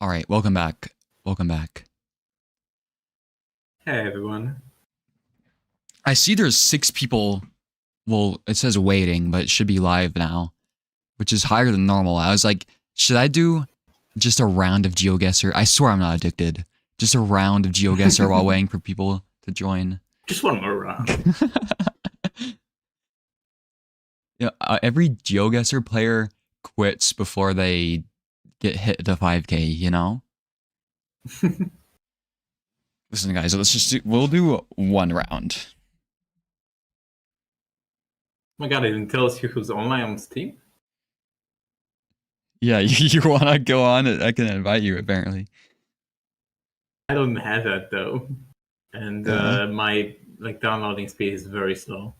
All right, welcome back. Welcome back. Hey everyone. I see there's 6 people. Well, it says waiting, but it should be live now, which is higher than normal. I was like, should I do just a round of GeoGuessr? I swear I'm not addicted. Just a round of GeoGuessr while waiting for people to join. Just one more round. Yeah, every GeoGuessr player quits before they get hit to 5K, you know? Listen, guys, we'll do one round. Oh my god, it even tells you who's online on Steam? Yeah, you want to go on? I can invite you, apparently. I don't have that though. And my downloading speed is very slow.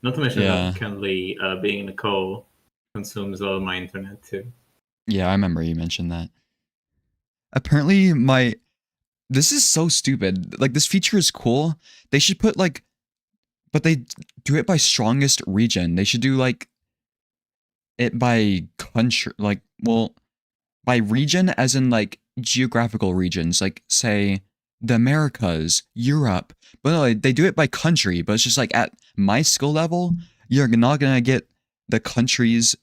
Not to mention that currently being in a call consumes all of my internet too. Yeah, I remember you mentioned that. Apparently this is so stupid. Like, this feature is cool. They should put but they do it by strongest region. They should do it by country, by region, as in geographical regions, say the Americas, Europe. But no, they do it by country, but it's just at my skill level, you're not gonna get the countries.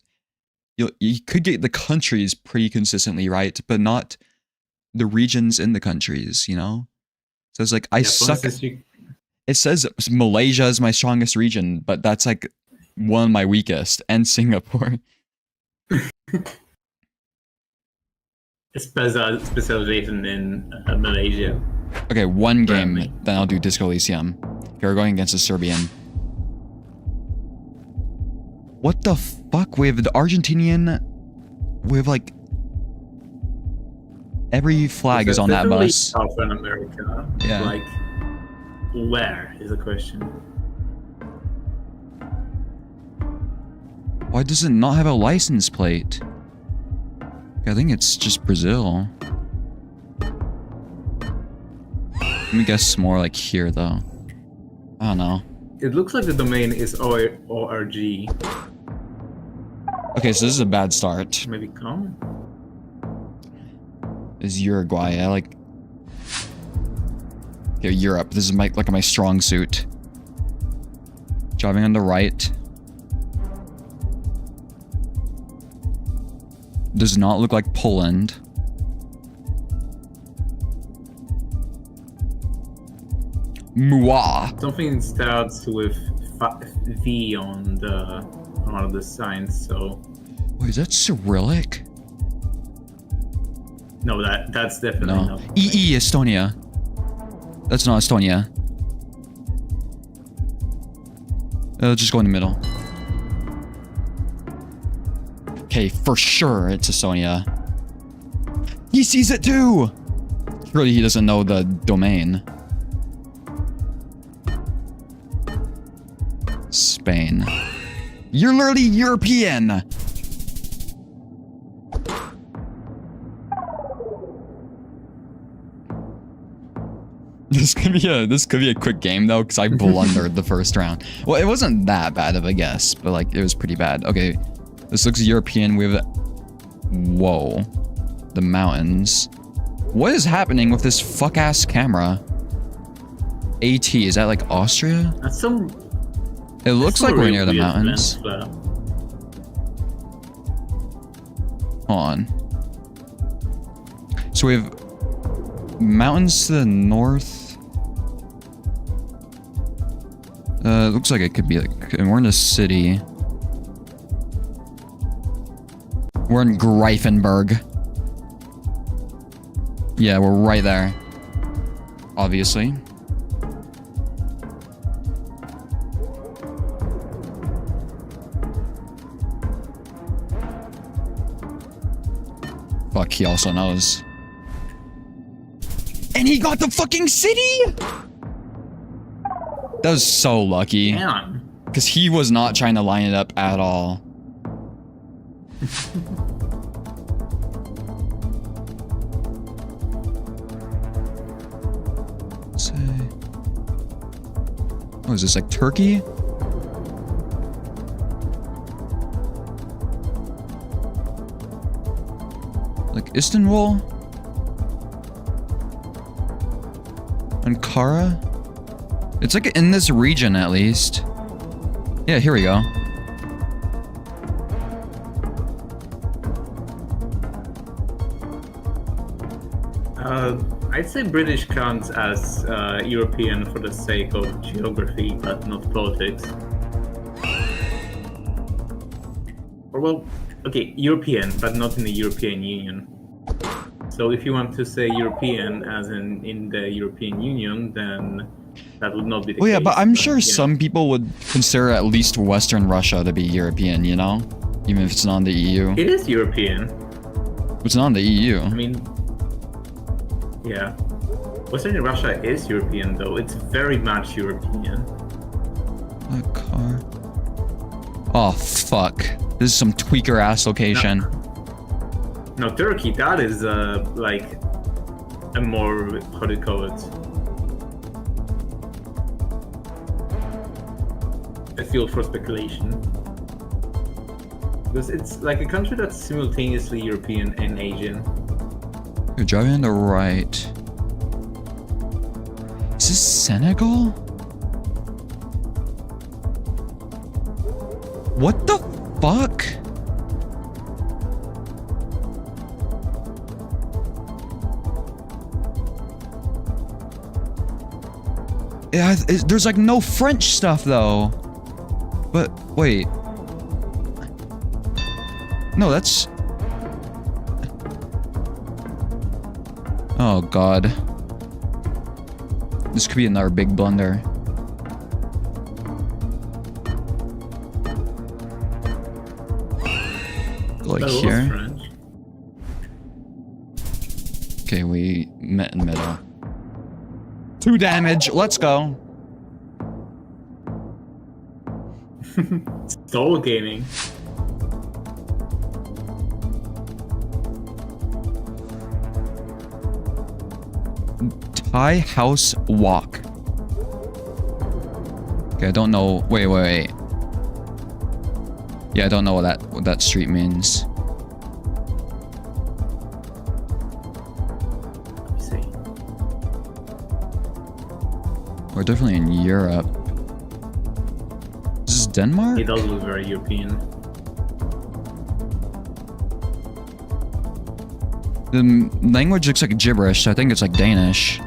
You could get the countries pretty consistently right, but not the regions in the countries, you know? So it's I suck. It says Malaysia is my strongest region, but that's one of my weakest, and Singapore. Specialization in Malaysia. Okay, one game, then I'll do Disco Elysium. If you're going against a Serbian. What the fuck? We have the Argentinian. We have every flag is on that bus. South America. Yeah. Where is the question? Why does it not have a license plate? I think it's just Brazil. Let me guess more here, though. I don't know. It looks like the domain is ORG. Okay, so this is a bad start. Maybe come? This is Uruguay. Here, Europe. This is my strong suit. Driving on the right. Does not look like Poland. Mua. Something starts with V on one of the signs. So. Wait, is that Cyrillic? No, that's definitely not. EE, Estonia. That's not Estonia. Just go in the middle. Okay, for sure it's Estonia. He sees it too! Surely he doesn't know the domain. Spain. You're literally European! This could be a quick game though, because I blundered the first round. Well, it wasn't that bad of a guess, but it was pretty bad. Okay, this looks European. We have whoa, the mountains. What is happening with this fuck ass camera? AT, is that Austria? That's some. It looks like we're near the mountains. Hold on. So we have mountains to the north. Looks like it could be we're in a city. We're in Greifenberg. Yeah, we're right there. Obviously. Fuck, he also knows. And he got the fucking city? That was so lucky. Damn. Because he was not trying to line it up at all. Say. Oh, is this Turkey? Istanbul? Ankara? It's like in this region at least. Yeah, here we go. I'd say British counts as European for the sake of geography, but not politics. Or well, okay, European, but not in the European Union. So if you want to say European as in the European Union, then that would not be the case. Well, yeah, but I'm sure yeah. some people would consider at least Western Russia to be European, you know? Even if it's not in the EU. It is European. It's not in the EU. I mean, yeah. Western Russia is European, though. It's very much European. A car. Oh, fuck. This is some tweaker-ass location. No, Turkey, that is, like, a more, how do you call it? A field for speculation. Because it's like a country that's simultaneously European and Asian. You're driving on the right. Is this Senegal? What the fuck? Yeah, there's like no French stuff though. But wait. No, that's... Oh god. This could be another big blunder. Go like here. French. Okay, we met in the middle. 2 damage, let's go. Soul gaming. Thai House Walk. Okay, I don't know. Wait. Yeah, I don't know what that street means. Let me see. We're definitely in Europe. This is Denmark? It does look very European. The language looks like gibberish, so I think it's like Danish.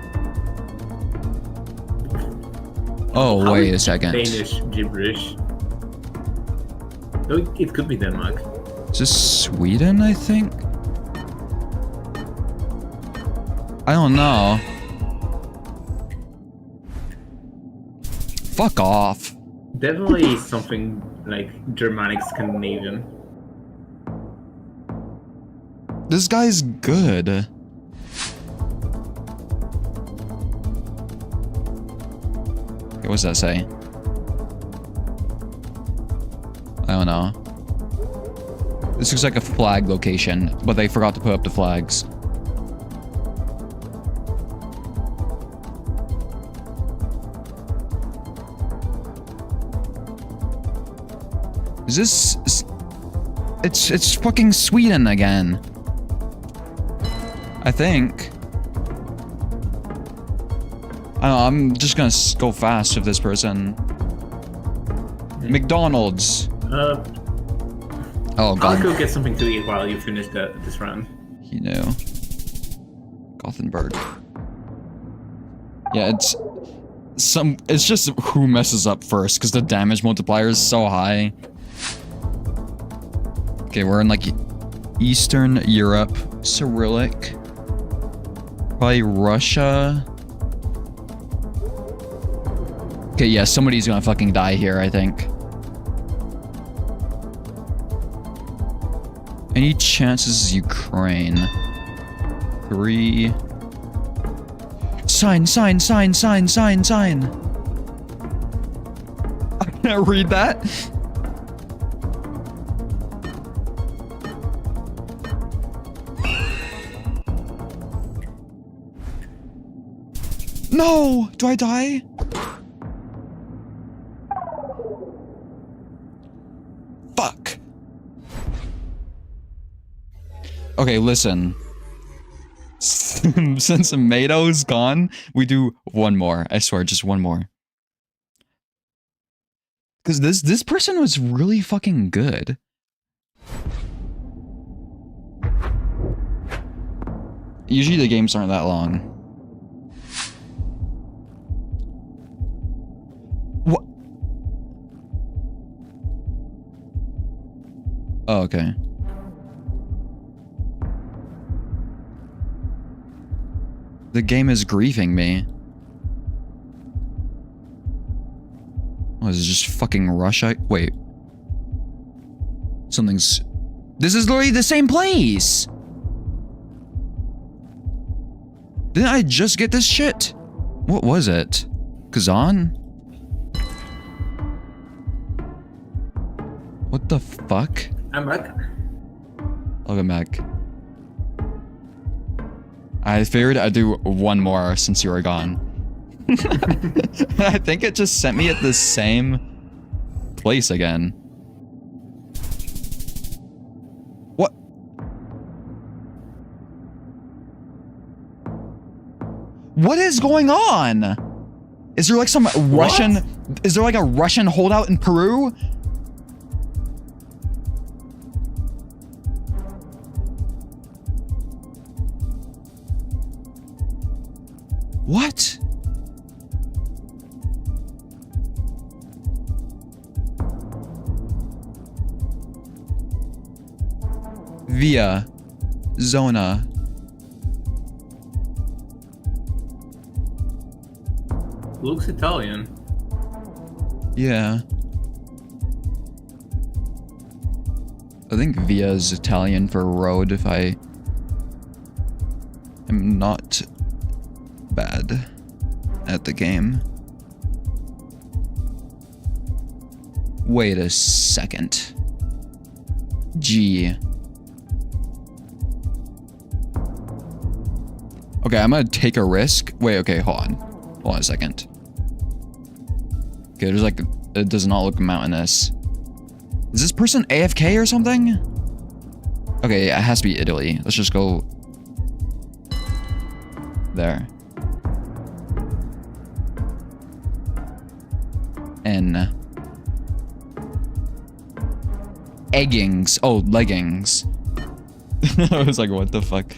Oh, How wait a is second. Danish gibberish. No, it could be Denmark. Is this Sweden, I think? I don't know. Fuck off. Definitely something like Germanic Scandinavian. This guy's good. Okay, what's that say? I don't know. This looks like a flag location, but they forgot to put up the flags. Is this... It's fucking Sweden again. I think. I don't know, I'm just gonna go fast with this person. McDonald's. Oh I'll god. go get something to eat while you finish this round. You know. Gothenburg. Yeah, it's just who messes up first, because the damage multiplier is so high. Okay, we're in like Eastern Europe, Cyrillic. Probably Russia. Okay, yeah, somebody's gonna fucking die here, I think. Any chances Ukraine? 3. Sign. I can't read that. No! Do I die? Fuck. Okay, listen. Since Mato's gone, we do one more. I swear, just one more. Because this person was really fucking good. Usually the games aren't that long. What? Oh, okay. The game is grieving me. Oh, is it just fucking rush? Wait. Something's... This is literally the same place! Didn't I just get this shit? What was it? Kazan? What the fuck? I'm back. Welcome back. I figured I'd do one more since you were gone. I think it just sent me at the same place again. What? What is going on? Is there like some Russian... Is there like a Russian holdout in Peru? What? Via Zona. Looks Italian. Yeah. I think Via is Italian for road if I am not bad at the game. Wait a second. G. Okay, I'm gonna take a risk. Wait, okay, hold on. Hold on a second. Okay, there's like, it does not look mountainous. Is this person AFK or something? Okay, it has to be Italy. Let's just go there. N. Eggings. Oh, leggings. I was like, what the fuck?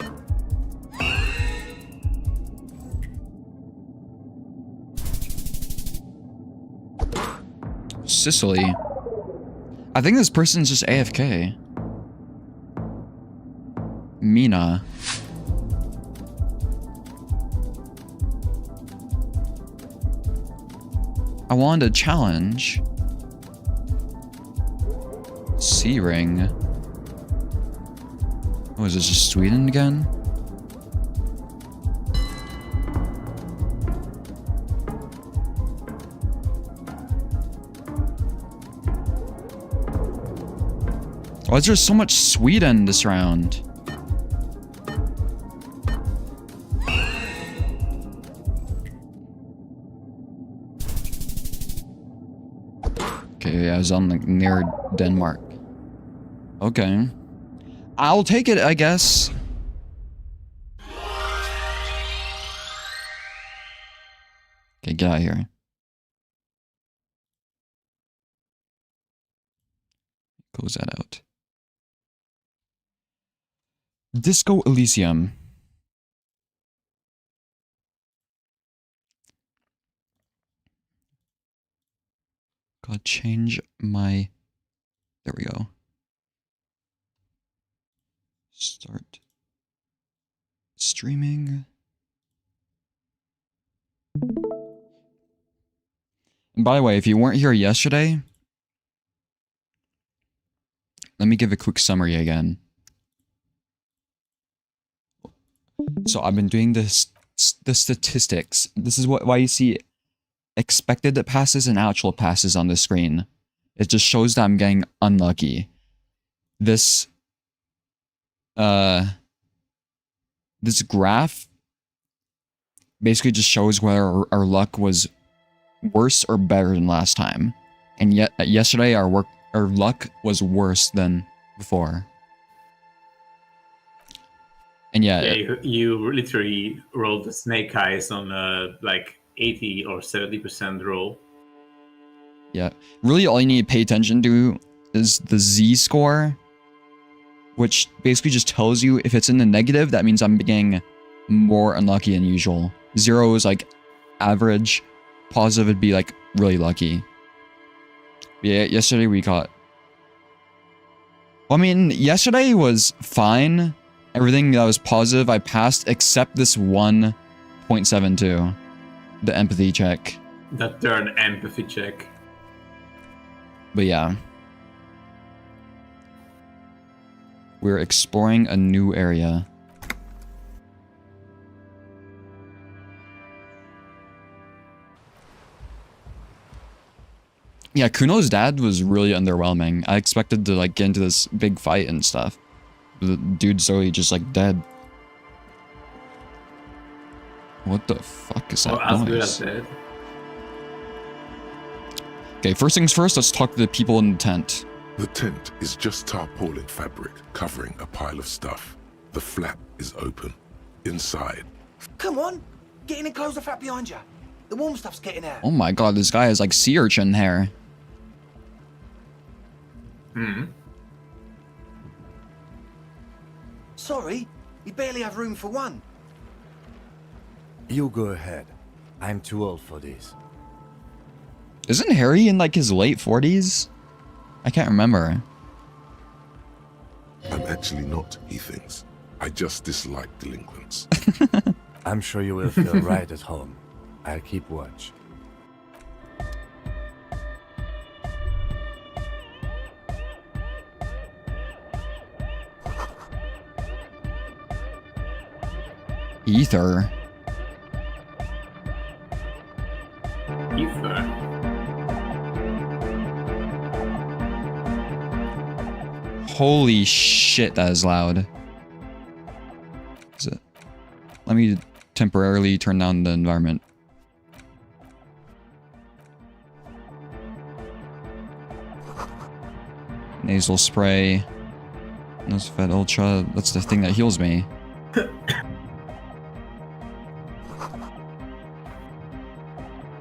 Sicily. I think this person's just AFK. Mina. I wanted a challenge. C ring. Oh, is this just Sweden again? Why is there so much Sweden this round? Okay, I was on like near Denmark. Okay. I'll take it, I guess. Okay, get out of here. Close that out. Disco Elysium. Gotta change my... There we go. Start streaming. And by the way, if you weren't here yesterday, let me give a quick summary again. So I've been doing the statistics. This is why you see expected passes and actual passes on the screen. It just shows that I'm getting unlucky. This graph basically just shows whether our luck was worse or better than last time. And yet yesterday our luck was worse than before. And yeah, you literally rolled the snake eyes on like 80 or 70% roll. Yeah, really all you need to pay attention to is the z-score, which basically just tells you if it's in the negative, that means I'm getting more unlucky than usual. 0 is like average, positive would be like really lucky. Yeah, yesterday we got... Well, I mean, yesterday was fine. Everything that was positive I passed except this 1.72, the empathy check. That turn empathy check. But yeah. We're exploring a new area. Yeah, Kuno's dad was really underwhelming. I expected to like get into this big fight and stuff. The dude's already just like dead. What the fuck is that as noise? good as dead. Okay, first things first, let's talk to the people in the tent. The tent is just tarpaulin fabric covering a pile of stuff. The flap is open. Inside. Come on, get in and close the flap behind you. The warm stuff's getting out. Oh my god, this guy has like sea urchin hair. Sorry, we barely have room for one. You go ahead. I'm too old for this. Isn't Harry in like his late 40s? I can't remember. I'm actually not, he thinks. I just dislike delinquents. I'm sure you will feel right at home. I'll keep watch. Ether. Ether. Holy shit, that is loud. Is it? Let me temporarily turn down the environment. Nasal spray. Nosefed Ultra. That's the thing that heals me.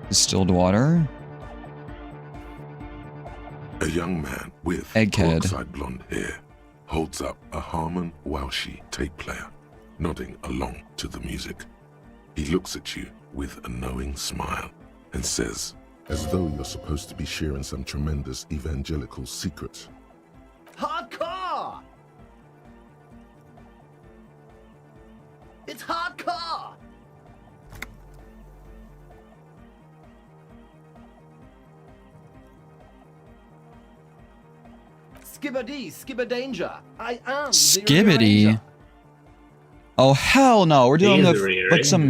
Distilled water. A young man with Egghead. peroxide blonde hair holds up a Harman Welshi tape player, nodding along to the music. He looks at you with a knowing smile and says, as though you're supposed to be sharing some tremendous evangelical secret. Hardcore! It's hardcore! Skibbity, skibberdanger. I am the Skibbity? Ranger. Oh hell no, we're doing He's the, like some...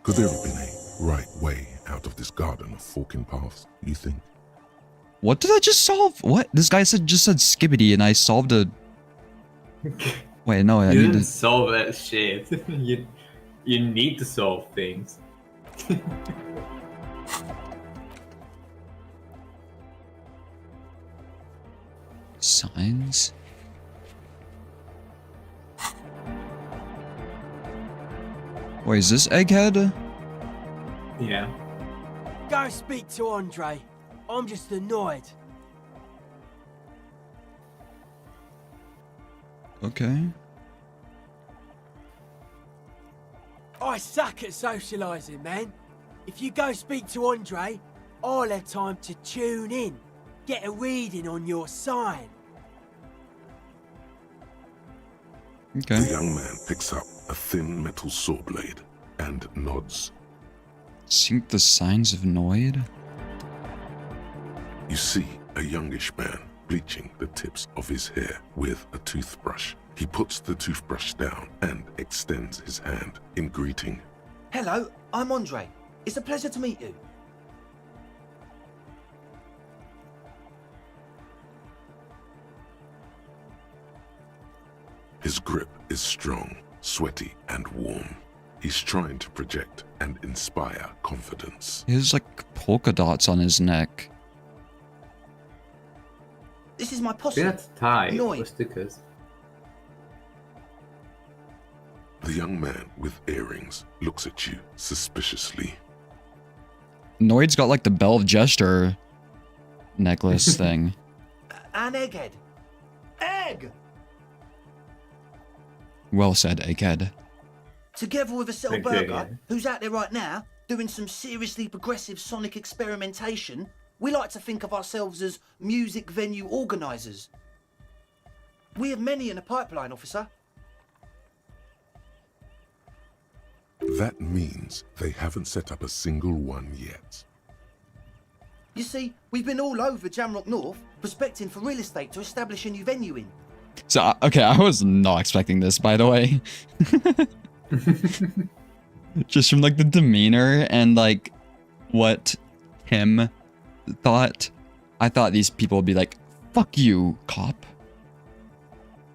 Could there have been a right way out of this garden of forking paths, you think? What did I just solve? What? This guy just said skibbity and I solved a... Wait, no, I You need didn't to... solve that shit. you need to solve things. Signs? Wait, is this Egghead? Yeah. Go speak to Andre. I'm just annoyed. Okay. I suck at socialising, man. If you go speak to Andre, I'll have time to tune in, get a reading on your sign. Okay. The young man picks up a thin metal saw blade and nods. Sync the signs of Noid? You see a youngish man bleaching the tips of his hair with a toothbrush. He puts the toothbrush down and extends his hand in greeting. Hello, I'm Andre. It's a pleasure to meet you. His grip is strong, sweaty, and warm. He's trying to project and inspire confidence. He has like polka dots on his neck. This is my I posse. think that's tie Noid. for stickers. The young man with earrings looks at you suspiciously. Noid's got like the Bell of Gesture necklace thing. An egghead. Egg! Well said, Egghead. Together with a Cell Thank you, Burger, Egghead. who's out there right now, doing some seriously progressive sonic experimentation, we like to think of ourselves as music venue organisers. We have many in the pipeline, officer. That means they haven't set up a single one yet. You see, we've been all over Jamrock North, prospecting for real estate to establish a new venue in. So, okay, I was not expecting this, by the way. Just from like the demeanor and like what Tim thought, I thought these people would be like, fuck you, cop.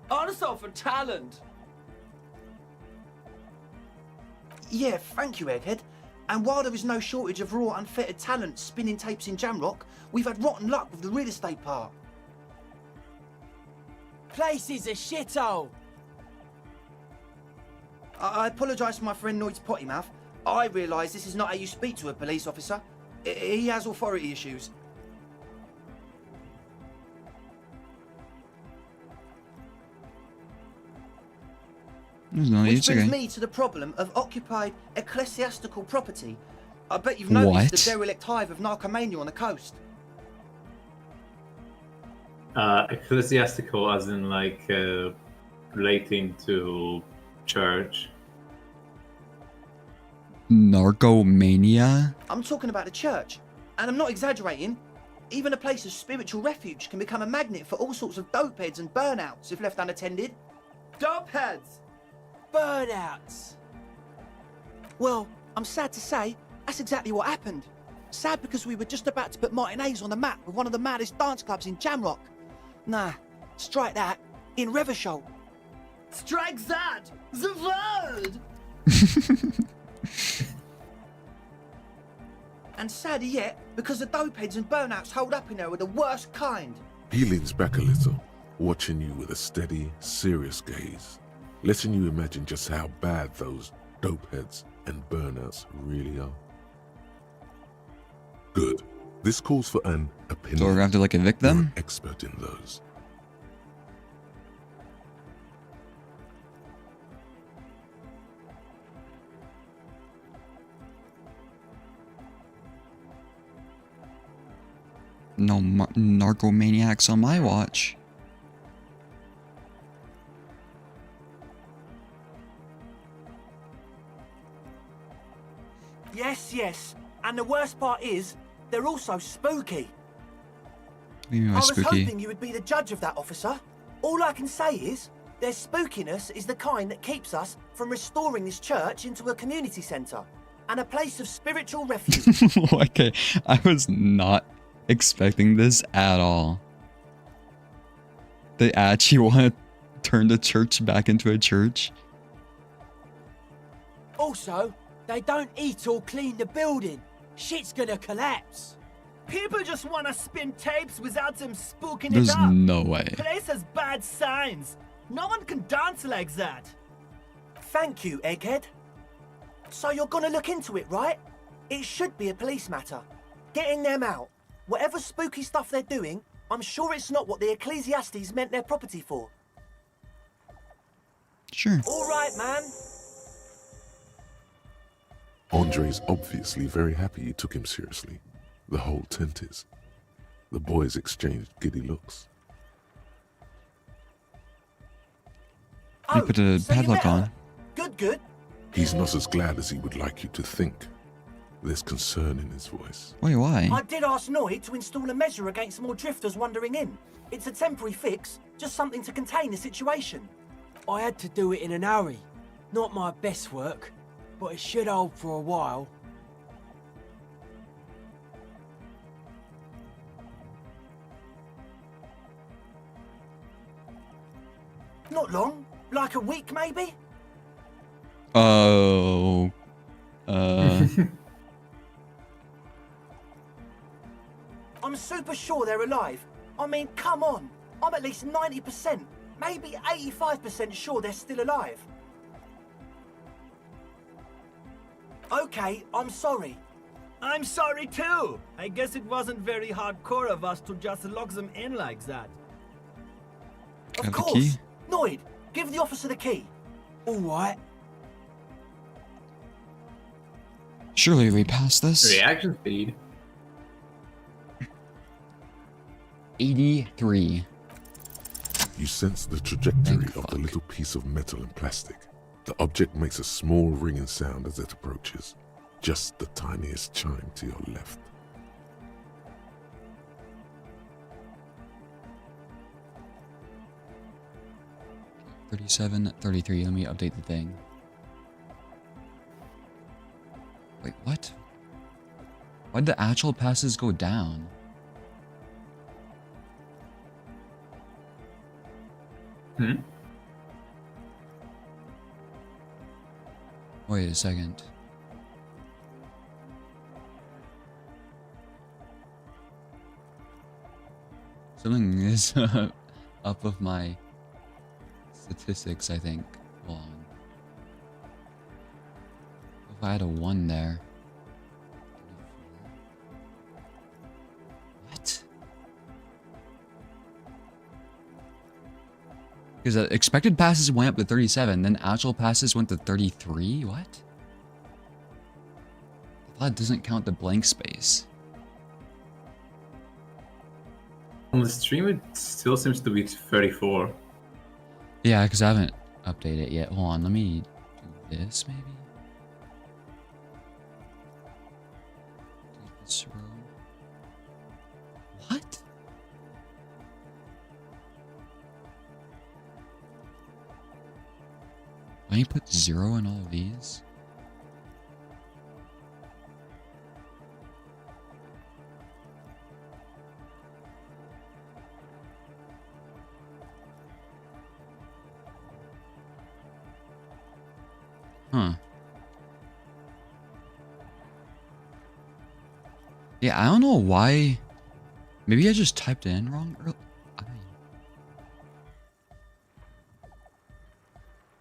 Honest for talent. Yeah, thank you, Egghead. And while there is no shortage of raw, unfettered talent spinning tapes in Jamrock, we've had rotten luck with the real estate part. Place is a shithole. I apologise for my friend Noid's potty mouth. I realise this is not how you speak to a police officer. He has authority issues. There's no need Which to brings go. me to the problem of occupied ecclesiastical property. I bet you've noticed the What? derelict hive of narcomania on the coast. Ecclesiastical, as in like relating to church. Narcomania? I'm talking about the church, and I'm not exaggerating. Even a place of spiritual refuge can become a magnet for all sorts of dopeheads and burnouts if left unattended. Dopeheads. Burnouts. Well, I'm sad to say, that's exactly what happened. Sad because we were just about to put Martinez on the map with one of the maddest dance clubs in Jamrock. Nah, strike that, in Revachol. Strike that. The word. And sadder yet, because the dopeheads and burnouts holed up in there were the worst kind. He leans back a little, watching you with a steady, serious gaze, letting you imagine just how bad those dopeheads and burnouts really are. Good. This calls for an opinion. So we're gonna have to like evict You're them? an expert in those. No narcomaniacs on my watch. Yes. And the worst part is, they're also spooky. What do you mean by I was spooky? hoping you would be the judge of that, officer. All I can say is, their spookiness is the kind that keeps us from restoring this church into a community centre and a place of spiritual refuge. Okay, I was not expecting this at all. They actually want to turn the church back into a church? Also, they don't eat or clean the building. Shit's gonna collapse. People just want to spin tapes without them spooking There's it up. no way. Place has bad signs. No one can dance like that. Thank you, Egghead. So you're gonna look into it, right? It should be a police matter. Getting them out. Whatever spooky stuff they're doing, I'm sure it's not what the Ecclesiastes meant their property for. Sure. All right, man. Andre's obviously very happy you took him seriously. The whole tent is. The boys exchanged giddy looks. You put a so you padlock met on. her. Good. He's not as glad as he would like you to think. There's concern in his voice. Wait, why? I did ask Noid to install a measure against more drifters wandering in. It's a temporary fix, just something to contain the situation. I had to do it in an hurry. Not my best work, but it should hold for a while. Not long, like a week maybe? Oh. I'm super sure they're alive. I mean, come on. I'm at least 90%, maybe 85% sure they're still alive. Okay, I'm sorry. I'm sorry too. I guess it wasn't very hardcore of us to just lock them in like that. Of Have the course. key? Noid, give the officer the key. All right. Surely we passed this. Reaction speed. 83. You sense the trajectory Thank of fuck. the little piece of metal and plastic. The object makes a small ringing sound as it approaches. Just the tiniest chime to your left. $37, $33. Let me update the thing. Wait, what? Why'd the actual passes go down? Hmm? Wait a second. Something is up with my statistics, I think. Hold on. If I had a 1 there. What? Because expected passes went up to 37, then actual passes went to 33? What? That doesn't count the blank space. On the stream, it still seems to be 34. Yeah, because I haven't updated it yet. Hold on, let me do this maybe? Delete this row. What? Why you put 0 in all of these? Huh. Yeah, I don't know why. Maybe I just typed it in wrong.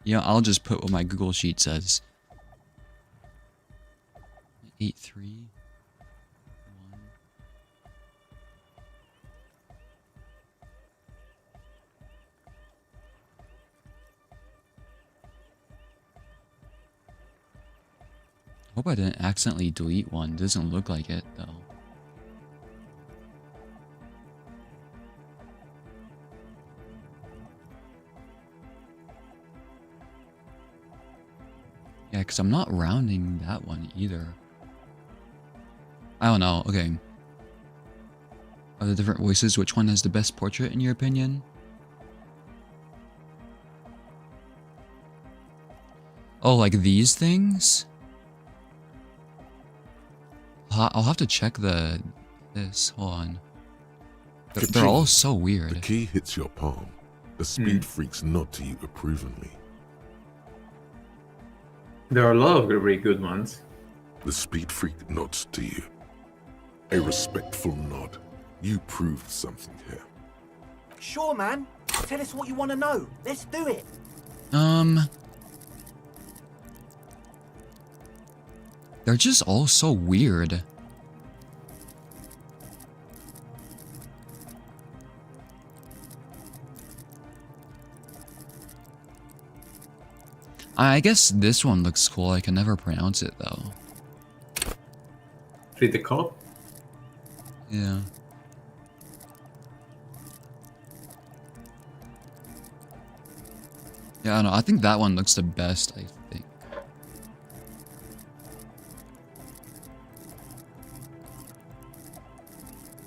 Yeah, I'll just put what my Google Sheet says. 83. 1. Hope I didn't accidentally delete one. Doesn't look like it though. Yeah, because I'm not rounding that one either. I don't know. Okay. Are the different voices? Which one has the best portrait in your opinion? Oh, like these things? I'll have to check this. Hold on. They're all so The weird. key hits your palm. The speed freaks nod to you approvingly. There are a lot of really good ones. The speed freak nods to you. A respectful nod. You proved something here. Sure, man. Tell us what you want to know. Let's do it. They're just all so weird. I guess this one looks cool. I can never pronounce it though. Treat the cop? Yeah. Yeah, I don't know. I think that one looks the best, I think.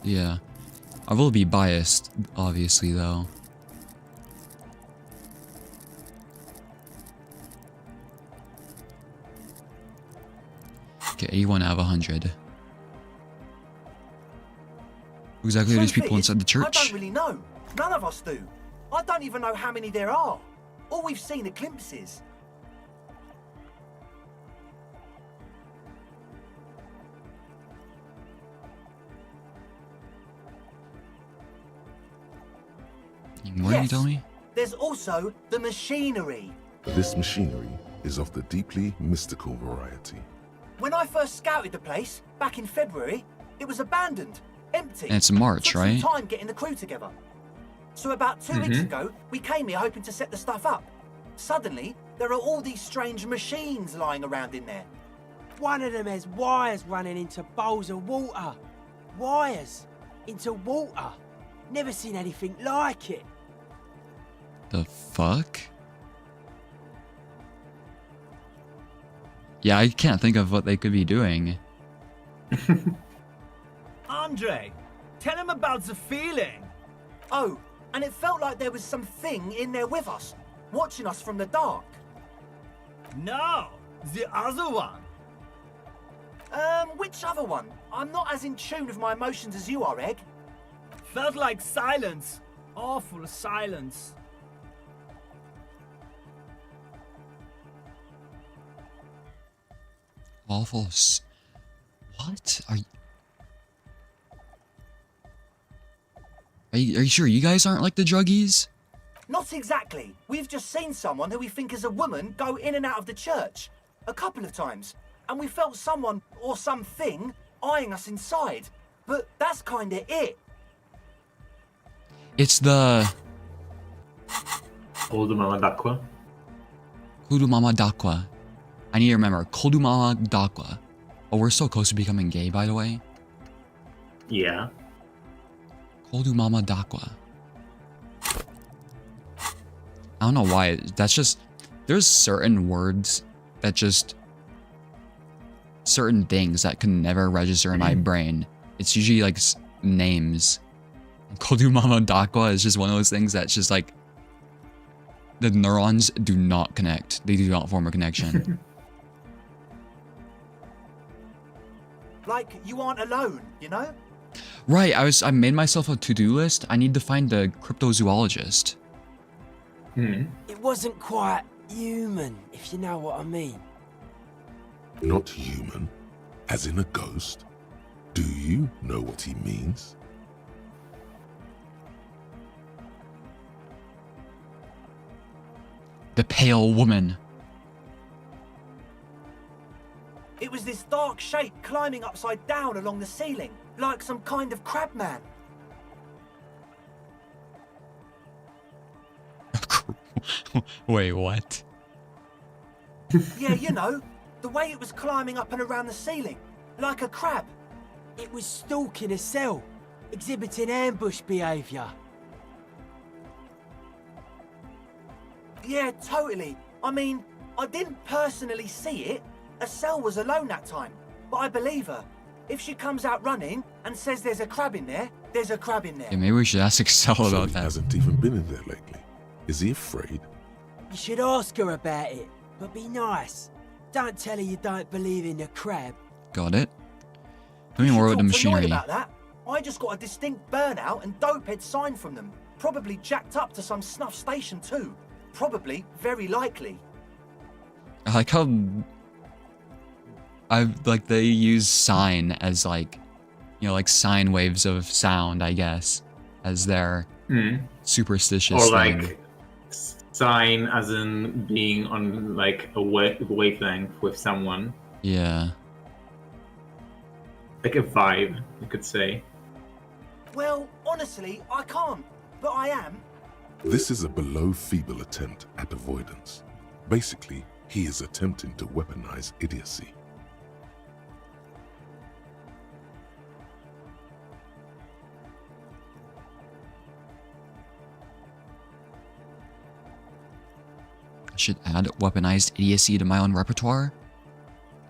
Yeah. I will be biased, obviously, though. Okay, 81 out of 100. Who exactly are these Truth people is, inside the I church? don't really know. None of us do. I don't even know how many there are. All we've seen are glimpses. What did you tell me? There's also the machinery. This machinery is of the deeply mystical variety. When I first scouted the place, back in February, it was abandoned, empty. And it's March, Took right? some time getting the crew together. So about 2 weeks ago, we came here hoping to set the stuff up. Suddenly, there are all these strange machines lying around in there. One of them has wires running into bowls of water. Wires into water. Never seen anything like it. The fuck? Yeah, I can't think of what they could be doing. Andre, tell him about the feeling. Oh, and it felt like there was something in there with us, watching us from the dark. No, the other one. Which other one? I'm not as in tune with my emotions as you are, Egg. Felt like silence. Awful silence. Awful. What? Are you sure you guys aren't like the druggies? Not exactly. We've just seen someone who we think is a woman go in and out of the church a couple of times, and we felt someone or something eyeing us inside. But that's kinda it. It's the Oldumama Dakwa. Kodumama Dakwa. I need to remember. Kodumama Dakwa. Oh, we're so close to becoming gay, by the way. Yeah. Kodumama Dakwa. I don't know why. That's just... There's certain words that just... Certain things that can never register in my brain. It's usually like names. Kodumama Dakwa is just one of those things that's just like... The neurons do not connect. They do not form a connection. Like, you aren't alone, you know? Right, I made myself a to-do list. I need to find a cryptozoologist. It wasn't quite human, if you know what I mean. Not human, as in a ghost. Do you know what he means? The pale woman. It was this dark shape climbing upside down along the ceiling, like some kind of crabman. Wait, what? Yeah, you know, the way it was climbing up and around the ceiling, like a crab. It was stalking a cell, exhibiting ambush behaviour. Yeah, totally. I mean, I didn't personally see it. Estelle was alone that time, but I believe her. If she comes out running and says there's a crab in there, there's a crab in there. Yeah, maybe we should ask Excel So about he that. hasn't even been in there lately. Is he afraid? You should ask her about it, but be nice. Don't tell her you don't believe in the crab. Got it. Tell me You more should about the talk to Lloyd machinery. about that. I just got a distinct burnout and dopehead sign from them. Probably jacked up to some snuff station too. Probably, very likely. I like how they use sine as like, you know, like sine waves of sound, I guess, as their superstitious Or thing. like sign as in being on like a wavelength with someone. Yeah. Like a vibe, you could say. Well, honestly, I can't. But I am. This is a below feeble attempt at avoidance. Basically, he is attempting to weaponize idiocy. I should add weaponized idiocy to my own repertoire.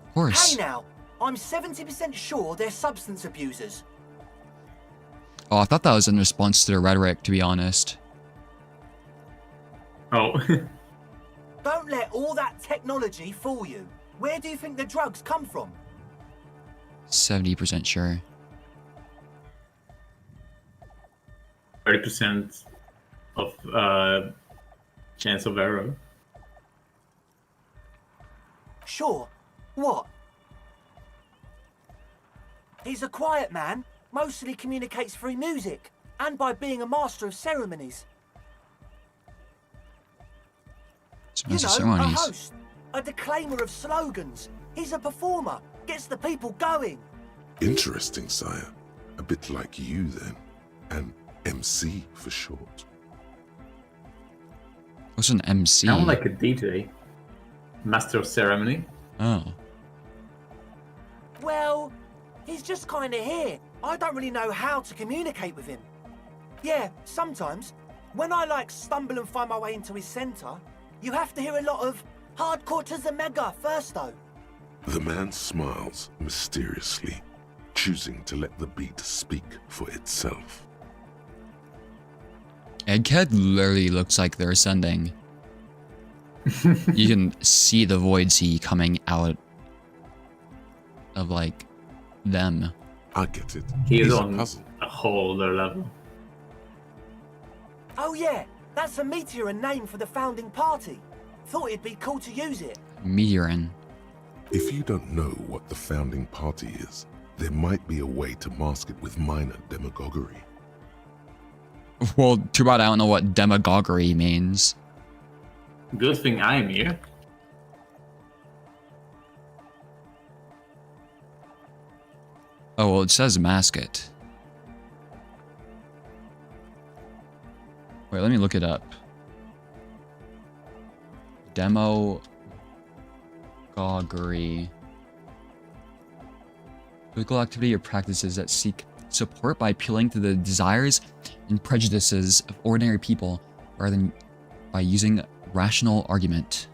Of course. Hey now, I'm 70% sure they're substance abusers. Oh, I thought that was in response to the rhetoric, to be honest. Oh. Don't let all that technology fool you. Where do you think the drugs come from? 70% sure. 30% of chance of error. Sure. What? He's a quiet man, mostly communicates through music, and by being a master of ceremonies. It's You know, ceremonies. a host, a declaimer of slogans. He's a performer, Gets the people going. Interesting, sire. A bit like you, then. An MC for short. What's an MC? Sound like a DJ. Master of Ceremony. Oh. Well, he's just kind of here. I don't really know how to communicate with him. Yeah, sometimes, when I stumble and find my way into his centre, you have to hear a lot of hardcore to the mega first though. The man smiles mysteriously, choosing to let the beat speak for itself. Egghead literally looks like they're ascending. You can see the void sea coming out of them. I get it. He is He's on puzzled. a whole other level. Oh yeah, that's a meteor and name for the founding party. Thought it'd be cool to use it. Meteorin. If you don't know what the founding party is, there might be a way to mask it with minor demagoguery. Well, too bad I don't know what demagoguery means. Good thing I'm here. Oh, well, it says mask it. Wait, let me look it up. Demagoguery. Political activity or practices that seek support by appealing to the desires and prejudices of ordinary people rather than by using rational argument.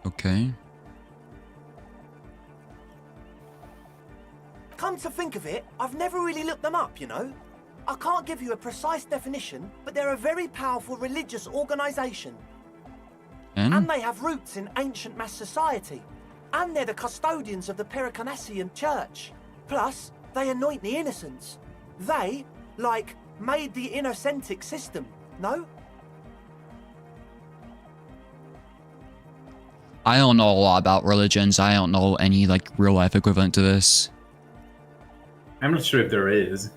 Okay. Come to think of it, I've never really looked them up, you know? I can't give you a precise definition, but they're a very powerful religious organisation. And they have roots in ancient mass society. And they're the custodians of the Pericarnassian Church. Plus, they anoint the innocents. They, made the innocentic system, no? I don't know a lot about religions. I don't know any real life equivalent to this. I'm not sure if there is.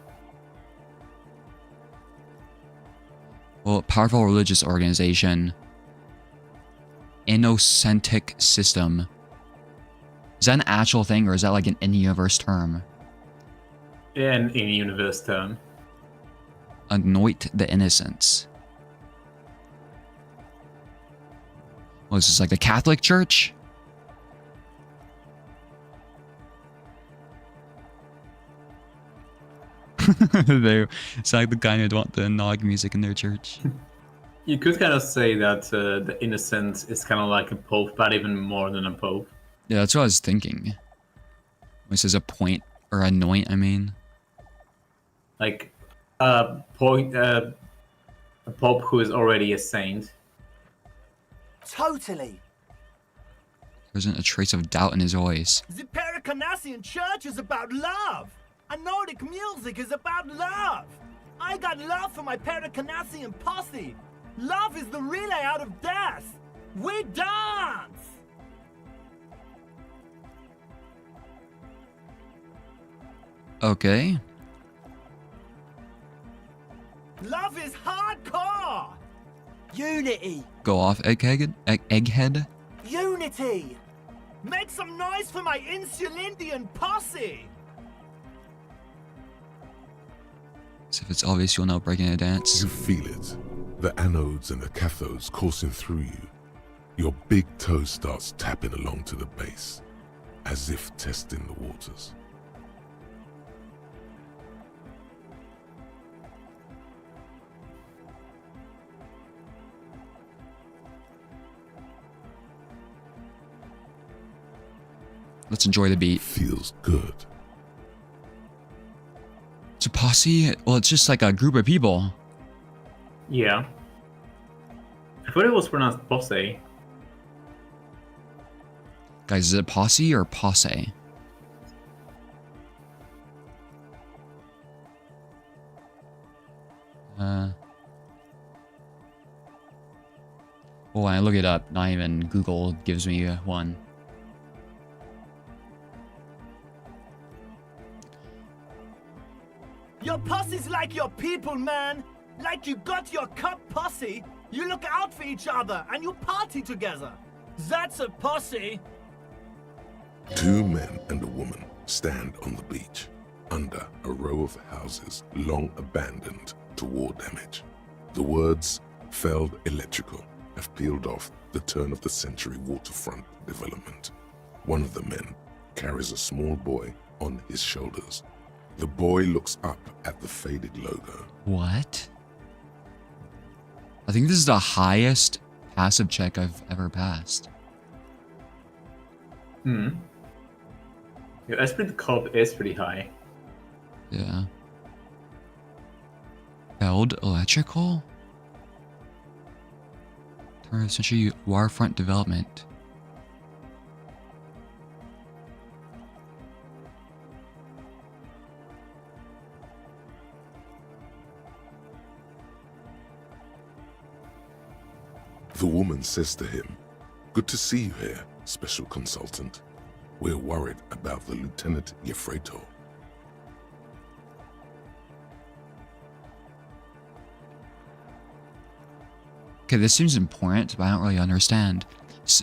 Well, powerful religious organization. Innocentic system. Is that an actual thing or is that an in-universe term? In universe term. Anoint the innocents. Well, is this the Catholic Church? It's the kind who'd want the nog music in their church. You could kind of say that the innocent is kind of like a pope, but even more than a pope. Yeah, that's what I was thinking. This is a point or anoint, I mean. A pope who is already a saint. Totally. There isn't a trace of doubt in his voice. The Pericarnassian Church is about love. And Nordic music is about love. I got love for my Pericarnassian posse. Love is the relay out of death. We dance. Okay. Love is hardcore. Unity. Go off, egghead. Unity. Make some noise for my Insulindian posse. So if it's obvious, you'll know breaking a dance. You feel it. The anodes and the cathodes coursing through you. Your big toe starts tapping along to the base, as if testing the waters. Let's enjoy the beat. Feels good. It's a posse? Well, it's just a group of people. Yeah. I thought it was pronounced posse. Guys, is it posse or posse? Well, when I look it up, not even Google gives me one. Your pussy's like your people, man. Like you got your cup pussy. You look out for each other and you party together. That's a pussy. 2 men and a woman stand on the beach under a row of houses long abandoned to war damage. The words "Feld Electrical" have peeled off the turn-of-the-century waterfront development. One of the men carries a small boy on his shoulders. The boy looks up at the faded logo. What? I think this is the highest passive check I've ever passed. Your esprit de corps is pretty high. Yeah. Feld Electrical? Turn-of-the-century waterfront development. The woman says to him, "Good to see you here, Special Consultant. We're worried about the Lieutenant Yefreto." Okay, this seems important, but I don't really understand.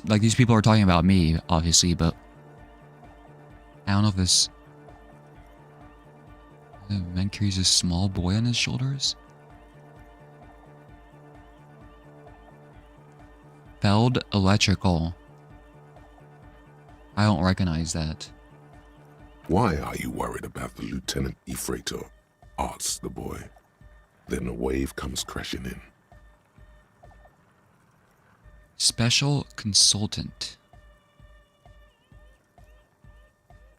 Like, these people are talking about me, obviously, but I don't know if this... The man carries a small boy on his shoulders? Feld Electrical. I don't recognize that. "Why are you worried about the Lieutenant Yefreto?" asks the boy. Then a wave comes crashing in. Special Consultant.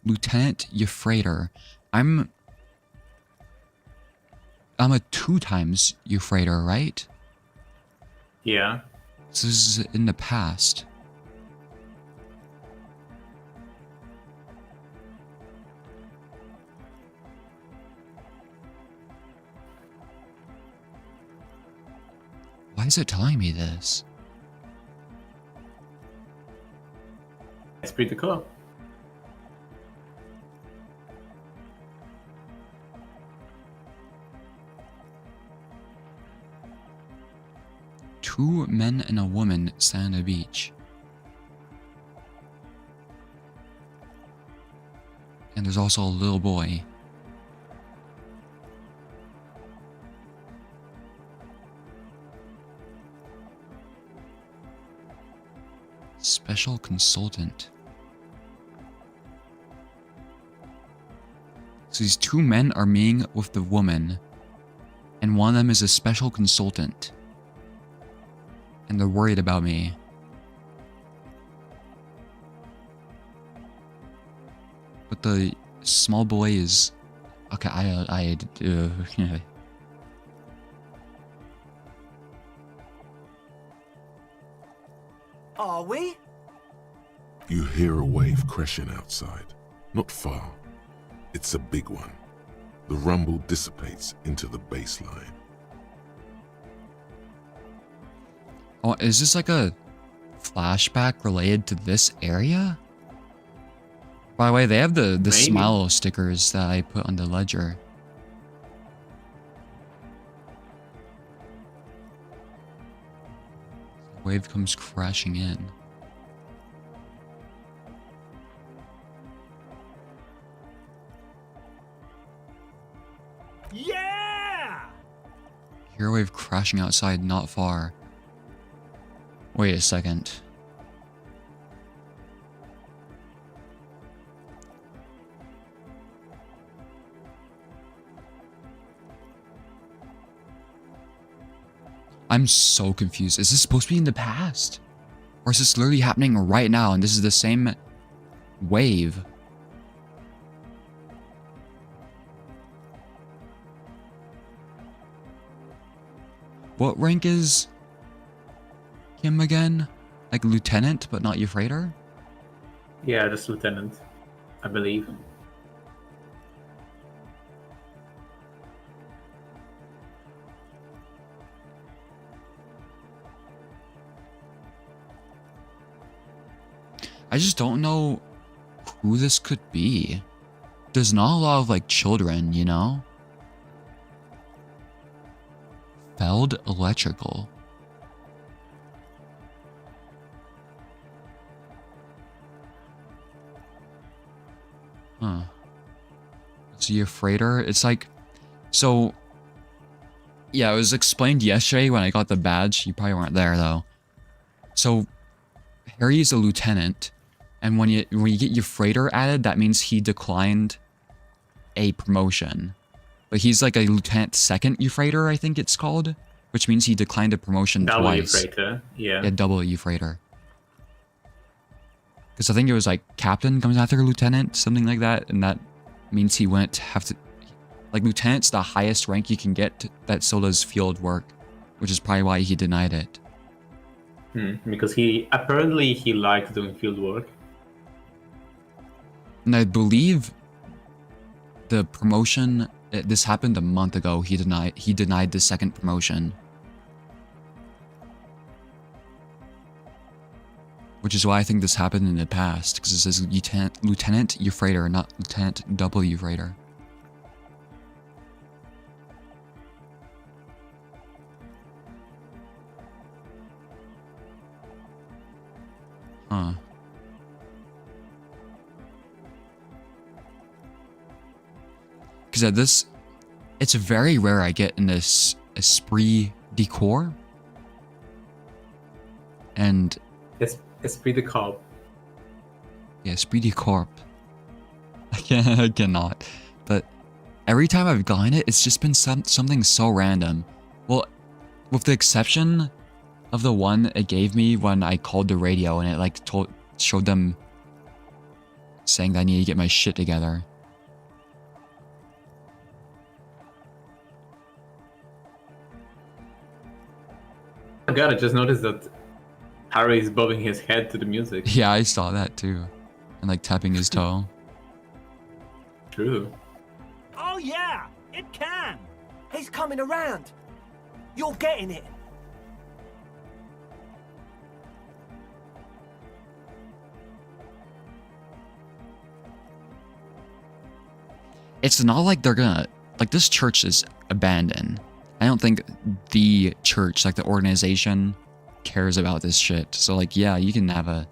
Lieutenant Yefreter. I'm a 2 times Yefreter, right? Yeah. So this is in the past. Why is it telling me this? Esprit de corps. Two men and a woman stand on a beach. And there's also a little boy. Special Consultant. So these 2 men are meeting with the woman, and one of them is a special consultant. And they're worried about me. But the small boy is... Okay, Are we? You hear a wave crashing outside, not far. It's a big one. The rumble dissipates into the baseline. Oh, is this like a flashback related to this area? By the way, they have the smile stickers that I put on the ledger. The wave comes crashing in. Yeah! Hear a wave crashing outside not far. Wait a second. I'm so confused. Is this supposed to be in the past? Or is this literally happening right now and this is the same wave? What rank is him again? Like lieutenant, but not your freighter? Yeah, just lieutenant, I believe. I just don't know who this could be. There's not a lot of like children, you know? Spelled electrical. Huh. So you freighter? It's like, so yeah, it was explained yesterday when I got the badge. You probably weren't there though. So Harry is a lieutenant, and when you get your freighter added, that means he declined a promotion. But he's like a lieutenant second freighter, I think it's called, which means he declined a promotion twice. Freighter, yeah. Yeah, double freighter. Because I think it was like captain comes after lieutenant, something like that, and that means he went have to, like lieutenant's the highest rank you can get that so does field work, which is probably why he denied it. Because he apparently liked doing field work. And I believe the promotion, this happened a month ago. He denied the second promotion. Which is why I think this happened in the past, because it says Lieutenant Freighter, not Lieutenant W Freighter. Huh. Because at this, it's very rare I get in this Esprit de Corps. And Esprit de Corps. yeah, Esprit de Corps. I cannot. But every time I've gotten it, it's just been something so random. Well, with the exception of the one it gave me when I called the radio and it like showed them saying that I need to get my shit together. Oh god, I just noticed that Harry is bobbing his head to the music. Yeah, I saw that too. And like tapping his toe. True. Oh yeah, it can. He's coming around. You're getting it. It's not like they're gonna, like this church is abandoned. I don't think the church, like the organization, cares about this shit. So like, yeah, you can have a...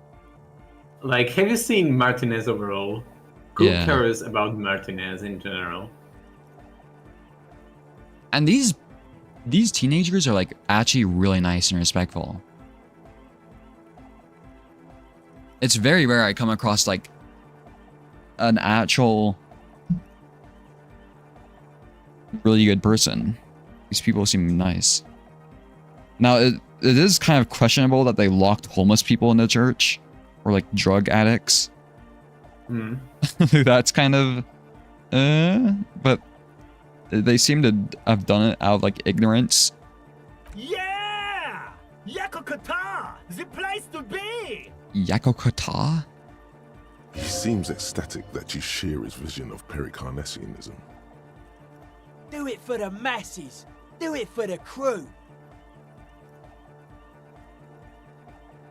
Like, have you seen Martinez overall? Who Yeah. cares about Martinez in general? And these teenagers are like actually really nice and respectful. It's very rare I come across like an actual really good person. These people seem nice. Now, it is kind of questionable that they locked homeless people in the church, or like drug addicts. That's kind of, but they seem to have done it out of like ignorance. Yeah! Yakokata! The place to be! Yakokata? He seems ecstatic that you share his vision of Pericarnassianism. Do it for the masses. Do it for the crew.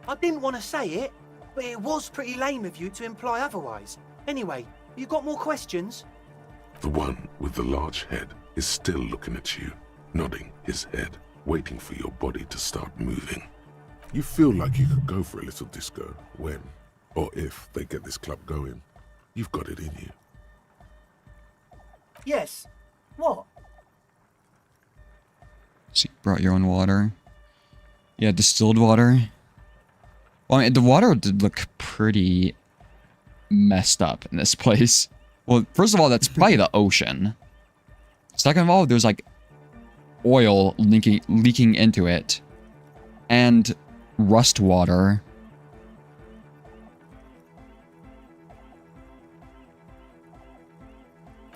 I didn't want to say it, but it was pretty lame of you to imply otherwise. Anyway, you got more questions? The one with the large head is still looking at you, nodding his head, waiting for your body to start moving. You feel like you could go for a little disco when, or if they get this club going. You've got it in you. Yes. What? So you brought your own water. Yeah, distilled water. Well, I mean, the water did look pretty messed up in this place. Well, first of all, that's probably the ocean. Second of all, there's like oil leaking into it. And rust water.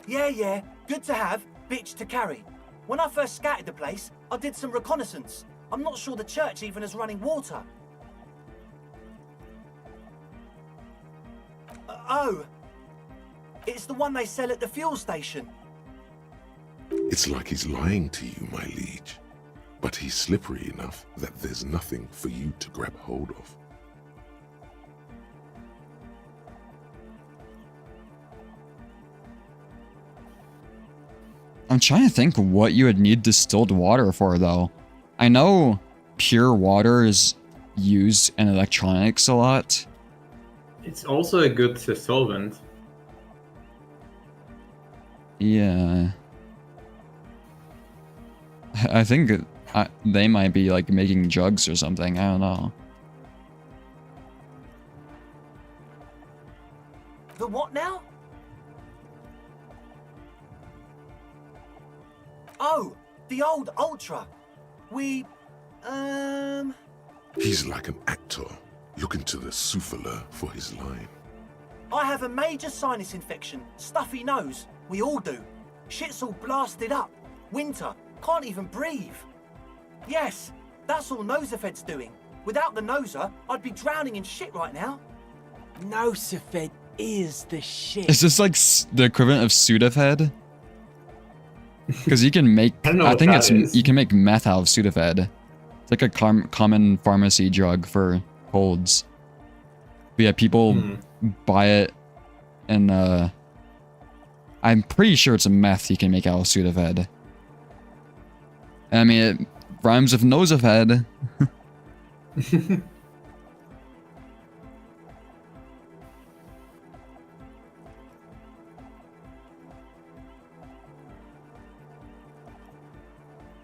Yeah. Good to have, bitch to carry. When I first scouted the place, I did some reconnaissance. I'm not sure the church even has running water. Oh. It's the one they sell at the fuel station. It's like he's lying to you, my liege. But he's slippery enough that there's nothing for you to grab hold of. I'm trying to think what you would need distilled water for, though. I know pure water is used in electronics a lot. It's also a good solvent. Yeah. I think they might be like making jugs or something. I don't know. The what now? Oh, the old Ultra. We, He's like an actor, looking to the souffleur for his line. I have a major sinus infection, stuffy nose. We all do. Shit's all blasted up. Winter, can't even breathe. Yes, that's all Nosafed's doing. Without the Noser, I'd be drowning in shit right now. Nosafed is the shit. Is this like the equivalent of Sudafed? Because you can make, I think it's, you can make meth out of Sudafed. It's like a common pharmacy drug for colds. But yeah, people buy it, and I'm pretty sure it's a meth you can make out of Sudafed. And I mean, it rhymes with Nosafed.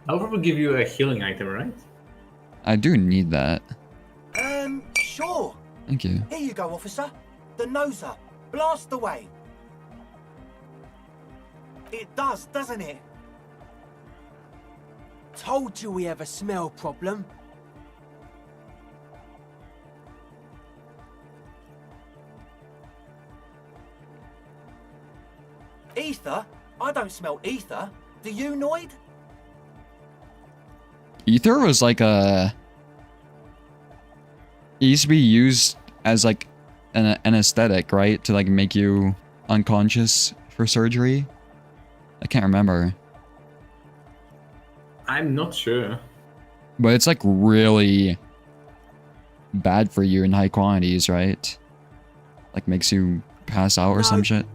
I'll probably give you a healing item, right? I do need that. Sure. Thank you. Here you go, officer. The Noser. Blast away. It does, doesn't it? Told you we have a smell problem. Ether? I don't smell ether. Do you, Noid? Ether was like a... It used to be used as like an anesthetic, right? To like make you unconscious for surgery. I can't remember. I'm not sure. But it's like really bad for you in high quantities, right? Like makes you pass out or some shit.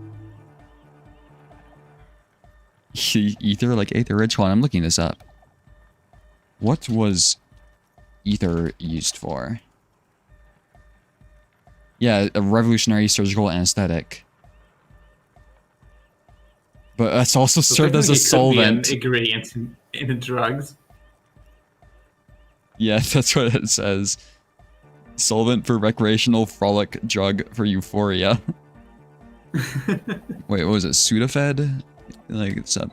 Ether, like Aether-Rich1. I'm looking this up. What was ether used for? Yeah, a revolutionary surgical anesthetic. But that's also served as a solvent. Ingredient in the drugs. Yeah, that's what it says. Solvent for recreational frolic drug for euphoria. Wait, what was it? Sudafed? Like, it's up.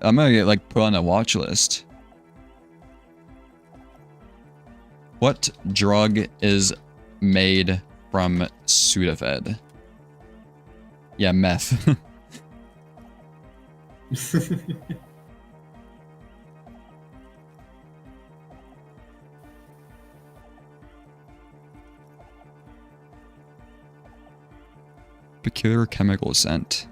I'm gonna get like put on a watch list. What drug is made from Sudafed? Yeah, meth. Peculiar chemical scent.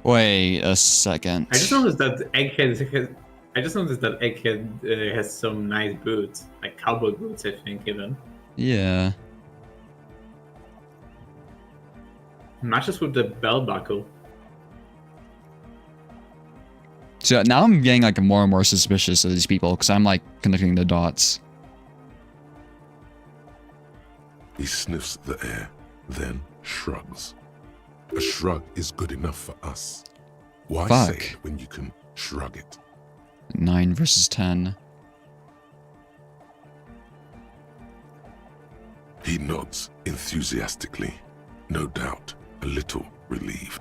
Wait a second. I just noticed that Egghead has some nice boots, like cowboy boots, I think, even. Yeah. Matches with the belt buckle. So now I'm getting like more and more suspicious of these people because I'm like connecting the dots. He sniffs the air, then shrugs. A shrug is good enough for us. Why say it when you can shrug it? 9 versus 10. He nods enthusiastically, no doubt a little relieved.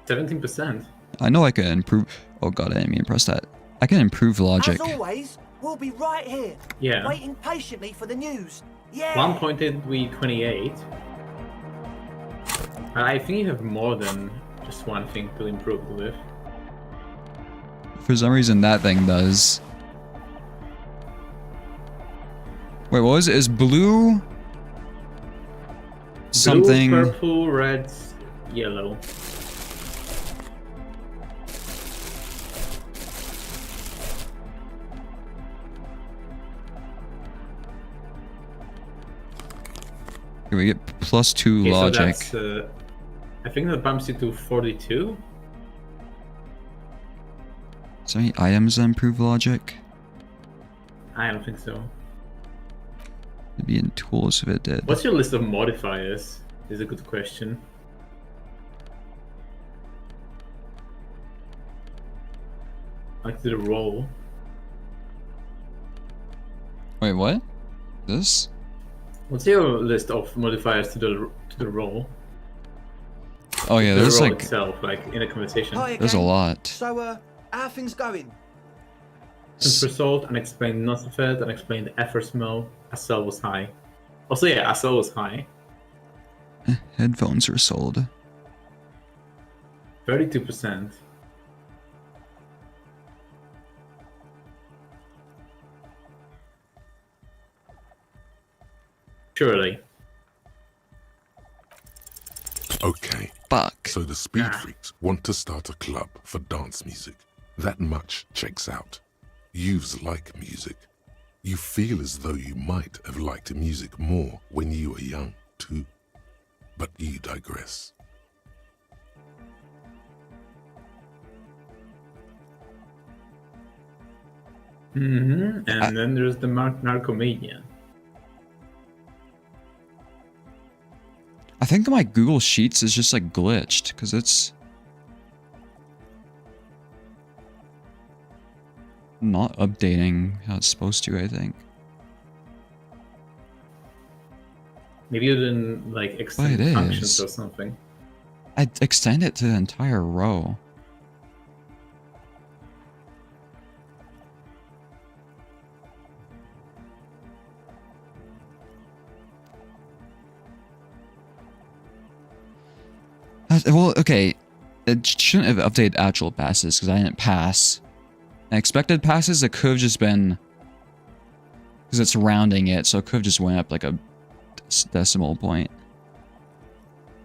%. I know I can improve. Oh god, I didn't mean to press that. I can improve logic. As always, we'll be right here. Yeah. Waiting patiently for the news. Yeah. 1.8, I think you have more than just one thing to improve with. For some reason, that thing does. Wait, what was it? Is blue something? Blue, purple, red, yellow. Here we get +2 Okay, logic. So that's, I think that bumps you to 42. Is there any items that improve logic? I don't think so. It'd be in tools if it did. What's your list of modifiers? Is a good question. Like to the roll. Wait, what? This? What's your list of modifiers to the roll? Oh yeah, The there's roll like itself, like in a conversation. Hi there's a again. lot. So, how are things going? Since result, unexplained nocifed, unexplained effort smell, Asel was high. Also, yeah, Asel was high. Headphones are sold. 32%. Surely. Okay, Fuck. so the speed Ah. freaks want to start a club for dance music. That much checks out. Youths like music. You feel as though you might have liked music more when you were young, too. But you digress. And then there's the narcomania. I think my Google Sheets is just like glitched because it's not updating how it's supposed to, I think. Maybe you didn't like extend it functions is. or something. I extend it to the entire row. Well, okay. It shouldn't have updated actual passes because I didn't pass. And expected passes, it could have just been... Because it's rounding it, so it could have just went up like a decimal point.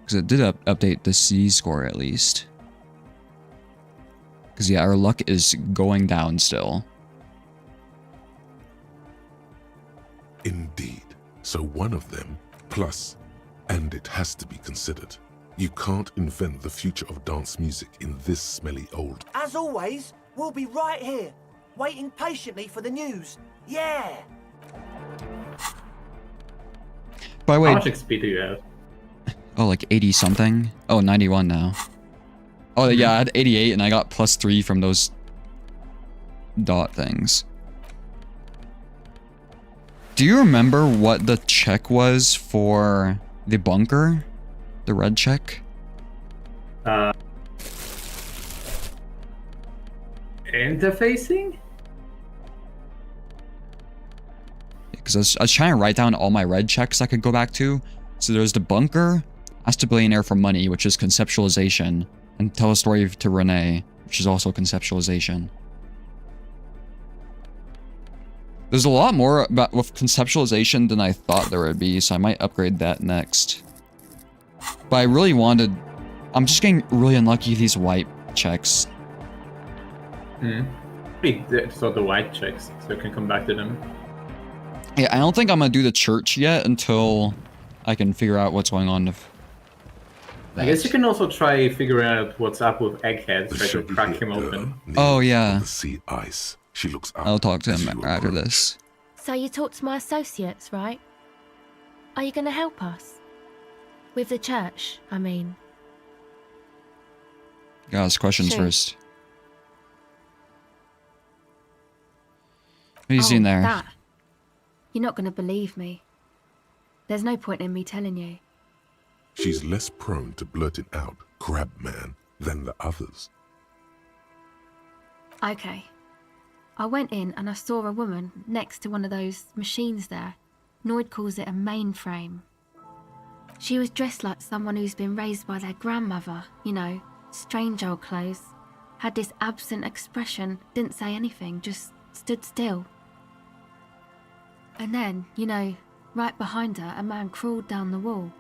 Because it did update the C score at least. Because yeah, our luck is going down still. Indeed. So one of them, plus, and it has to be considered. You can't invent the future of dance music in this smelly old... As always, we'll be right here, waiting patiently for the news. Yeah! By the way, How much XP do you have? oh, like 80 something? Oh, 91 now. Oh, yeah, I had 88 and I got +3 from those dot things. Do you remember what the check was for the bunker? The red check? Interfacing? Because I was trying to write down all my red checks I could go back to. So there's the bunker, ask the billionaire for money, which is conceptualization, and tell a story to Renee, which is also conceptualization. There's a lot more about with conceptualization than I thought there would be, so I might upgrade that next. But I really wanted... I'm just getting really unlucky with these white checks. So the white checks, so you can come back to them. Yeah, I don't think I'm gonna do the church yet until I can figure out what's going on with I guess you can also try figuring out what's up with Egghead, The try to chubby crack haired him girl open. kneels Oh, yeah. on the sea ice. She looks up I'll talk to as him you after approach. this. So you talked to my associates, right? Are you going to help us? With the church, I mean. Gotta ask questions Sure. first. What are you seeing there? That. You're not going to believe me. There's no point in me telling you. She's less prone to blurting out "crab man" than the others. Okay. I went in and I saw a woman next to one of those machines there. Noid calls it a mainframe. She was dressed like someone who's been raised by their grandmother, you know, strange old clothes. Had this absent expression, didn't say anything, just stood still. And then, you know, right behind her, a man crawled down the wall,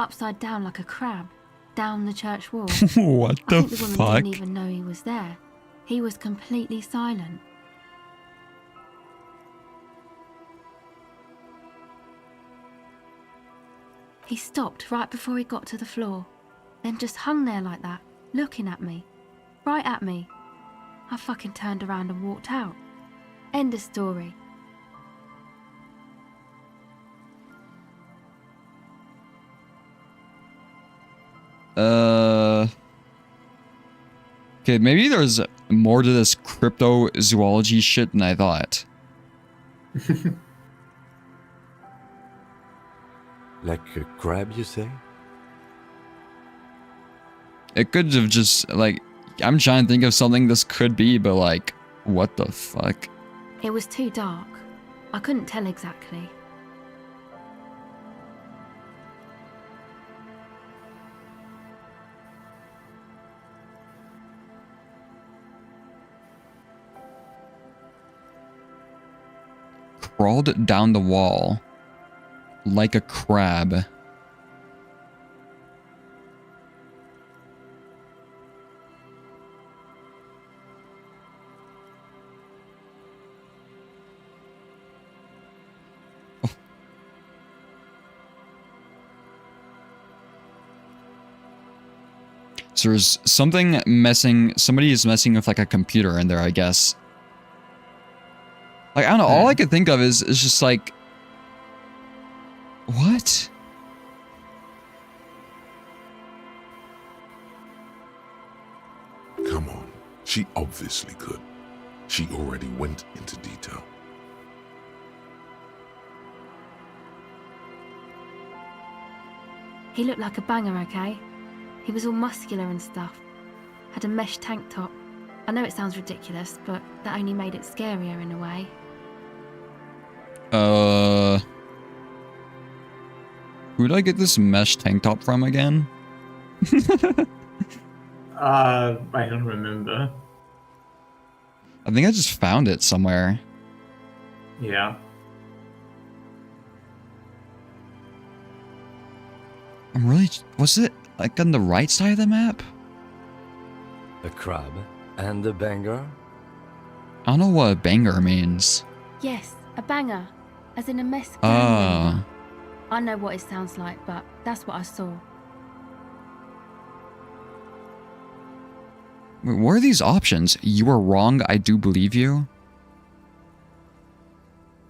upside down like a crab, down the church wall. What I the think the woman fuck? didn't even know he was there. He was completely silent. He stopped right before he got to the floor, then just hung there like that, looking at me. Right at me. I fucking turned around and walked out. End of story. Okay, maybe there's more to this cryptozoology shit than I thought. Like a crab, you say? It could have just, like, I'm trying to think of something this could be, but like, what the fuck? It was too dark. I couldn't tell exactly. Crawled down the wall like a crab. So there's something messing, somebody is messing with like a computer in there, I guess. Like, I don't know, all I could think of is just like, what? Come on. She obviously could. She already went into detail. He looked like a banger, okay? He was all muscular and stuff. Had a mesh tank top. I know it sounds ridiculous, but that only made it scarier in a way. Who did I get this mesh tank top from again? I don't remember. I think I just found it somewhere. Yeah. I'm really... Was it like on the right side of the map? A crab and a banger? I don't know what a banger means. Yes, a banger. As in a mess. Ah. I know what it sounds like, but that's what I saw. Wait, what are these options? You are wrong, I do believe you.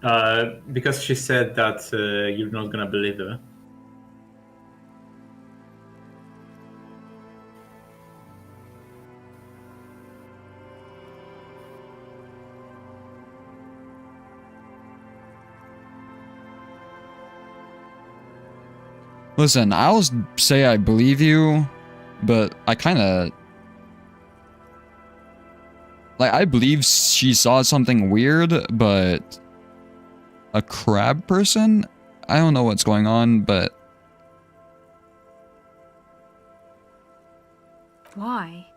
Because she said that you're not gonna believe her. Listen, I'll say I believe you, but I kind of... Like, I believe she saw something weird, but... A crab person? I don't know what's going on, but... Why?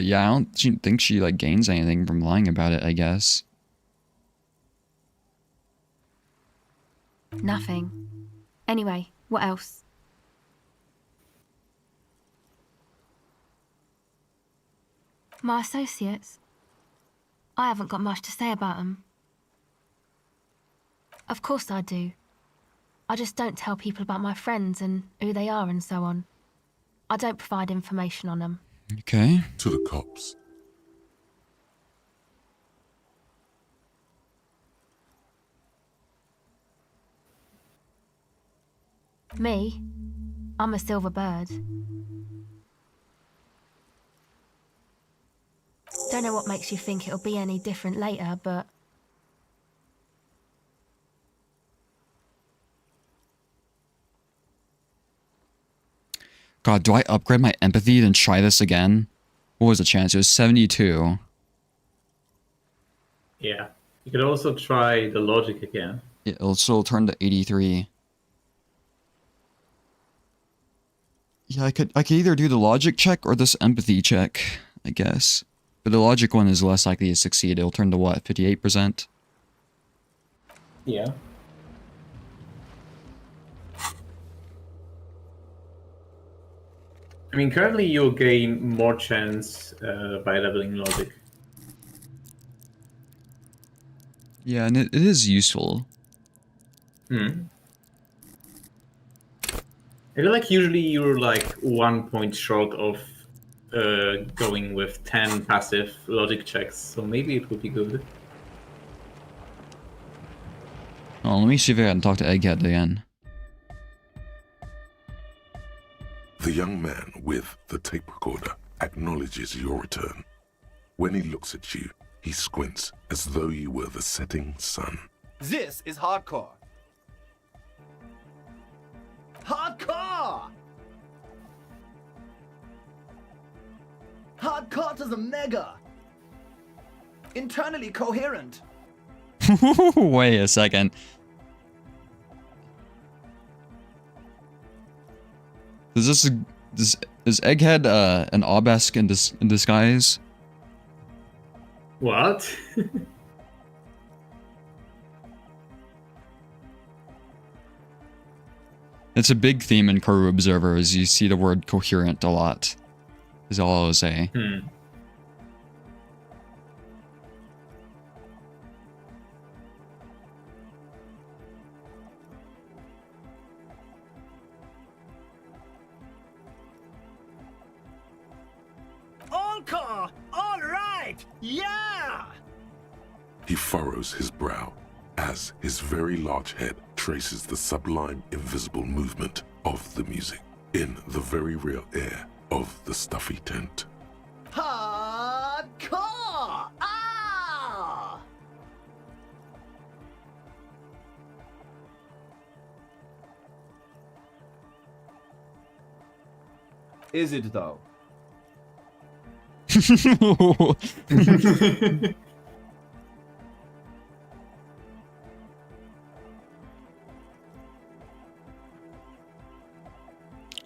Yeah, I don't think she, like, gains anything from lying about it, I guess. Nothing. Anyway, what else? My associates? I haven't got much to say about them. Of course I do. I just don't tell people about my friends and who they are and so on. I don't provide information on them. Okay. To the cops. Me? I'm a silver bird. Don't know what makes you think it'll be any different later, but... God, do I upgrade my empathy and try this again? What was the chance? It was 72. Yeah. You could also try the logic again. It'll still turn to 83. Yeah, I could either do the logic check or this empathy check, I guess. But the logic one is less likely to succeed. It'll turn to what, 58%? Yeah. I mean, currently you'll gain more chance by leveling logic. Yeah, and it is useful. I feel like usually you're like 1 point short of going with 10 passive logic checks, so maybe it would be good. Oh, let me see if I can talk to Egghead again. The young man with the tape recorder acknowledges your return. When he looks at you, he squints as though you were the setting sun. This is hardcore. Hardcore! Hardcore to the mega. Internally coherent. Wait a second. Is Egghead an obelisk in disguise? What? It's a big theme in Karu Observers. You see the word coherent a lot. Is all I'll say. Encore! All right! Yeah! He furrows his brow as his very large head traces the sublime invisible movement of the music in the very real air of the stuffy tent. Hardcore! Ah! Is it though?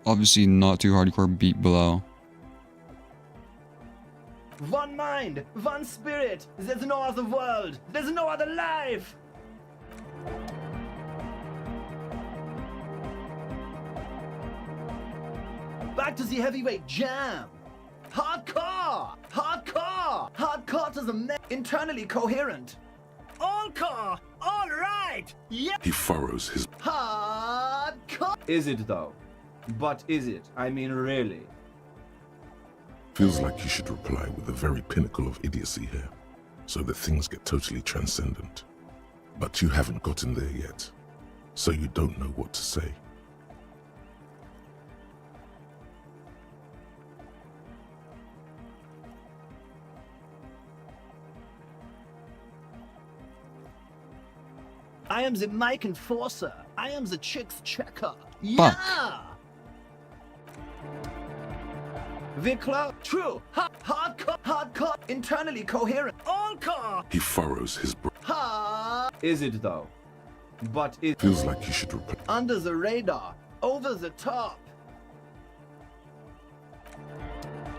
Obviously not too hardcore beat below. One mind, one spirit. There's no other world. There's no other life. Back to the heavyweight jam. Hardcore! Hardcore! Hardcore to the internally coherent. Encore! All right! Yeah! He furrows his... Hardcore! Is it though? But is it? I mean, really? Feels like you should reply with the very pinnacle of idiocy here, so that things get totally transcendent. But you haven't gotten there yet, so you don't know what to say. I am the mic enforcer. I am the chick's checker. Yeah! We're close. True. Hardcore. Hardcore. Internally coherent. Encore. He furrows his brow. Is it though? But it feels like you should reply. Under the radar. Over the top.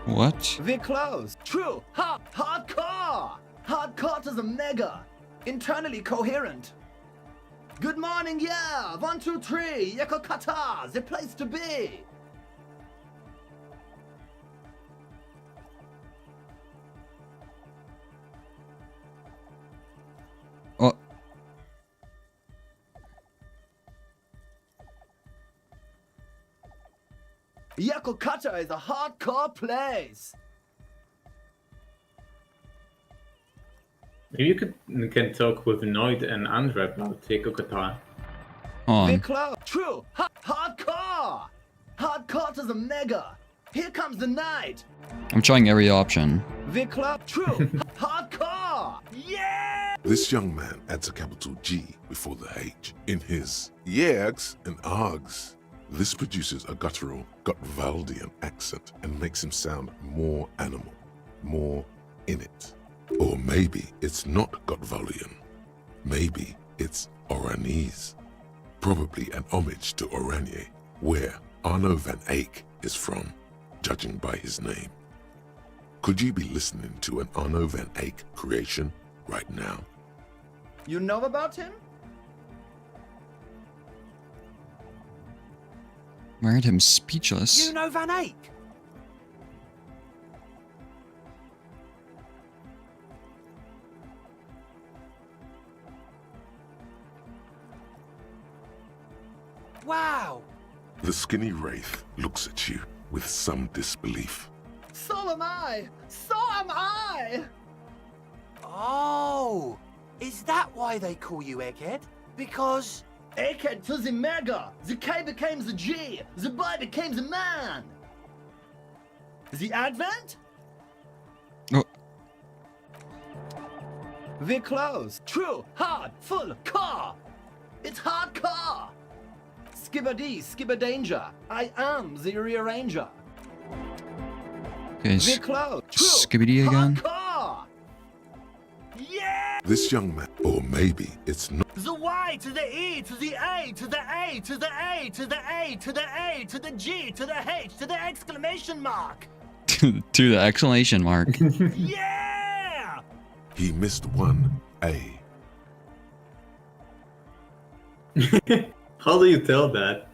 What? We're close. True. Hardcore. Hardcore to the mega. Internally coherent. Good morning, yeah. 1, 2, 3. Yakokata. The place to be. Oh. Yakokata is a hardcore place. Maybe you can talk with Noid and Andre about Yakokata. On. True. Hardcore. Hardcore to the mega. Here comes the night. I'm trying every option. True. Hardcore. Yeah. This young man adds a capital G before the H in his yegs and args. This produces a guttural Gotwaldian accent and makes him sound more animal, more in it. Or maybe it's not Gotwaldian. Maybe it's Oranese. Probably an homage to Oranje, where Arno van Eyck is from, judging by his name. Could you be listening to an Arno van Eyck creation right now? You know about him? Married him speechless. You know Van Eyck? Wow! The skinny wraith looks at you with some disbelief. So am I! So am I! Oh, is that why they call you Egghead? Because... Egghead to the mega! The K became the G! The boy became the man! The Advent? Oh. We're close. True, hard, full, car! It's hardcore! Skibbity, skibberdanger. I am the rearranger. Okay, We're close. True, Skibbity again. hardcore! Yeah! This young man, or maybe it's not, The Y to the E to the A to the A to the A to the A to the A to the G to the H to the exclamation mark. To the exclamation mark. Yeah! he missed one A. How do you tell that?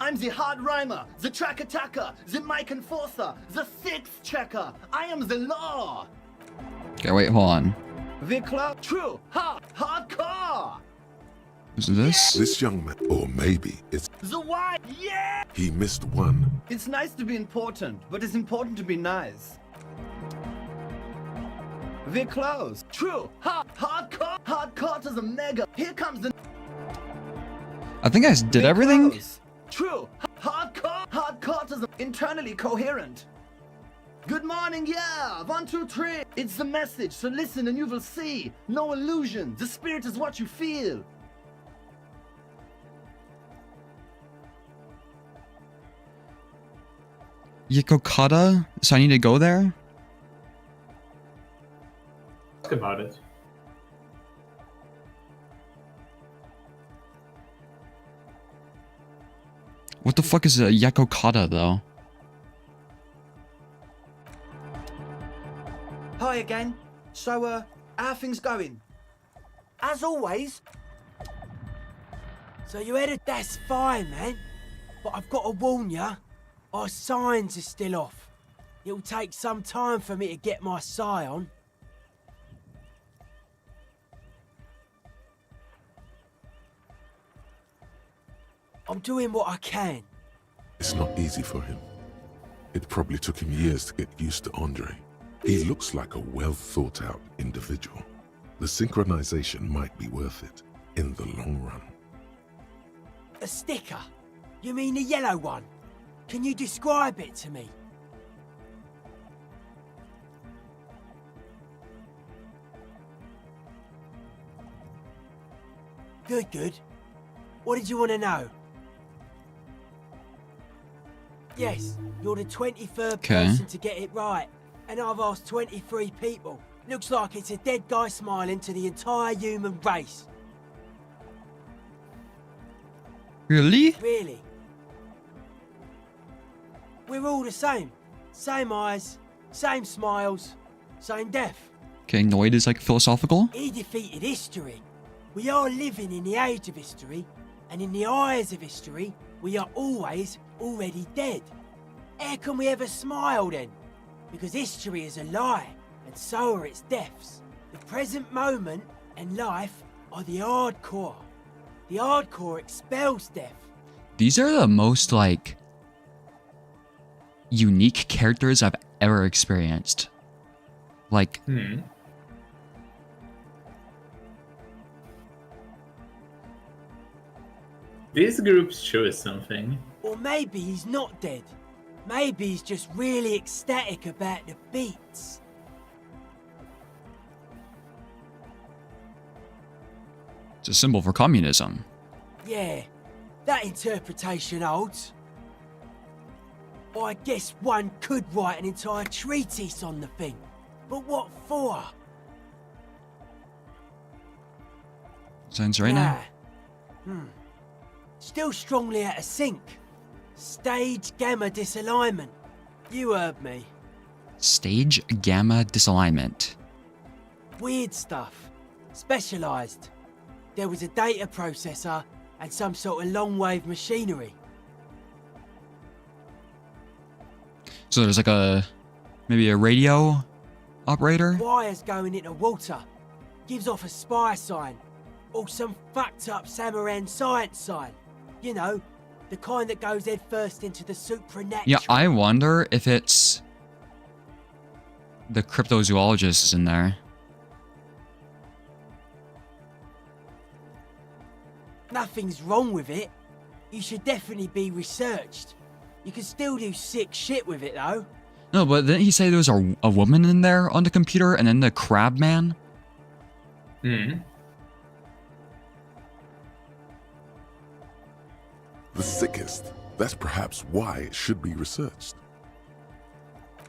I'm the hard rhymer, the track attacker, the mic enforcer, the sixth checker. I am the law. Okay, wait, hold on. The club, true, hardcore. Is this? This young man, or maybe it's, The Y, yeah! he missed one. It's nice to be important, but it's important to be nice. We're close. True, hardcore to the mega. Here comes the... I think I did We're everything. close. True, hardcore to the... Internally coherent. Good morning, yeah! 1, 2, 3. It's the message, so listen and you will see. No illusion. The spirit is what you feel. Yokokata? So I need to go there? Ask about it. What the fuck is a Yokokata though? Hi again. So, how are things going? As always. So you headed? That's fine, man. But I've got to warn ya, our signs are still off. It'll take some time for me to get my psi on. I'm doing what I can. It's not easy for him. It probably took him years to get used to Andre. He looks like a well-thought-out individual. The synchronization might be worth it in the long run. A sticker? You mean the yellow one? Can you describe it to me? Good, good. What did you want to know? Yes, you're the 23rd person to get it right. And I've asked 23 people. Looks like it's a dead guy smiling to the entire human race. Really? Really? We're all the same. Same eyes, same smiles, same death. Okay, Noid is like philosophical. He defeated history. We are living in the age of history, and in the eyes of history, we are always already dead. How can we ever smile then? Because history is a lie, and so are its deaths. The present moment and life are the hardcore. The hardcore expels death. These are the most like unique characters I've ever experienced. Like, These groups show us something. Or maybe he's not dead. Maybe he's just really ecstatic about the beats. it's a symbol for communism. Yeah, that interpretation holds. I guess one could write an entire treatise on the thing. But what for? Sounds right now. Still strongly out of sync. Stage gamma disalignment. You heard me. Stage gamma disalignment. Weird stuff. Specialised. There was a data processor and some sort of long-wave machinery. So there's like maybe a radio operator? Wires going into water. Gives off a spy sign. Or some fucked up Samaran science sign. You know, the kind that goes head first into the supernatural. Yeah, I wonder if it's the cryptozoologist is in there. Nothing's wrong with it. You should definitely be researched. You can still do sick shit with it though. No, but didn't he say there was a woman in there on the computer and then the crab man? Hmm. The sickest. That's perhaps why it should be researched.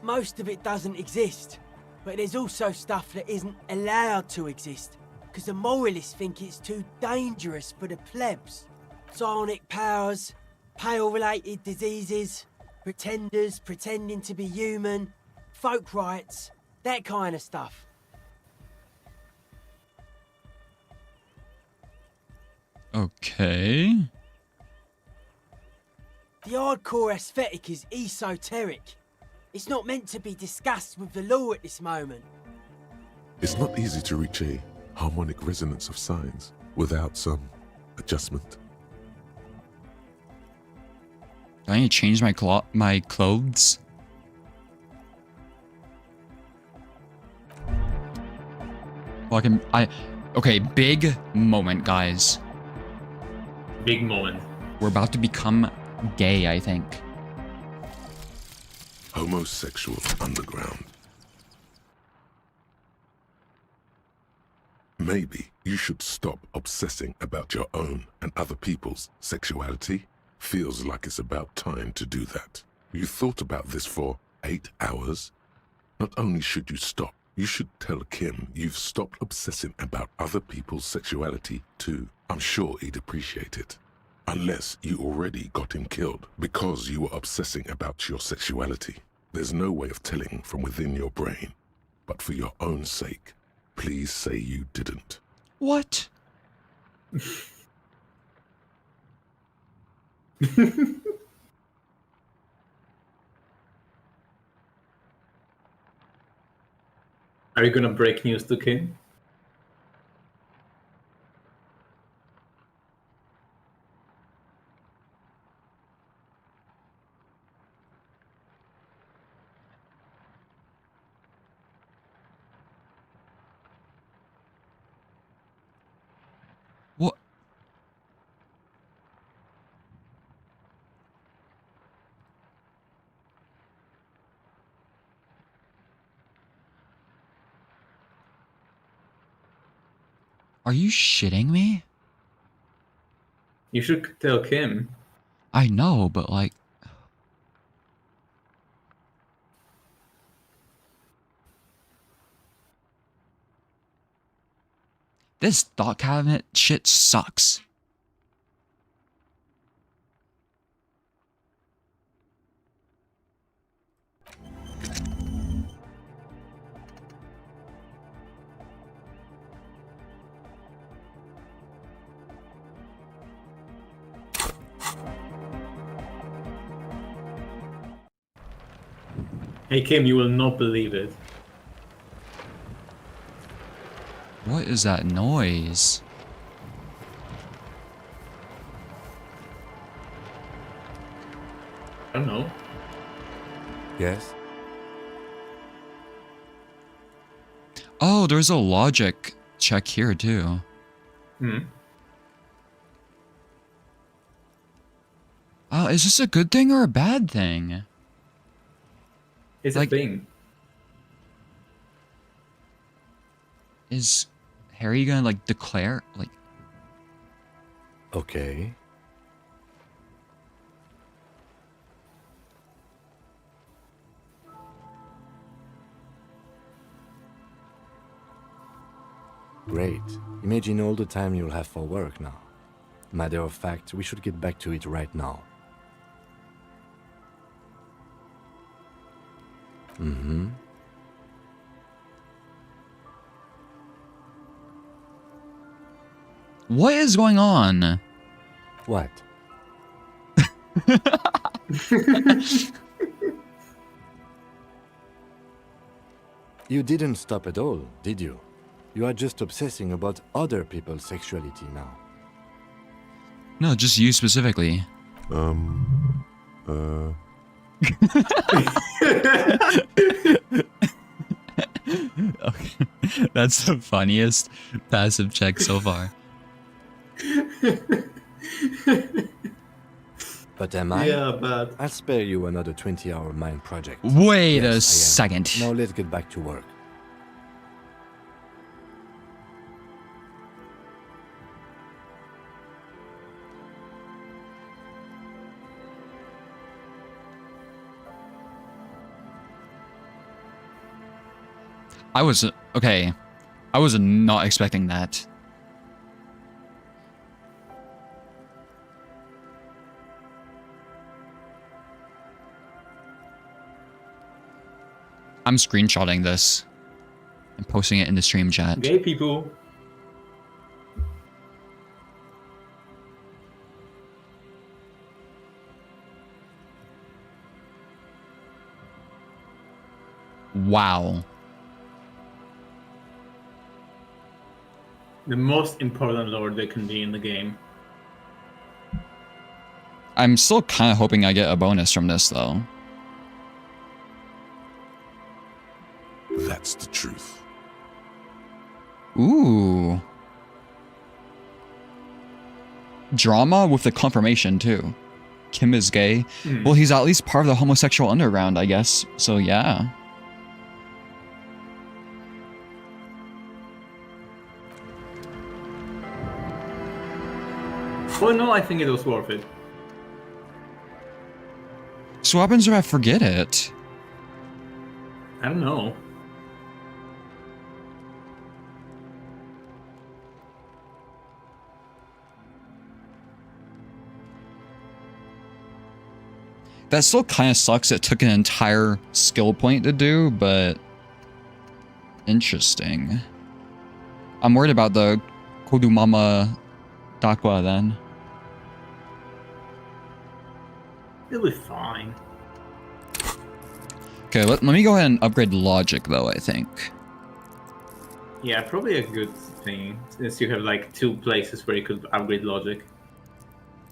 Most of it doesn't exist. But there's also stuff that isn't allowed to exist. Because the moralists think it's too dangerous for the plebs. Psionic powers, pale-related diseases, pretenders pretending to be human, folk rights, that kind of stuff. Okay. The hardcore aesthetic is esoteric. It's not meant to be discussed with the law at this moment. It's not easy to reach a harmonic resonance of signs without some adjustment. Do I need to change my clothes? Well, okay, big moment, guys. Big moment. We're about to become gay, I think. Homosexual underground. Maybe you should stop obsessing about your own and other people's sexuality. Feels like it's about time to do that. You thought about this for 8 hours? Not only should you stop, you should tell Kim you've stopped obsessing about other people's sexuality too. I'm sure he'd appreciate it. Unless you already got him killed because you were obsessing about your sexuality. There's no way of telling from within your brain. But for your own sake, please say you didn't. What? Are you gonna break news to Kim? What? Are you shitting me? You should tell Kim. I know, but like... This thought cabinet shit sucks. Hey Kim, you will not believe it. What is that noise? I don't know. Yes? Oh, there's a logic check here too. Hmm. Is this a good thing or a bad thing? It's Like- a thing. Is Harry gonna like declare like... Okay. Great. Imagine all the time you'll have for work now. Matter of fact, we should get back to it right now. Mm-hmm. What is going on? What? You didn't stop at all, did you? You are just obsessing about other people's sexuality now. No, just you specifically. Okay. That's the funniest passive check so far. But am I? Yeah, but I'll spare you another 20-hour mine project. Wait a Yes, I am. second. Now let's get back to work. I was okay. I was not expecting that. I'm screenshotting this and posting it in the stream chat. gay people. Wow. The most important lord there can be in the game. I'm still kind of hoping I get a bonus from this though. That's the truth. Ooh. Drama with the confirmation too. Kim is gay. Well, he's at least part of the homosexual underground, I guess. So yeah. Oh no, I think it was worth it. So what happens if I forget it? I don't know. That still kind of sucks. It took an entire skill point to do, but interesting. I'm worried about the Kodumama Dakwa then. It'll be fine. Okay, let me go ahead and upgrade logic though, I think. Yeah, probably a good thing, since you have like 2 places where you could upgrade logic.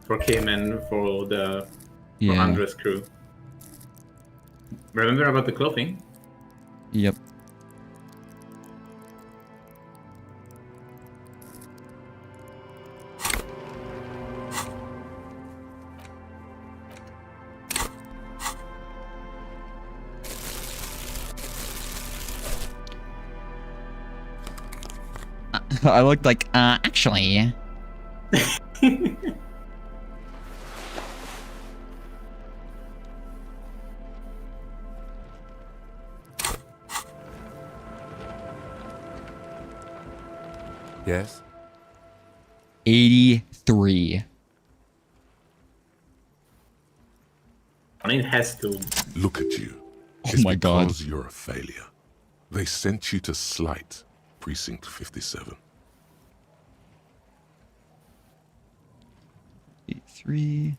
For Kim and for the for Andres crew. Remember about the clothing? Yep. I looked like, actually. Yes? 83. I mean, it has to. Look at you. Oh It's my god. because you're a failure. They sent you to Slight, Precinct 57. 83.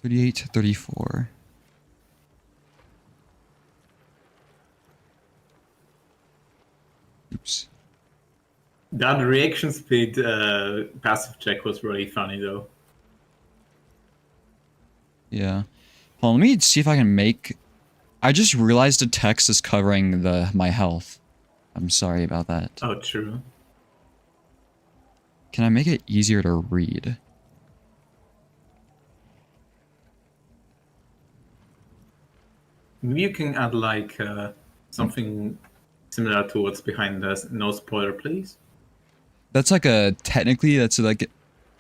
38 to 34. Oops. That reaction speed passive check was really funny though. Yeah. Hold on, let me see if I can make... I just realized the text is covering my health. I'm sorry about that. Oh, true. Can I make it easier to read? Maybe you can add like something similar to what's behind the no spoiler, please. That's like technically that's like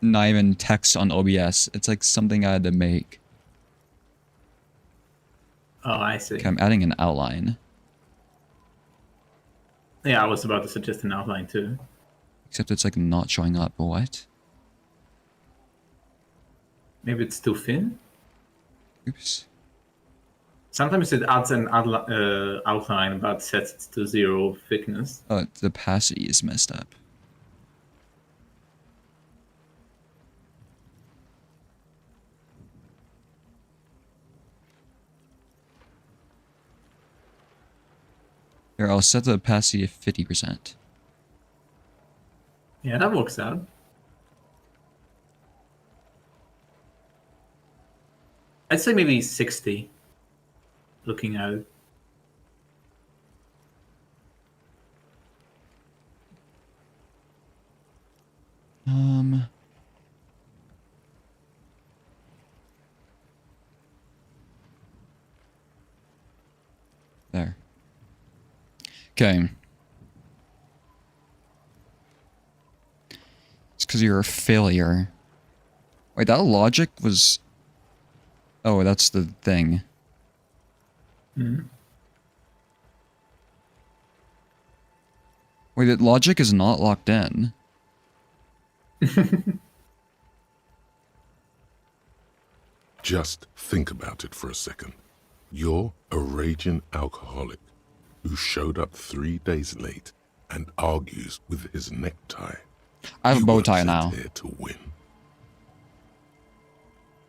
not even text on OBS. It's like something I had to make. Oh, I see. Okay, I'm adding an outline. Yeah, I was about to suggest an outline too. Except it's like not showing up. What? Maybe it's too thin? Oops. Sometimes it adds an outline but sets it to 0 thickness. Oh, the opacity is messed up. Here, I'll set the opacity at 50%. Yeah, that works out. I'd say maybe 60. Looking at it. There. Okay. It's because you're a failure. Wait, that logic was... Oh, that's the thing. Mm-hmm. Wait, that logic is not locked in. Just think about it for a second. You're a raging alcoholic who showed up 3 days late and argues with his necktie. I have a You bow weren't tie sent now. here to win.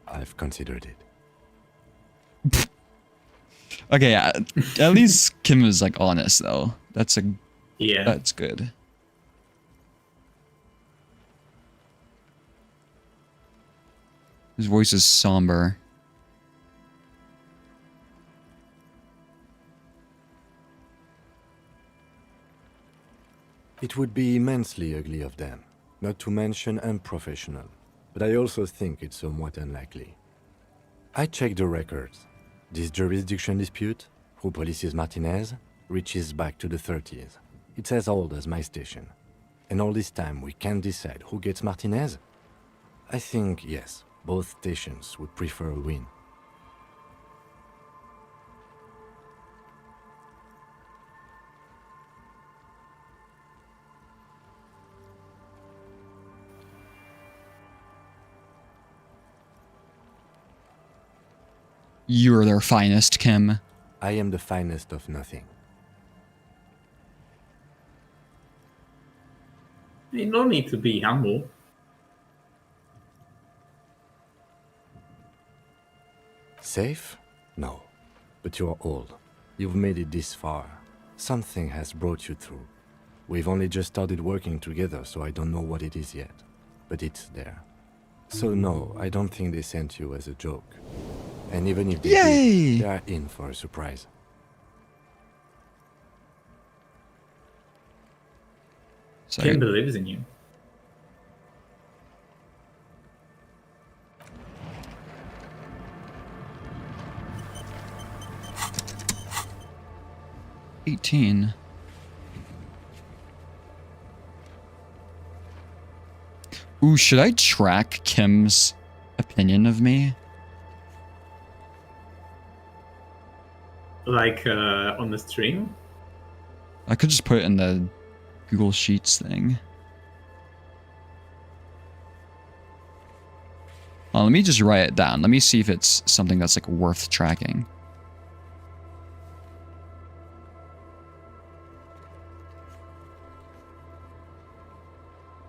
I've considered it. Okay, at least Kim is like honest though. That's Yeah. that's good. His voice is somber. It would be immensely ugly of them, not to mention unprofessional, but I also think it's somewhat unlikely. I checked the records. This jurisdiction dispute, who polices Martinez, reaches back to the 30s. It's as old as my station. And all this time we can't decide who gets Martinez? I think, yes, both stations would prefer a win. You're their finest, Kim. I am the finest of nothing. You don't need to be humble. Safe? No. But you're old. You've made it this far. Something has brought you through. We've only just started working together, so I don't know what it is yet. But it's there. So no, I don't think they sent you as a joke. And even if they Yay! did, they are in for a surprise. Sorry. Kim believes in you. $18. Ooh, should I track Kim's opinion of me? Like on the stream? I could just put it in the Google Sheets thing. Let me just write it down. Let me see if it's something that's like worth tracking.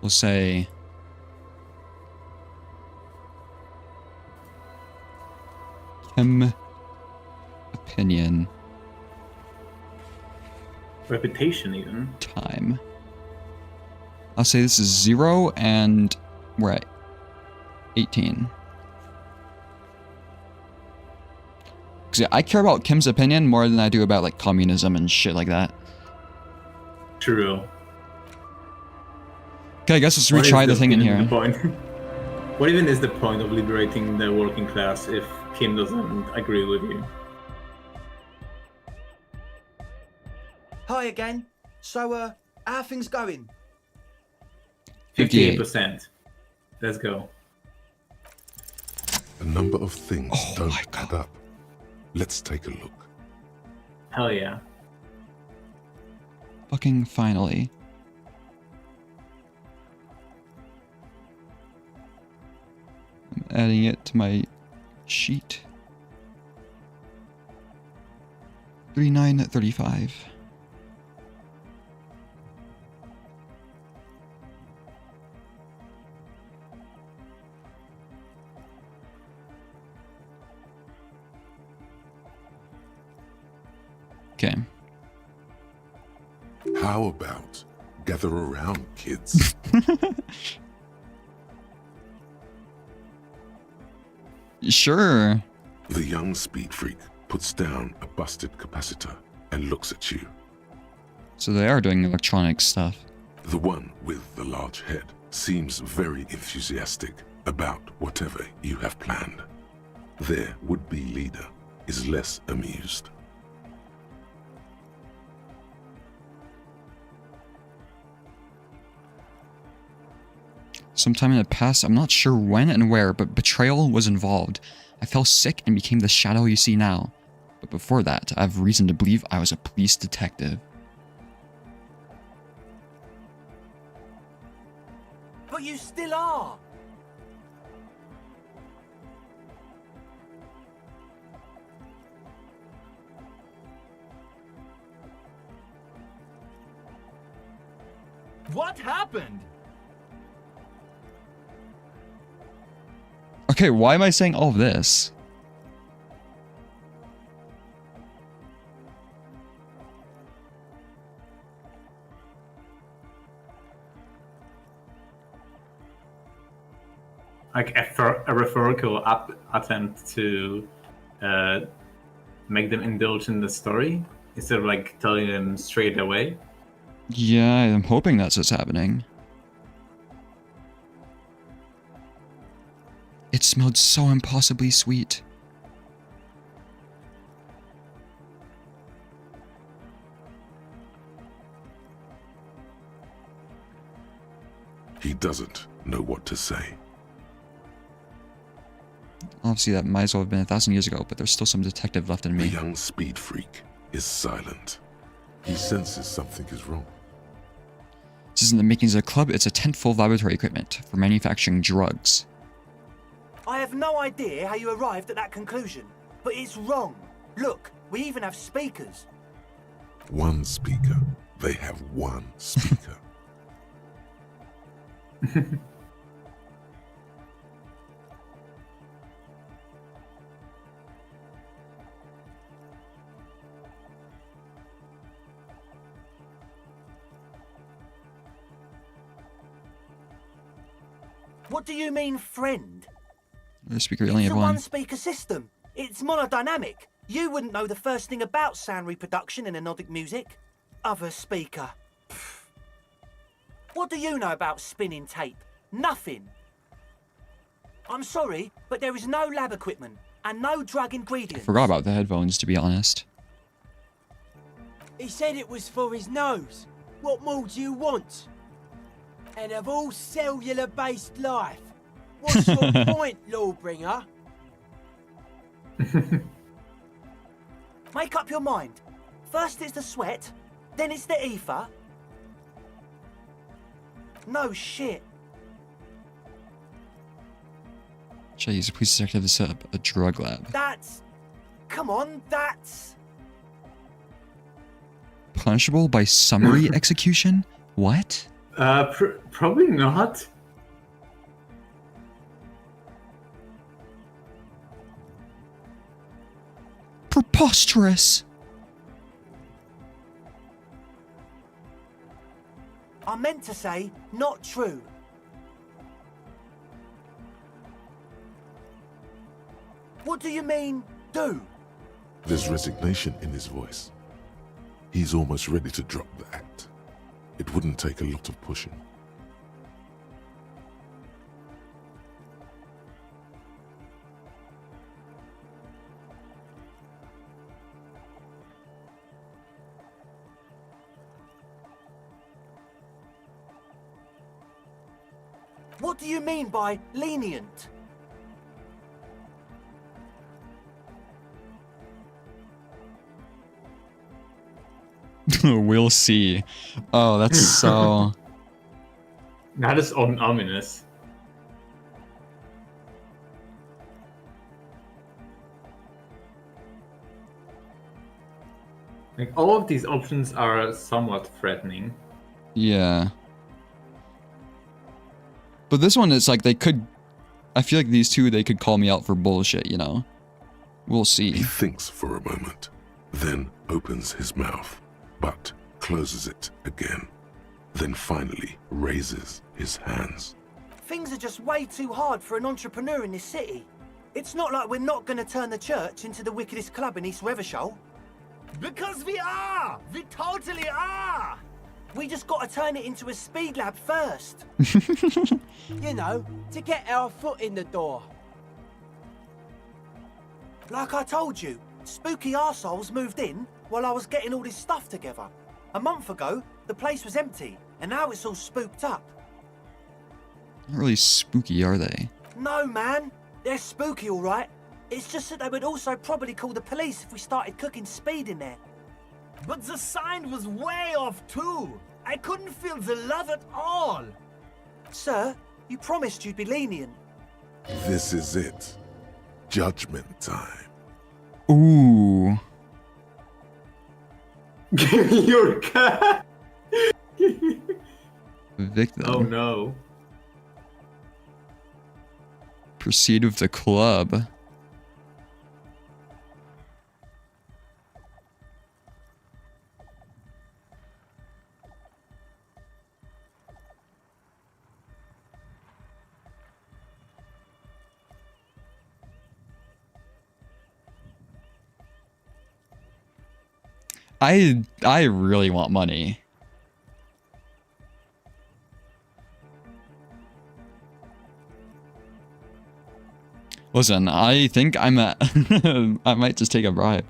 We'll say Kim opinion Reputation, even. time. I'll say this is 0 and we're at 18. Because I care about Kim's opinion more than I do about like communism and shit like that. True. Okay, I guess let's What is retry the thing in here. Point? What even is the point of liberating the working class if Kim doesn't agree with you? Hi again. So, how are things going? 58%. Let's go. A number of things Oh my don't add God. up. Let's take a look. Hell yeah. Fucking finally. I'm adding it to my sheet. 39.35. Okay. How about gather around, kids? Sure. The young speed freak puts down a busted capacitor and looks at you. So they are doing electronic stuff. The one with the large head seems very enthusiastic about whatever you have planned. Their would-be leader is less amused. Sometime in the past, I'm not sure when and where, but betrayal was involved. I fell sick and became the shadow you see now. But before that, I have reason to believe I was a police detective. But you still are. What happened? Okay, why am I saying all of this? Like a rhetorical attempt to make them indulge in the story instead of like telling them straight away. Yeah, I'm hoping that's what's happening. It smelled so impossibly sweet. He doesn't know what to say. Obviously, that might as well have been 1,000 years ago, but there's still some detective left in The me. young speed freak is silent. He senses something is wrong. This isn't the makings of a club, it's a tent full of laboratory equipment for manufacturing drugs. I have no idea how you arrived at that conclusion, but it's wrong. Look, we even have speakers. One speaker. They have one speaker. What do you mean, friend? The speaker only It's had a one. one-speaker system. It's monodynamic. You wouldn't know the first thing about sound reproduction in anodic music. Other speaker. What do you know about spinning tape? Nothing. I'm sorry, but there is no lab equipment and no drug I ingredients. forgot about the headphones, to be honest. He said it was for his nose. What more do you want? And of all cellular-based life, what's your point, Lawbringer? Make up your mind. First it's the sweat, then it's the ether. No shit. Should I use a police detective to set up a drug lab? That's... Come on, that's... Punishable by summary execution? What? Probably not. Preposterous! I meant to say, not true. What do you mean, do? There's resignation in his voice. He's almost ready to drop the act. It wouldn't take a lot of pushing. What do you mean by lenient? We'll see. Oh, that's so... That is ominous. Like all of these options are somewhat threatening. Yeah. But this one is like they could... I feel like these two, they could call me out for bullshit, you know? We'll see. He thinks for a moment, then opens his mouth, but closes it again, then finally raises his hands. Things are just way too hard for an entrepreneur in this city. It's not like we're not going to turn the church into the wickedest club in East Revershoal. Because we are! We totally are! We just got to turn it into a speed lab first. You know, to get our foot in the door. Like I told you, spooky arseholes moved in while I was getting all this stuff together. A month ago, the place was empty, and now it's all spooked up. Not really spooky, are they? No, man. They're spooky, all right. It's just that they would also probably call the police if we started cooking speed in there. But the sign was way off too. I couldn't feel the love at all. Sir, you promised you'd be lenient. This is it. Judgment time. Ooh. Give me your cat. Victim. Oh no. Proceed with the club. I really want money. Listen, I think I'm at I might just take a bribe.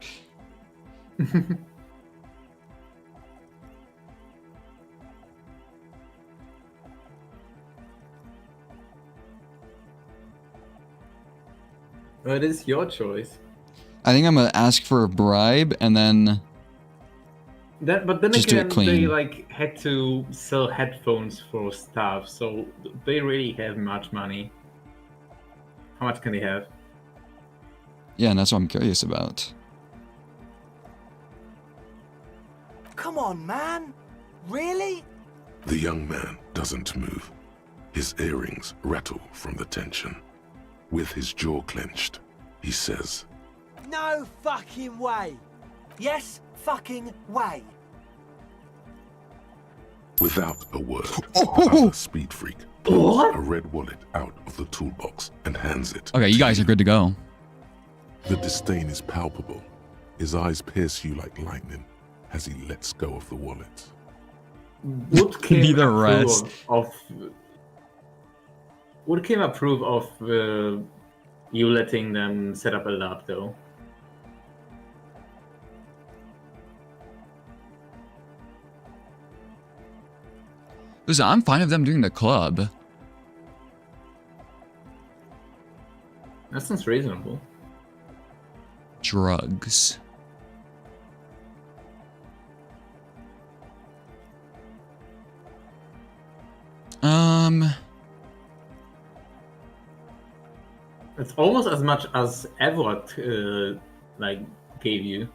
Well, it is your choice. I think I'm gonna ask for a bribe and then But then just do it again, they clean. like had to sell headphones for stuff, so they really have much money. How much can they have? Yeah, and that's what I'm curious about. Come on, man. Really? The young man doesn't move. His earrings rattle from the tension. With his jaw clenched, he says, No fucking way. Yes, fucking way. without a word, another speed freak pulls a red wallet out of the toolbox and hands it. Okay, you guys are good to go. The disdain is palpable. His eyes pierce you like lightning as he lets go of the wallet. Would Kim Neither approve rest. Would Kim approve of you letting them set up a lab, though? Listen, I'm fine with them doing the club. That sounds reasonable. Drugs. It's almost as much as Everett like gave you.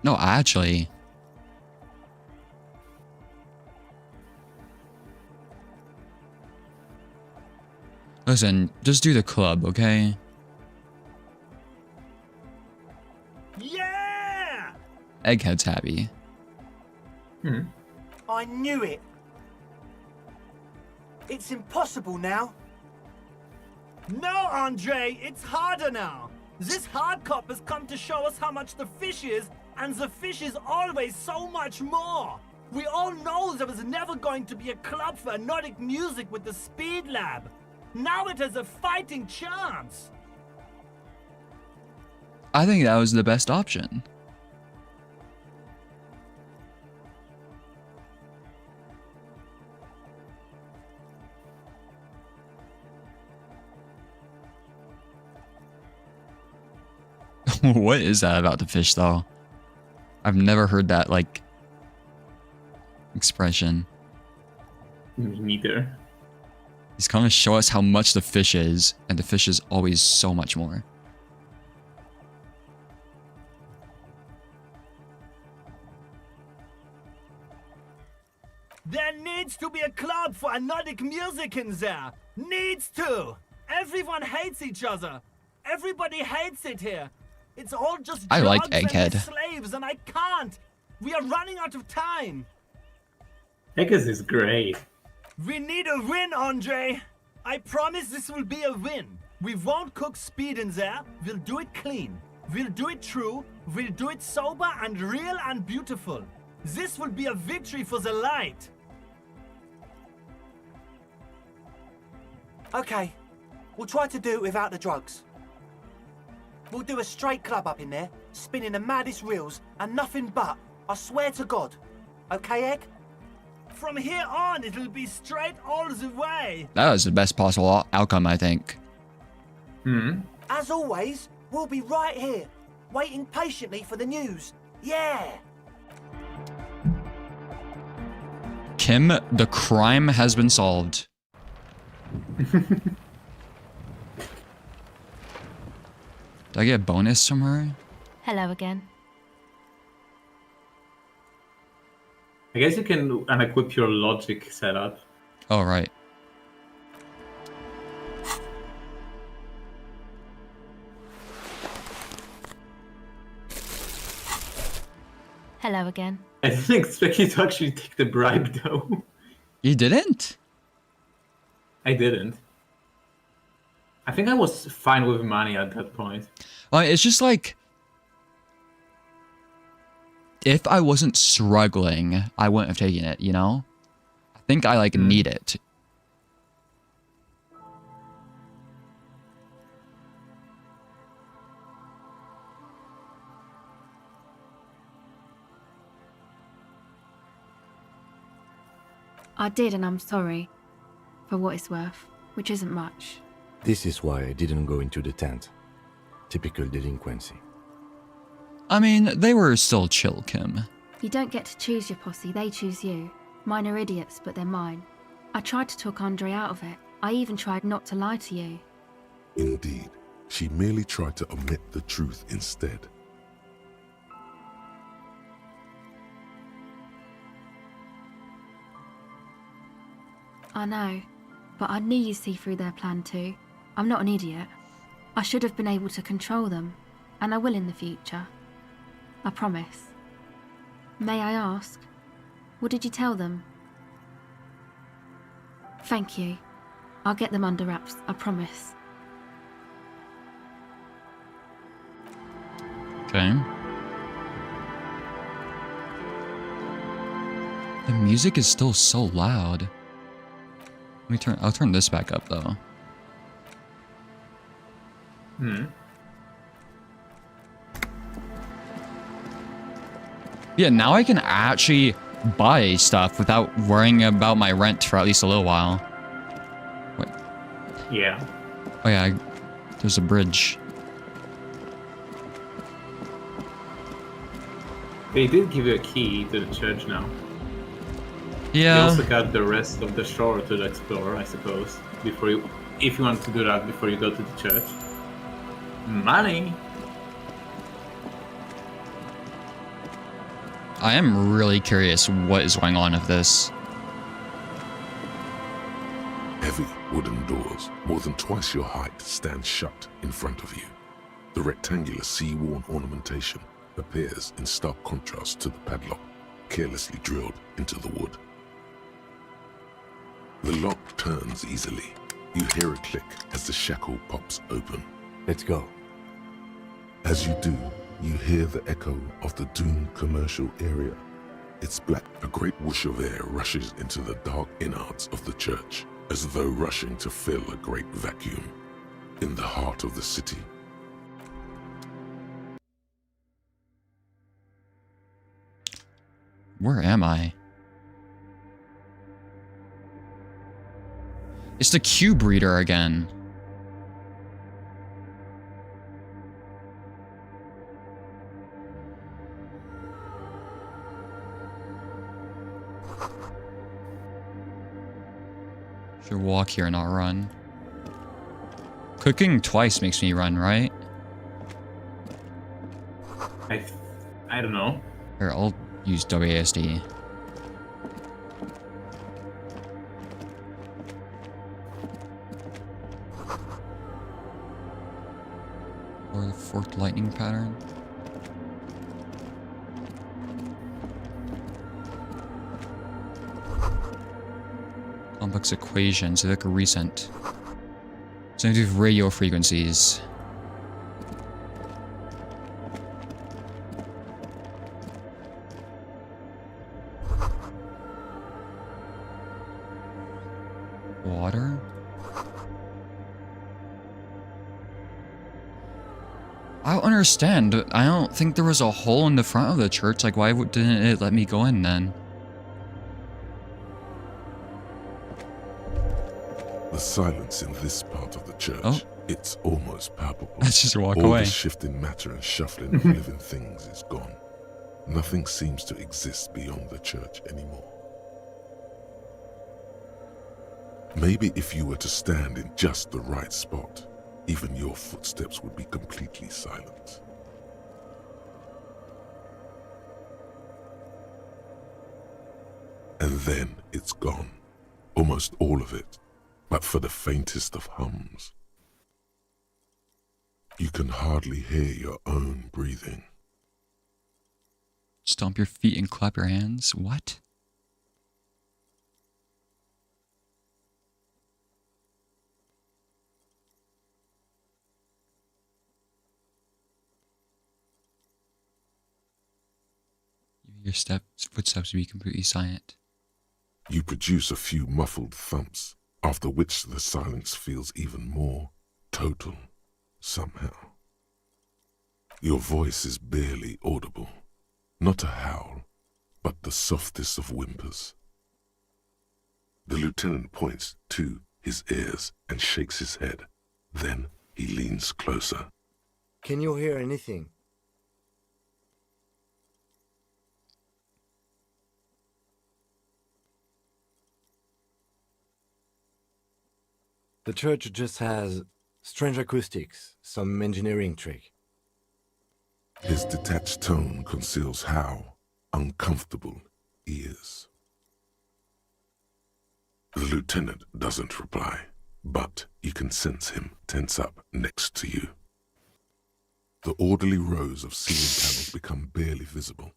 No, actually. Listen, just do the club, okay? Yeah! Egghead's happy. Hmm. I knew it. It's impossible now. No, Andre, it's harder now. This hard cop has come to show us how much the fish is, and the fish is always so much more. We all know there was never going to be a club for Nordic music with the Speed Lab. Now it has a fighting chance. I think that was the best option. What is that about the fish, though? I've never heard that, like, expression. Me neither. He's going to show us how much the fish is, and the fish is always so much more. There needs to be a club for Nordic music in there. Needs to. Everyone hates each other. Everybody hates it here. It's all just I like drugs and Egghead. slaves, and I can't. We are running out of time. Eggers is great. We need a win, Andre. I promise this will be a win. We won't cook speed in there. We'll do it clean. We'll do it true. We'll do it sober and real and beautiful. This will be a victory for the light. Okay, we'll try to do it without the drugs. We'll do a straight club up in there, spinning the maddest reels and nothing but, I swear to God. Okay, Egg? From here on, it'll be straight all the way. That was the best possible outcome, I think. As always, we'll be right here, waiting patiently for the news. Yeah! Kim, the crime has been solved. Did I get a bonus from her? Hello again. I guess you can unequip your logic setup. Oh, right. Hello again. I didn't expect you to actually take the bribe, though. You didn't? I didn't. I think I was fine with money at that point. Well, it's just like, if I wasn't struggling, I wouldn't have taken it, you know? I think I, like, need it. I did, and I'm sorry. For what it's worth, which isn't much. This is why I didn't go into the tent. Typical delinquency. I mean, they were still chill, Kim. You don't get to choose your posse, they choose you. Mine are idiots, but they're mine. I tried to talk Andre out of it. I even tried not to lie to you. Indeed, she merely tried to omit the truth instead. I know, but I knew you'd see through their plan too. I'm not an idiot. I should have been able to control them, and I will in the future. I promise. May I ask, what did you tell them? Thank you. I'll get them under wraps, I promise. Okay. The music is still so loud. I'll turn this back up though. Yeah, now I can actually buy stuff without worrying about my rent for at least a little while. Wait. Yeah. Oh yeah, there's a bridge. They did give you a key to the church now. Yeah. You also got the rest of the shore to explore, I suppose, before you, if you want to do that before you go to the church. Money. I am really curious what is going on with this. Heavy wooden doors, more than twice your height, stand shut in front of you. The rectangular sea-worn ornamentation appears in stark contrast to the padlock, carelessly drilled into the wood. The lock turns easily. You hear a click as the shackle pops open. Let's go. As you do, you hear the echo of the doomed commercial area. It's black. A great whoosh of air rushes into the dark innards of the church, as though rushing to fill a great vacuum. In the heart of the city, Where am I? It's the cube reader again. Should walk here and not run. Clicking twice makes me run, right? I don't know. Here, I'll use WASD. Or the forked lightning pattern. Complex equations, so like a recent. Something to do with radio frequencies. Water? I don't understand. I don't think there was a hole in the front of the church. Like, why didn't it let me go in then? The silence in this part of the church, Oh. it's almost palpable. Let's just walk All away. the shifting matter and shuffling of living things is gone. Nothing seems to exist beyond the church anymore. Maybe if you were to stand in just the right spot, even your footsteps would be completely silent. And then it's gone. Almost all of it, but for the faintest of hums. You can hardly hear your own breathing. Stomp your feet and clap your hands? What? Your footsteps to be completely silent. You produce a few muffled thumps, after which the silence feels even more total, somehow. Your voice is barely audible, not a howl, but the softest of whimpers. The lieutenant points to his ears and shakes his head. Then he leans closer. Can you hear anything? The church just has strange acoustics, some engineering trick. His detached tone conceals how uncomfortable he is. The lieutenant doesn't reply, but you can sense him tense up next to you. The orderly rows of ceiling panels become barely visible,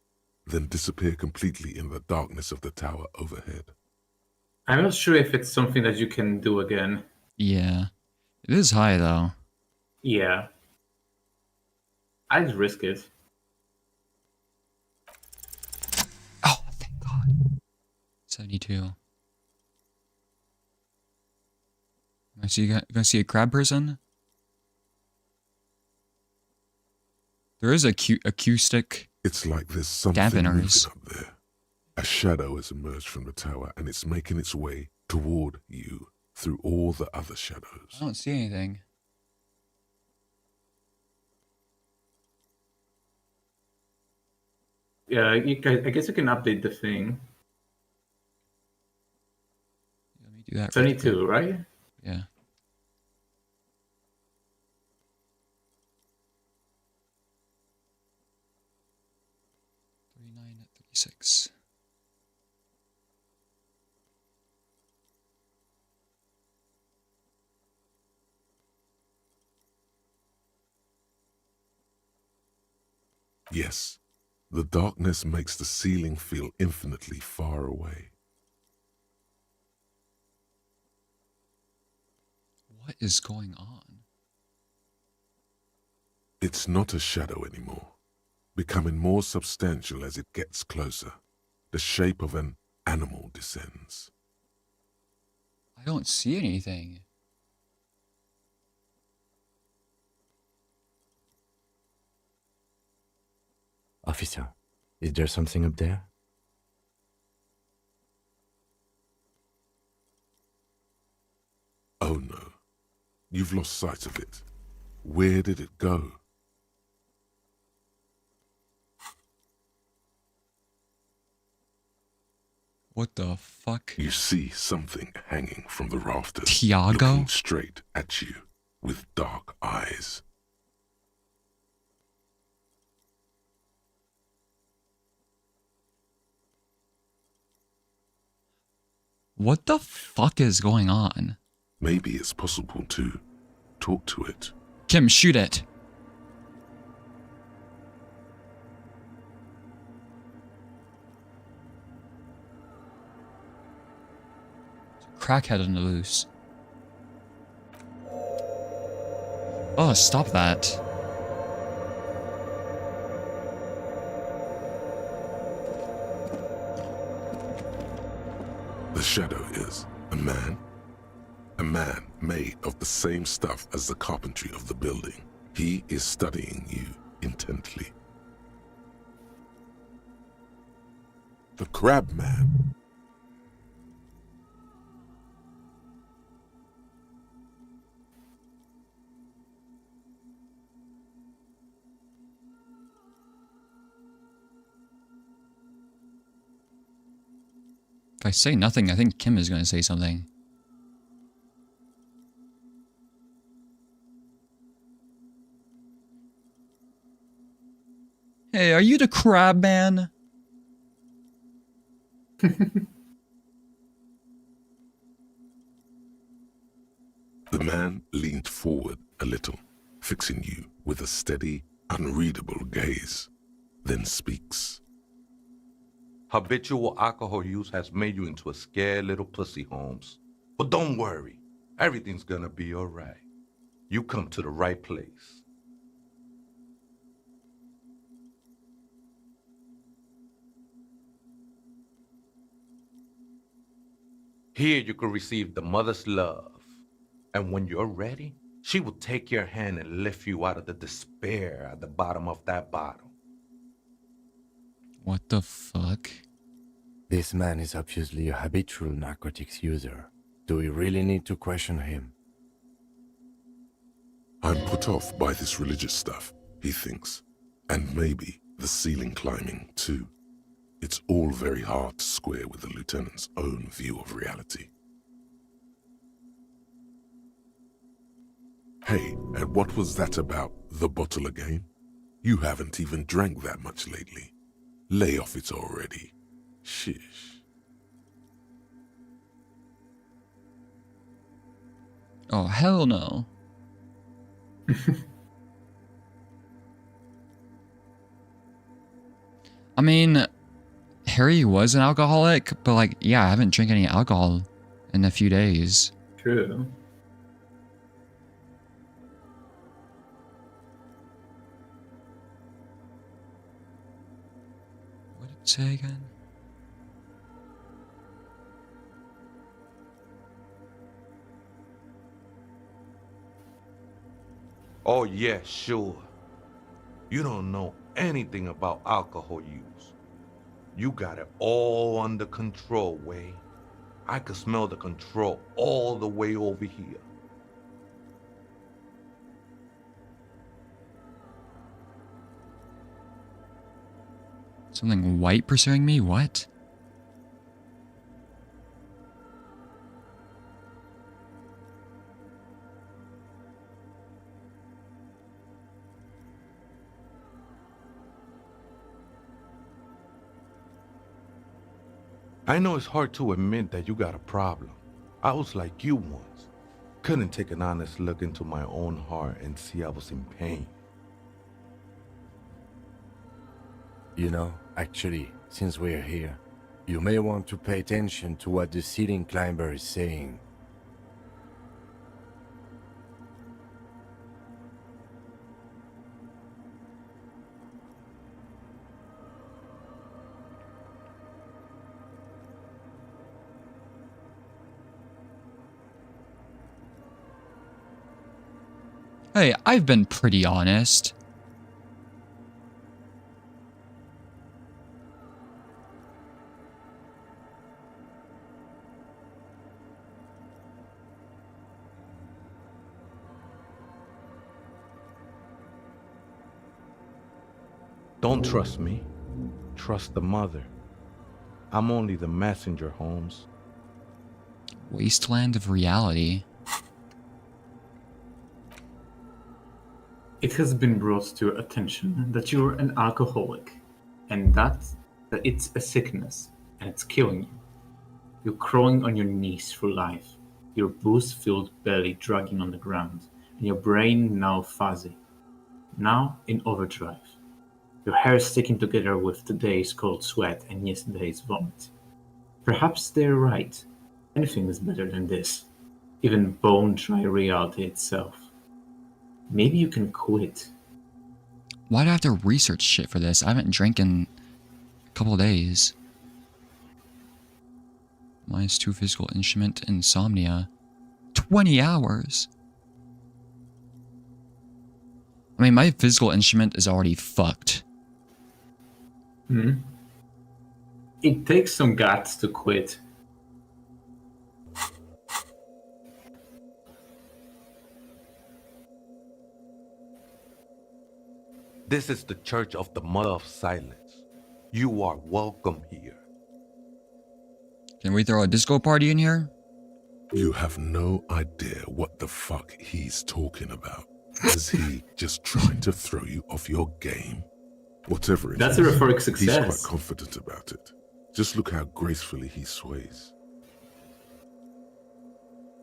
then disappear completely in the darkness of the tower overhead. I'm not sure if it's something that you can do again. Yeah. It is high, though. Yeah. I'd risk it. Oh, thank God. 72. You gonna see a crab person? There is a acoustic. It's like there's something moving Dampeners. up there. A shadow has emerged from the tower and it's making its way toward you through all the other shadows. I don't see anything. Yeah, I guess you can update the thing. Let me do that. Really 72, quick. right? Yeah. At 36. Yes, the darkness makes the ceiling feel infinitely far away. What is going on? It's not a shadow anymore, becoming more substantial as it gets closer. The shape of an animal descends. I don't see anything. Officer, is there something up there? Oh no, you've lost sight of it. Where did it go? What the fuck? You see something hanging from the rafters, Tiago? looking straight at you with dark eyes. What the fuck is going on? Maybe it's possible to talk to it. Kim, shoot it. crackhead on the loose. Oh, stop that. The shadow is a man made of the same stuff as the carpentry of the building. He is studying you intently. The crab man. If I say nothing, I think Kim is going to say something. Hey, are you the crab man? The man leaned forward a little, fixing you with a steady, unreadable gaze, then speaks. Habitual alcohol use has made you into a scared little pussy, Holmes. But don't worry, everything's gonna be alright. You come to the right place. Here you can receive the mother's love. And when you're ready, she will take your hand and lift you out of the despair at the bottom of that bottle. What the fuck? This man is obviously a habitual narcotics user. Do we really need to question him? I'm put off by this religious stuff, he thinks. And maybe the ceiling climbing, too. It's all very hard to square with the lieutenant's own view of reality. Hey, and what was that about the bottle again? You haven't even drank that much lately. Lay off it already. Shish. Oh, hell no. I mean, Harry was an alcoholic, but like, yeah, I haven't drank any alcohol in a few days. True. What did it say again? Oh yeah, sure. You don't know anything about alcohol use. You got it all under control, Way. I could smell the control all the way over here. Something white pursuing me? What? I know it's hard to admit that you got a problem. I was like you once. Couldn't take an honest look into my own heart and see I was in pain. You know, actually, since we're here, you may want to pay attention to what the ceiling climber is saying. Hey, I've been pretty honest. Don't trust me. Trust the mother. I'm only the messenger, Holmes. Wasteland of reality. It has been brought to your attention that you're an alcoholic, and that it's a sickness, and it's killing you. You're crawling on your knees for life, your booze-filled belly dragging on the ground, and your brain now fuzzy, now in overdrive. Your hair sticking together with today's cold sweat and yesterday's vomit. Perhaps they're right. Anything is better than this. Even bone dry reality itself. Maybe you can quit. Why do I have to research shit for this? I haven't drank in a couple of days. -2 physical instrument, insomnia. 20 hours. I mean, my physical instrument is already fucked. It takes some guts to quit. This is the Church of the Mother of Silence. You are welcome here. Can we throw a disco party in here? You have no idea what the fuck he's talking about. Is he just trying to throw you off your game? Whatever it That's is, a rhetoric he's success. quite confident about it. Just look how gracefully he sways.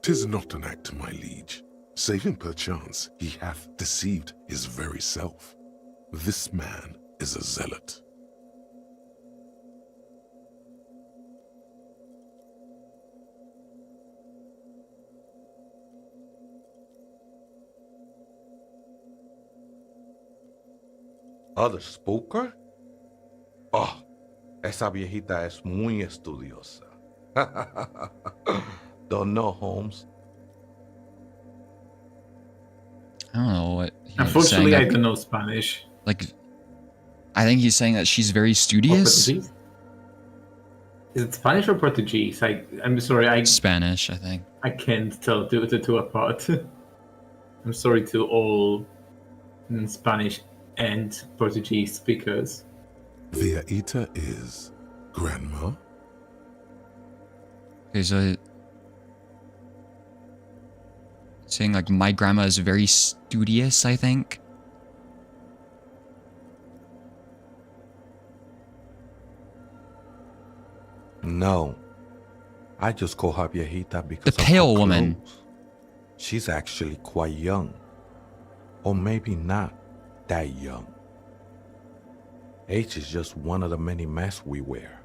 'Tis not an act, my liege. Save him perchance, he hath deceived his very self. This man is a zealot. Other spoker? Oh, esa viejita es muy estudiosa. Don't know, Holmes. I don't know what he's Unfortunately, saying. I Like, don't know Spanish. like, I think he's saying that she's very studious. Portuguese? Is it Spanish or Portuguese? I'm sorry, Spanish, I think. I can't tell the two apart. I'm sorry to all Spanish and Portuguese speakers. The Aita is grandma. Okay, so saying like my grandma is very studious, I think. No. I just call her viejita because The of pale her woman. clothes. She's actually quite young. Or maybe not that young. Age is just one of the many masks we wear.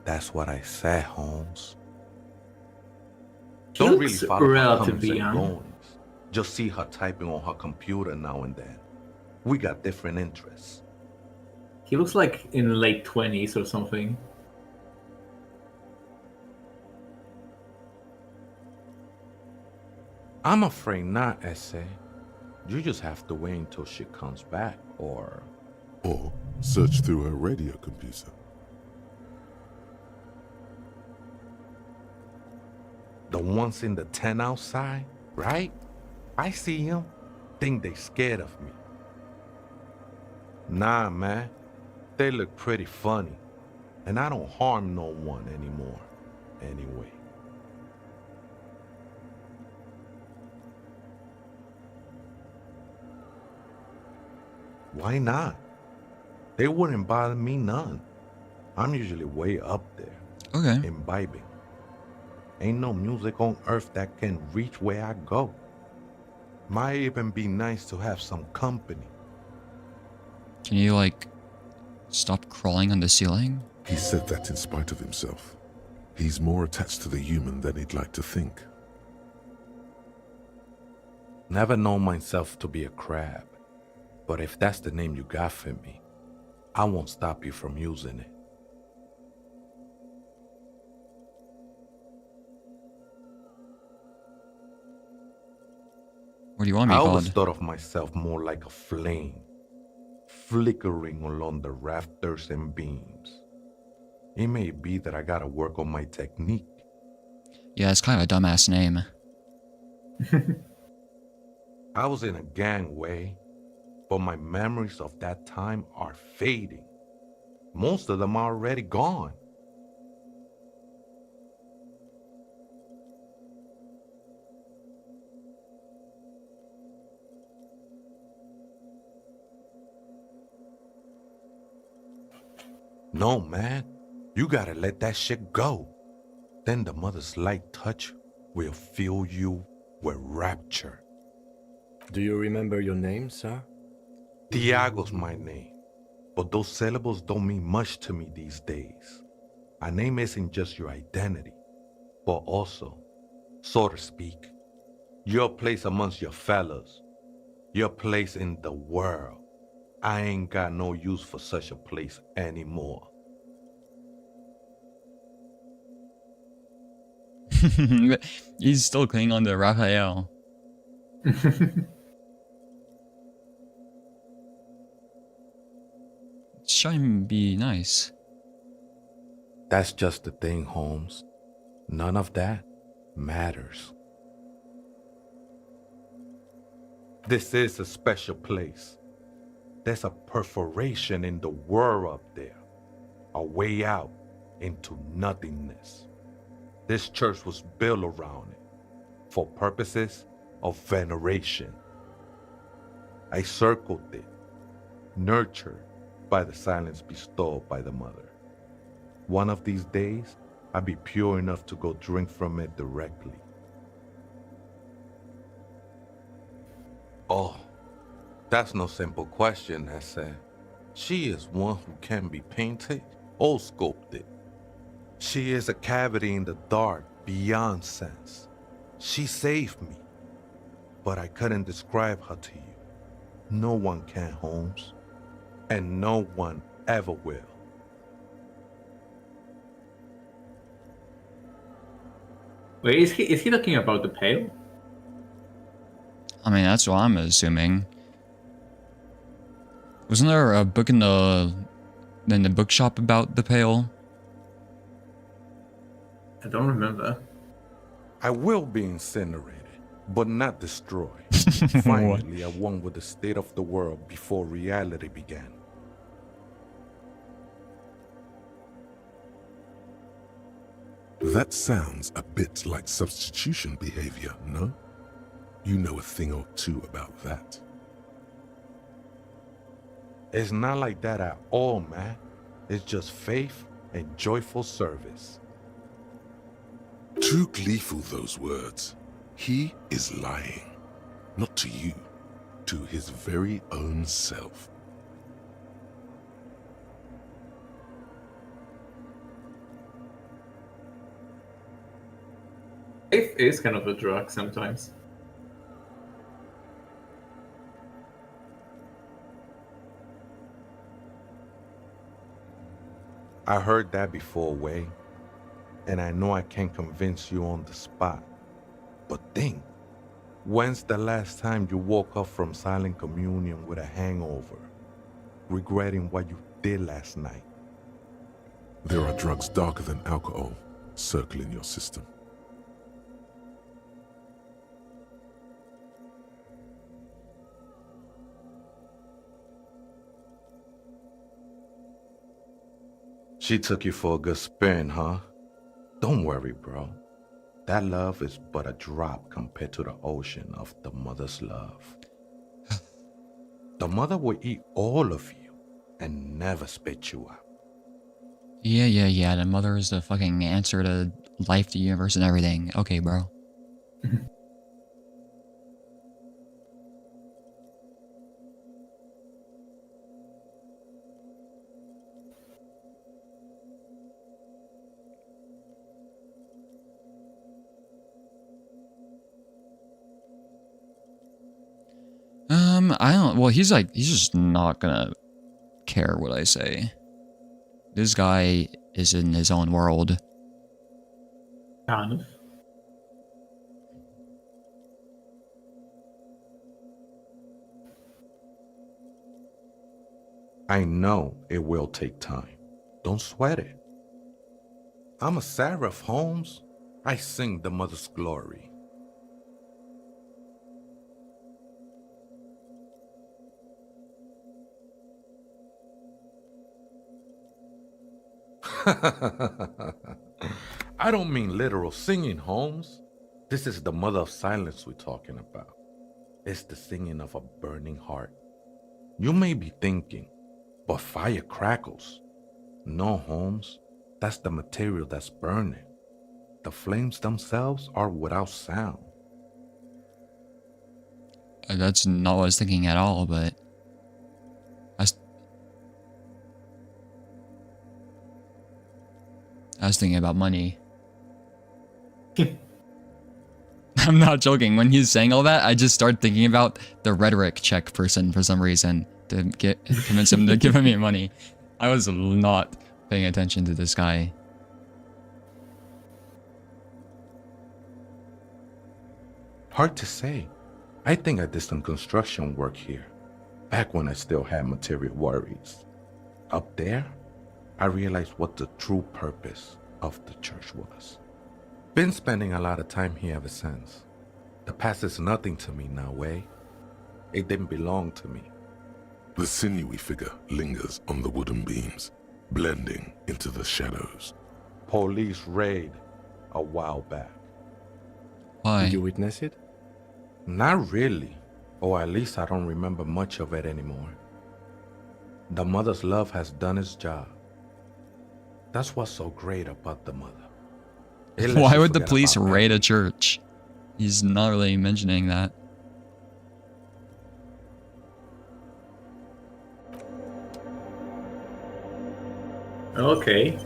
That's what I said, Holmes. She Don't really looks follow her comings relatively and young. goings. Just see her typing on her computer now and then. We got different interests. He looks like in late 20s or something. I'm afraid not, Essay. You just have to wait until she comes back, or Search through her radio computer. the ones in the tent outside, right? I see them. Think they scared of me. Nah, man. They look pretty funny. And I don't harm no one anymore. Anyway. Why not? They wouldn't bother me none. I'm usually way up there, Okay. imbibing. Ain't no music on earth that can reach where I go. Might even be nice to have some company. Can you like stop crawling on the ceiling? He said that in spite of himself. He's more attached to the human than he'd like to think. Never known myself to be a crab. But if that's the name you got for me, I won't stop you from using it. What do you want me I always called? thought of myself more like a flame, flickering along the rafters and beams. It may be that I gotta work on my technique. Yeah, it's kind of a dumbass name. I was in a gangway, but my memories of that time are fading. Most of them are already gone. No, man. You gotta let that shit go. Then the mother's light touch will fill you with rapture. Do you remember your name, sir? Tiago's my name, but those syllables don't mean much to me these days. a name isn't just your identity, but also, so to speak, your place amongst your fellows, your place in the world. I ain't got no use for such a place anymore. He's still clinging on to Raphael. Try and be nice. That's just the thing, Holmes. None of that matters. This is a special place. There's a perforation in the world up there, a way out into nothingness. This church was built around it for purposes of veneration. I circled it, nurtured by the silence bestowed by the mother. One of these days, I'll be pure enough to go drink from it directly. Oh, that's no simple question, I said. She is one who can be painted or sculpted. She is a cavity in the dark beyond sense. She saved me, but I couldn't describe her to you. No one can, Holmes, and no one ever will. Wait, is he talking about the pail? I mean, that's what I'm assuming. Wasn't there a book in the bookshop about the pail? I don't remember. I will be incinerated, but not destroyed. Finally, I won with the state of the world before reality began. That sounds a bit like substitution behavior, no? You know a thing or two about that. It's not like that at all, man. It's just faith and joyful service. Too gleeful, those words. He is lying. Not to you, to his very own self. Faith is kind of a drug sometimes. I heard that before, Way, and I know I can't convince you on the spot. But think, when's the last time you woke up from silent communion with a hangover, regretting what you did last night? There are drugs darker than alcohol circling your system. She took you for a good spin, huh? Don't worry, bro. That love is but a drop compared to the ocean of the mother's love. The mother will eat all of you and never spit you out. Yeah. The mother is the fucking answer to life, the universe, and everything. Okay, bro. I don't. Well, he's just not gonna care what I say. This guy is in his own world. Kind of. I know it will take time. Don't sweat it. I'm a seraph, Holmes. I sing the mother's glory. I don't mean literal singing, Holmes. This is the mother of silence we're talking about. It's the singing of a burning heart. You may be thinking, but fire crackles. No, Holmes, that's the material that's burning. The flames themselves are without sound. That's not what I was thinking at all, but... I was thinking about money. I'm not joking. When he's saying all that, I just started thinking about the rhetoric check person for some reason to convince him to give me money. I was not paying attention to this guy. Hard to say. I think I did some construction work here, back when I still had material worries. Up there, I realized what the true purpose of the church was. Been spending a lot of time here ever since. The past is nothing to me now, way. It didn't belong to me. The sinewy figure lingers on the wooden beams, blending into the shadows. Police raid a while back. Why? Did you witness it? Not really, or at least I don't remember much of it anymore. The mother's love has done its job. That's what's so great about the mother. It lets Why you would the forget police about raid a church? He's not really mentioning that. Okay.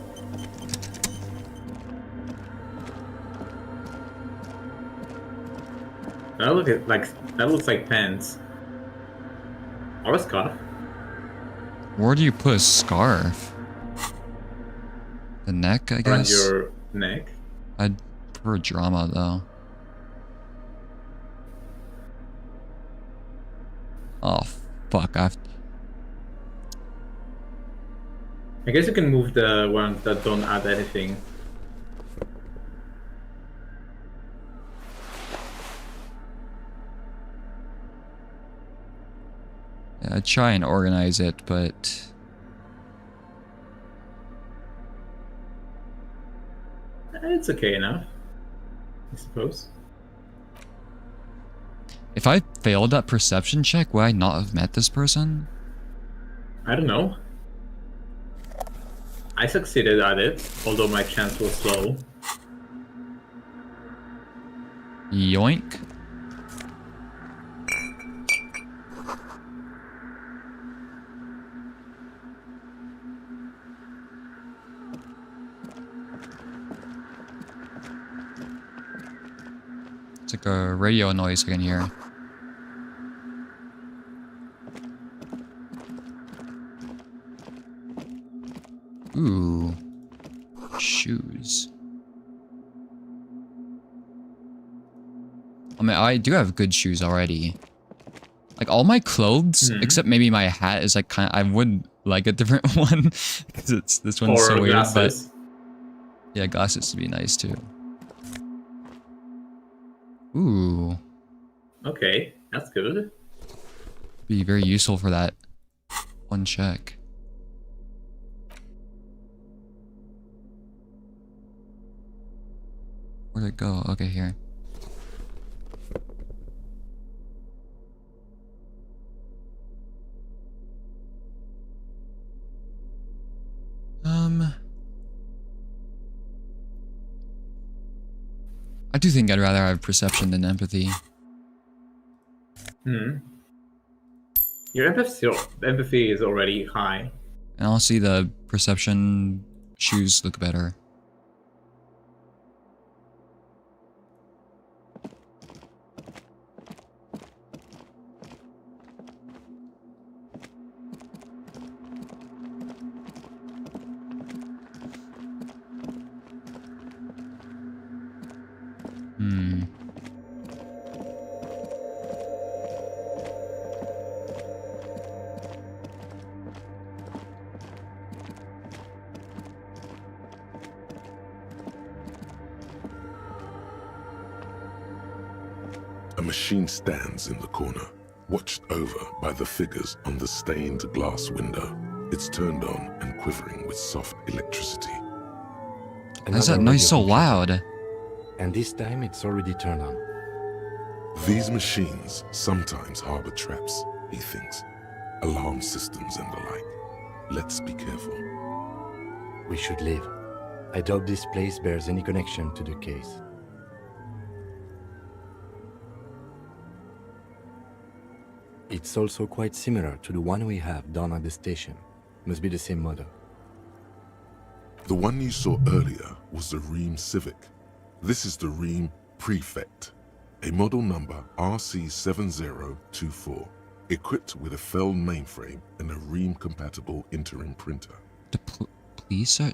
That looks like pants. Or a scarf. Where do you put a scarf? The neck, I guess? Around your neck. I'd prefer drama, though. Oh, fuck. I guess you can move the ones that don't add anything. Yeah, I'd try and organize it, but... It's okay enough, I suppose. If I failed that perception check, would I not have met this person? I don't know. I succeeded at it, although my chance was low. Yoink. It's like a radio noise I can hear. Ooh. Shoes. I mean, I do have good shoes already. Like, all my clothes, except maybe my hat, is like kind of... I would like a different one. Because this one's so weird, glasses. but... Yeah, glasses would be nice, too. Ooh. Okay, that's good. Be very useful for that one check. Where'd it go? Okay, here. I do think I'd rather have perception than empathy. Your empathy is already high. And honestly, the perception shoes look better. A machine stands in the corner, watched over by the figures on the stained glass window. It's turned on and quivering with soft electricity. Why is that noise so loud? And this time it's already turned on. These machines sometimes harbor traps, he thinks. Alarm systems and the like. Let's be careful. We should leave. I doubt this place bears any connection to the case. It's also quite similar to the one we have down at the station. Must be the same model. The one you saw earlier was the Ream Civic. This is the Ream Prefect, a model number RC7024, equipped with a Feld mainframe and a Ream-compatible interim printer. The police are...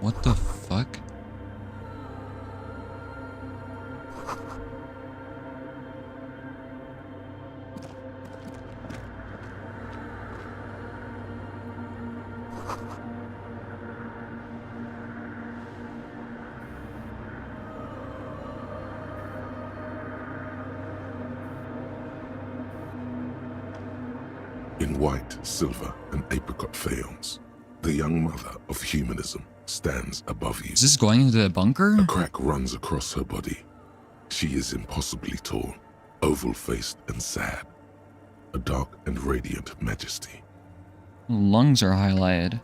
What the fuck? In white, silver, and apricot faience, the young mother of humanism stands above you. Is this going into the bunker? A crack runs across her body. She is impossibly tall, oval-faced and sad. A dark and radiant majesty. Lungs are highlighted.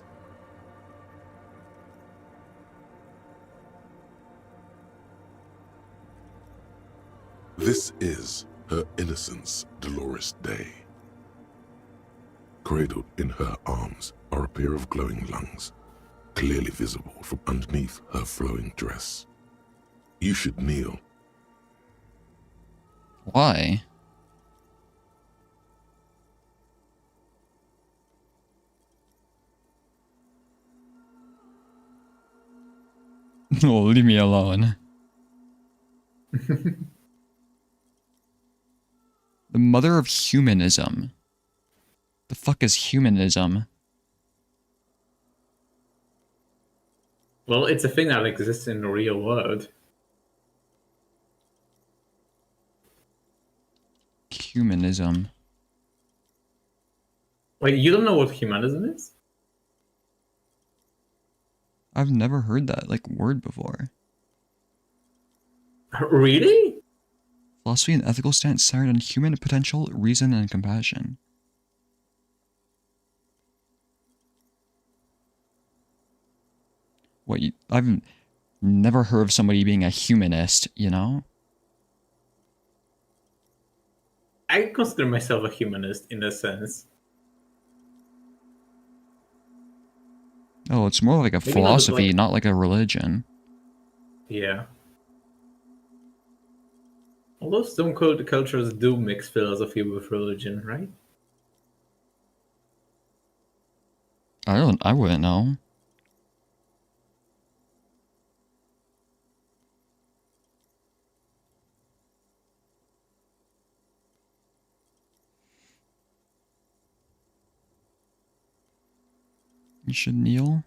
This is her innocence, Dolores Day. Cradled in her arms are a pair of glowing lungs, clearly visible from underneath her flowing dress. You should kneel. Why? Oh, leave me alone. The mother of humanism. The fuck is humanism? Well, it's a thing that exists in the real world. Humanism. Wait, you don't know what humanism is? I've never heard that, like, word before. Really? Philosophy and ethical stance centered on human potential, reason, and compassion. What, I've never heard of somebody being a humanist, you know? I consider myself a humanist in a sense. Oh, it's more like a Maybe philosophy, not not like a religion. Yeah. Although some cultures do mix philosophy with religion, right? I wouldn't know. You should kneel.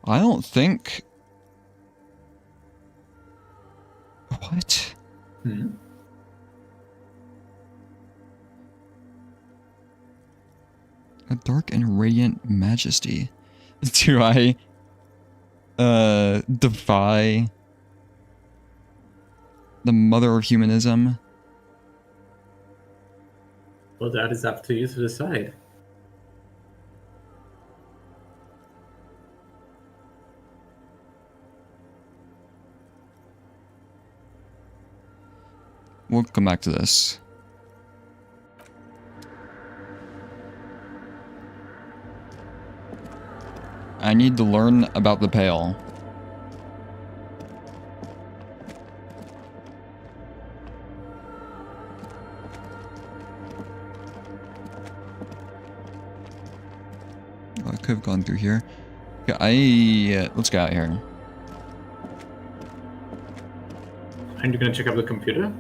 I don't think... What? Hmm? A dark and radiant majesty. Do I defy the mother of humanism? Well, that is up to you to decide. We'll come back to this. I need to learn about the Pale. Oh, I could have gone through here. Okay, let's get out of here. Aren't you gonna check out the computer?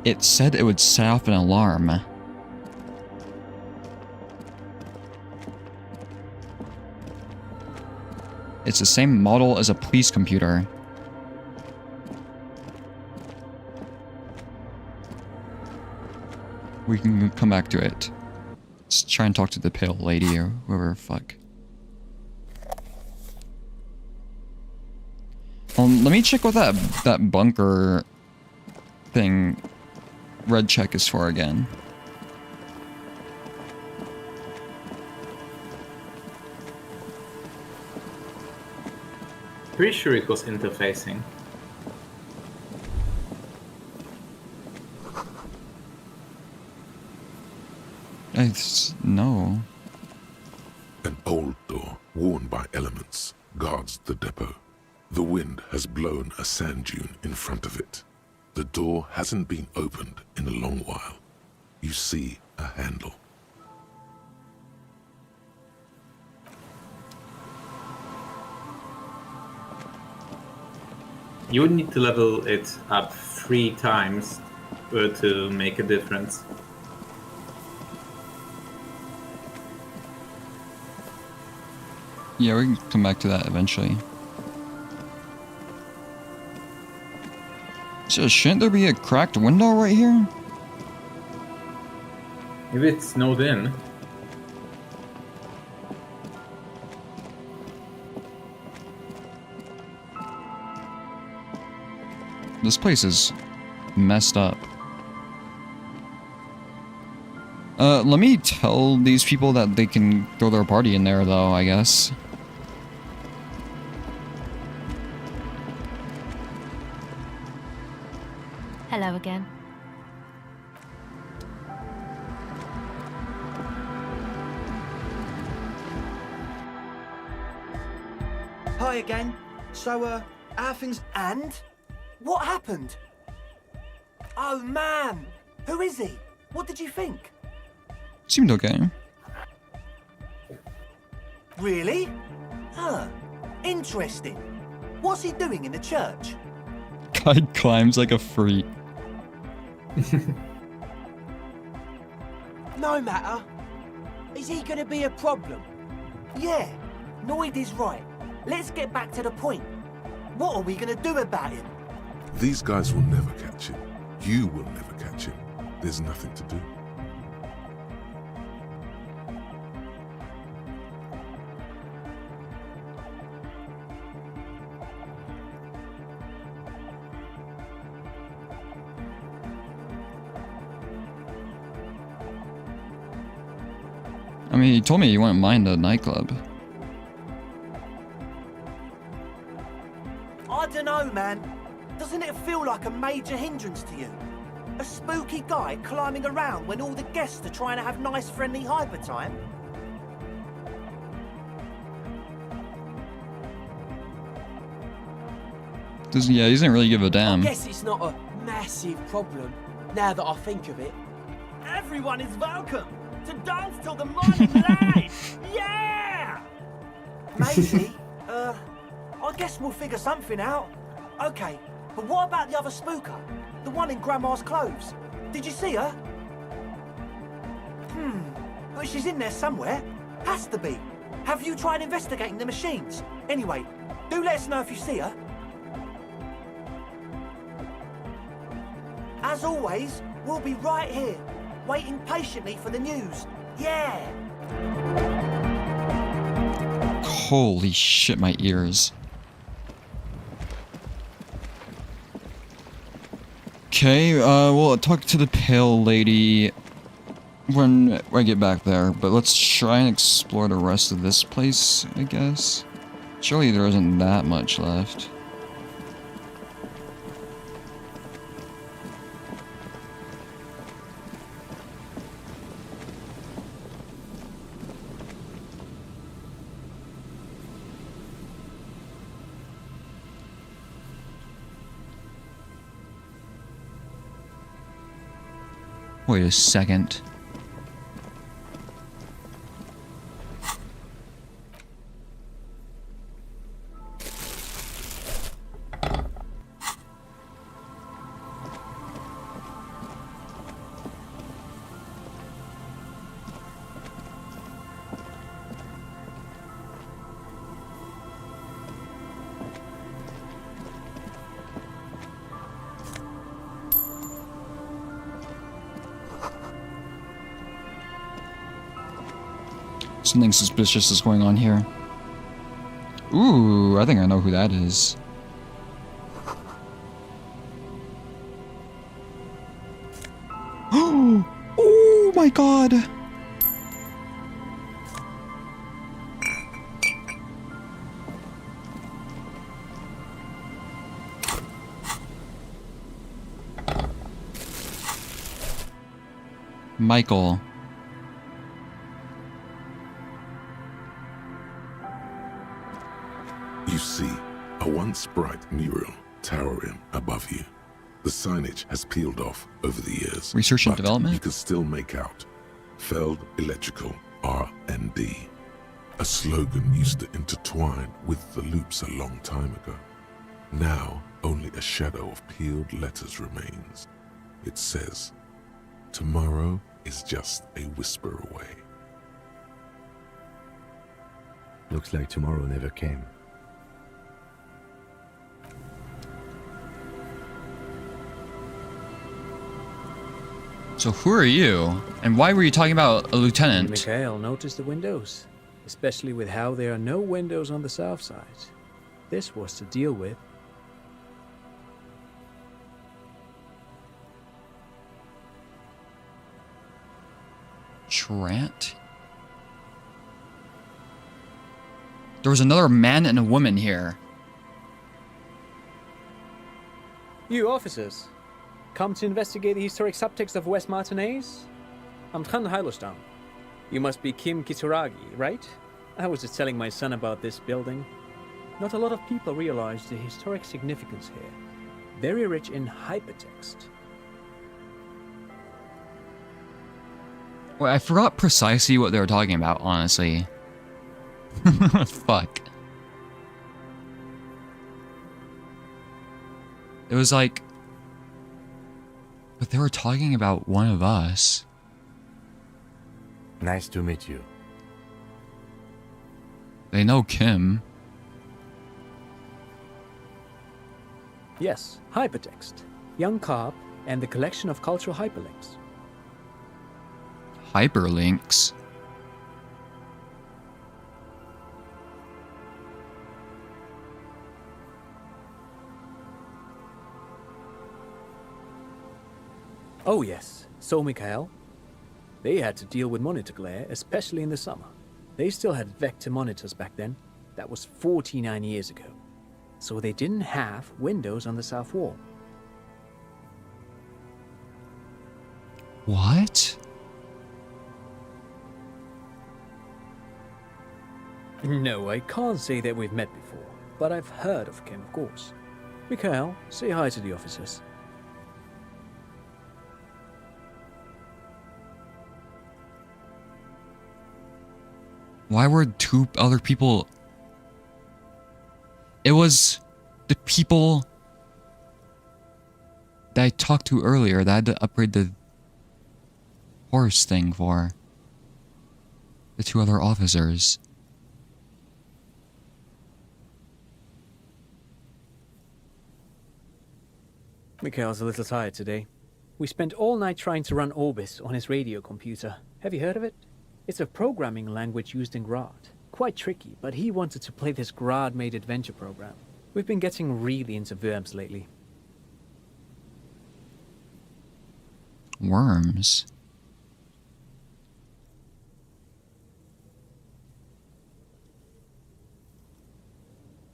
It said it would set off an alarm. It's the same model as a police computer. We can come back to it. Let's try and talk to the Pale Lady or whoever the fuck. Let me check what that bunker thing red check is for again. Pretty sure it was interfacing. No. An old door, worn by elements, guards the depot. The wind has blown a sand dune in front of it. The door hasn't been opened in a long while. You see a handle. You would need to level it up 3 times to make a difference. Yeah, we can come back to that eventually. So shouldn't there be a cracked window right here? Maybe it's snowed in. This place is messed up. Let me tell these people that they can throw their party in there, though, I guess. Hello again. Hi again. So, how things... And? What happened? Oh, man. Who is he? What did you think? Seemed okay. Really? Huh. Interesting. What's he doing in the church? Guy climbs like a freak. No matter. Is he gonna be a problem? Yeah, Noid is right. Let's get back to the point. What are we gonna do about him? These guys will never catch him. You will never catch him. There's nothing to do. I mean, he told me he wouldn't mind a nightclub. I dunno, man. Doesn't it feel like a major hindrance to you? A spooky guy climbing around when all the guests are trying to have nice, friendly hyper time? Yeah, he doesn't really give a I damn. guess it's not a massive problem, now that I think of it. Everyone is welcome to dance till the morning light. Yeah! Maybe. I guess we'll figure something out. Okay, but what about the other spooker? The one in Grandma's clothes? Did you see her? But she's in there somewhere. Has to be. Have you tried investigating the machines? Anyway, do let us know if you see her. As always, we'll be right here, waiting patiently for the news. Yeah! Holy shit, my ears. Okay, we'll talk to the pale lady when I get back there, but let's try and explore the rest of this place, I guess. Surely there isn't that much left. Wait a second. Something suspicious is going on here. Ooh, I think I know who that is. my god. Michael. You see a once bright mural towering above you. The signage has peeled off over the years. Research and but development? You can still make out Feld Electrical R&D. A slogan used to intertwine with the loops a long time ago. Now, only a shadow of peeled letters remains. It says, "Tomorrow is just a whisper away." Looks like tomorrow never came. So who are you? And why were you talking about a lieutenant? Mikhail noticed the windows, especially with how there are no windows on the south side. This was to deal with. Trant? There was another man and a woman here. You officers, come to investigate the historic subtext of West Martinez? I'm Trant Heilostam. You must be Kim Kitsuragi, right? I was just telling my son about this building. Not a lot of people realize the historic significance here. Very rich in hypertext. Well, I forgot precisely what they were talking about, honestly. Fuck. It was like... But they were talking about one of us. Nice to meet you. They know Kim. Yes, hypertext. Young Carp and the collection of cultural hyperlinks. Hyperlinks? Oh yes, so Mikhail. They had to deal with monitor glare, especially in the summer. They still had vector monitors back then. That was 49 years ago. So they didn't have windows on the south wall. What? No, I can't say that we've met before, but I've heard of Kim, of course. Mikhail, say hi to the officers. Why were two other people... It was the people that I talked to earlier that I had to upgrade the horse thing for. The two other officers. Mikhail's a little tired today. We spent all night trying to run Orbis on his radio computer. Have you heard of it? It's a programming language used in Grad. Quite tricky, but he wanted to play this Grad-made adventure program. We've been getting really into worms lately. Worms?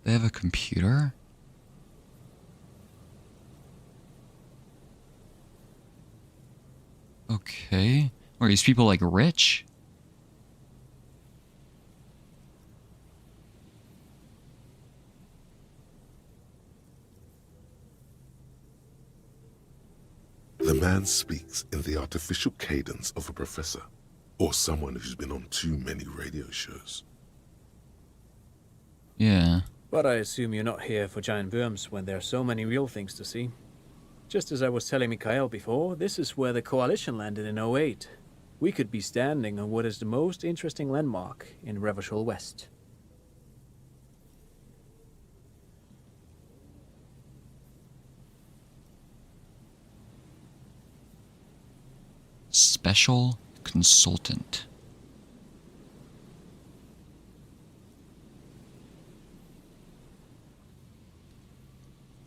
They have a computer? Okay. Are these people like rich? The man speaks in the artificial cadence of a professor, or someone who's been on too many radio shows. Yeah. But I assume you're not here for giant worms when there are so many real things to see. Just as I was telling Mikhail before, this is where the Coalition landed in '08. We could be standing on what is the most interesting landmark in Revachol West. Special consultant.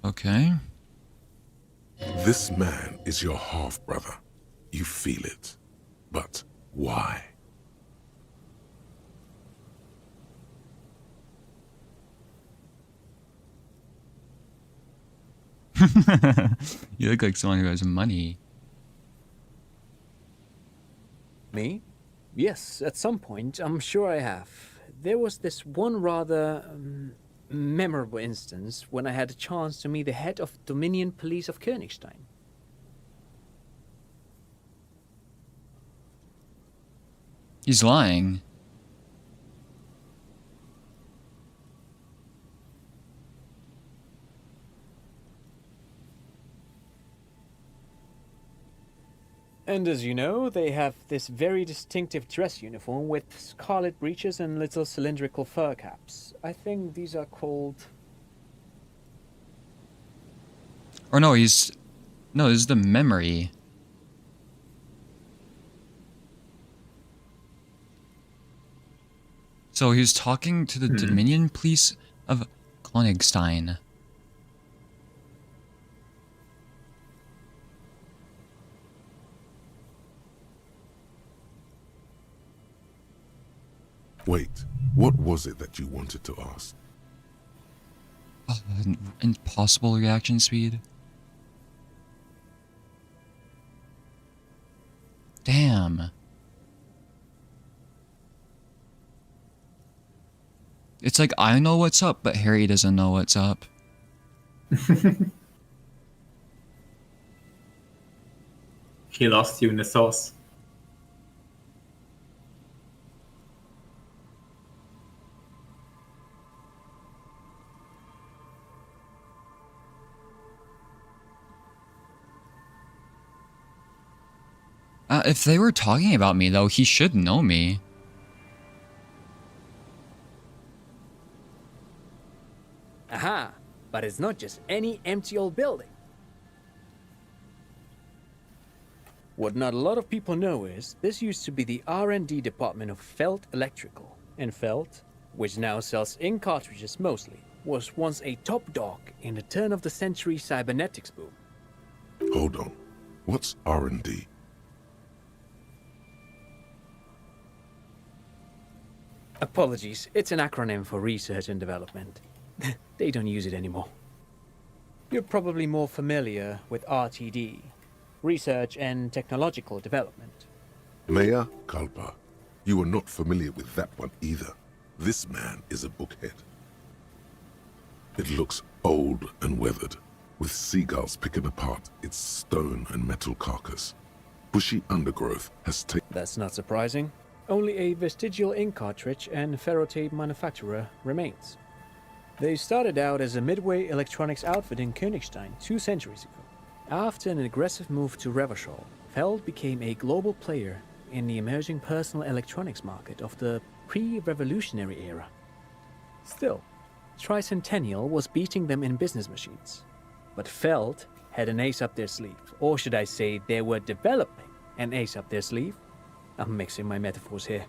Okay. This man is your half-brother. You feel it. But why? You look like someone who has money. Me? Yes, at some point, I'm sure I have. There was this one rather memorable instance when I had a chance to meet the head of Dominion Police of Königstein. He's lying. And as you know, they have this very distinctive dress uniform with scarlet breeches and little cylindrical fur caps. I think these are called... Or no, this is the memory. So he was talking to the Dominion Police of Königstein. Wait, what was it that you wanted to ask? Impossible reaction speed. Damn. It's like I know what's up, but Harry doesn't know what's up. He lost you in the sauce. If they were talking about me, though, he should know me. Aha! But it's not just any empty old building. What not a lot of people know is, this used to be the R&D department of Felt Electrical. And Felt, which now sells ink cartridges mostly, was once a top dog in the turn-of-the-century cybernetics boom. Hold on. What's R&D? Apologies, it's an acronym for research and development. They don't use it anymore. You're probably more familiar with RTD, Research and Technological Development. Mea culpa. You are not familiar with that one either. This man is a bookhead. It looks old and weathered, with seagulls picking apart its stone and metal carcass. Bushy undergrowth has taken... That's not surprising. Only a vestigial ink cartridge and ferrotape manufacturer remains. They started out as a midway electronics outfit in Königstein 2 centuries ago. After an aggressive move to Revachol, Feld became a global player in the emerging personal electronics market of the pre-revolutionary era. Still, Tricentennial was beating them in business machines. But Feld had an ace up their sleeve, or should I say they were developing an ace up their sleeve. I'm mixing my metaphors here.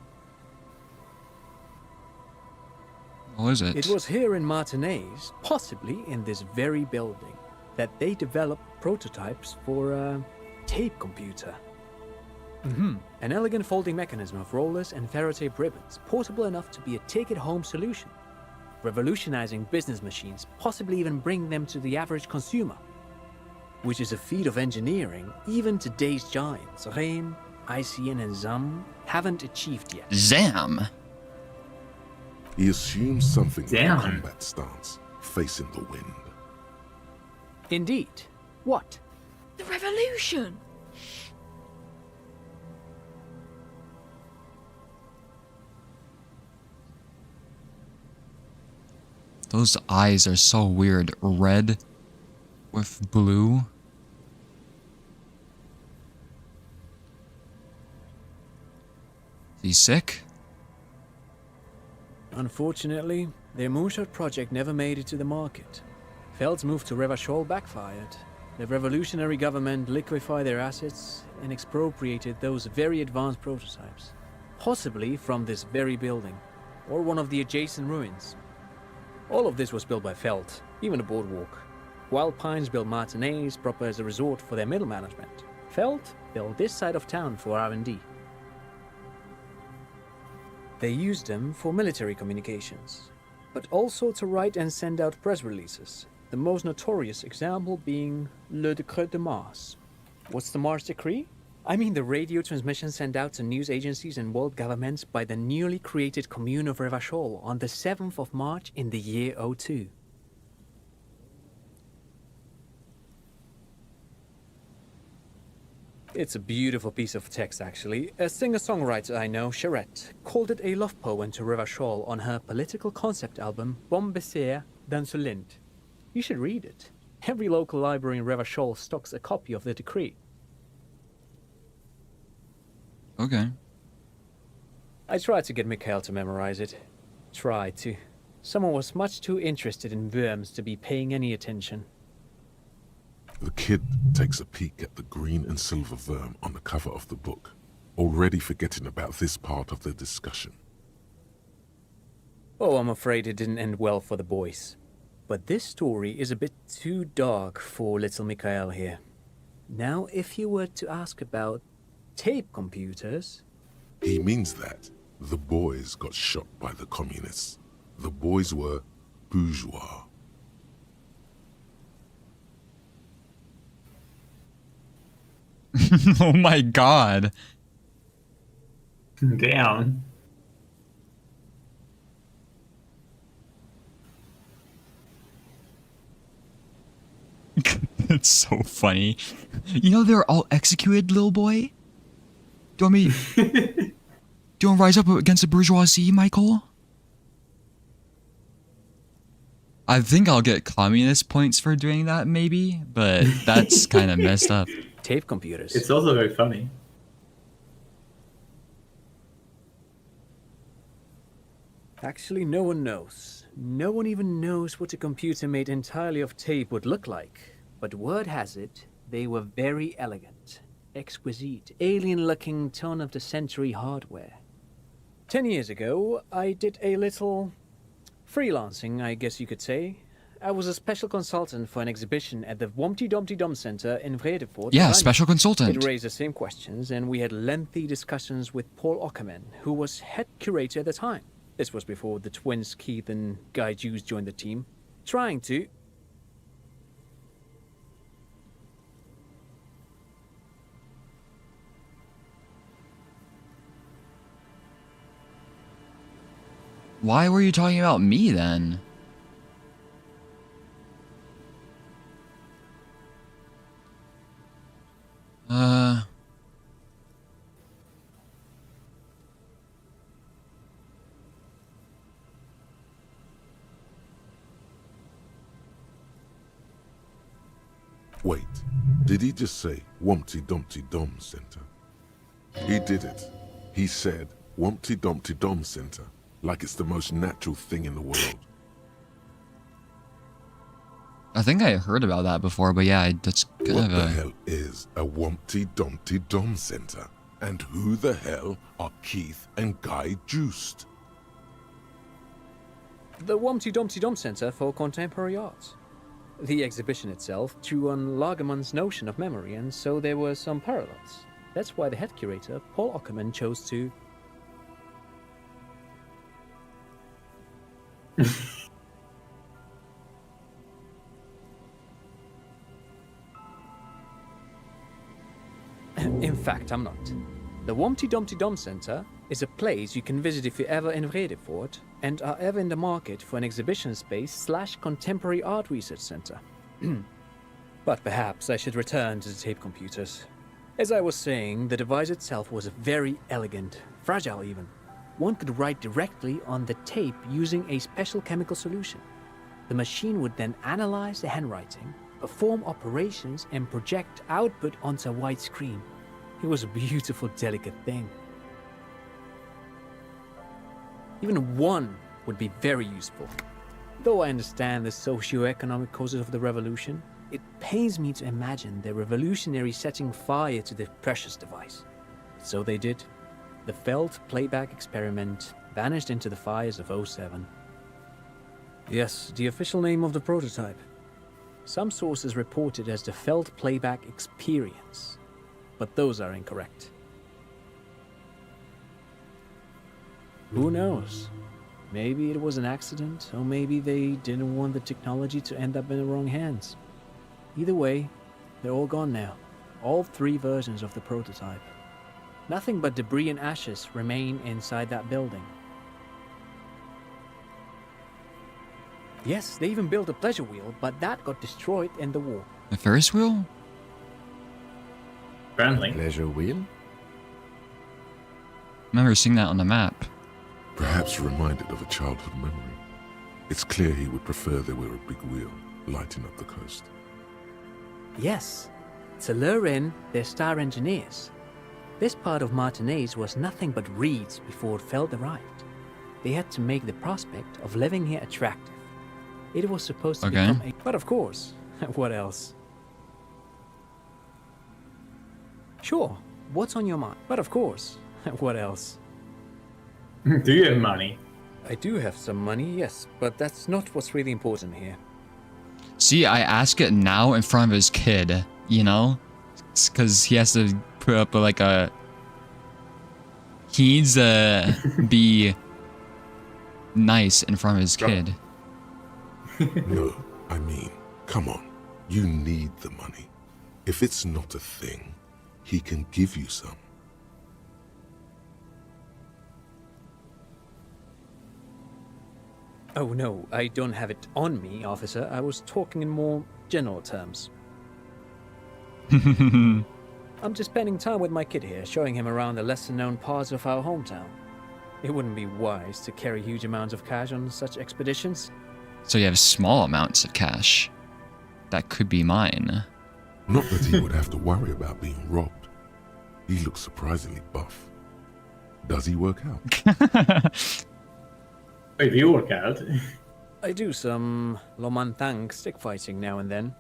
What was it? It was here in Martinez, possibly in this very building, that they developed prototypes for a tape computer. An elegant folding mechanism of rollers and ferrotape ribbons, portable enough to be a take-it-home solution, revolutionizing business machines, possibly even bring them to the average consumer, which is a feat of engineering even today's giants, Rehm, ICN and ZAM, haven't achieved yet. Zam! He assumes something like a Damn. combat stance, facing the wind. Indeed. What? The revolution! Those eyes are so weird. Red with blue. Is he sick? Unfortunately, their moonshot project never made it to the market. Feld's move to Revachol backfired. The revolutionary government liquefied their assets and expropriated those very advanced prototypes, possibly from this very building, or one of the adjacent ruins. All of this was built by Feld, even the boardwalk. Wild Pines built Martinez proper as a resort for their middle management. Feld built this side of town for R&D. They used them for military communications, but also to write and send out press releases, the most notorious example being Le Décret de Mars. What's the Mars Decree? I mean the radio transmission sent out to news agencies and world governments by the newly created commune of Revachol on the 7th of March in the year 02. It's a beautiful piece of text, actually. A singer-songwriter I know, Charette, called it a love poem to Revachol on her political concept album, Bon Baiser dans le Lind. You should read it. Every local library in Revachol stocks a copy of the decree. Okay. I tried to get Mikhail to memorize it. Tried to. Someone was much too interested in worms to be paying any attention. The kid takes a peek at the green and silver worm on the cover of the book, already forgetting about this part of the discussion. Oh, I'm afraid it didn't end well for the boys. But this story is a bit too dark for little Mikhail here. Now, if you were to ask about tape computers... He means that the boys got shot by the communists. The boys were bourgeois. Oh my god. Damn. It's so funny. You know they're all executed, little boy? Do you want me... Do you want to rise up against the bourgeoisie, Michael? I think I'll get communist points for doing that, maybe, but that's kind of messed up. Tape computers. It's also very funny. Actually, no one knows. No one even knows what a computer made entirely of tape would look like. But word has it, they were very elegant, exquisite, alien-looking turn-of-the-century hardware. 10 years ago, I did a little freelancing, I guess you could say. I was a special consultant for an exhibition at the Womty Dumpty Dum Center in Vredefort. Yeah, special consultant. It raised the same questions, and we had lengthy discussions with Paul Ockerman, who was head curator at the time. This was before the twins Keith and Guy Jews joined the team, trying to... Why were you talking about me then? Wait, did he just say Wumpty Dumpty Dum Center? He did it. He said Wumpty Dumpty Dum Center, like it's the most natural thing in the world. I think I heard about that before, but yeah, that's kind What of the a... hell is a Wumpty Dumpty Dum Center? And who the hell are Keith and Guy Juiced? The Womty Dumpty Dum Center for Contemporary Art. The exhibition itself drew on Lagerman's notion of memory, and so there were some parallels. That's why the head curator, Paul Ockerman, chose to... In fact, I'm not. The Womty Dumpty Dum Center is a place you can visit if you're ever in Vredefort and are ever in the market for an exhibition space / contemporary art research center. But perhaps I should return to the tape computers. As I was saying, the device itself was very elegant, fragile even. One could write directly on the tape using a special chemical solution. The machine would then analyze the handwriting, perform operations, and project output onto a white screen. It was a beautiful, delicate thing. Even one would be very useful. Though I understand the socio-economic causes of the revolution, it pains me to imagine the revolutionaries setting fire to the precious device. So they did. The Feld playback experiment vanished into the fires of 07. Yes, the official name of the prototype. Some sources report it as the Feld playback experience, but those are incorrect. Who knows? Maybe it was an accident, or maybe they didn't want the technology to end up in the wrong hands. Either way, they're all gone now. All 3 versions of the prototype. Nothing but debris and ashes remain inside that building. Yes, they even built a pleasure wheel, but that got destroyed in the war. A Ferris wheel? Apparently. Pleasure wheel? I remember seeing that on the map. Perhaps reminded of a childhood memory. It's clear he would prefer there were a big wheel lighting up the coast. Yes, to lure in their star engineers. This part of Martinaise was nothing but reeds before Feld arrived. They had to make the prospect of living here attractive. It was supposed to become a... But of course, what else? Sure, what's on your mind? But of course, what else? Do you have money? I do have some money, yes, but that's not what's really important here. See, I ask it now in front of his kid, you know? Because he has to put up like a... He needs to be nice in front of his kid. No, I mean, come on. You need the money. If it's not a thing, he can give you some. Oh no, I don't have it on me, officer. I was talking in more general terms. I'm just spending time with my kid here, showing him around the lesser-known parts of our hometown. It wouldn't be wise to carry huge amounts of cash on such expeditions. So you have small amounts of cash. That could be mine. Not that he would have to worry about being robbed. He looks surprisingly buff. Does he work out? If you work out. I do some Lomantang stick fighting now and then.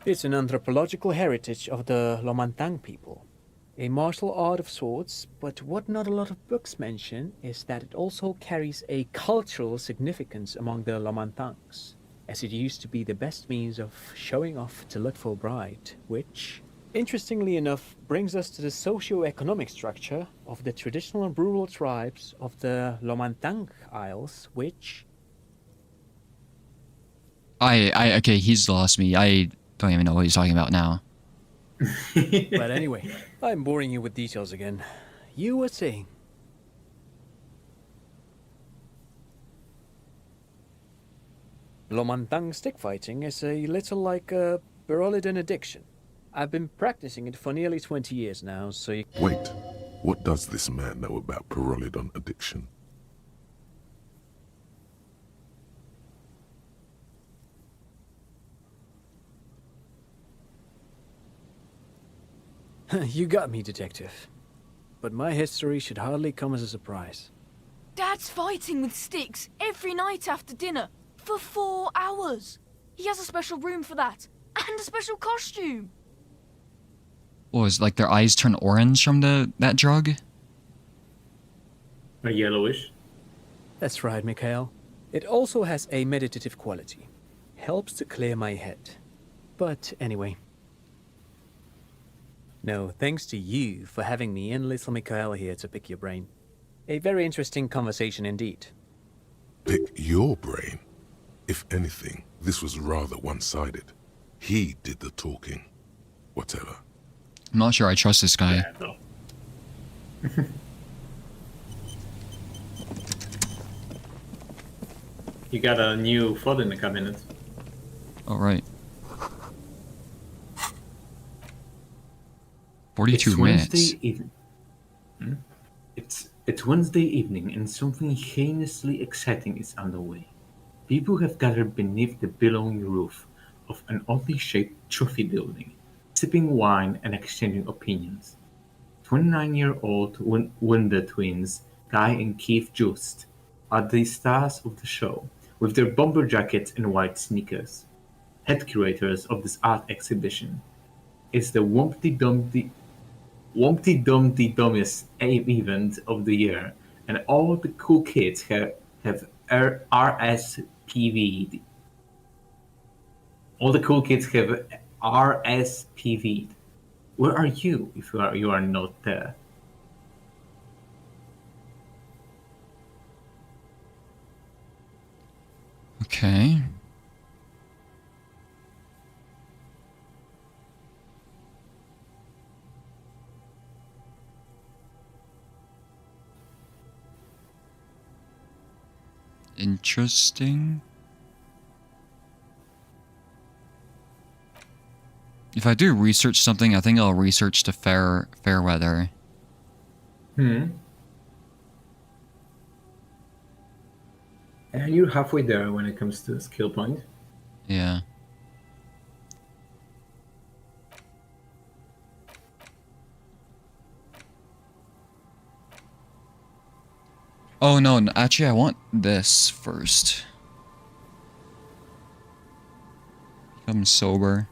It's an anthropological heritage of the Lomantang people. A martial art of sorts, but what not a lot of books mention is that it also carries a cultural significance among the Lomantangs, as it used to be the best means of showing off to look for a bride, which, interestingly enough, brings us to the socio-economic structure of the traditional and rural tribes of the Lomantang Isles, which... Okay, he's lost me. I don't even know what he's talking about now. But anyway, I'm boring you with details again. You were saying... Lomantang stick fighting is a little like a Berolidin addiction. I've been practicing it for nearly 20 years now, so you... Wait, what does this man know about Pyrrolidon addiction? You got me, detective. But my history should hardly come as a surprise. Dad's fighting with sticks every night after dinner for 4 hours. He has a special room for that and a special costume. What was like their eyes turn orange from that drug? Or yellowish. That's right, Mikhail. It also has a meditative quality. Helps to clear my head. But anyway. No, thanks to you for having me and little Mikhail here to pick your brain. A very interesting conversation indeed. Pick your brain? If anything, this was rather one-sided. He did the talking. Whatever. I'm not sure I trust this guy. Yeah, no. You got a new food in the cabinet. All right. 42 It's minutes. Wednesday evening. It's Wednesday evening and something heinously exciting is underway. People have gathered beneath the billowing roof of an oddly shaped trophy building, sipping wine and exchanging opinions. 29-year-old Winder twins, Guy and Keith Just, are the stars of the show, with their bomber jackets and white sneakers. Head curators of this art exhibition. It's the Wumpty Dumptiest event of the year, and all the cool kids have RSPV'd. All the cool kids have RSPV'd. Where are you if you are not there? Okay. Interesting. If I do research something, I think I'll research the fair weather. Yeah, you're halfway there when it comes to skill point. Yeah. Oh no, actually I want this first. Become sober.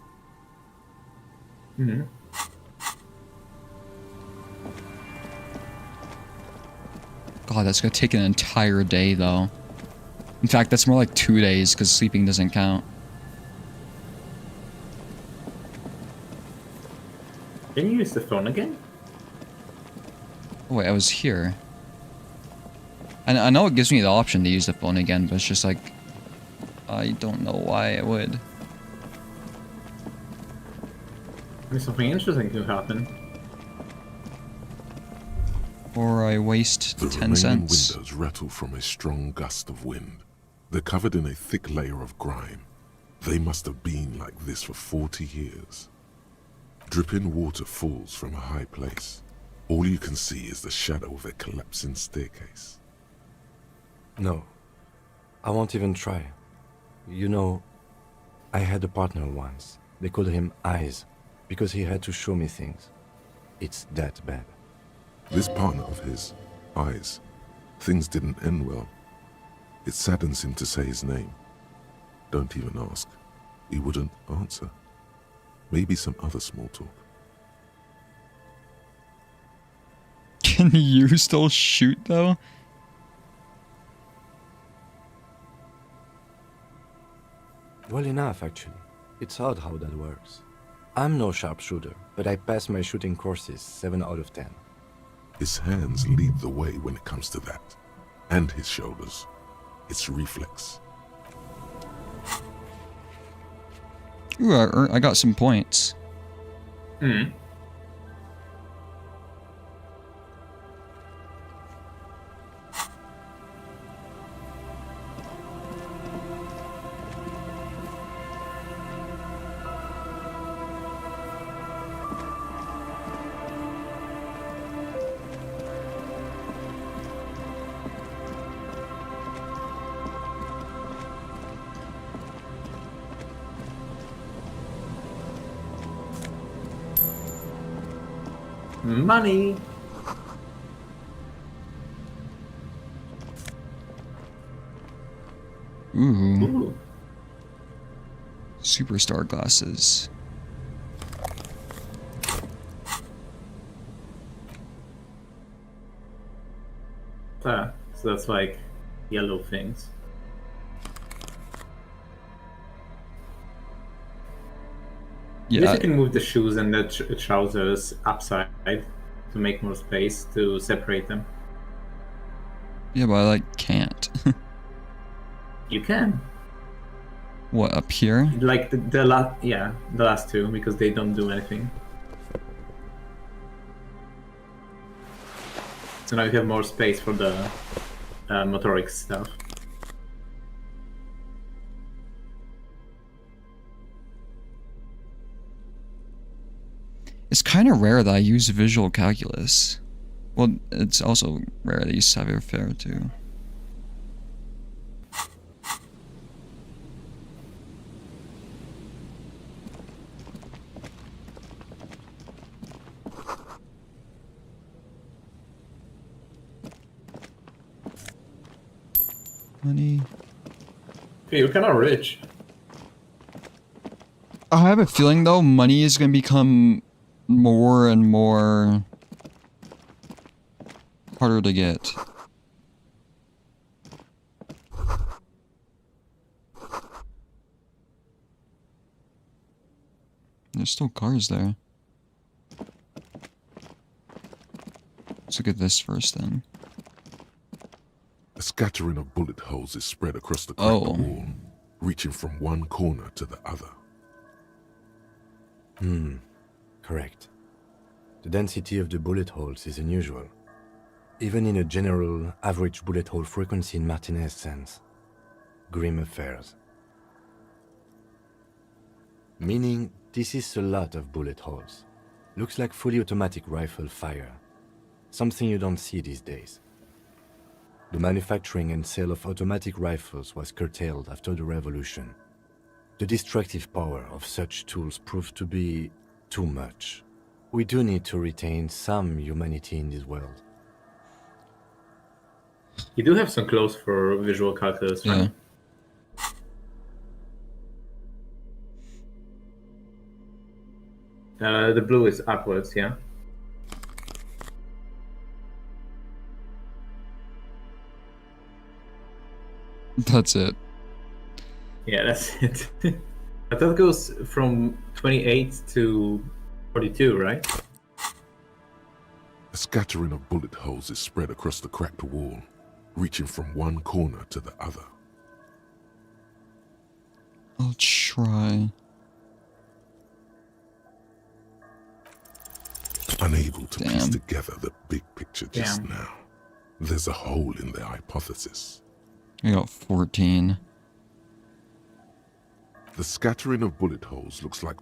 God, that's gonna take an entire day though. In fact, that's more like 2 days because sleeping doesn't count. Can you use the phone again? Oh wait, I was here. And I know it gives me the option to use the phone again, but it's just like, I don't know why it would. Something interesting could happen. Or I waste The 10 remaining cents. windows rattle from a strong gust of wind. They're covered in a thick layer of grime. They must have been like this for 40 years. Dripping water falls from a high place. All you can see is the shadow of a collapsing staircase. No, I won't even try. You know, I had a partner once. They called him Eyes, because he had to show me things. It's that bad. This partner of his, Eyes, things didn't end well. It saddens him to say his name. Don't even ask. He wouldn't answer. Maybe some other small talk. Can you still shoot though? Well enough, actually. It's odd how that works. I'm no sharpshooter, but I pass my shooting courses 7 out of 10. His hands lead the way when it comes to that. And his shoulders. It's reflex. Ooh, I got some points. Money! Ooh. Superstar glasses. So that's like yellow things. Yeah. You can move the shoes and the trousers upside to make more space to separate them. Yeah, but I like can't. You can. What, up here? Like the last two, because they don't do anything. So now you have more space for the motoric stuff. It's kind of rare that I use visual calculus. Well, it's also rare that you use savoir-faire too. Money. Hey, you're kind of rich. I have a feeling though, money is going to become more and more harder to get. There's still cars there. Let's look at this first then. A scattering of bullet holes is spread across the cracked Oh. wall, reaching from one corner to the other. Correct. The density of the bullet holes is unusual, even in a general average bullet hole frequency in Martinez sense. Grim affairs. Meaning, this is a lot of bullet holes. Looks like fully automatic rifle fire. Something you don't see these days. The manufacturing and sale of automatic rifles was curtailed after the revolution. The destructive power of such tools proved to be too much. We do need to retain some humanity in this world. You do have some clothes for visual calculus, right? The blue is upwards, yeah? That's it. Yeah, that's it. I thought it goes from 28 to 42, right? A scattering of bullet holes is spread across the cracked wall, reaching from one corner to the other. I'll try. Unable to piece Damn. together the big picture just now. There's a hole in their hypothesis. I got 14. The scattering of bullet holes looks like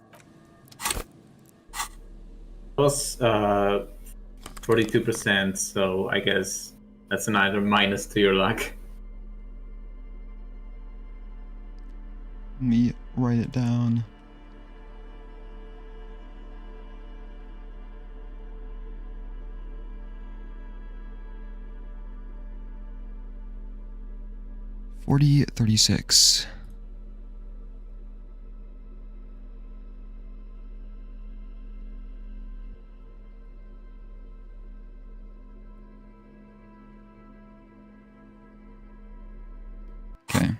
Plus 42%, so I guess that's another minus to your luck. Let me write it down. $40.36. Okay.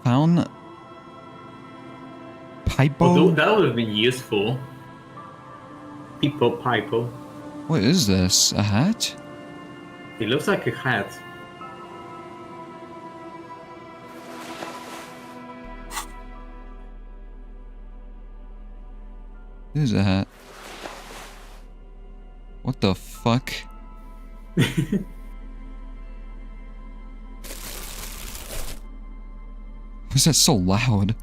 Found Pipo. Although that would have been useful. Pipo. What is this? A hat? It looks like a hat. It is a hat. What the fuck? Why is that so loud?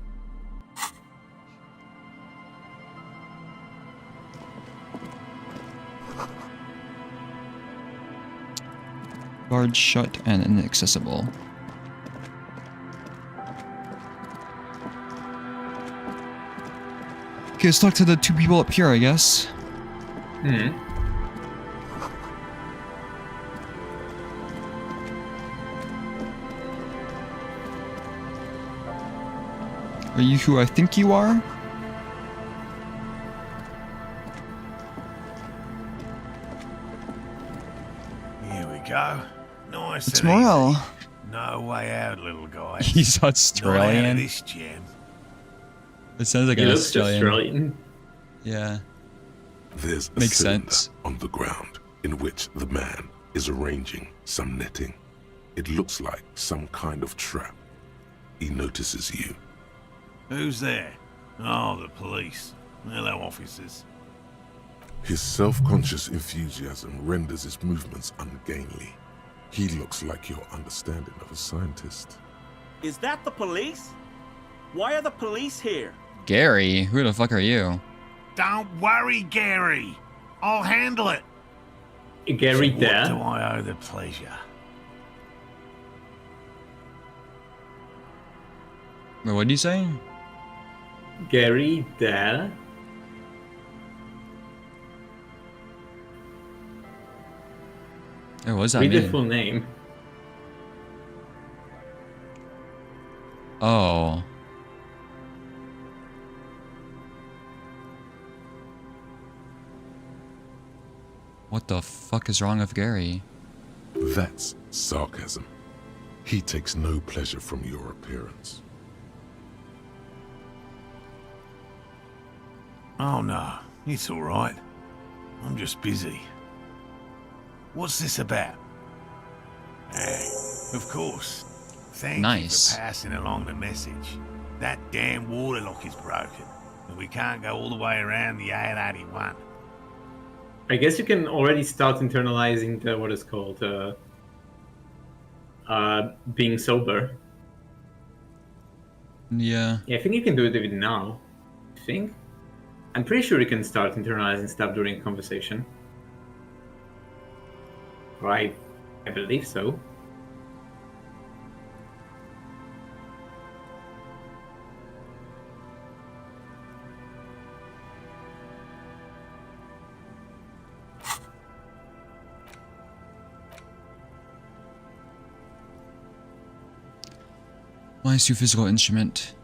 Guard shut and inaccessible. Okay, let's talk to the two people up here, I guess. Hmm. Are you who I think you are? Here we go. Nice It's and Morel. easy. No way out, little guy. He's Not out of Australian. this jam. It sounds like He an looks Australian. Australian. Yeah. there's a Makes cylinder sense. on the ground in which the man is arranging some netting. It looks like some kind of trap. He notices you. Who's there? Oh, the police. Hello, officers. His self-conscious enthusiasm renders his movements ungainly. He looks like your understanding of a scientist. Is that the police? Why are the police here? Gary, who the fuck are you? Don't worry, Gary. I'll handle it. Gary So what do there. I owe the pleasure? Wait, what did you say? Gary there. Oh, what does that Read the mean? full name. Oh. What the fuck is wrong with Gary? That's sarcasm. He takes no pleasure from your appearance. Oh no, it's all right. I'm just busy. What's this about? Of course. Thank you for passing along the message. That damn water lock is broken, and we can't go all the way around the 881. I guess you can already start internalizing the, what is called, being sober. Yeah. Yeah, I think you can do it even now. I think. I'm pretty sure you can start internalizing stuff during a conversation. Right. I believe so. Minus 2 physical instrument.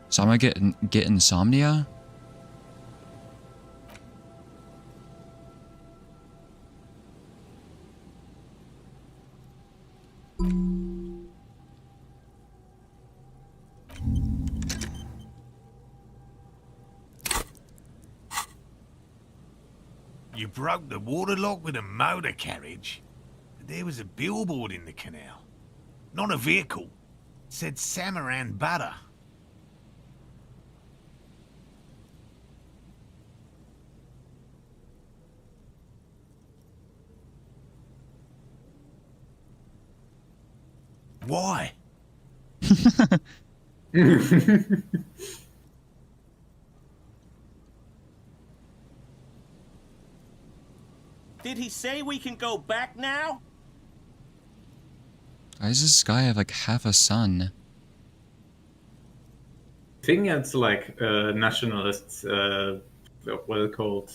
So I'm gonna get insomnia? You broke the water lock with a motor carriage? There was a billboard in the canal. Not a vehicle. It said Samaran Butter. Why? Did he say we can go back now? Why does this guy have like half a sun? I think it's like nationalists, what are they called?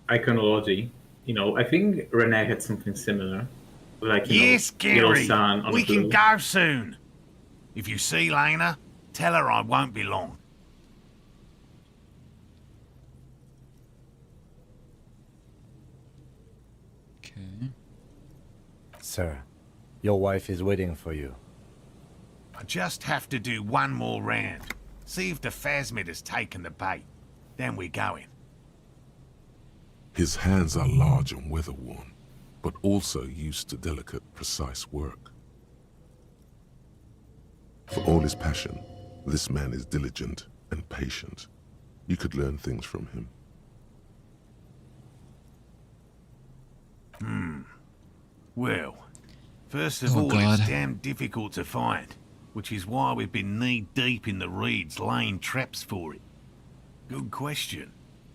Iconology. You know, I think Renee had something similar. Like, yes, Gary, sun on we a can blue. go soon. If you see Lena, tell her I won't be long. Okay. Sir, your wife is waiting for you. I just have to do one more round. See if the phasmid has taken the bait. Then we're going. His hands are large and weather-worn, but also used to delicate, precise work. For all his passion, this man is diligent and patient. You could learn things from him. Well, first of all, it's damn difficult to find, which is why we've been knee-deep in the reeds laying traps for it. Good question.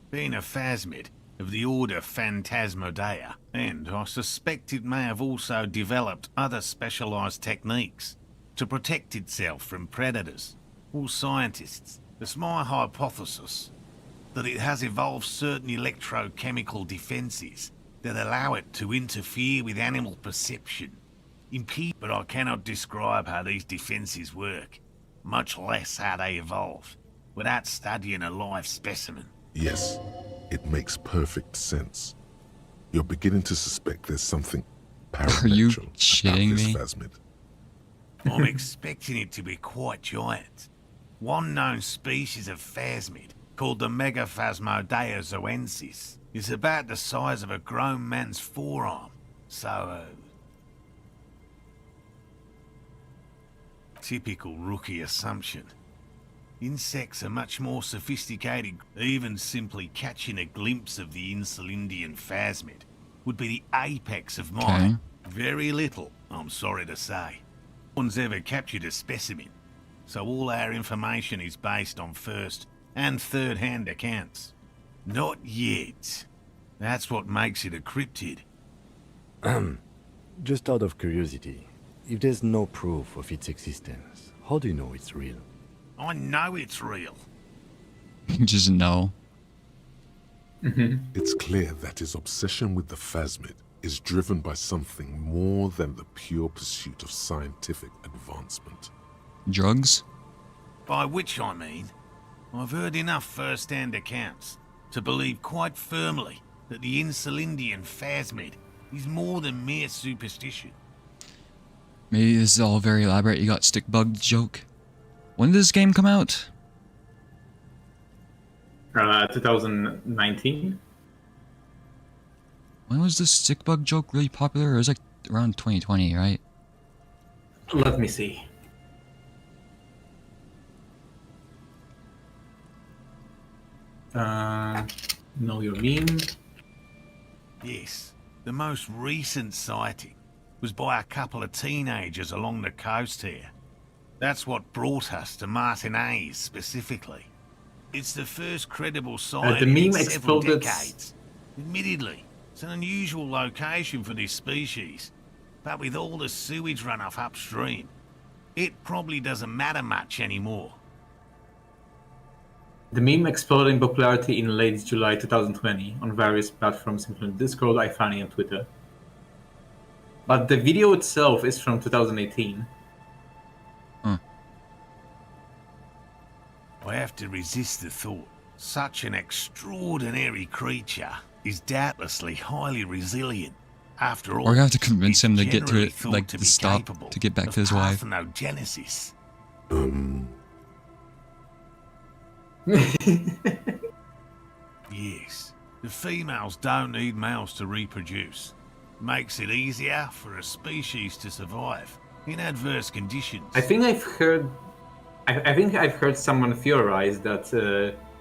Being a phasmid of the order Phantasmodea, and I suspect it may have also developed other specialized techniques to protect itself from predators or scientists. It's my hypothesis that it has evolved certain electrochemical defenses that allow it to interfere with animal perception. But I cannot describe how these defenses work, much less how they evolve, without studying a live specimen. Yes, it makes perfect sense. You're beginning to suspect there's something Are you paradoxal about shitting this me? phasmid. I'm expecting it to be quite giant. One known species of phasmid, called the Megaphasmodea zoensis, is about the size of a grown man's forearm. So, typical rookie assumption. Insects are much more sophisticated. Even simply catching a glimpse of the Insulindian phasmid would be the apex of mine. Very little, I'm sorry to say. No one's ever captured a specimen, so all our information is based on first and third-hand accounts. Not yet. That's what makes it a cryptid. Just out of curiosity, if there's no proof of its existence, how do you know it's real? I know it's real. Just no. It's clear that his obsession with the phasmid is driven by something more than the pure pursuit of scientific advancement. Drugs? By which I mean, I've heard enough first-hand accounts to believe quite firmly that the Insulindian phasmid is more than mere superstition. Maybe this is all very elaborate. You got stick bug joke. When did this game come out? 2019. When was this stick bug joke really popular? It was like around 2020, right? Let me see. Know your meme. Yes, the most recent sighting was by a couple of teenagers along the coast here. That's what brought us to Martinez specifically. It's the first credible sighting the in meme several exploded. decades. Admittedly, it's an unusual location for this species, but with all the sewage runoff upstream, it probably doesn't matter much anymore. The meme exploded in popularity in late July 2020 on various platforms including Discord, iFunny, and Twitter. But the video itself is from 2018. I have to resist the thought. Such an extraordinary creature is doubtlessly highly resilient. After all, We're gonna have to convince him to get to generally it, thought like, to to be stop, capable to get back of to his wife. parthenogenesis. Yes, the females don't need males to reproduce. Makes it easier for a species to survive in adverse conditions. I think I've heard someone theorize that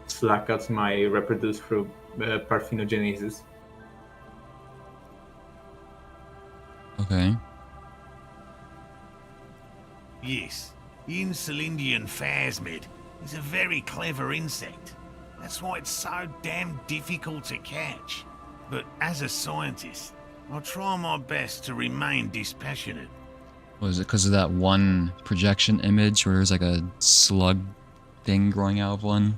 slackouts might reproduce through parthenogenesis. Okay. Yes, the Insulindian phasmid is a very clever insect. That's why it's so damn difficult to catch. But as a scientist, I'll try my best to remain dispassionate. Was it because of that one projection image where there's like a slug thing growing out of one?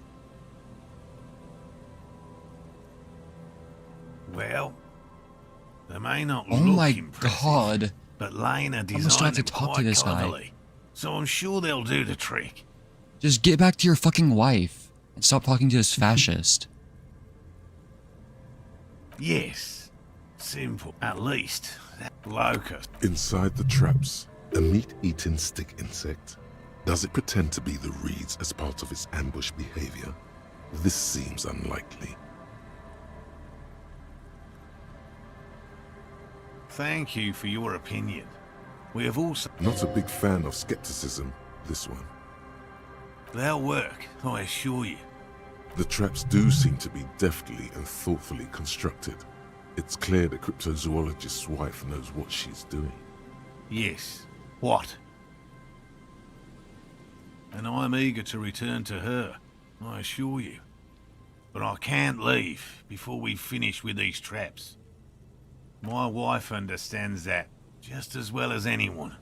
Well, they may not Oh look my impressive, god. but Lena I'm gonna start designed to them talk to quite this guy. cleverly, so I'm sure they'll do the trick. Just get back to your fucking wife and stop talking to this fascist. Yes, simple. At least that locust. Inside the traps, a meat-eating stick insect. Does it pretend to be the reeds as part of its ambush behavior? This seems unlikely. Thank you for your opinion. We have also... Not a big fan of skepticism, this one. They'll work, I assure you. The traps do seem to be deftly and thoughtfully constructed. It's clear the cryptozoologist's wife knows what she's doing. Yes. What? And I'm eager to return to her, I assure you. But I can't leave before we finish with these traps. My wife understands that just as well as anyone.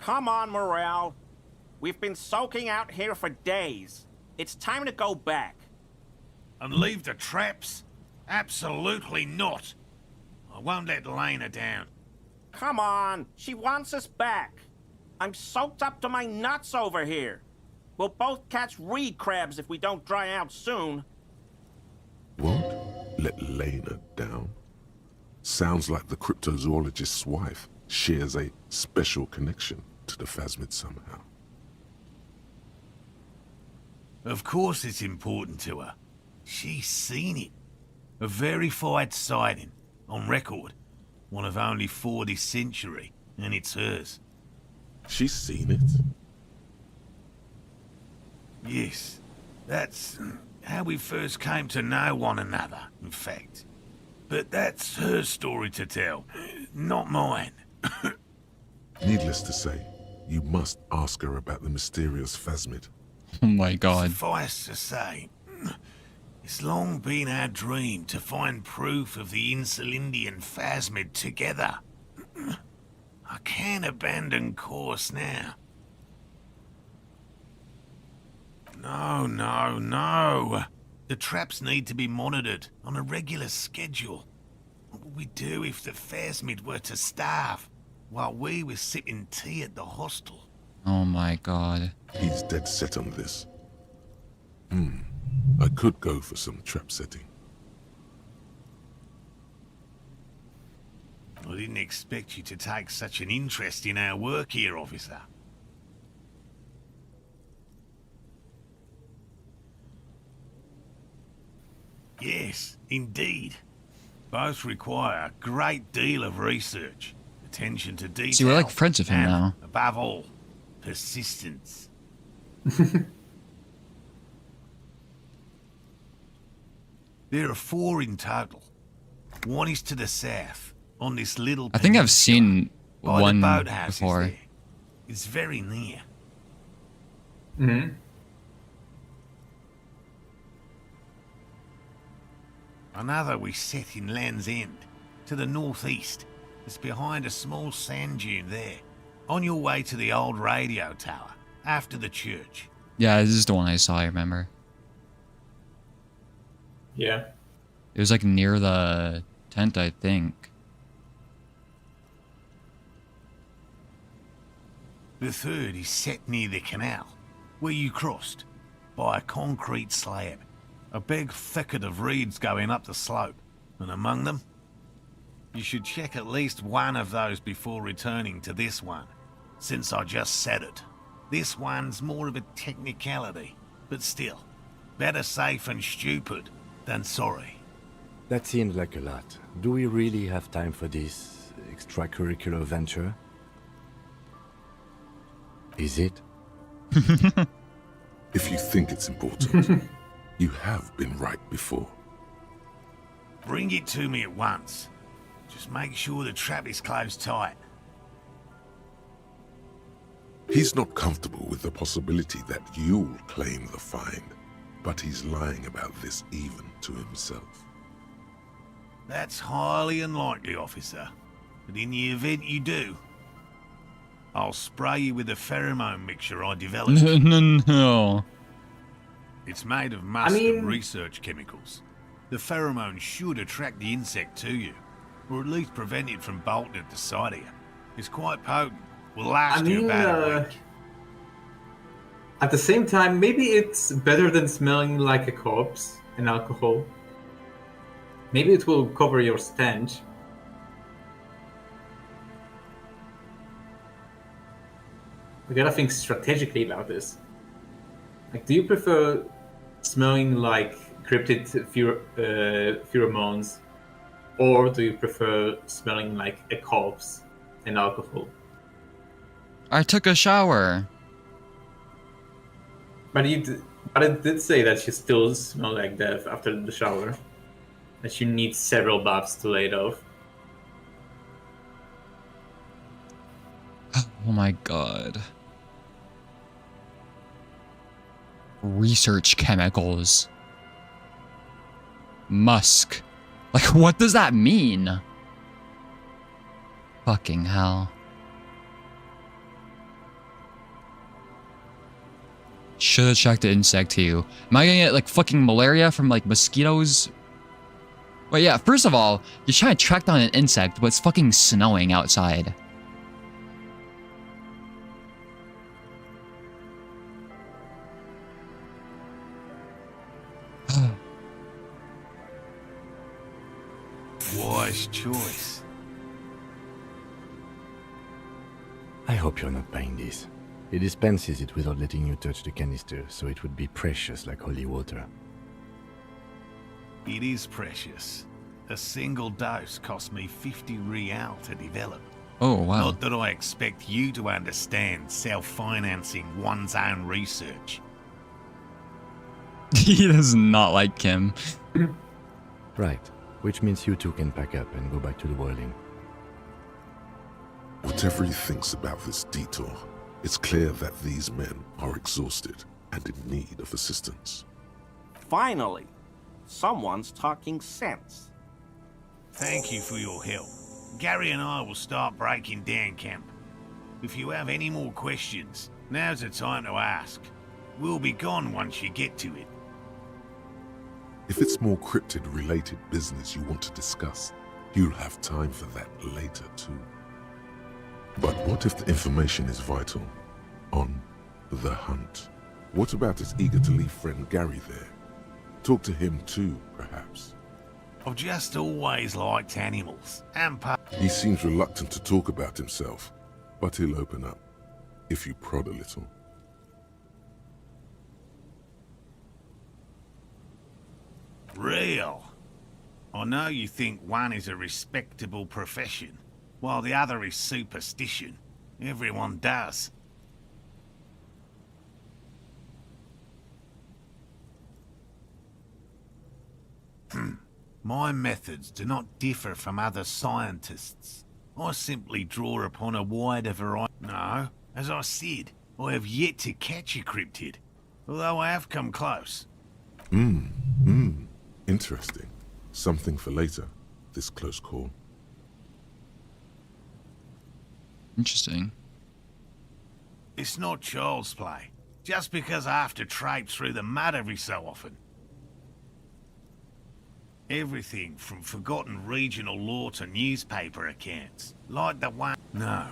Come on, Morale. We've been soaking out here for days. It's time to go back. And leave the traps? Absolutely not. I won't let Lena down. Come on, she wants us back. I'm soaked up to my nuts over here. We'll both catch reed crabs if we don't dry out soon. What? Let Lena down? Sounds like the cryptozoologist's wife shares a special connection to the phasmid somehow. Of course it's important to her. She's seen it. A verified sighting, on record. One of only 4 this century, and it's hers. She's seen it? Yes, that's how we first came to know one another, in fact. But that's her story to tell, not mine. Needless to say, you must ask her about the mysterious phasmid. Oh my god. Suffice to say, it's long been our dream to find proof of the Insulindian phasmid together. I can't abandon course now. No. The traps need to be monitored on a regular schedule. What would we do if the phasmid were to starve while we were sipping tea at the hostel? Oh my god. He's dead set on this. I could go for some trap setting. I didn't expect you to take such an interest in our work here, officer. Yes, indeed. Both require a great deal of research, attention to detail. See, we're like friends with him and, now. above all, persistence. There are 4 in total. One is to the south, on this little I think I've peninsula, seen by one the boathouses before. there. It's very near. Mm-hmm. Another we set in Land's End, to the northeast. It's behind a small sand dune there, on your way to the old radio tower, after the church. Yeah, this is the one I saw, I remember. Yeah. It was like near the tent, I think. The third is set near the canal, where you crossed, by a concrete slab. A big thicket of reeds going up the slope, and among them, you should check at least one of those before returning to this one, since I just said it. This one's more of a technicality, but still, better safe and stupid than sorry. That seems like a lot. Do we really have time for this extracurricular venture? Is it? If you think it's important, you have been right before. Bring it to me at once. Just make sure the trap is closed tight. He's not comfortable with the possibility that you'll claim the find, but he's lying about this even to himself. That's highly unlikely, officer. But in the event you do, I'll spray you with a pheromone mixture I developed. No. It's made of must and research chemicals. The pheromone should attract the insect to you, or at least prevent it from bolting at the sight of you. It's quite potent. Will last you about a week. At the same time, maybe it's better than smelling like a corpse and alcohol. Maybe it will cover your stench. We gotta think strategically about this. Like, do you prefer smelling like cryptid pheromones, or do you prefer smelling like a corpse and alcohol? I took a shower. But it did say that you still smell like death after the shower. That you need several baths to lay it off. Oh my god. Research chemicals. Musk. Like, what does that mean? Fucking hell. Should have checked the insect too. Am I gonna get like fucking malaria from like mosquitoes? Wait, yeah, first of all, you're trying to track down an insect, but it's fucking snowing outside. Wise choice. I hope you're not buying this. He dispenses it without letting you touch the canister, so it would be precious like holy water. It is precious. A single dose cost me 50 Rygel to develop. Oh, wow. Not that I expect you to understand self-financing one's own research. He does not like Kim. Right, which means you two can pack up and go back to the boiling. Whatever he thinks about this detour, it's clear that these men are exhausted and in need of assistance. Finally, someone's talking sense. Thank you for your help. Gary and I will start breaking down camp. If you have any more questions, now's the time to ask. We'll be gone once you get to it. If it's more cryptid-related business you want to discuss, you'll have time for that later too. But what if the information is vital? On the hunt. What about his eager-to-leave friend Gary there? Talk to him too, perhaps. I've just always liked animals, and He seems reluctant to talk about himself, but he'll open up, if you prod a little. Real. I know you think one is a respectable profession, while the other is superstition. Everyone does. My methods do not differ from other scientists. I simply draw upon a wider variety. No, as I said, I have yet to catch a cryptid, although I have come close. Interesting. Something for later, this close call. Interesting. It's not child's play, just because I have to traipse through the mud every so often. Everything from forgotten regional lore to newspaper accounts, like the one... No.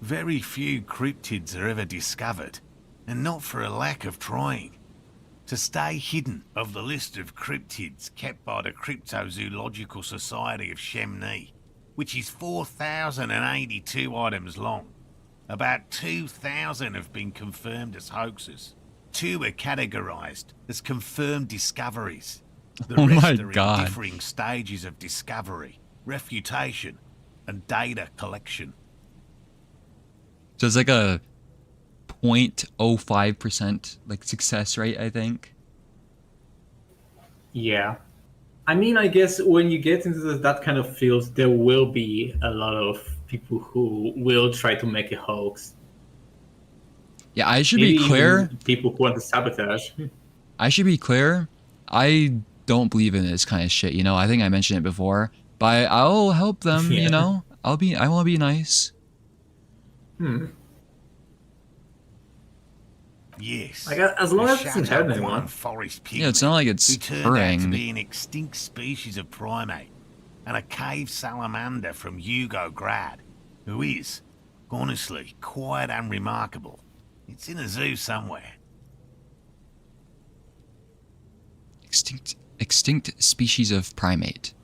Very few cryptids are ever discovered, and not for a lack of trying. To stay hidden of the list of cryptids kept by the Cryptozoological Society of Chemney, which is 4,082 items long. About 2,000 have been confirmed as hoaxes. 2 are categorized as confirmed discoveries. The Oh rest my are God. in differing stages of discovery, refutation, and data collection. So it's like a 0.05% like success rate, I think. Yeah. I mean, I guess when you get into that kind of field, there will be a lot of people who will try to make a hoax. Yeah, I should Maybe be clear. even people who want to sabotage. I should be clear. I don't believe in this kind of shit, you know. I think I mentioned it before, but I'll help them, Yeah. you know. I want to be nice. Yes. Like, as long a as it doesn't hurt Chateau anyone. Guan forest pygmy Yeah, it's not like it's who turned out to hurting. be an extinct species of primate, and a cave salamander from Yugograd, who is, honestly, quite unremarkable. It's in a zoo somewhere. Extinct species of primate.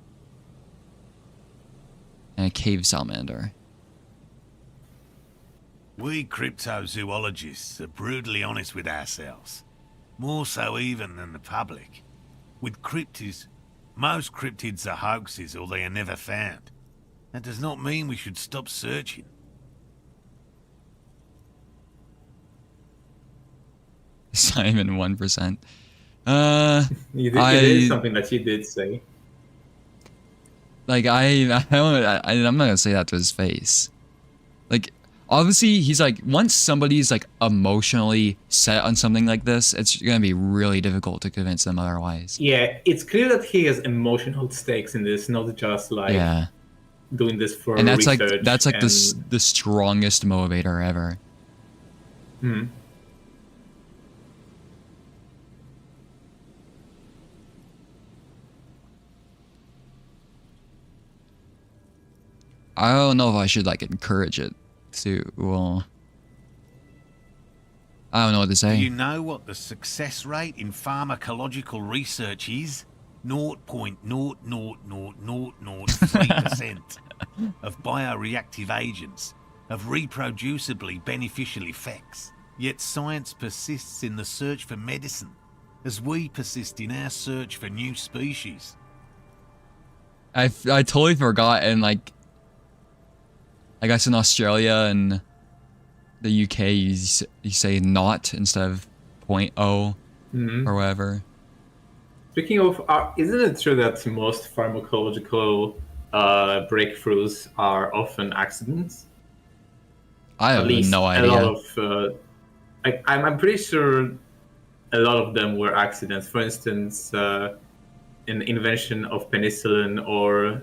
And a cave salamander. We cryptozoologists are brutally honest with ourselves, more so even than the public. With cryptids, most cryptids are hoaxes or they are never found. That does not mean we should stop searching. It's not even 1%. It is something that you did say. Like I'm not gonna say that to his face. Like obviously he's like, once somebody's like emotionally set on something like this, it's gonna be really difficult to convince them otherwise. Yeah, it's clear that he has emotional stakes in this, not just like doing this for and that's research. like the strongest motivator ever. I don't know if I should like encourage it to. Well, I don't know what to say. Do you know what the success rate in pharmacological research is? 0.00003% of bioreactive agents have reproducibly beneficial effects. Yet science persists in the search for medicine, as we persist in our search for new species. I totally forgot, and like I guess in Australia and the UK you say not instead of 0.0 or whatever. Speaking of, isn't it true that most pharmacological breakthroughs are often accidents? I have no idea. A lot of, I'm pretty sure a lot of them were accidents. For instance, an invention of penicillin or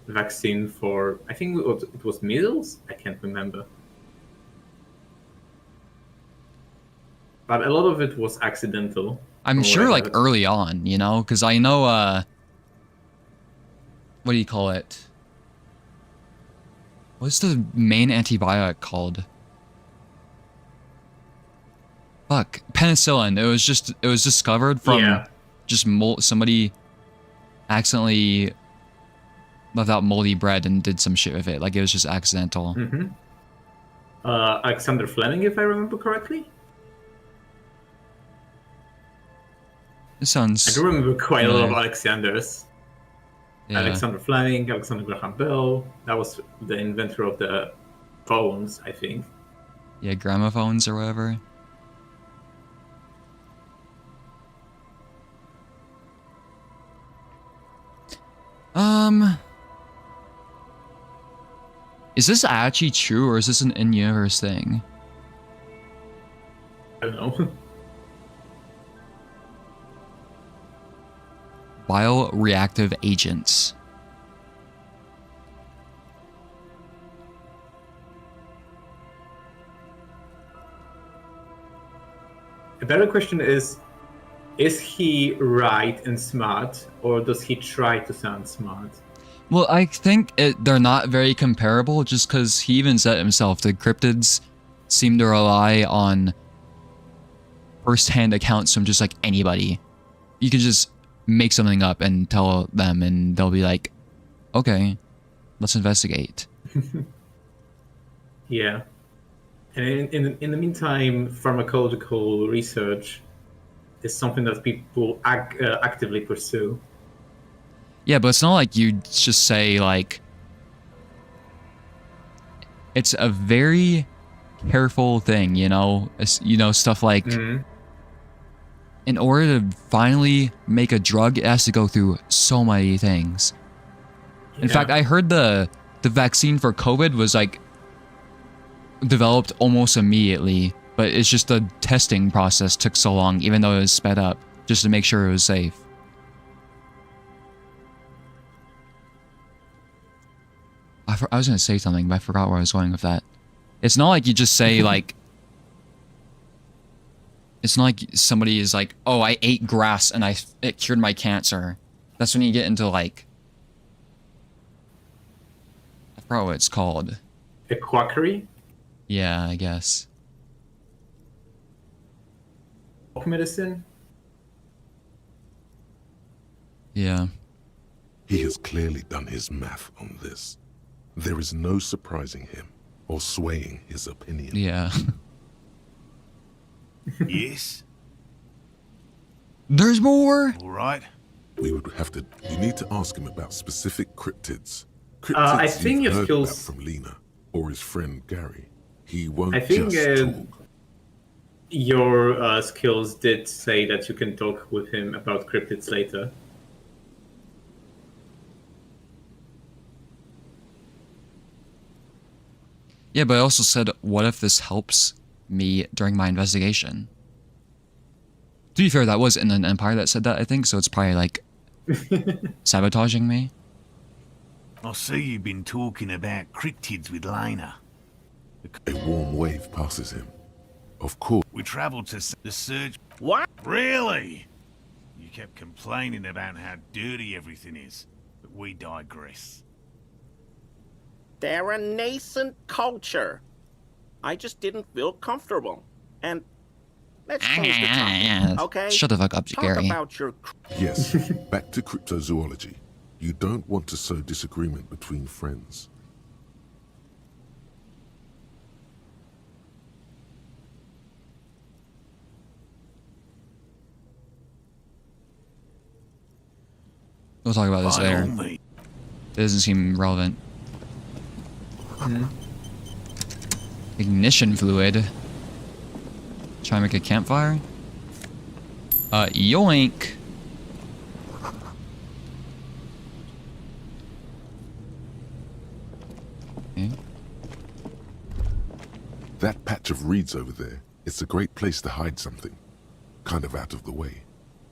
vaccine for, I think it was measles? I can't remember. But a lot of it was accidental. I'm sure like early on, you know, because I know, what do you call it? What's the main antibiotic called? Fuck, penicillin. It was discovered from just somebody accidentally left out moldy bread and did some shit with it. Like it was just accidental. Alexander Fleming, if I remember correctly. This sounds. I do remember quite a lot of Alexanders. Yeah. Alexander Fleming, Alexander Graham Bell. That was the inventor of the phones, I think. Yeah, gramophones or whatever. Is this actually true or is this an in-universe thing? I don't know. Bioreactive agents. A better question is he right and smart, or does he try to sound smart? Well, I think they're not very comparable just because he even said himself, the cryptids seem to rely on first-hand accounts from just like anybody. You could just make something up and tell them and they'll be like, okay, let's investigate. Yeah. And in the meantime, pharmacological research is something that people actively pursue. Yeah, but it's not like you just say like, it's a very careful thing, you know? It's, you know, stuff like, in order to finally make a drug, it has to go through so many things. In fact, I heard the vaccine for COVID was like developed almost immediately, but it's just the testing process took so long, even though it was sped up, just to make sure it was safe. I was gonna say something, but I forgot where I was going with that. It's not like you just say like, it's not like somebody is like, oh, I ate grass and it cured my cancer. That's when you get into like, I forgot what it's called. A quackery? Yeah, I guess. Folk medicine? Yeah. He has clearly done his math on this. There is no surprising him or swaying his opinion. Yeah. Yes? There's more? All right. We would have to... You need to ask him about specific cryptids. Cryptids I think you've your heard skills... about from Lena or his friend Gary. He won't I think just talk. Your skills did say that you can talk with him about cryptids later. Yeah, but I also said, what if this helps me during my investigation? To be fair, that was in an Empire that said that, I think, so it's probably like sabotaging me. I see you've been talking about cryptids with Lena. A warm wave passes him. Of course. We travelled to the search. What? Really? You kept complaining about how dirty everything is, but we digress. They're a nascent culture. I just didn't feel comfortable. And let's change the topic, okay? Shut the fuck up, Talk Gary. about your... Yes, back to cryptozoology. You don't want to sow disagreement between friends. We'll talk about this By later. all means. It doesn't seem relevant. Ignition fluid. Try and make a campfire? Yoink! Okay. That patch of reeds over there, it's a great place to hide something. Kind of out of the way,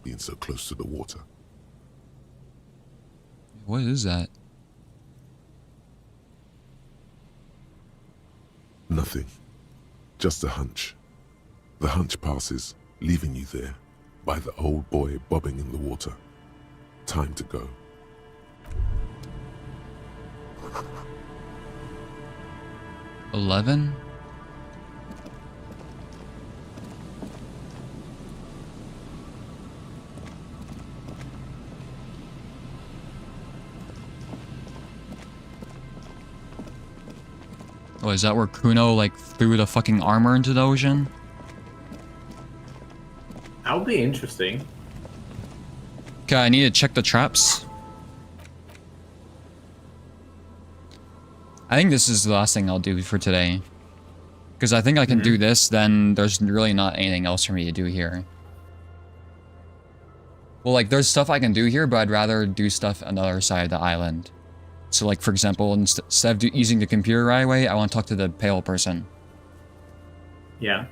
being so close to the water. What is that? Nothing. Just a hunch. The hunch passes, leaving you there, by the old boy bobbing in the water. Time to go. Oh, is that where Kuno, like, threw the fucking armor into the ocean? That would be interesting. Okay, I need to check the traps. I think this is the last thing I'll do for today. Because I think I can do this, then there's really not anything else for me to do here. Well, like, there's stuff I can do here, but I'd rather do stuff on the other side of the island. So, like, for example, instead of using the computer right away, I want to talk to the pale person. Yeah.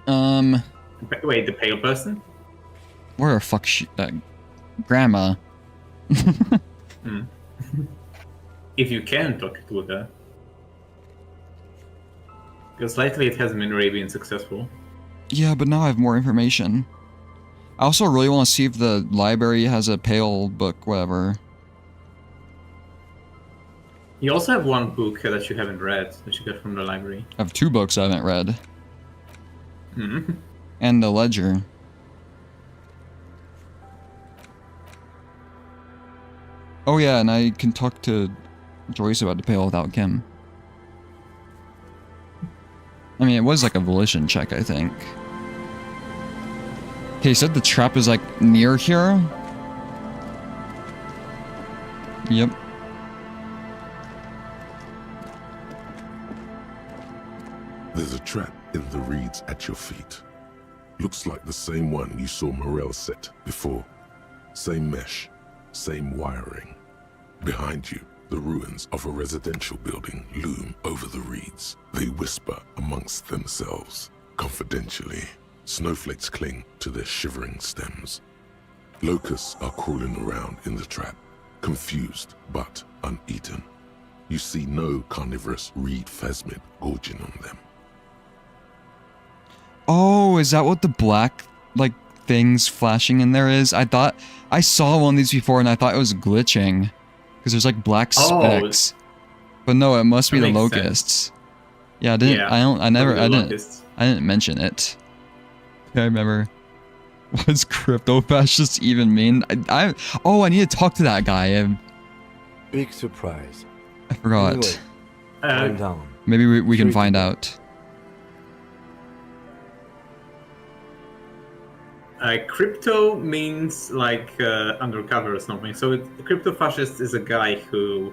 Wait, the pale person? Where the fuck Grandma? If you can talk to her. Because lately it hasn't been really been successful. Yeah, but now I have more information. I also really want to see if the library has a pale book, whatever. You also have one book that you haven't read, that you got from the library. I have 2 books I haven't read. Hmm. And the ledger. Oh yeah, and I can talk to Joyce about the pale without Kim. I mean, it was like a volition check, I think. Okay, you said the trap is like near here? Yep. There's a trap in the reeds at your feet. Looks like the same one you saw Morel set before. Same mesh, same wiring. Behind you, the ruins of a residential building loom over the reeds. They whisper amongst themselves, confidentially. Snowflakes cling to their shivering stems. Locusts are crawling around in the trap, confused but uneaten. You see no carnivorous reed phasmid gorging on them. Oh, is that what the black, like, things flashing in there is? I thought I saw one of these before and I thought it was glitching. Because there's like black specks. But no, it must be the locusts. Sense. Yeah, I didn't I didn't mention it. I remember. What does crypto-fascist even mean? I need to talk to that guy. Big surprise. I forgot. Anyway, calm down. Maybe we can find out. Crypto means like undercover or something. So a crypto-fascist is a guy who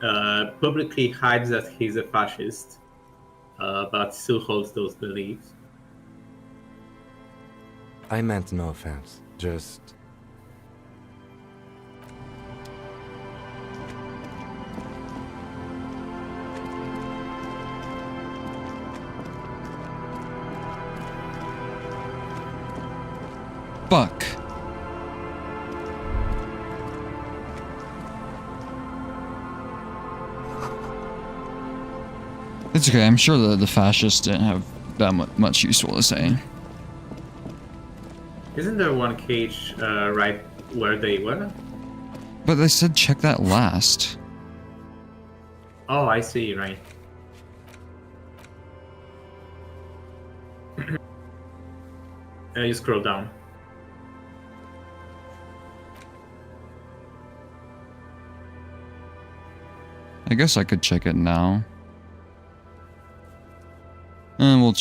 publicly hides that he's a fascist, but still holds those beliefs. I meant no offense, just... Fuck. It's okay, I'm sure the fascists didn't have that much useful to say. Isn't there one cage right where they were? But they said check that last. Oh, I see, right. You scroll down. I guess I could check it now. And we'll...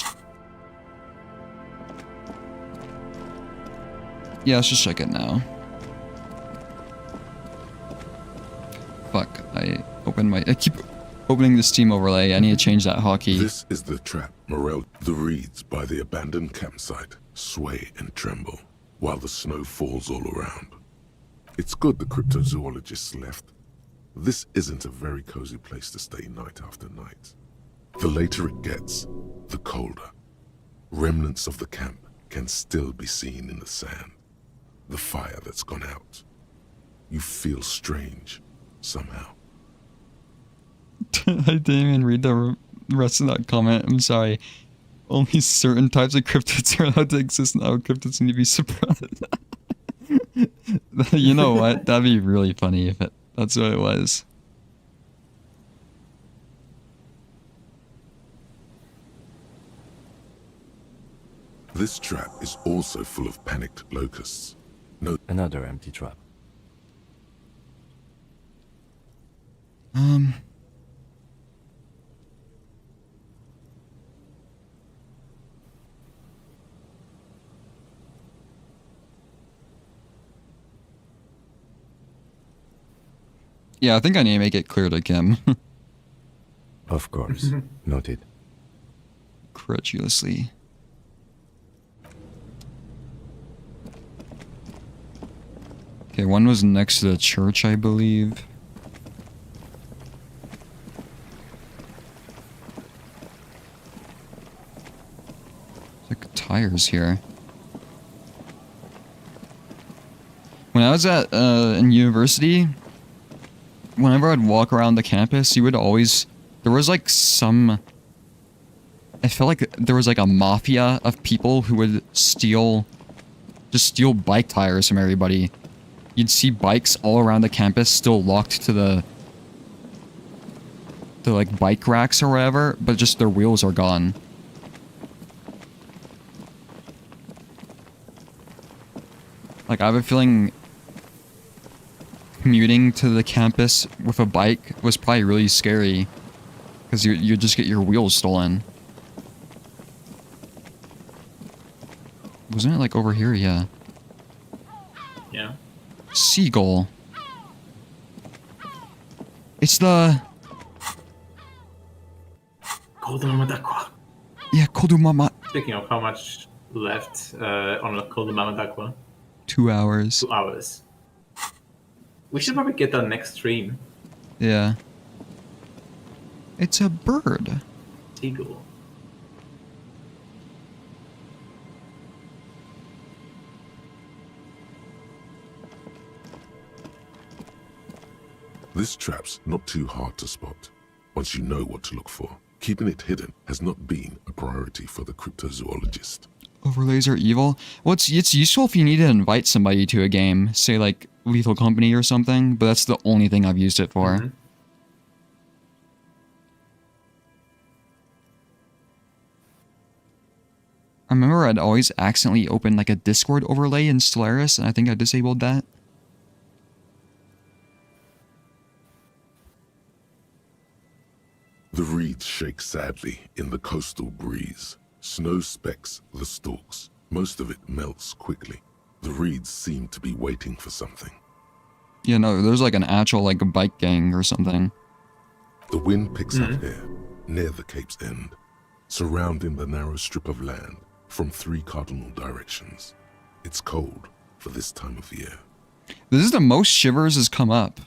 Yeah, let's just check it now. Fuck, I keep opening the Steam overlay. I need to change that hotkey. This is the trap, Morel. The reeds by the abandoned campsite sway and tremble while the snow falls all around. It's good the cryptozoologists left. This isn't a very cozy place to stay night after night. The later it gets, the colder. Remnants of the camp can still be seen in the sand. The fire that's gone out. You feel strange, somehow. I didn't even read the rest of that comment. I'm sorry. Only certain types of cryptids are allowed to exist now. Cryptids need to be suppressed. You know what? That'd be really funny if that's what it was. This trap is also full of panicked locusts. No, another empty trap. Yeah, I think I need to make it clear to Kim. Of course. Noted. Credulously. Okay, one was next to the church, I believe. Like tires here. When I was at in university, whenever I'd walk around the campus, you would always there was like some I felt like there was like a mafia of people who would steal bike tires from everybody. You'd see bikes all around the campus still locked to the like bike racks or whatever, but just their wheels are gone. Like I have a feeling commuting to the campus with a bike was probably really scary because you just get your wheels stolen. Wasn't it like over here? Yeah. Yeah. Seagull. It's the... Koldumama. Yeah, Koldumama. Speaking of how much left on the Koldumama, 2 hours. 2 hours. We should probably get that next stream. Yeah. It's a bird. Seagull. This trap's not too hard to spot, once you know what to look for. Keeping it hidden has not been a priority for the cryptozoologist. Overlays are evil? Well, it's useful if you need to invite somebody to a game, say like Lethal Company or something, but that's the only thing I've used it for. Mm-hmm. I remember I'd always accidentally open like a Discord overlay in Stellaris, and I think I disabled that. The reeds shake sadly in the coastal breeze. Snow specks the stalks. Most of it melts quickly. The reeds seem to be waiting for something. Yeah, no, there's like an actual like a bike gang or something. The wind picks up here, near the cape's end, surrounding the narrow strip of land from 3 cardinal directions. It's cold for this time of year. This is the most shivers has come up.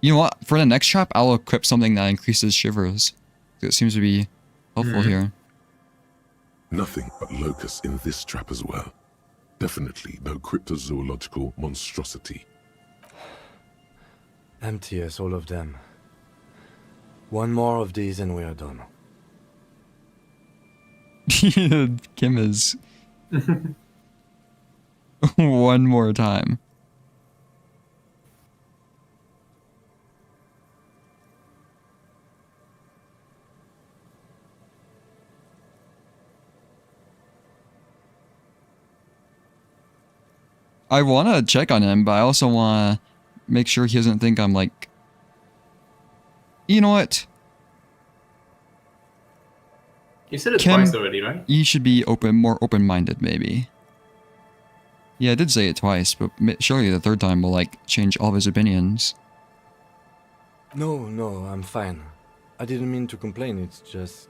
You know what? For the next trap, I'll equip something that increases shivers. It seems to be helpful here. Nothing but locusts in this trap as well. Definitely no cryptozoological monstrosity. Empty as all of them. One more of these and we are done. Kim is... One more time. I want to check on him, but I also want to make sure he doesn't think I'm like... You know what? You said it Kim, twice already, right? You should be more open-minded, maybe. Yeah, I did say it twice, but surely the third time will, like, change all of his opinions. No, I'm fine. I didn't mean to complain, it's just...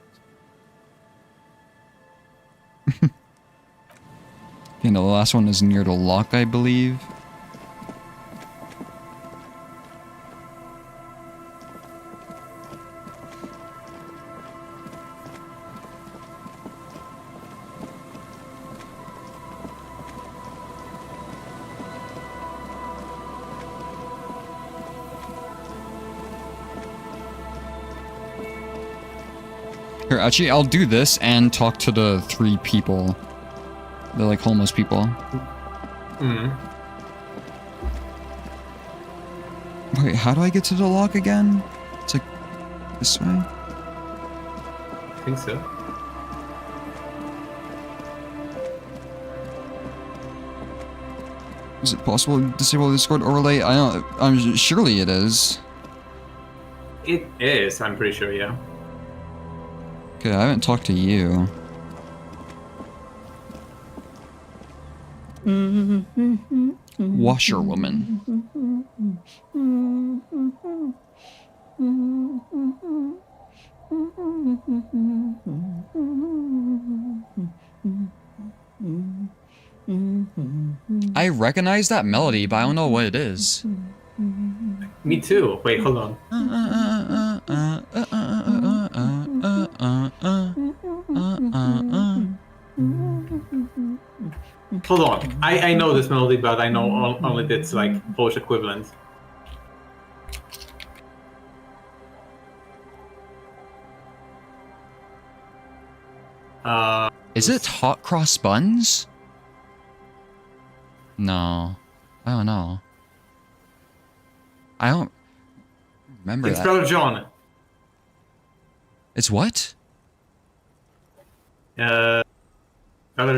Okay, no, the last one is near the lock, I believe. Here, actually, I'll do this and talk to the 3 people. They're like homeless people. Wait, how do I get to the lock again? It's like this way? I think so. Is it possible to disable the Discord overlay? Surely it is. It is, I'm pretty sure, yeah. Okay, I haven't talked to you. Washerwoman. I recognize that melody, but I don't know what it is. Me too. Wait, hold on. Hold on. I know this melody, but I know only its like Polish equivalent. Is it hot cross buns? No, I don't know. I don't remember It's that. Brother John. It's what? Brother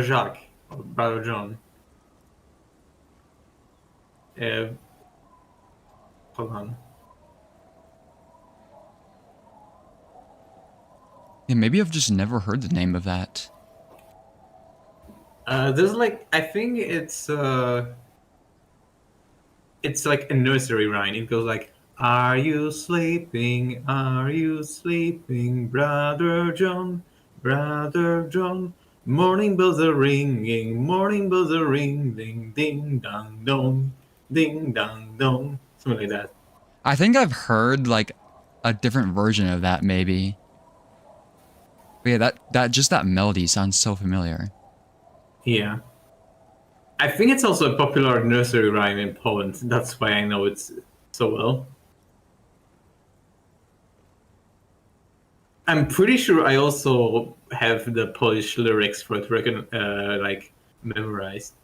Jacques. Or Brother John. Hold on. Yeah, maybe I've just never heard the name of that. There's like, I think it's like a nursery rhyme. It goes like, "Are you sleeping? Are you sleeping, Brother John? Brother John? Morning bells are ringing, morning bells are ringing, ding dong dong, ding dong dong." Something like that. I think I've heard like a different version of that, maybe. But yeah, that melody sounds so familiar. Yeah. I think it's also a popular nursery rhyme in Poland. That's why I know it so well. I'm pretty sure I also have the Polish lyrics for it, like memorized.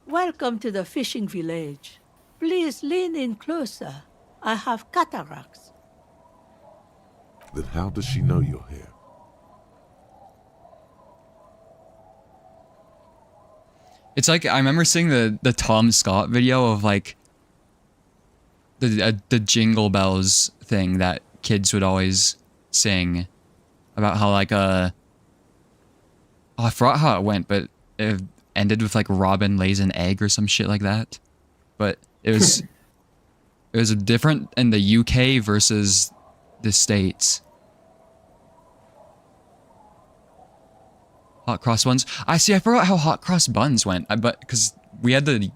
Welcome to the fishing village. Please lean in closer. I have cataracts. Then how does she know you're here? It's like, I remember seeing the Tom Scott video of like the Jingle Bells thing that kids would always sing about how like oh, I forgot how it went, but it ended with like Robin lays an egg or some shit like that. But it was it was different in the UK versus the States. Hot cross buns. I forgot how hot cross buns went. But because we had to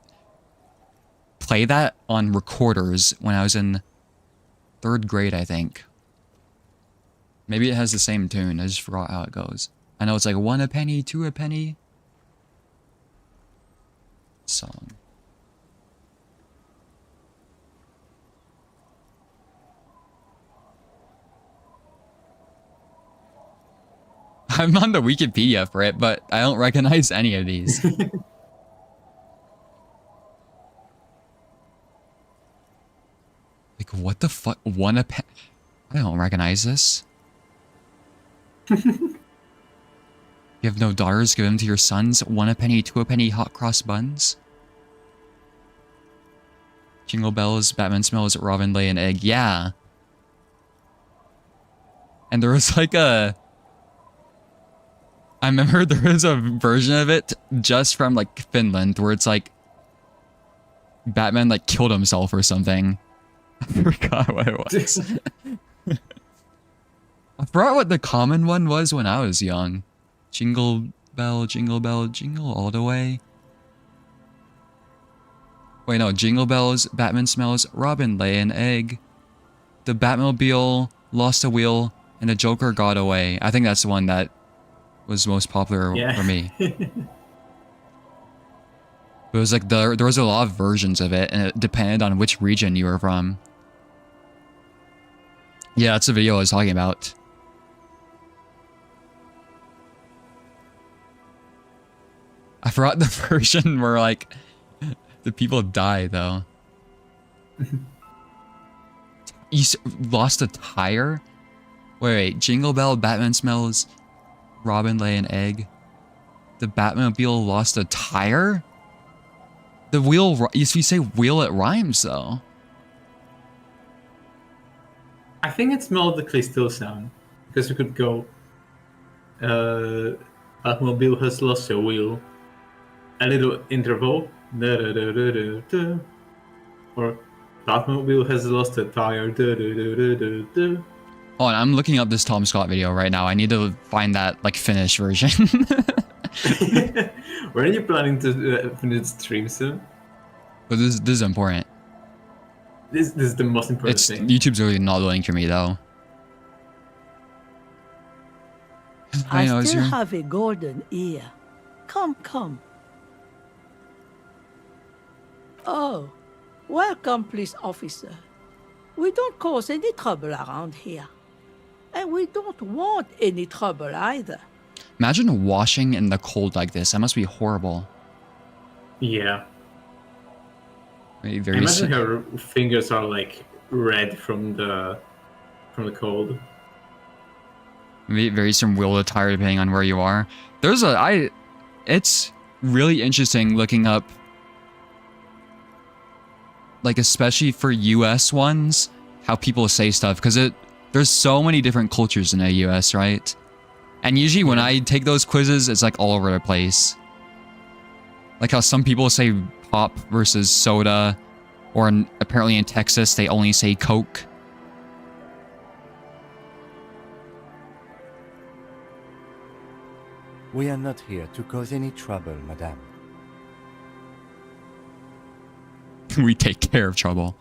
play that on recorders when I was in 3rd grade, I think. Maybe it has the same tune. I just forgot how it goes. I know it's like 1 a penny, 2 a penny. Song. I'm on the Wikipedia for it, but I don't recognize any of these. Like, what the fuck? 1 a penny? I don't recognize this. You have no daughters, give them to your sons. 1 a penny, 2 a penny, hot cross buns. Jingle bells, Batman smells, Robin lay an egg. Yeah. And there was like a... I remember there was a version of it just from like Finland where it's like Batman like killed himself or something. I forgot what it was. I forgot what the common one was when I was young. Jingle bell, jingle all the way. Wait, no, jingle bells, Batman smells, Robin lay an egg. The Batmobile lost a wheel and the Joker got away. I think that's the one that was most popular for me. It was like there was a lot of versions of it, and it depended on which region you were from. Yeah, that's the video I was talking about. I forgot the version where like the people die though. You lost a tire? Wait, Jingle Bell, Batman smells, Robin lay an egg. The Batmobile lost a tire? The wheel, if you say wheel, it rhymes though. I think it's melodically still sound. Because we could go, Batmobile has lost a wheel. A little interval. Da, da, da, da, da, da. Or Batmobile has lost a tire. Da, da, da, da, da, da. Oh, and I'm looking up this Tom Scott video right now. I need to find that like Finnish version. When are you planning to finish the stream soon? But this is important. This is the most important thing. YouTube's really not loading for me though. I still have a golden ear. Come, come. Oh, welcome, police officer. We don't cause any trouble around here. And we don't want any trouble either. Imagine washing in the cold like this. That must be horrible. Yeah. Very Imagine her fingers are like red from the cold. Very some wheel attire depending on where you are. It's really interesting looking up, like especially for US ones, how people say stuff, because there's so many different cultures in the US, right? And usually when I take those quizzes, it's like all over the place. Like how some people say pop versus soda, or apparently in Texas they only say Coke. We are not here to cause any trouble, madame. We take care of trouble.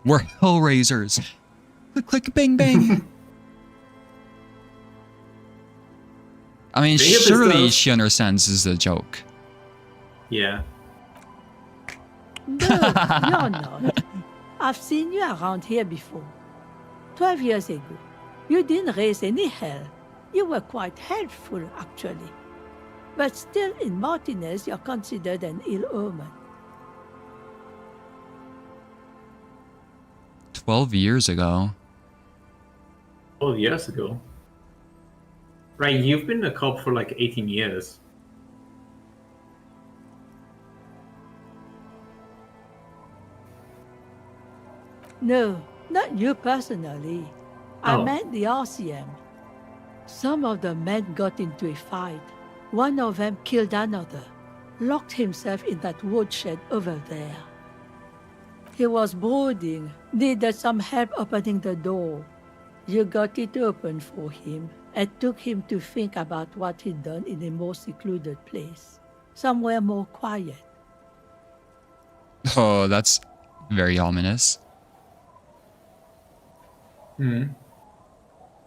We're Hellraisers. Click, click, bang, bang. I mean, surely she understands this is a joke. Yeah. No, you're not. I've seen you around here before. 12 years ago. You didn't raise any hell. You were quite helpful, actually. But still, in Martinez, you're considered an ill omen. 12 years ago. 12 years ago? Right, you've been a cop for like 18 years. No, not you personally. I meant the RCM. Some of the men got into a fight. One of them killed another, locked himself in that woodshed over there. He was brooding, needed some help opening the door. You got it open for him and took him to think about what he'd done in a more secluded place, somewhere more quiet. Oh, that's very ominous.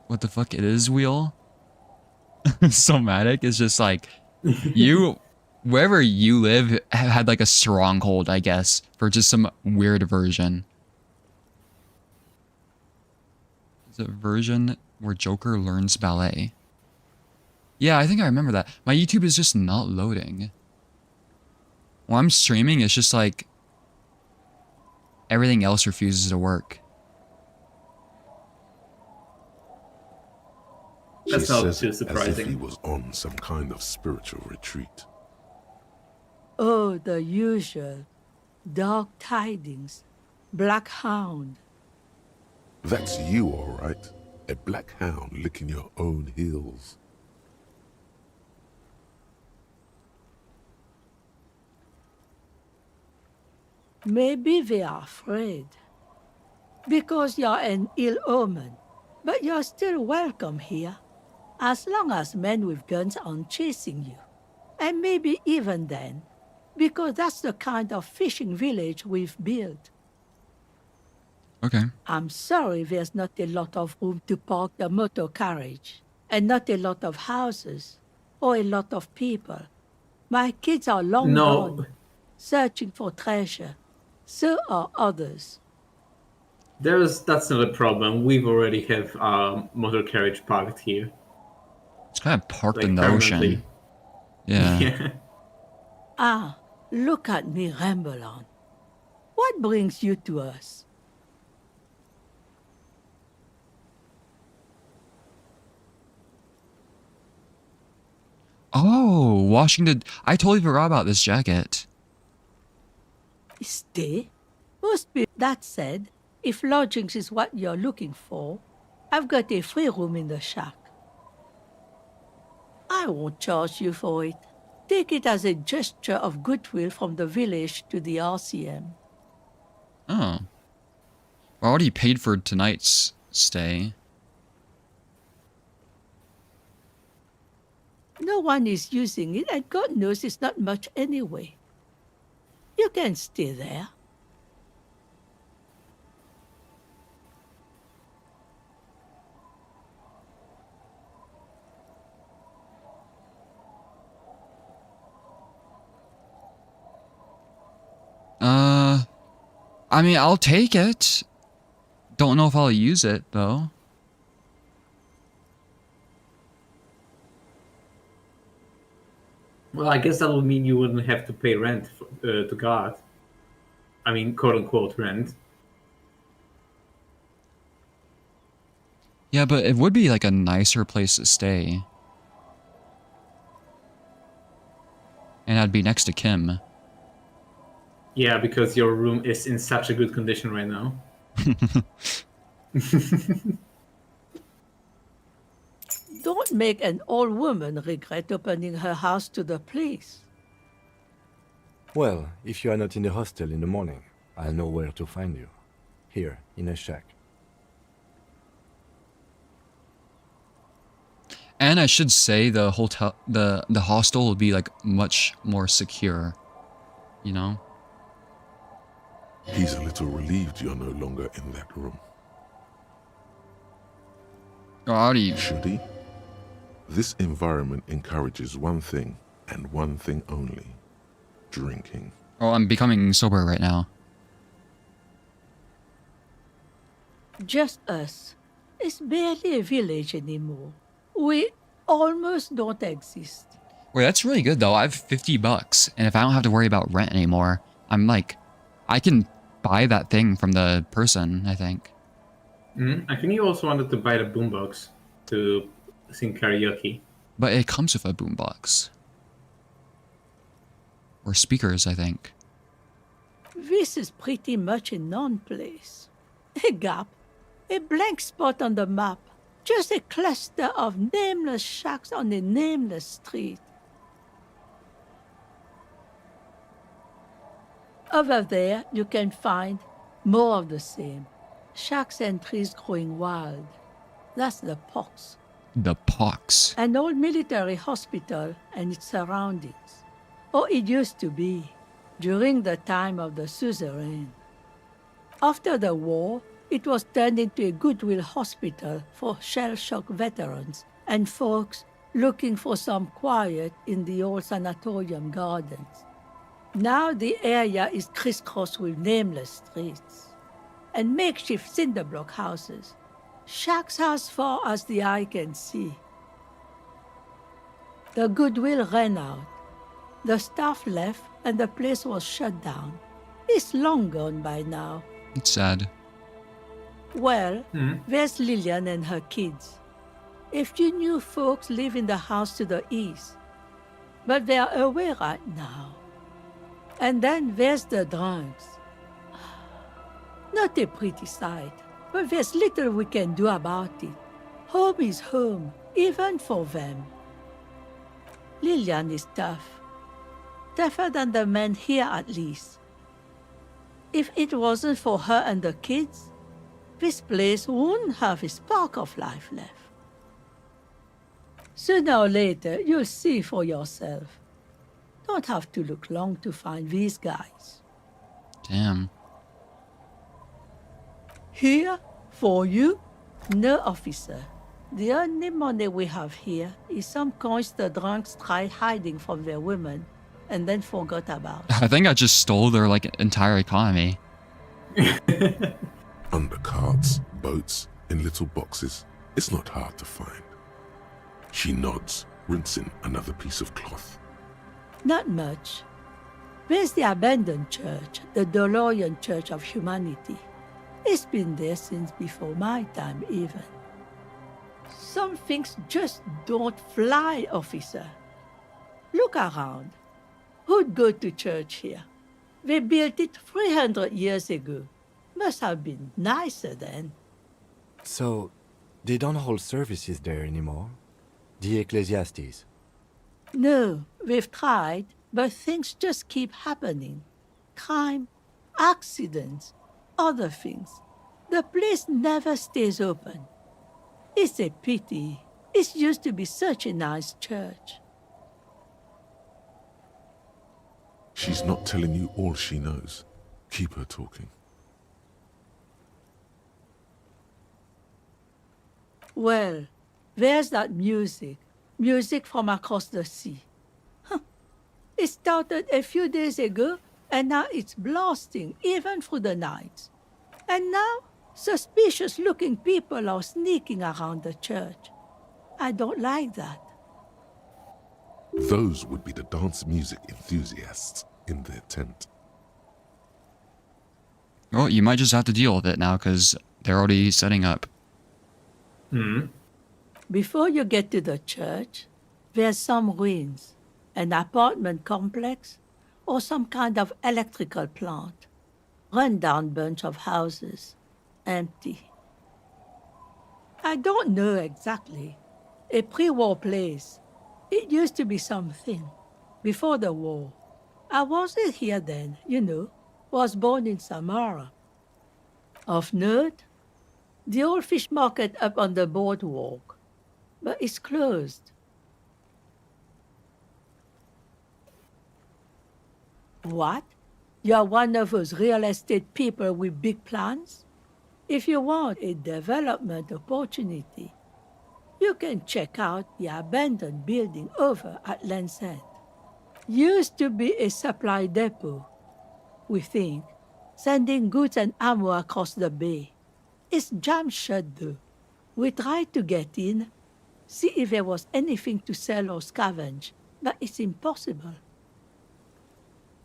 What the fuck? It is Wheel? Somatic is just like, wherever you live had like a stronghold, I guess, for just some weird version. Is it a version where Joker learns ballet? Yeah, I think I remember that. My YouTube is just not loading. When I'm streaming, it's just like everything else refuses to work. That's She not says too it surprising. as if he was on some kind of spiritual retreat. Oh, the usual. Dark tidings. Black hound. That's you, all right. A black hound licking your own heels. Maybe they are afraid. Because you're an ill omen. But you're still welcome here. As long as men with guns aren't chasing you. And maybe even then. Because that's the kind of fishing village we've built. Okay. I'm sorry there's not a lot of room to park the motor carriage. And not a lot of houses. Or a lot of people. My kids are long gone. Searching for treasure. So are others. That's not a problem. We've already have motor carriage parked here. It's kind of parked Like in the ocean. permanently. Yeah. Ah, look at me ramble on. What brings you to us? Oh, Washington. I totally forgot about this jacket. Stay? Must be. That said, if lodgings is what you're looking for, I've got a free room in the shack. I won't charge you for it. Take it as a gesture of goodwill from the village to the RCM. Oh. I already paid for tonight's stay. No one is using it, and God knows it's not much anyway. You can stay there. I mean, I'll take it. Don't know if I'll use it, though. Well, I guess that would mean you wouldn't have to pay rent to God. I mean, quote-unquote rent. Yeah, but it would be like a nicer place to stay. And I'd be next to Kim. Yeah, because your room is in such a good condition right now. Don't make an old woman regret opening her house to the police. Well, if you are not in the hostel in the morning, I'll know where to find you. Here, in a shack. And I should say the hotel, the hostel will be like much more secure, you know? He's a little relieved you're no longer in that room. Alrighty. Should he? This environment encourages one thing, and one thing only. Drinking. Oh, I'm becoming sober right now. Just us. It's barely a village anymore. We almost don't exist. Wait, that's really good though. I have $50, and if I don't have to worry about rent anymore, I'm like, I can buy that thing from the person, I think. I think you also wanted to buy the boombox to sing karaoke. But it comes with a boombox. Or speakers, I think. This is pretty much a non-place. A gap. A blank spot on the map. Just a cluster of nameless shacks on a nameless street. Over there, you can find more of the same. Shacks and trees growing wild. That's the pox. The pox. An old military hospital and its surroundings. Or it used to be, during the time of the suzerain. After the war, it was turned into a goodwill hospital for shell-shock veterans and folks looking for some quiet in the old sanatorium gardens. Now the area is crisscrossed with nameless streets and makeshift cinder block houses, shacks as far as the eye can see. The goodwill ran out. The staff left and the place was shut down. It's long gone by now. It's sad. Well, there's Lillian and her kids. A few new folks live in the house to the east, but they're away right now. And then there's the drunks. Not a pretty sight, but there's little we can do about it. Home is home, even for them. Lillian is tough. Tougher than the men here, at least. If it wasn't for her and the kids, this place wouldn't have a spark of life left. Sooner or later, you'll see for yourself. Don't have to look long to find these guys. Damn. Here, for you, no officer. The only money we have here is some coins the drunks tried hiding from their women and then forgot about. I think I just stole their like entire economy. Under carts, boats, in little boxes. It's not hard to find. She nods, rinsing another piece of cloth. Not much. There's the abandoned church, the DeLorean Church of Humanity. It's been there since before my time, even. Some things just don't fly, officer. Look around. Who'd go to church here? They built it 300 years ago. Must have been nicer then. So, they don't hold services there anymore? The Ecclesiastes? No, we've tried, but things just keep happening. Crime, accidents, other things. The place never stays open. It's a pity. It used to be such a nice church. She's not telling you all she knows. Keep her talking. Well, there's that music. Music from across the sea. Huh. It started a few days ago, and now it's blasting, even through the night. And now, suspicious-looking people are sneaking around the church. I don't like that. Those would be the dance music enthusiasts in their tent. Well, you might just have to deal with it now, because they're already setting up. Before you get to the church, there's some ruins, an apartment complex, or some kind of electrical plant. Run-down bunch of houses, empty. I don't know exactly. A pre-war place. It used to be something. Before the war. I wasn't here then, you know. Was born in Samara. Of note, the old fish market up on the boardwalk. But it's closed. What? You're one of those real estate people with big plans? If you want a development opportunity, you can check out the abandoned building over at Land's End. Used to be a supply depot, we think, sending goods and ammo across the bay. It's jammed shut though. We tried to get in, see if there was anything to sell or scavenge, but it's impossible.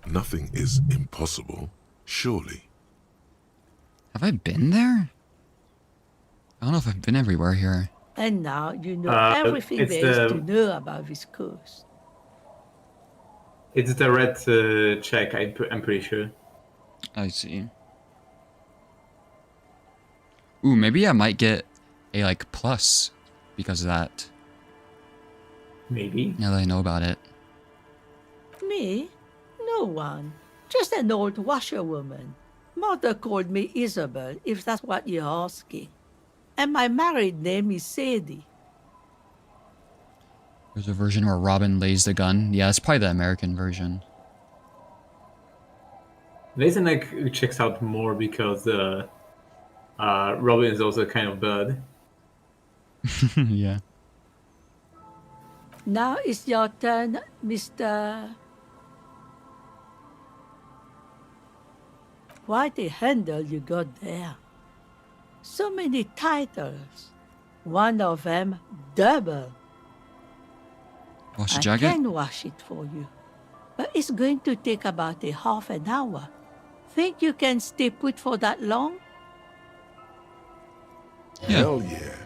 Nothing is impossible, surely. Have I been there? I don't know if I've been everywhere here. And now you know everything there is to know about this coast. It's the red check, I'm pretty sure. I see. Ooh, maybe I might get a, like, plus because of that. Maybe. Now that I know about it. Me? No one. Just an old washerwoman. Mother called me Isabel, if that's what you're asking. And my married name is Sadie. There's a version where Robin lays the gun. Yeah, it's probably the American version. Lays the neck checks out more because Robin is also kind of bird. Yeah. Now it's your turn, Mr. Quite a handle you got there. So many titles. One of them double. Wash the jacket? I can wash it for you. But it's going to take about a half an hour. Think you can stay put for that long? Yeah. Hell yeah.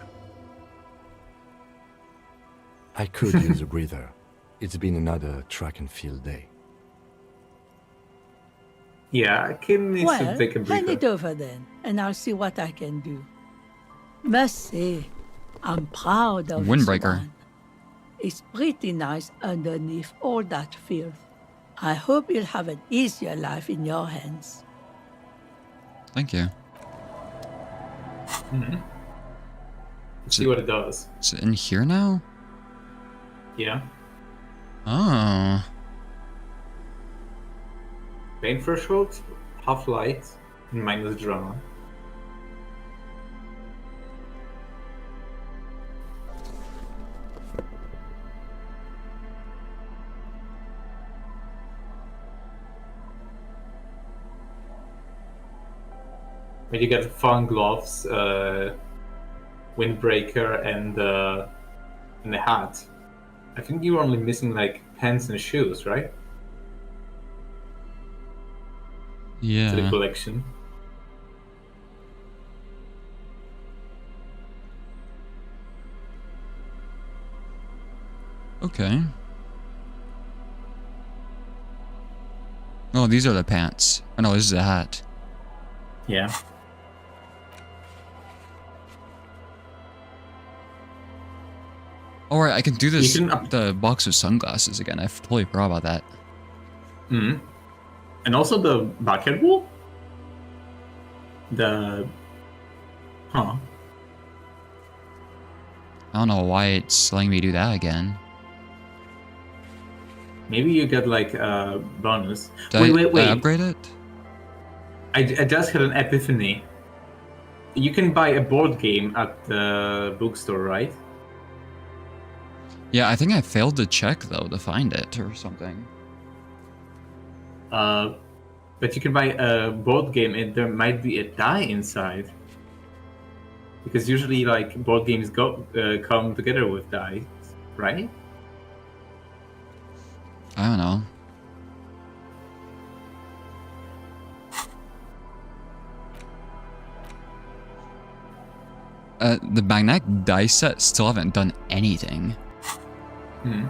I could use a breather. It's been another track and field day. Yeah, Kim needs to take a breather. Hand it over then, and I'll see what I can do. Must say, I'm proud of Windbreaker. this one. It's pretty nice underneath all that filth. I hope you'll have an easier life in your hands. Thank you. See what it does. Is it in here now? Yeah. Oh. Main threshold, half light, and minus drama. But you get fun gloves, windbreaker, and a hat. I think you were only missing like pants and shoes, right? Yeah. To the collection. Okay. Oh, these are the pants. Oh no, this is a hat. Yeah. Alright, I can do this. The box of sunglasses again. I totally forgot about that. Mm-hmm. And also the bucket wool? Huh. I don't know why it's letting me do that again. Maybe you get like a bonus. Did Wait. I upgrade it? I just had an epiphany. You can buy a board game at the bookstore, right? Yeah, I think I failed to check though to find it or something. But you can buy a board game and there might be a die inside. Because usually, like, board games come together with dice, right? I don't know. The magnetic dice set still haven't done anything. Hmm.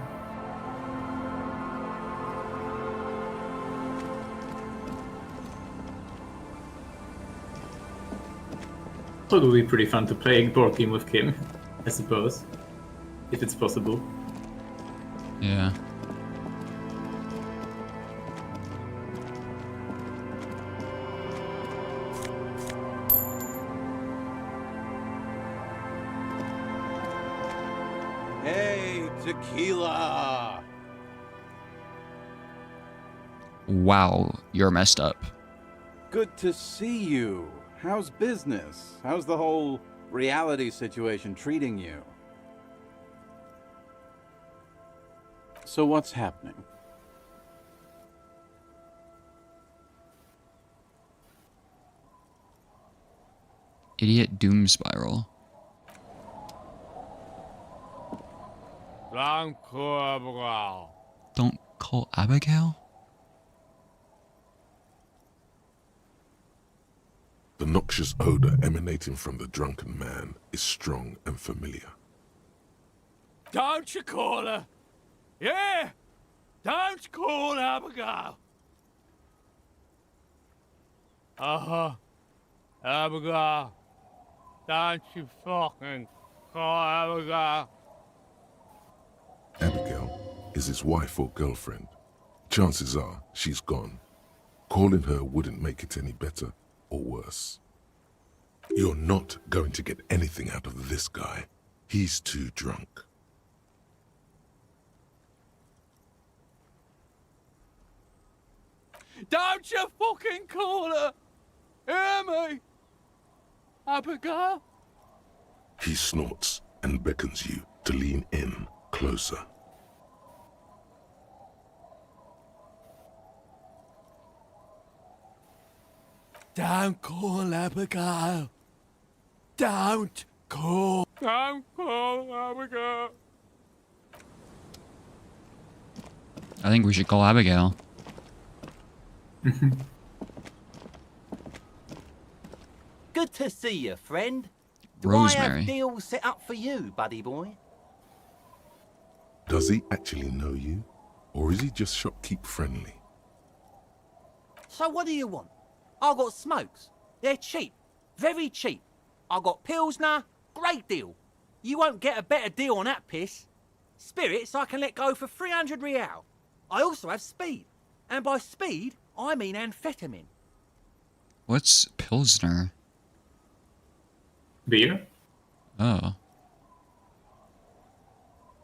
So it would be pretty fun to play a board game with Kim, I suppose. If it's possible. Yeah. Hey, tequila! Wow, you're messed up. Good to see you. How's business? How's the whole reality situation treating you? So what's happening? Idiot doom spiral. Don't call Abigail? The noxious odor emanating from the drunken man is strong and familiar. Don't you call her? Yeah! Don't call Abigail! Uh-huh. Abigail. Don't you fucking call Abigail. Abigail is his wife or girlfriend. Chances are she's gone. Calling her wouldn't make it any better or worse. You're not going to get anything out of this guy. He's too drunk. Don't you fucking call her! Hear me? Abigail? He snorts and beckons you to lean in closer. Don't call Abigail. Don't call Abigail. I think we should call Abigail. Good to see you, friend. Do I Rosemary. have deals set up for you, buddy boy? Does he actually know you? Or is he just shopkeep friendly? So what do you want? I got smokes. They're cheap. Very cheap. I got Pilsner. Great deal. You won't get a better deal on that piss. Spirits I can let go for 300 real. I also have speed. And by speed, I mean amphetamine. What's Pilsner? Beer? Oh.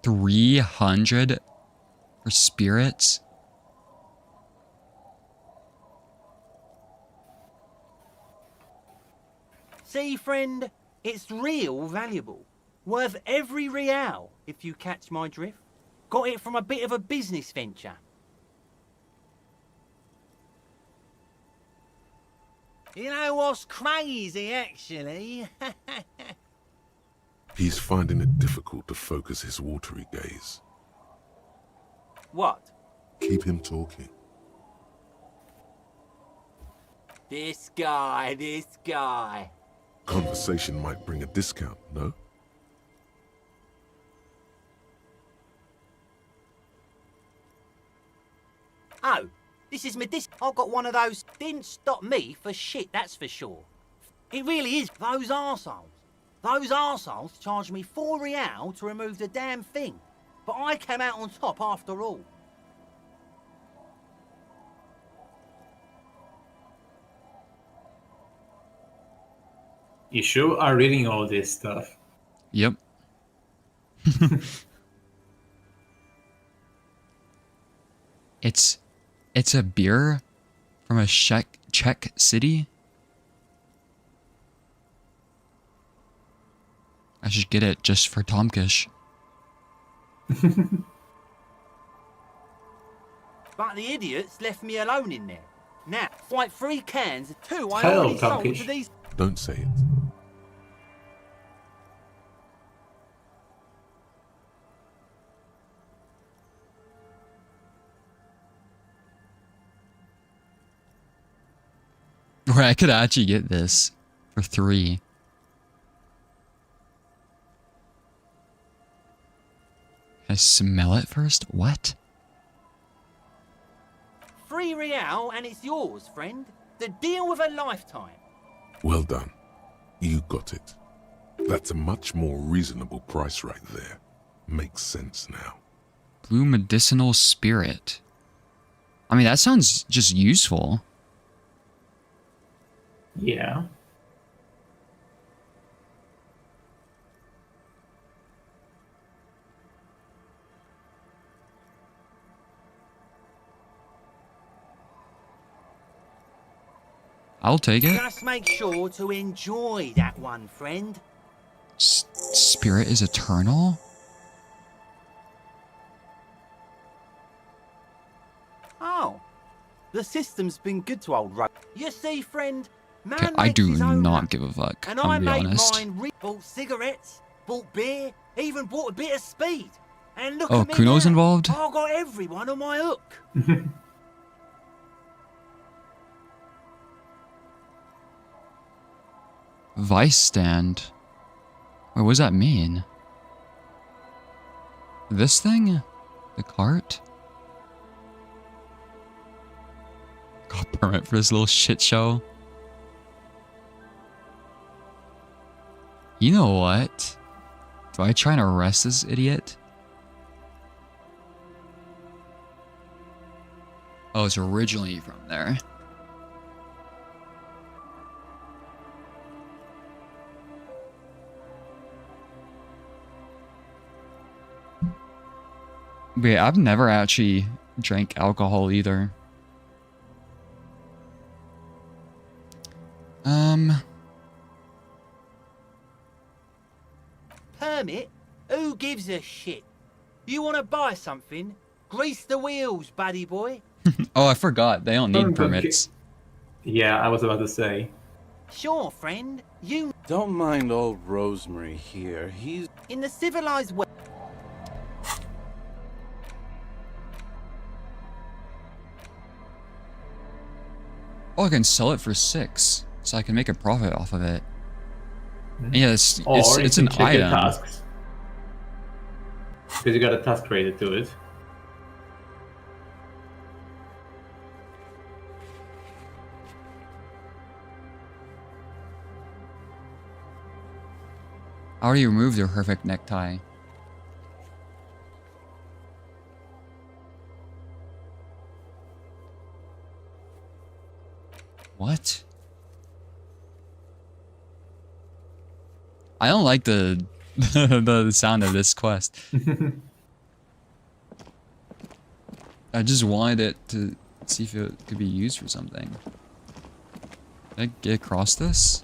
300 for spirits? See, friend, it's real valuable. Worth every real, if you catch my drift. Got it from a bit of a business venture. You know what's crazy, actually? He's finding it difficult to focus his watery gaze. What? Keep him talking. This guy. Conversation might bring a discount, no? Oh, this is medicinal. I got one of those. Didn't stop me for shit, that's for sure. It really is. Those arseholes. Those arseholes charged me 4 real to remove the damn thing. But I came out on top after all. You sure are reading all this stuff? It's a beer from a Czech city. I should get it just for Tomkish. But the idiots left me alone in there. Now, like 3 cans of 2 I Hello, already sold Tomkish. to these. Don't say it. Or I could actually get this for 3. Can I smell it first? What? 3 real and it's yours, friend. The deal of a lifetime. Well done. You got it. That's a much more reasonable price right there. Makes sense now. Blue medicinal spirit. I mean, that sounds just useful. Yeah. I'll take it. Just make sure to enjoy that one, friend. Spirit is eternal? Oh, the system's been good to old Rugg. You see, friend, man Okay, I makes do his own not luck. give a fuck, And I'm I gonna be made honest. mine. Bought cigarettes, bought beer, even bought a bit of speed. And look Oh, at me Kuno's now. involved? I got everyone on my hook. Vice stand? Wait, what does that mean? This thing? The cart? Got a permit for this little shit show. You know what? Do I try and arrest this idiot? Oh, it's originally from there. Wait, I've never actually drank alcohol either. Permit? Who gives a shit? You want to buy something? Grease the wheels, buddy boy. Oh, I forgot. They don't need Okay. permits. Yeah, I was about to say. Sure, friend. You Don't mind old Rosemary here. He's in the civilized way. Oh, I can sell it for 6, so I can make a profit off of it. And yeah, it's Or it's you an can check your item. tasks. Because you got a task related to it. I already removed your perfect necktie. What? I don't like the the sound of this quest. I just wanted it to see if it could be used for something. Can I get across this?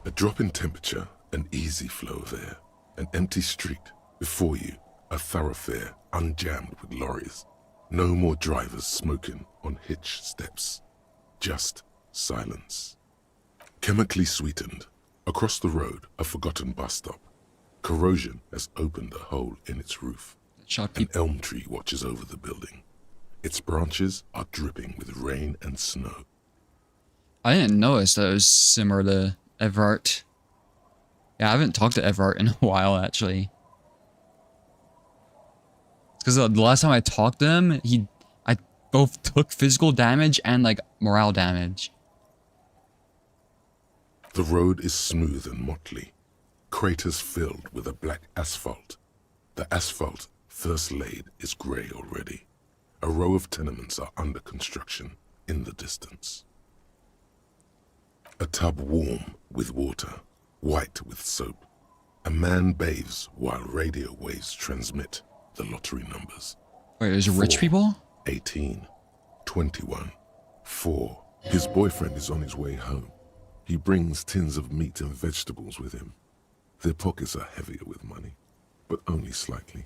A drop in temperature, an easy flow of air, an empty street. Before you, a thoroughfare unjammed with lorries. No more drivers smoking on hitch steps. Just silence. Chemically sweetened. Across the road, a forgotten bus stop. Corrosion has opened a hole in its roof. An elm tree watches over the building. Its branches are dripping with rain and snow. I didn't notice that it was similar to Everart. Yeah, I haven't talked to Everart in a while, actually. Because the last time I talked to him, I both took physical damage and, like, morale damage. The road is smooth and motley. Craters filled with a black asphalt. The asphalt, first laid, is grey already. A row of tenements are under construction in the distance. A tub warm with water, white with soap. A man bathes while radio waves transmit the lottery numbers. Wait, there's rich 4, people? 18, 21, 4. His boyfriend is on his way home. He brings tins of meat and vegetables with him. Their pockets are heavier with money, but only slightly.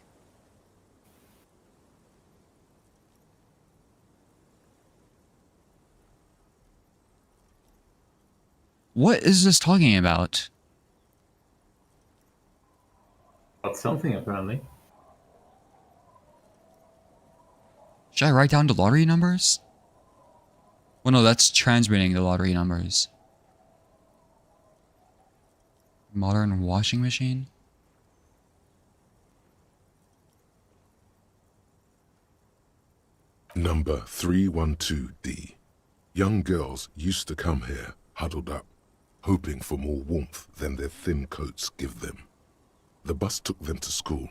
What is this talking about? About something, apparently. Should I write down the lottery numbers? Well, no, that's transmitting the lottery numbers. Modern washing machine? Number 312D. Young girls used to come here, huddled up, hoping for more warmth than their thin coats give them. The bus took them to school.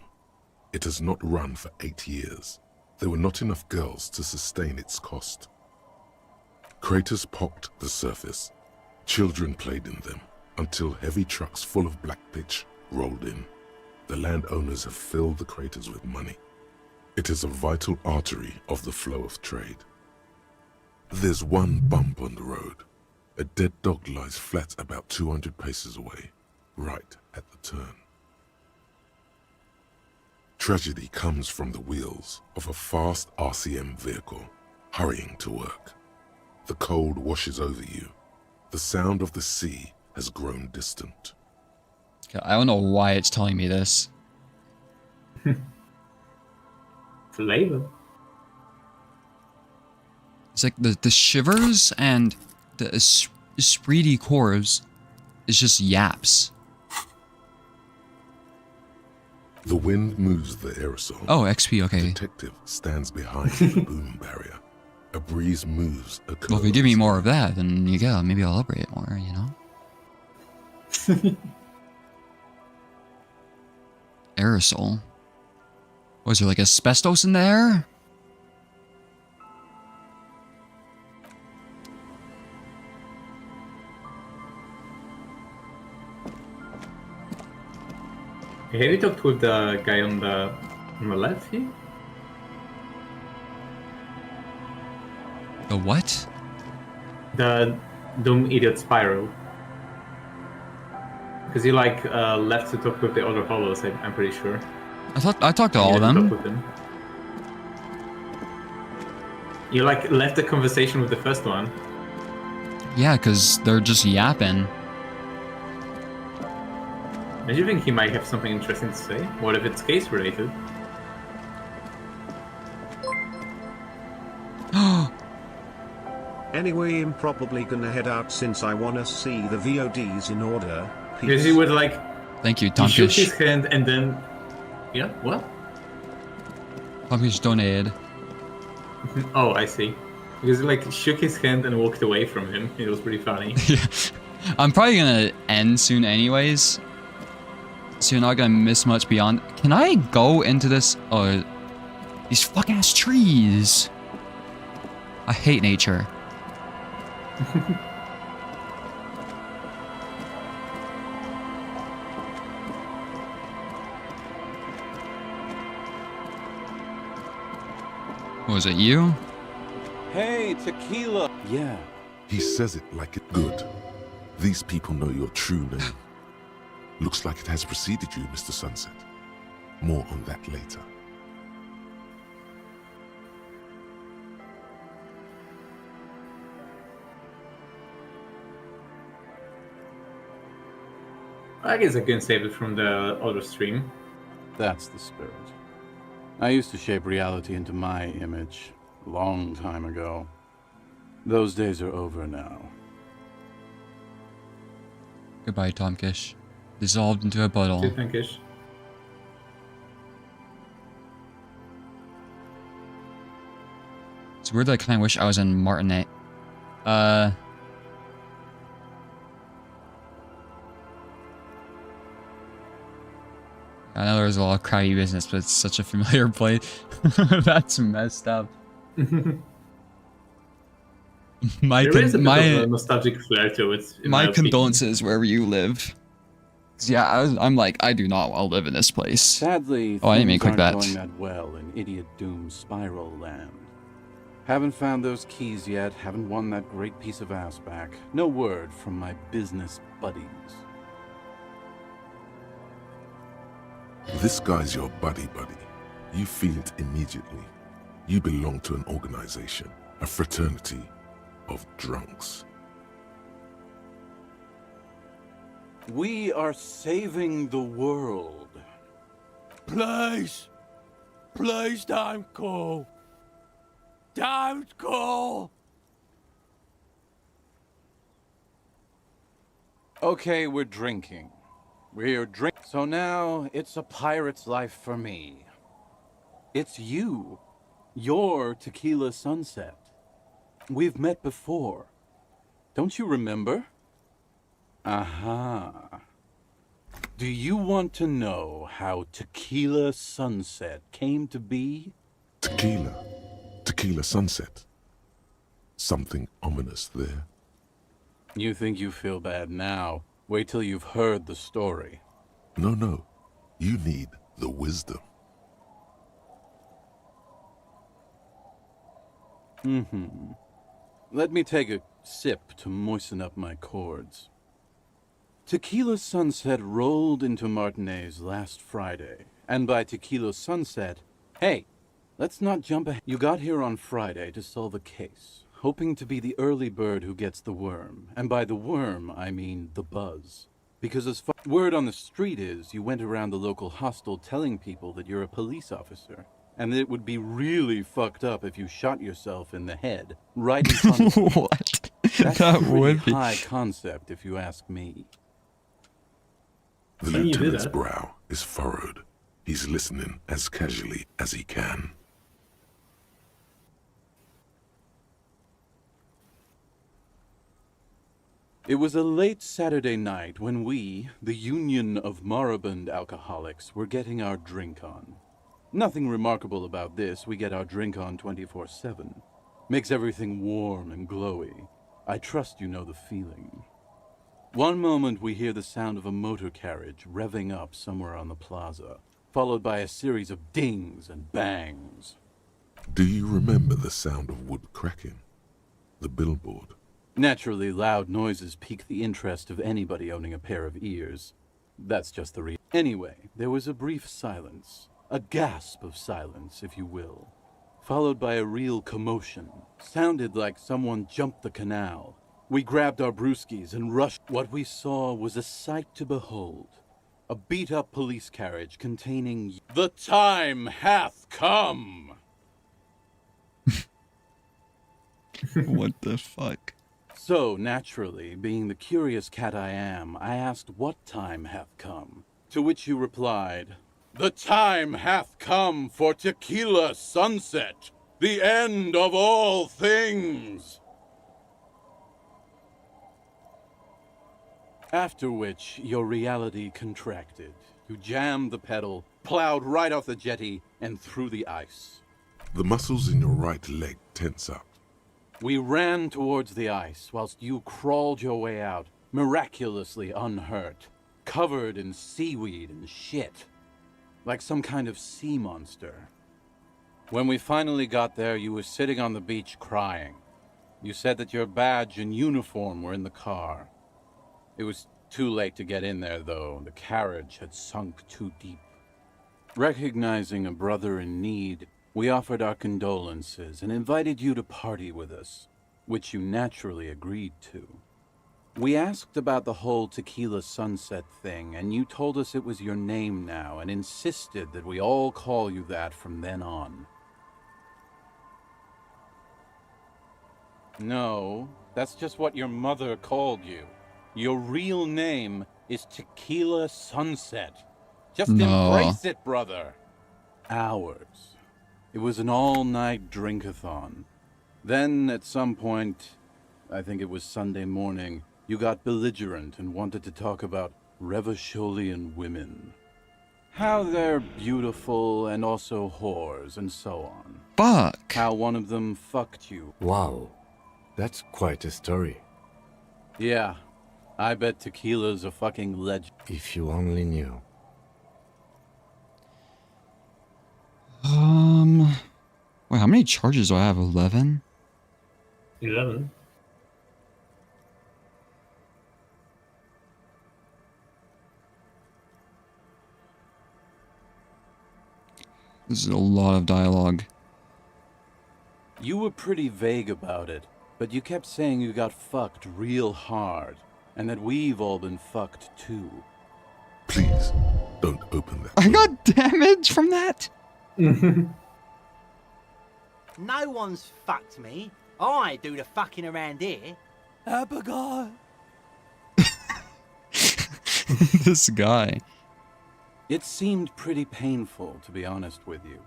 It has not run for 8 years. There were not enough girls to sustain its cost. Craters pocked the surface. Children played in them until heavy trucks full of black pitch rolled in. The landowners have filled the craters with money. It is a vital artery of the flow of trade. There's one bump on the road. A dead dog lies flat about 200 paces away, right at the turn. Tragedy comes from the wheels of a fast RCM vehicle, hurrying to work. The cold washes over you. The sound of the sea has grown distant. I don't know why it's telling me this. Flavor. It's like the shivers and the esprit de corps is just yaps. The wind moves the aerosol. Oh, XP, okay. The detective stands behind the boom barrier. A breeze moves a Well, if you give me more of that, then yeah, maybe I'll upgrade it more, you know? Aerosol. Was there like asbestos in there? Have you talked with the guy on the left here? The what? The Doom Idiot Spiral. Because you like left to talk with the other hollows, I'm pretty sure. I talked to all of them. With him. You like left the conversation with the first one. Yeah, because they're just yapping. Don't you think he might have something interesting to say? What if it's case related? Anyway, I'm probably gonna head out since I wanna see the VODs in order. Because he would like. Thank you, He shook Tomkish. his hand and then. Yeah, what? Tomkish donated. Oh, I see. Because he like shook his hand and walked away from him. It was pretty funny. Yeah. I'm probably gonna end soon anyways. So you're not gonna miss much beyond. Can I go into this? Oh, these fuck ass trees. I hate nature. Was it you? Hey, tequila! Yeah. He says it like it's good. These people know your true name. Looks like it has preceded you, Mr. Sunset. More on that later. I guess I can save it from the other stream. That's the spirit. I used to shape reality into my image a long time ago. Those days are over now. Goodbye, Tomkish. Dissolved into a bottle. Good, Tomkish. It's weird that I kind of wish I was in Martinet. I know there's a lot of crowdy business, but it's such a familiar place. That's messed up. My there is a bit of a nostalgic flair to it. My condolences wherever you live. Yeah, I'm like, I do not want to live in this place. Sadly, oh, I didn't mean to click things that. aren't going that well in Idiot Doom Spiral Land. Haven't found those keys yet, haven't won that great piece of ass back. No word from my business buddies. This guy's your buddy. You feel it immediately. You belong to an organization, a fraternity of drunks. We are saving the world. Please! Please don't go! Don't go! Okay, we're drinking. So now, it's a pirate's life for me. It's you. Your Tequila Sunset. We've met before. Don't you remember? Aha. Do you want to know how Tequila Sunset came to be? Tequila Sunset. Something ominous there. You think you feel bad now. Wait till you've heard the story. No. You need the wisdom. Let me take a sip to moisten up my chords. Tequila Sunset rolled into Martinez last Friday, and by Tequila Sunset, hey, let's not jump ahead. You got here on Friday to solve a case, hoping to be the early bird who gets the worm, and by the worm, I mean the buzz. Because as word on the street is, you went around the local hostel telling people that you're a police officer, and that it would be really fucked up if you shot yourself in the head, right in front of them. What? That's That a pretty would be high concept, if you ask me. The lieutenant's brow is furrowed. He's listening as casually as he can. It was a late Saturday night when we, the Union of Moribund Alcoholics, were getting our drink on. Nothing remarkable about this, we get our drink on 24/7. Makes everything warm and glowy. I trust you know the feeling. One moment we hear the sound of a motor carriage revving up somewhere on the plaza, followed by a series of dings and bangs. Do you remember the sound of wood cracking? The billboard? Naturally, loud noises pique the interest of anybody owning a pair of ears. That's just the Anyway, there was a brief silence. A gasp of silence, if you will. Followed by a real commotion. Sounded like someone jumped the canal. We grabbed our brewskis and rushed. What we saw was a sight to behold. A beat-up police carriage containing "The time hath come!" What the fuck? So, naturally, being the curious cat I am, I asked what time hath come. To which you replied, "The time hath come for Tequila Sunset, the end of all things." After which, your reality contracted. You jammed the pedal, plowed right off the jetty, and through the ice. The muscles in your right leg tense up. We ran towards the ice, whilst you crawled your way out, miraculously unhurt, covered in seaweed and shit, like some kind of sea monster. When we finally got there, you were sitting on the beach crying. You said that your badge and uniform were in the car. It was too late to get in there, though. The carriage had sunk too deep. Recognizing a brother in need, we offered our condolences and invited you to party with us, which you naturally agreed to. We asked about the whole Tequila Sunset thing, and you told us it was your name now and insisted that we all call you that from then on. No, that's just what your mother called you. Your real name is Tequila Sunset. Just embrace it, brother. Ours. It was an all-night drink-a-thon. Then, at some point, I think it was Sunday morning, you got belligerent and wanted to talk about Revacholian women. How they're beautiful and also whores and so on. Fuck! How one of them fucked you. Wow, that's quite a story. Yeah, I bet Tequila's a fucking legend. If you only knew. Wait, how many charges do I have? 11? 11? This is a lot of dialogue. You were pretty vague about it, but you kept saying you got fucked real hard, and that we've all been fucked too. Please, don't open that. I got damage from that? No one's fucked me. I do the fucking around here. Abigail. This guy. It seemed pretty painful, to be honest with you.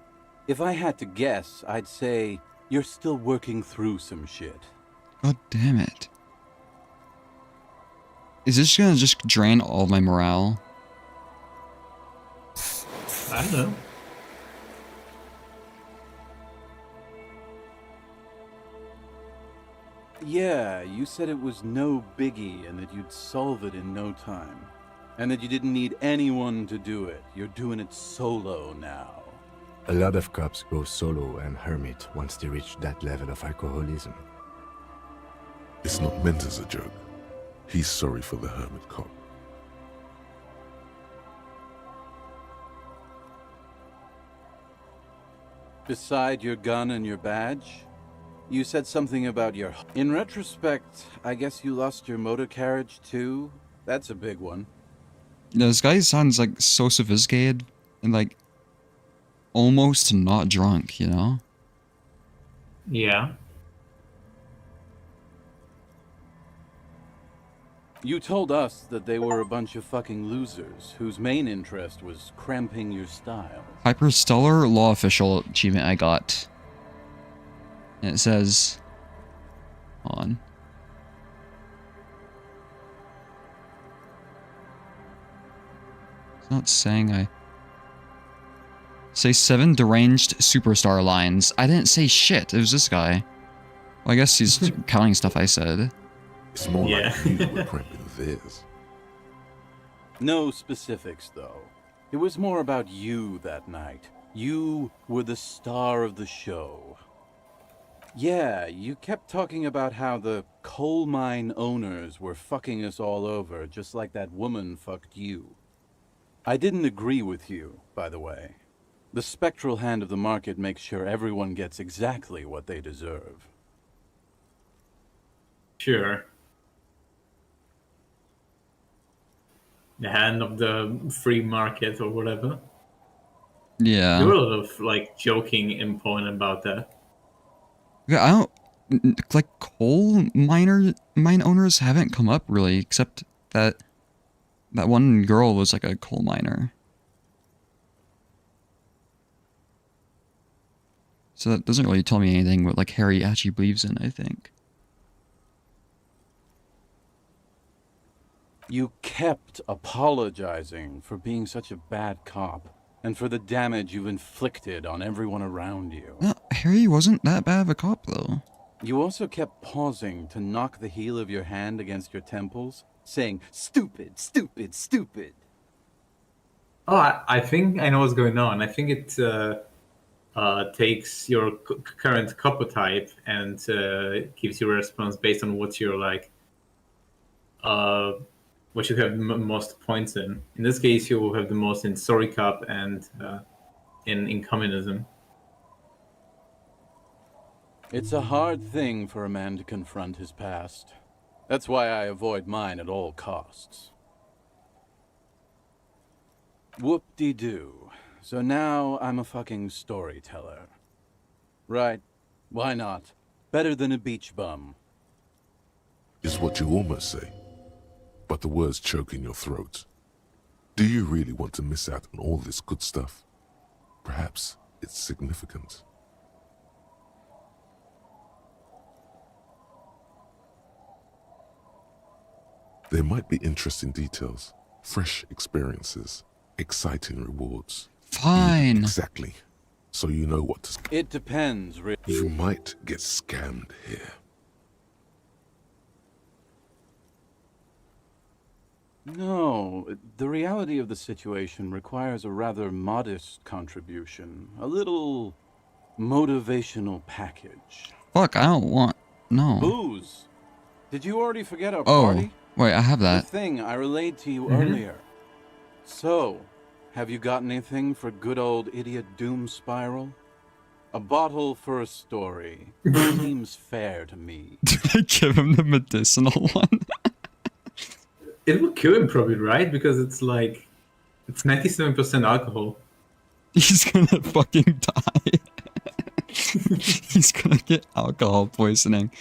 If I had to guess, I'd say you're still working through some shit. God damn it. Is this gonna just drain all of my morale? I don't know. Yeah, you said it was no biggie and that you'd solve it in no time. And that you didn't need anyone to do it. You're doing it solo now. A lot of cops go solo and hermit once they reach that level of alcoholism. It's not meant as a joke. He's sorry for the hermit cop. Beside your gun and your badge, you said something about your... In retrospect, I guess you lost your motor carriage too? That's a big one. Yeah, this guy sounds like so sophisticated and like almost not drunk, you know? Yeah. You told us that they were a bunch of fucking losers whose main interest was cramping your style. Hyperstellar Law Official achievement I got. And it says... Hold on. It's not saying I... Say 7 deranged superstar lines. I didn't say shit. It was this guy. Well, I guess he's counting stuff I said. It's more like you were cramping theirs. No specifics, though. It was more about you that night. You were the star of the show. Yeah, you kept talking about how the coal mine owners were fucking us all over, just like that woman fucked you. I didn't agree with you, by the way. The spectral hand of the market makes sure everyone gets exactly what they deserve. Sure. The hand of the free market or whatever. Yeah. There were a lot of like joking in point about that. Yeah, I don't... Like, mine owners haven't come up really, except that that one girl was like a coal miner. So that doesn't really tell me anything what like Harry actually believes in, I think. You kept apologizing for being such a bad cop, and for the damage you've inflicted on everyone around you. No, Harry wasn't that bad of a cop, though. You also kept pausing to knock the heel of your hand against your temples, saying, "Stupid, stupid, stupid." Oh, I think I know what's going on. I think it takes your current copper type and gives you a response based on what you're like, what you have most points in. In this case, you will have the most in Sorry Cop and in communism. It's a hard thing for a man to confront his past. That's why I avoid mine at all costs. Whoop-de-doo. So now I'm a fucking storyteller. Right. Why not? Better than a beach bum. Is what you almost say. But the words choke in your throat. Do you really want to miss out on all this good stuff? Perhaps it's significant. There might be interesting details, fresh experiences, exciting rewards. Fine. Exactly. So you know what to... It depends, really. You might get scammed here. No, the reality of the situation requires a rather modest contribution. A little Motivational package. Fuck, I don't want... No. Booze. Did you already forget our Oh, party? wait, I have The that. thing I relayed to you earlier. So, have you got anything for good old idiot Doom Spiral? A bottle for a story. Seems fair to me. Did I give him the medicinal one? It will kill him probably, right? Because it's like... It's 97% alcohol. He's gonna fucking die. He's gonna get alcohol poisoning.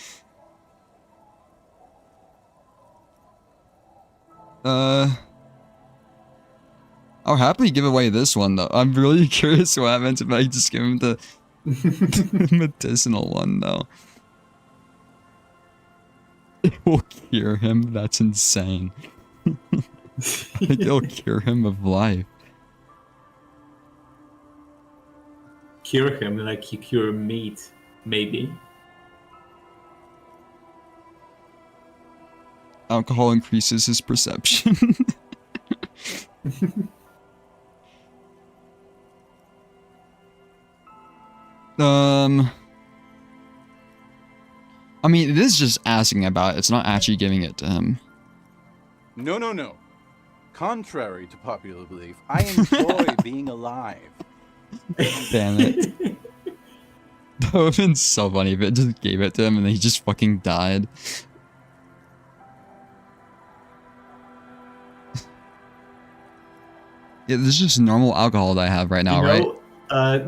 I'll happily give away this one though. I'm really curious what happens if I just give him the medicinal one though. It will cure him. That's insane. Like, it'll cure him of life. Cure him like you cure meat, maybe. Alcohol increases his perception. I mean, it is just asking about it. It's not actually giving it to him. No, no, no. Contrary to popular belief, I enjoy being alive. Damn it. That would have been so funny if it just gave it to him and then he just fucking died. Yeah, this is just normal alcohol that I have right now, right?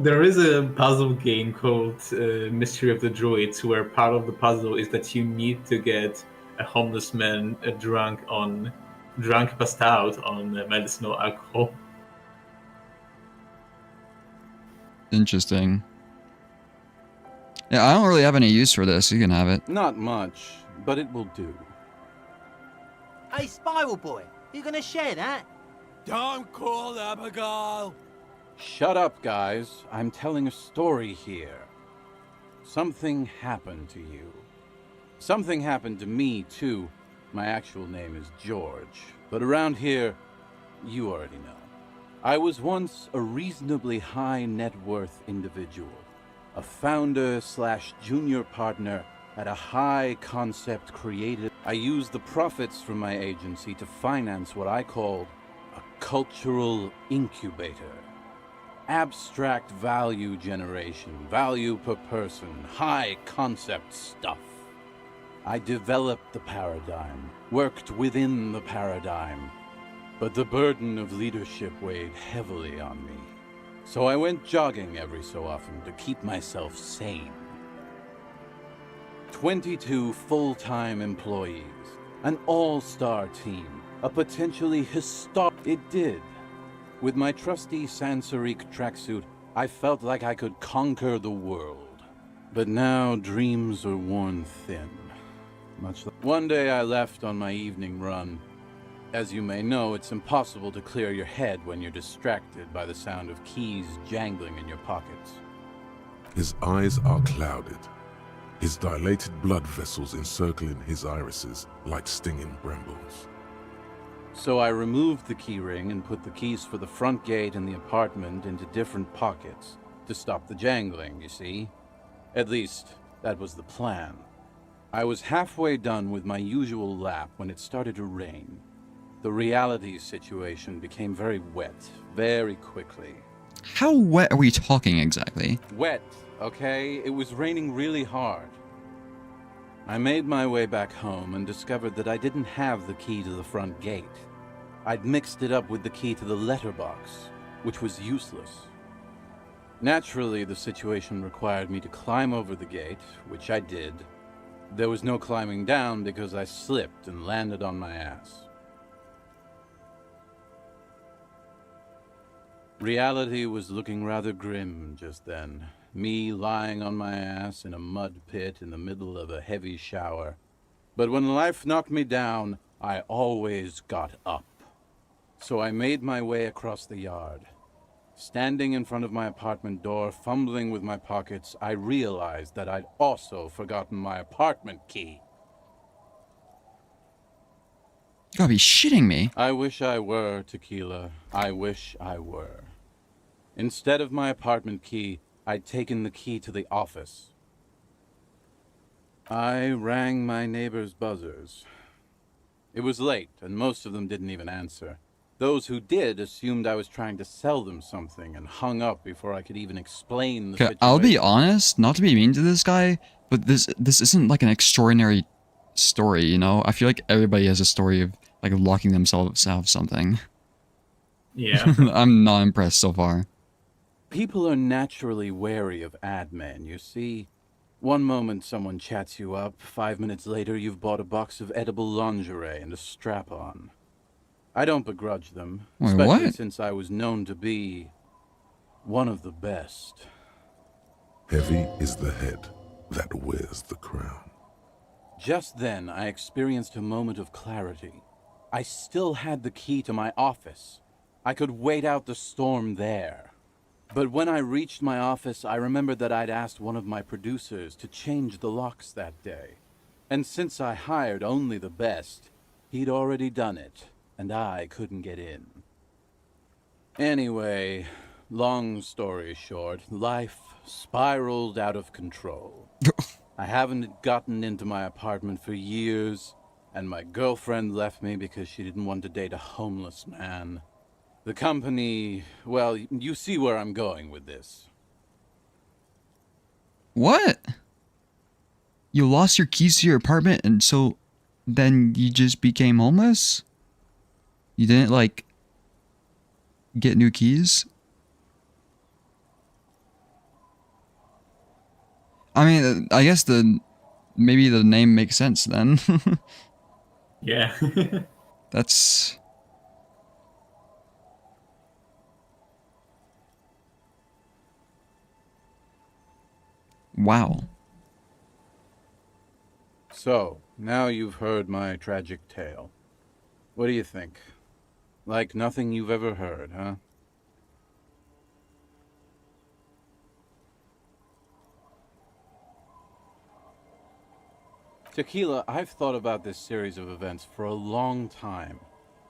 There is a puzzle game called Mystery of the Druids, where part of the puzzle is that you need to get a homeless man drunk, passed out on medicinal alcohol. Interesting. Yeah, I don't really have any use for this. You can have it. Not much, but it will do. Hey, Spiral Boy, you gonna share that? Don't call Abigail! Shut up, guys. I'm telling a story here. Something happened to you. Something happened to me, too. My actual name is George, but around here, you already know. I was once a reasonably high net worth individual, a founder/junior partner at a high concept creative. I used the profits from my agency to finance what I called a cultural incubator. Abstract value generation, value per person, high concept stuff. I developed the paradigm, worked within the paradigm, but the burden of leadership weighed heavily on me. So I went jogging every so often to keep myself sane. 22 full-time employees, an all-star team, a potentially historic... It did. With my trusty Sansariq tracksuit, I felt like I could conquer the world. But now dreams are worn thin. Much like... One day I left on my evening run. As you may know, it's impossible to clear your head when you're distracted by the sound of keys jangling in your pockets. His eyes are clouded, his dilated blood vessels encircling his irises like stinging brambles. So I removed the key ring and put the keys for the front gate and the apartment into different pockets to stop the jangling, you see? At least, that was the plan. I was halfway done with my usual lap when it started to rain. The reality situation became very wet, very quickly. How wet are we talking exactly? Wet, okay? It was raining really hard. I made my way back home and discovered that I didn't have the key to the front gate. I'd mixed it up with the key to the letterbox, which was useless. Naturally, the situation required me to climb over the gate, which I did. There was no climbing down because I slipped and landed on my ass. Reality was looking rather grim just then. Me lying on my ass in a mud pit in the middle of a heavy shower. But when life knocked me down, I always got up. So I made my way across the yard. Standing in front of my apartment door, fumbling with my pockets, I realized that I'd also forgotten my apartment key. You gotta be shitting me. I wish I were, Tequila. I wish I were. Instead of my apartment key, I'd taken the key to the office. I rang my neighbor's buzzers. It was late, and most of them didn't even answer. Those who did assumed I was trying to sell them something and hung up before I could even explain the situation. I'll be honest, not to be mean to this guy, but this isn't like an extraordinary story, you know? I feel like everybody has a story of like locking themselves out of something. Yeah. I'm not impressed so far. People are naturally wary of ad men, you see. One moment someone chats you up, 5 minutes later you've bought a box of edible lingerie and a strap-on. I don't begrudge them, Wait, especially what? since I was known to be one of the best. Heavy is the head that wears the crown. Just then, I experienced a moment of clarity. I still had the key to my office. I could wait out the storm there. But when I reached my office, I remembered that I'd asked one of my producers to change the locks that day. And since I hired only the best, he'd already done it, and I couldn't get in. Anyway, long story short, life spiraled out of control. I haven't gotten into my apartment for years, and my girlfriend left me because she didn't want to date a homeless man. The company, well, you see where I'm going with this. What? You lost your keys to your apartment and so then you just became homeless? You didn't like get new keys? I mean, I guess maybe the name makes sense then. Yeah. That's... Wow. So, now you've heard my tragic tale. What do you think? Like nothing you've ever heard, huh? Tequila, I've thought about this series of events for a long time.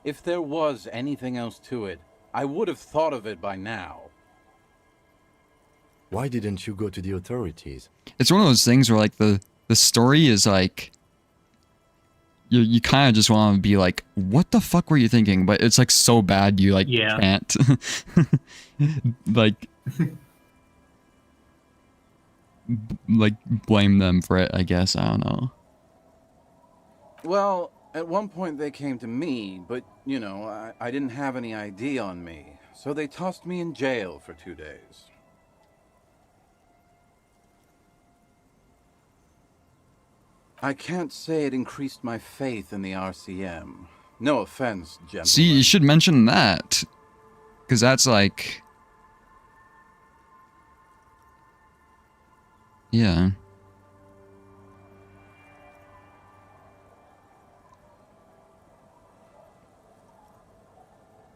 If there was anything else to it, I would have thought of it by now. Why didn't you go to the authorities? It's one of those things where like the story is like you kind of just want to be like, what the fuck were you thinking? But it's like so bad you like can't like like blame them for it, I guess. I don't know. Well, at one point they came to me, but, you know, I didn't have any ID on me, so they tossed me in jail for 2 days. I can't say it increased my faith in the RCM. No offense, gentlemen. See, you should mention that. Because that's like... Yeah.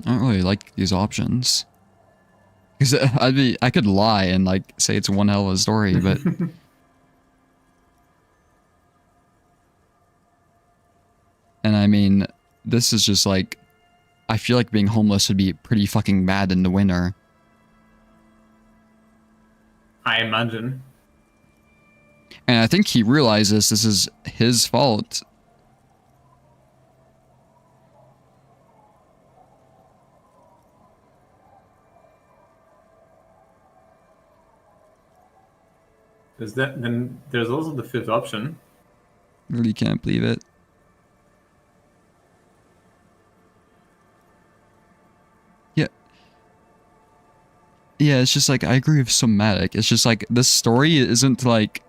I don't really like these options. Because I could lie and like say it's one hell of a story, but... And I mean, this is just like, I feel like being homeless would be pretty fucking bad in the winter. I imagine. And I think he realizes this is his fault. Then there's also the fifth option. Really can't believe it. Yeah, it's just like, I agree with Somatic. It's just like, this story isn't like...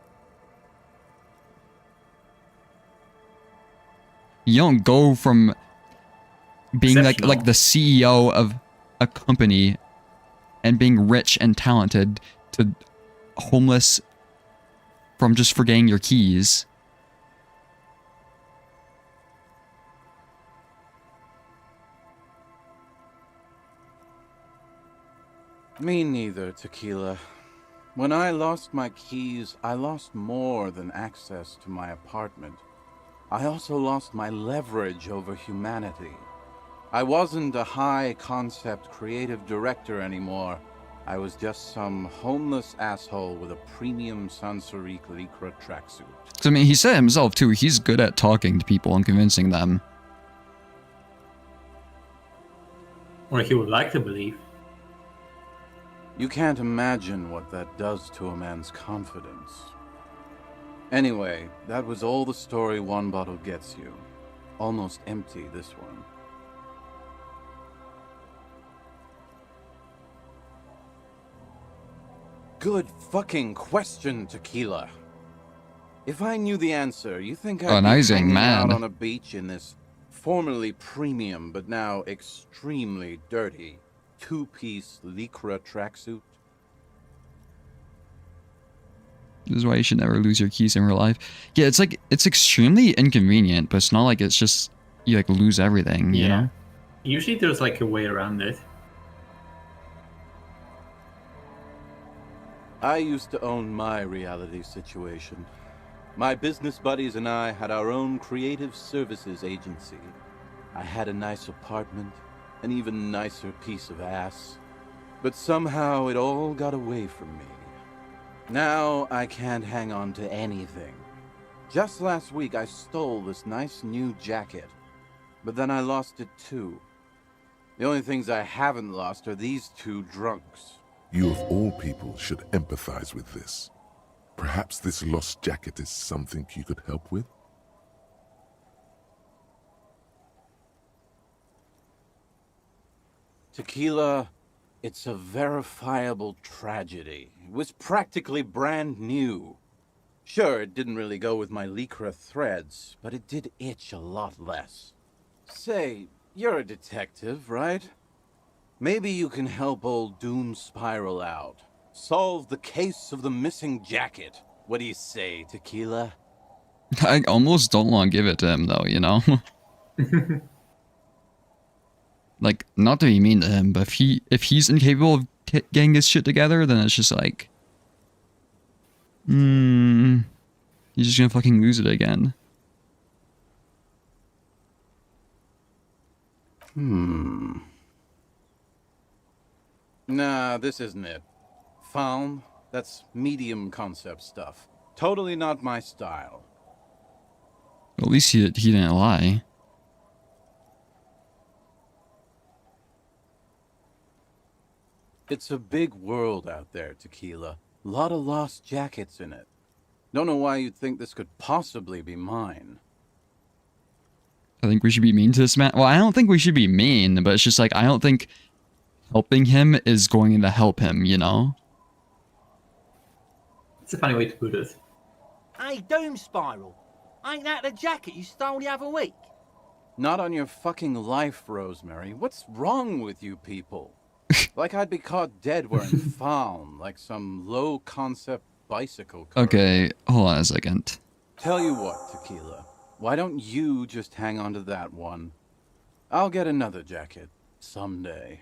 You don't go from being like the CEO of a company and being rich and talented to homeless from just forgetting your keys. Me neither, Tequila. When I lost my keys, I lost more than access to my apartment. I also lost my leverage over humanity. I wasn't a high-concept creative director anymore. I was just some homeless asshole with a premium Sansorique Lycra tracksuit. So, I mean, he said himself, too, he's good at talking to people and convincing them. Or he would like to believe. You can't imagine what that does to a man's confidence. Anyway, that was all the story one bottle gets you. Almost empty, this one. Good fucking question, Tequila. If I knew the answer, you think I'd be hanging out on a beach in this formerly premium but now extremely dirty two-piece Lycra tracksuit? This is why you should never lose your keys in real life. Yeah, it's like, it's extremely inconvenient, but it's not like it's just, you like lose everything, you know? Usually there's like a way around it. I used to own my reality situation. My business buddies and I had our own creative services agency. I had a nice apartment, an even nicer piece of ass. But somehow it all got away from me. Now I can't hang on to anything. Just last week I stole this nice new jacket, but then I lost it too. The only things I haven't lost are these two drunks. You of all people should empathize with this. Perhaps this lost jacket is something you could help with? Tequila, it's a verifiable tragedy. It was practically brand new. Sure, it didn't really go with my Lycra threads, but it did itch a lot less. Say, you're a detective, right? Maybe you can help old Doom Spiral out. Solve the case of the missing jacket. What do you say, Tequila? I almost don't want to give it to him, though, you know? Like, not to be mean to him, but if he's incapable of getting his shit together, then it's just like... he's just gonna fucking lose it again. Nah, this isn't it. Faun, that's medium concept stuff. Totally not my style. At least he didn't lie. It's a big world out there, Tequila. Lot of lost jackets in it. Don't know why you'd think this could possibly be mine. I think we should be mean to this man. Well, I don't think we should be mean, but it's just like, I don't think helping him is going to help him, you know? It's a funny way to put it. Hey, Doom Spiral. Ain't that the jacket you stole the other week? Not on your fucking life, Rosemary. What's wrong with you people? Like I'd be caught dead wearing Faun, like some low-concept bicycle car. Okay, hold on a second. Tell you what, Tequila. Why don't you just hang on to that one? I'll get another jacket someday.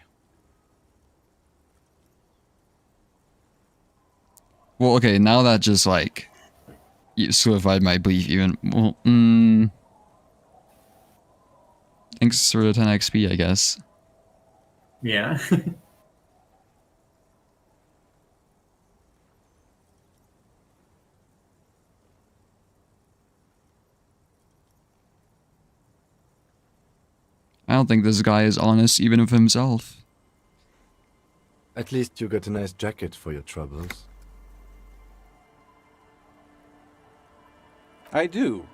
Well, okay, now that just, like, you solidified my belief even. Well, thanks for the 10 XP, I guess. Yeah. I don't think this guy is honest even with himself. At least you got a nice jacket for your troubles. I do.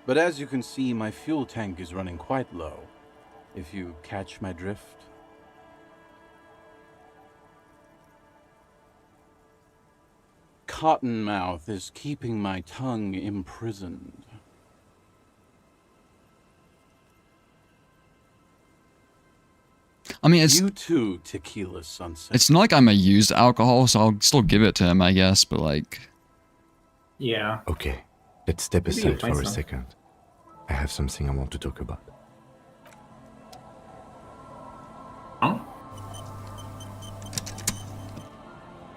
But as you can see, my fuel tank is running quite low. If you catch my drift. Cottonmouth is keeping my tongue imprisoned. I mean, it's... You too, Tequila Sunset. It's not like I'm a used alcohol, so I'll still give it to him, I guess, but like... Yeah. Okay, let's step Maybe aside for a second. I have something I want to talk about. Huh?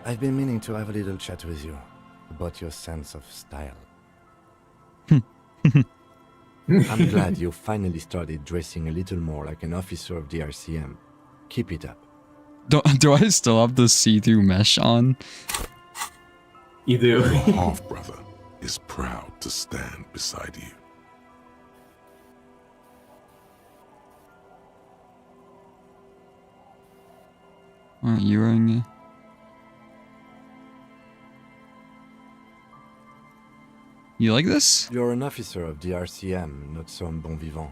I've been meaning to have a little chat with you about your sense of style. I'm glad you finally started dressing a little more like an officer of the RCM. Keep it up. Do I still have the see-through mesh on? You do. Your half-brother is proud to stand beside you. Aren't you wearing it? You like this? You're an officer of the RCM, not some bon vivant.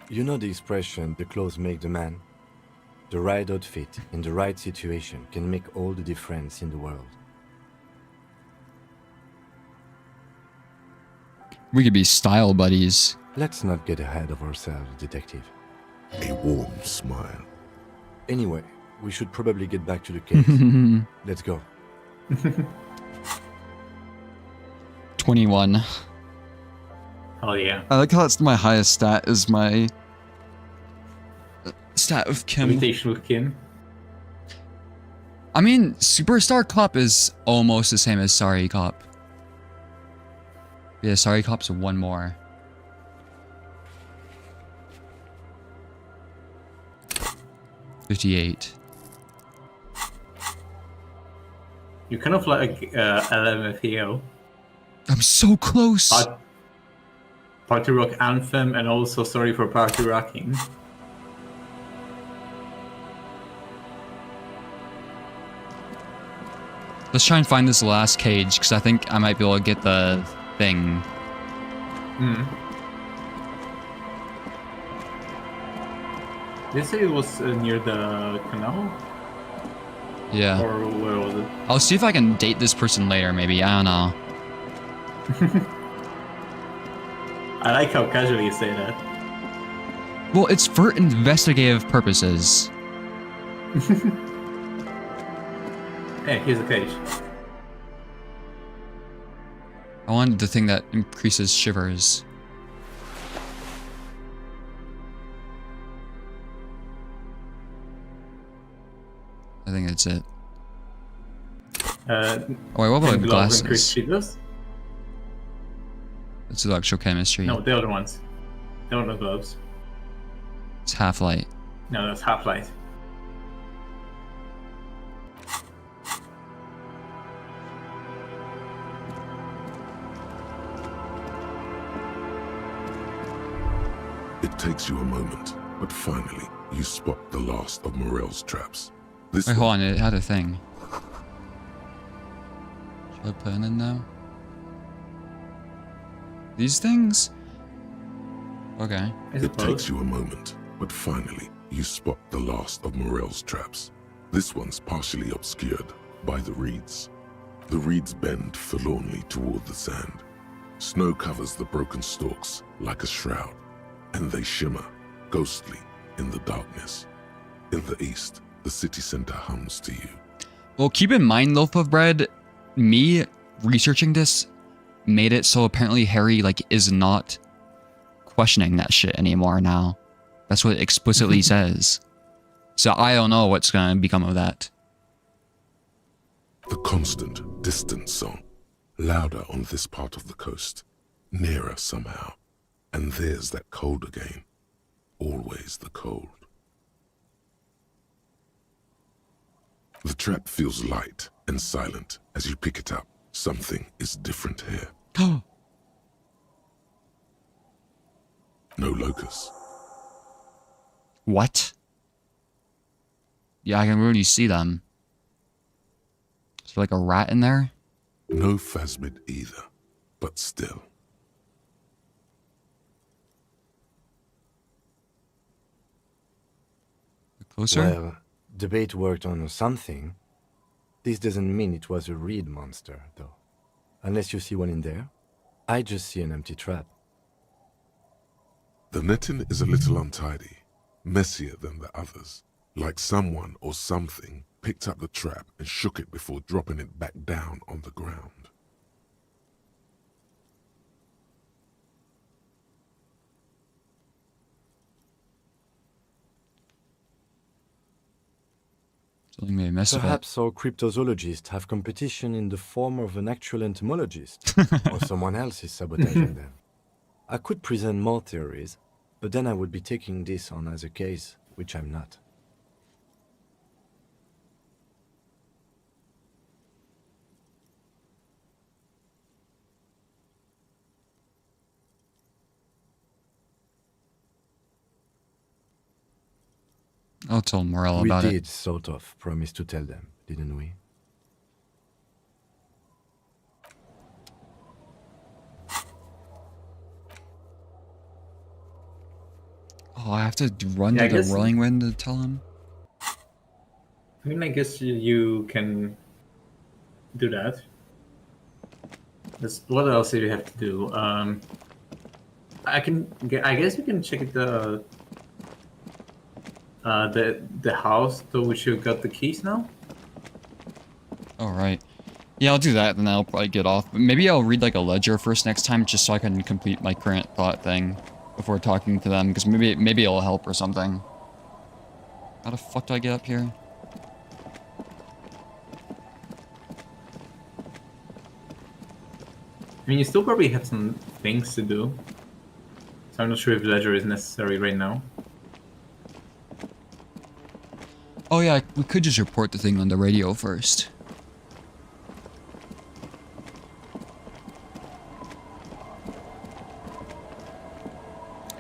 You know the expression, the clothes make the man? The right outfit in the right situation can make all the difference in the world. We could be style buddies. Let's not get ahead of ourselves, detective. A warm smile. Anyway, we should probably get back to the case. Let's go. 21. Oh yeah. I like how that's my highest stat is my stat of Kim. Imitation with Kim. I mean, Superstar Cop is almost the same as Sorry Cop. Yeah, Sorry Cop's one more. $58. You're kind of like LMFAO. I'm so close. Party Rock Anthem and also Sorry for Party Rocking. Let's try and find this last cage because I think I might be able to get the thing. Did you say it was near the canal? Yeah. Or where was it? I'll see if I can date this person later, maybe. I don't know. I like how casually you say that. Well, it's for investigative purposes. Hey, here's a cage. I wanted the thing that increases shivers. I think that's it. Oh wait, what about glasses? That's It's electrochemistry. No, the other ones. The other gloves. It's half-light. No, that's half-light. It takes you a moment, but finally you spot the last of Morel's traps. This Wait, hold on, it had a thing. Should I put it in now? These things? Okay. It takes you a moment, but finally you spot the last of Morel's traps. This one's partially obscured by the reeds. The reeds bend forlornly toward the sand. Snow covers the broken stalks like a shroud, and they shimmer, ghostly, in the darkness. In the east, the city center hums to you. Well, keep in mind, Loaf of Bread, me researching this made it so apparently Harry, like, is not questioning that shit anymore now. That's what it explicitly says. So I don't know what's gonna become of that. The constant, distant song, louder on this part of the coast, nearer somehow. And there's that cold again. Always the cold. The trap feels light and silent as you pick it up. Something is different here. No locusts. What? Yeah, I can really see them. Is there like a rat in there? No phasmid either, but still. Closer? Well, the bait worked on something. This doesn't mean it was a reed monster, though. Unless you see one in there. I just see an empty trap. The netting is a little untidy, messier than the others. Like someone or something picked up the trap and shook it before dropping it back down on the ground. Something may mess with it. Perhaps our cryptozoologists have competition in the form of an actual entomologist, or someone else is sabotaging them. I could present more theories, but then I would be taking this on as a case, which I'm not. I'll tell Morel We about it. did sort of promise to tell them, didn't we? Oh, I have to run to the Whirling Wind to tell him? I mean, I guess you can do that. What else do you have to do? I guess you can check the house to which you got the keys now. All right. Yeah, I'll do that, then I'll probably get off. But maybe I'll read like a ledger first next time, just so I can complete my current thought thing before talking to them, because maybe it'll help or something. How the fuck do I get up here? I mean, you still probably have some things to do. So I'm not sure if ledger is necessary right now. Oh yeah, we could just report the thing on the radio first.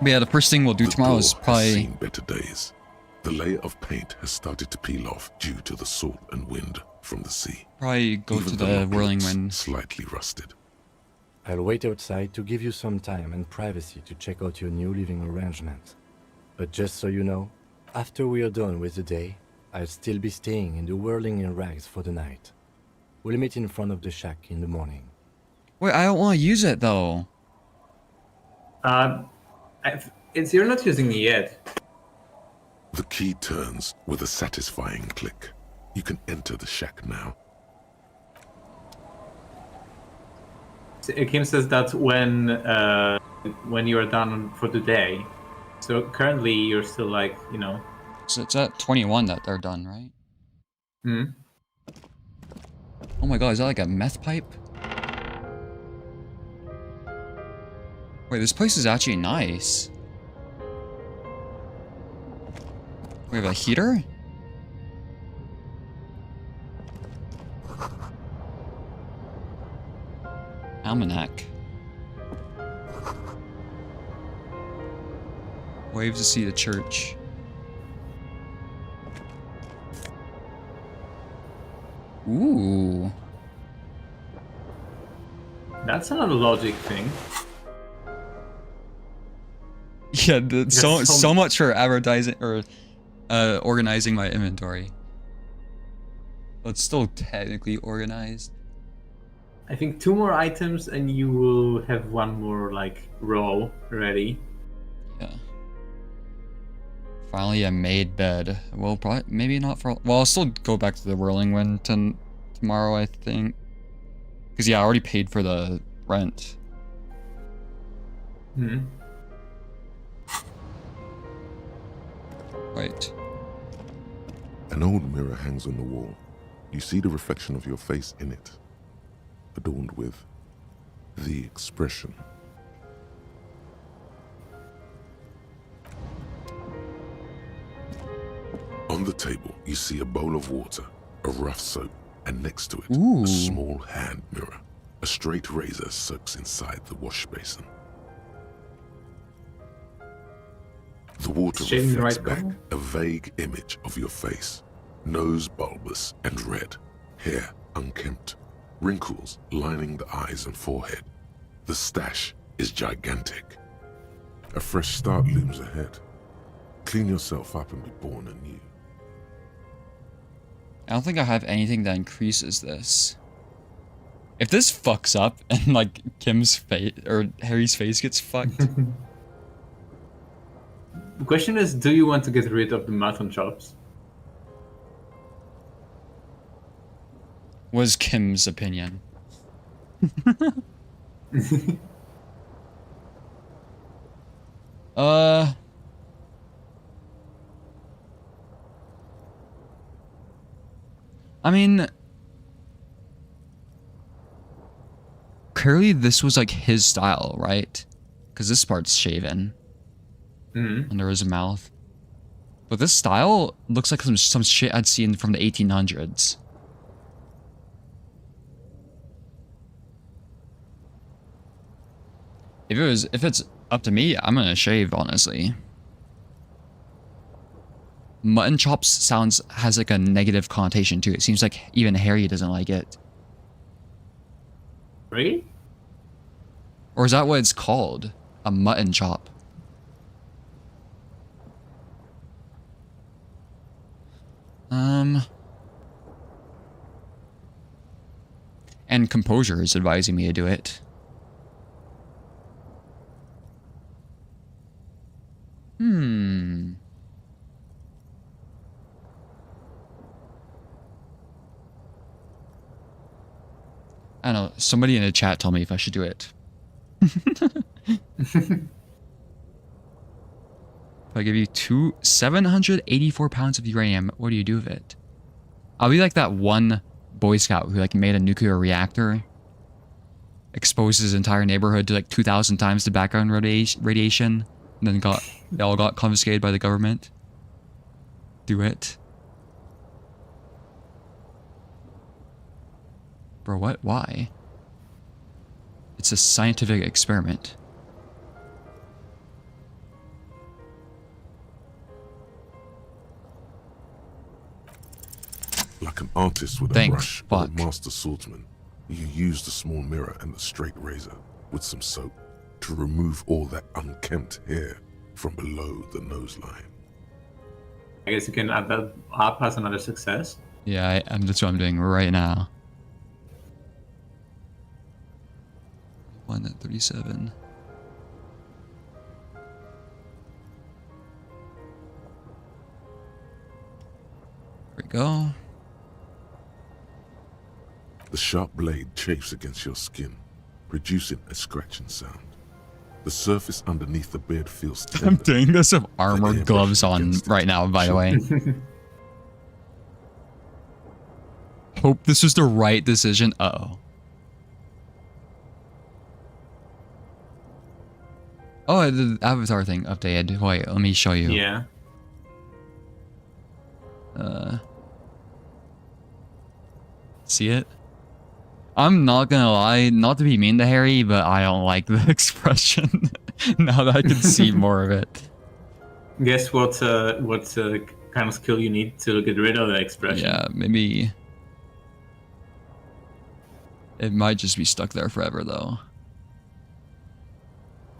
But yeah, the first thing we'll do tomorrow is probably... has seen better days. The layer of paint has started to peel off due to the salt and wind from the sea. Probably go to the Whirling Wind. Slightly rusted. I'll wait outside to give you some time and privacy to check out your new living arrangement. But just so you know, after we are done with the day, I'll still be staying in the Whirling in Rags for the night. We'll meet in front of the shack in the morning. Wait, I don't want to use it though. You're not using it yet. The key turns with a satisfying click. You can enter the shack now. Kim says that when you are done for the day. So currently you're still like, you know. So it's at 21 that they're done, right? Hmm. Oh my god, is that like a meth pipe? Wait, this place is actually nice. We have a heater? Almanac. Wave to see the church. Ooh. That's not a logic thing. Yeah, so much for advertising or organizing my inventory. But it's still technically organized. I think 2 more items and you will have 1 more like row ready. Yeah. Finally a made bed. Well, probably maybe not for. Well, I'll still go back to the Whirling Wind tomorrow, I think. Because yeah, I already paid for the rent. Hmm. Wait. An old mirror hangs on the wall. You see the reflection of your face in it, adorned with the expression. On the table, you see a bowl of water, a rough soap, and next to it, Ooh. a small hand mirror. A straight razor soaks inside the wash basin. The water reflects back a vague image of your face. Nose bulbous and red, hair unkempt, wrinkles lining the eyes and forehead. The stash is gigantic. A fresh start looms ahead. Clean yourself up and be born anew. I don't think I have anything that increases this. If this fucks up and like Kim's face or Harry's face gets fucked. The question is, do you want to get rid of the mutton chops? Was Kim's opinion. I mean, clearly this was like his style, right? Because this part's shaven under his mouth. But this style looks like some shit I'd seen from the 1800s. If it's up to me, I'm gonna shave, honestly. mutton chops has like a negative connotation to it. It seems like even Harry doesn't like it. Really? Or is that what it's called? A mutton chop. And Composure is advising me to do it. I don't know. Somebody in the chat told me if I should do it. If I give you 784 pounds of uranium, what do you do with it? I'll be like that one Boy Scout who like made a nuclear reactor, exposed his entire neighborhood to like 2,000 times the background radiation, and then they all got confiscated by the government. Do it. Bro, what? Why? It's a scientific experiment. Like an artist with a brush or a master swordsman, you use the small mirror and the straight razor with some soap to remove all that unkempt hair from below the nose line. I guess you can add that up as another success. Yeah, that's what I'm doing right now. 1 at 37. There we go. The sharp blade chafes against your skin, producing a scratching sound. The surface underneath the beard feels tender. I'm doing this with armored gloves on right now, by the way. Hope this was the right decision. Uh-oh. Oh, the avatar thing updated. Wait, let me show you. Yeah. See it? I'm not gonna lie, not to be mean to Harry, but I don't like the expression. Now that I can see more of it. Guess what kind of skill you need to get rid of the expression? Yeah, maybe it might just be stuck there forever, though.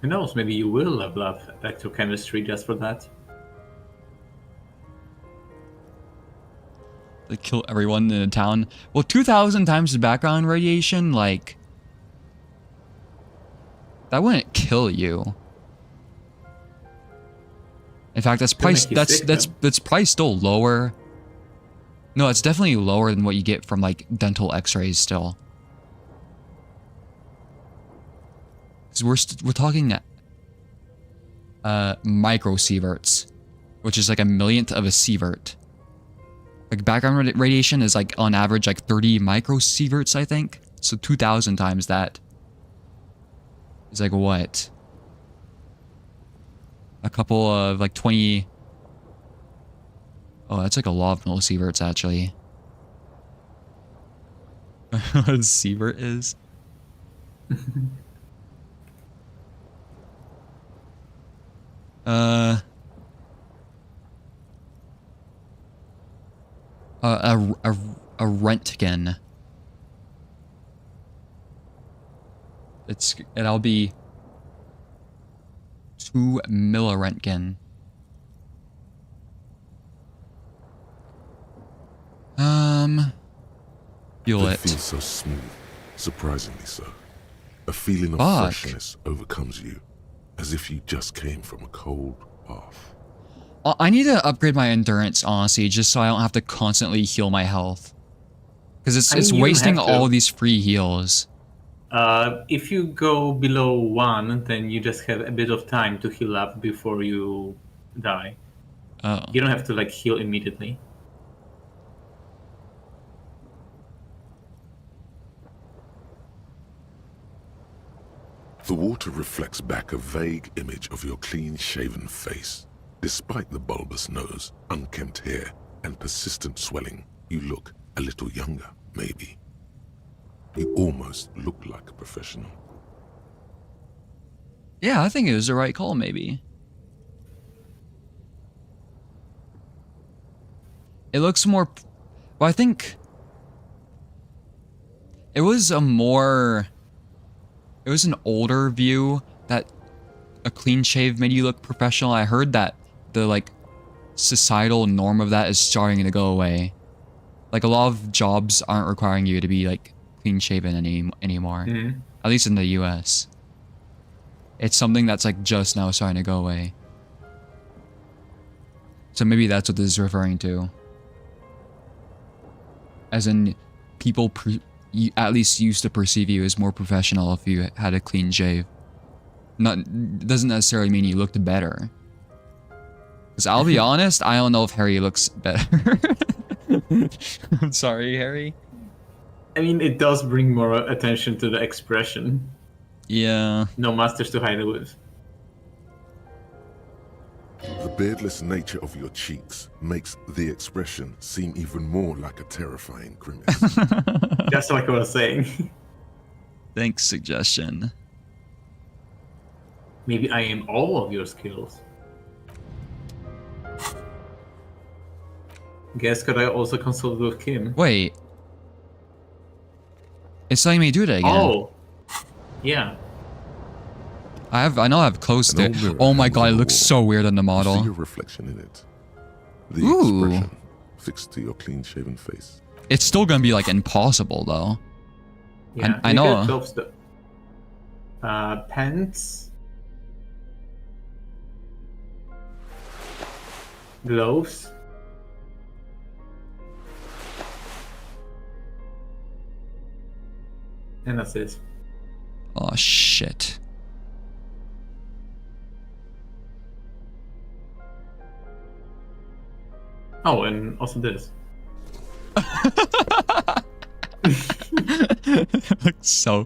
Who knows? Maybe you will level up electrochemistry just for that. They kill everyone in a town. Well, 2,000 times the background radiation, like that wouldn't kill you. In fact, that's probably still lower. No, it's definitely lower than what you get from like dental X-rays still. Because we're talking microsieverts, which is like a millionth of a sievert. Like background radiation is like on average like 30 microsieverts, I think. So 2,000 times that is like what? A couple of like 20. Oh, that's like a lot of millisieverts actually. What a sievert is. A Röntgen. It'll be 2 milliröntgen. Feel They it. feel so smooth, surprisingly so. A feeling of freshness overcomes you, as if you just came from a cold bath. I need to upgrade my endurance, honestly, just so I don't have to constantly heal my health. Because it's wasting all these free heals. If you go below 1, then you just have a bit of time to heal up before you die. Oh. You don't have to like heal immediately. The water reflects back a vague image of your clean-shaven face. Despite the bulbous nose, unkempt hair, and persistent swelling, you look a little younger, maybe. You almost look like a professional. Yeah, I think it was the right call, maybe. It looks more... Well, I think... It was a more... It was an older view that a clean shave made you look professional. I heard that the, like, societal norm of that is starting to go away. Like, a lot of jobs aren't requiring you to be, like, clean shaven anymore. Mm-hmm. At least in the US. It's something that's, like, just now starting to go away. So maybe that's what this is referring to. As in, people at least used to perceive you as more professional if you had a clean shave. Doesn't necessarily mean you looked better. Because I'll be honest, I don't know if Harry looks better. I'm sorry, Harry. I mean, it does bring more attention to the expression. Yeah. No masters to hide it with. The beardless nature of your cheeks makes the expression seem even more like a terrifying grimace. Just like I was saying. Thanks, suggestion. Maybe I am all of your skills. Guess could I also consult with Kim? Wait. It's letting me do that again. Oh. Yeah. I know I have closed it. Oh my god, it looks so weird on the model. You see your reflection in it. The expression fixed to your clean-shaven face. It's still gonna be like impossible though. Yeah, I know. Pants. Gloves. And that's it. Oh shit. Oh, and also this. Looks so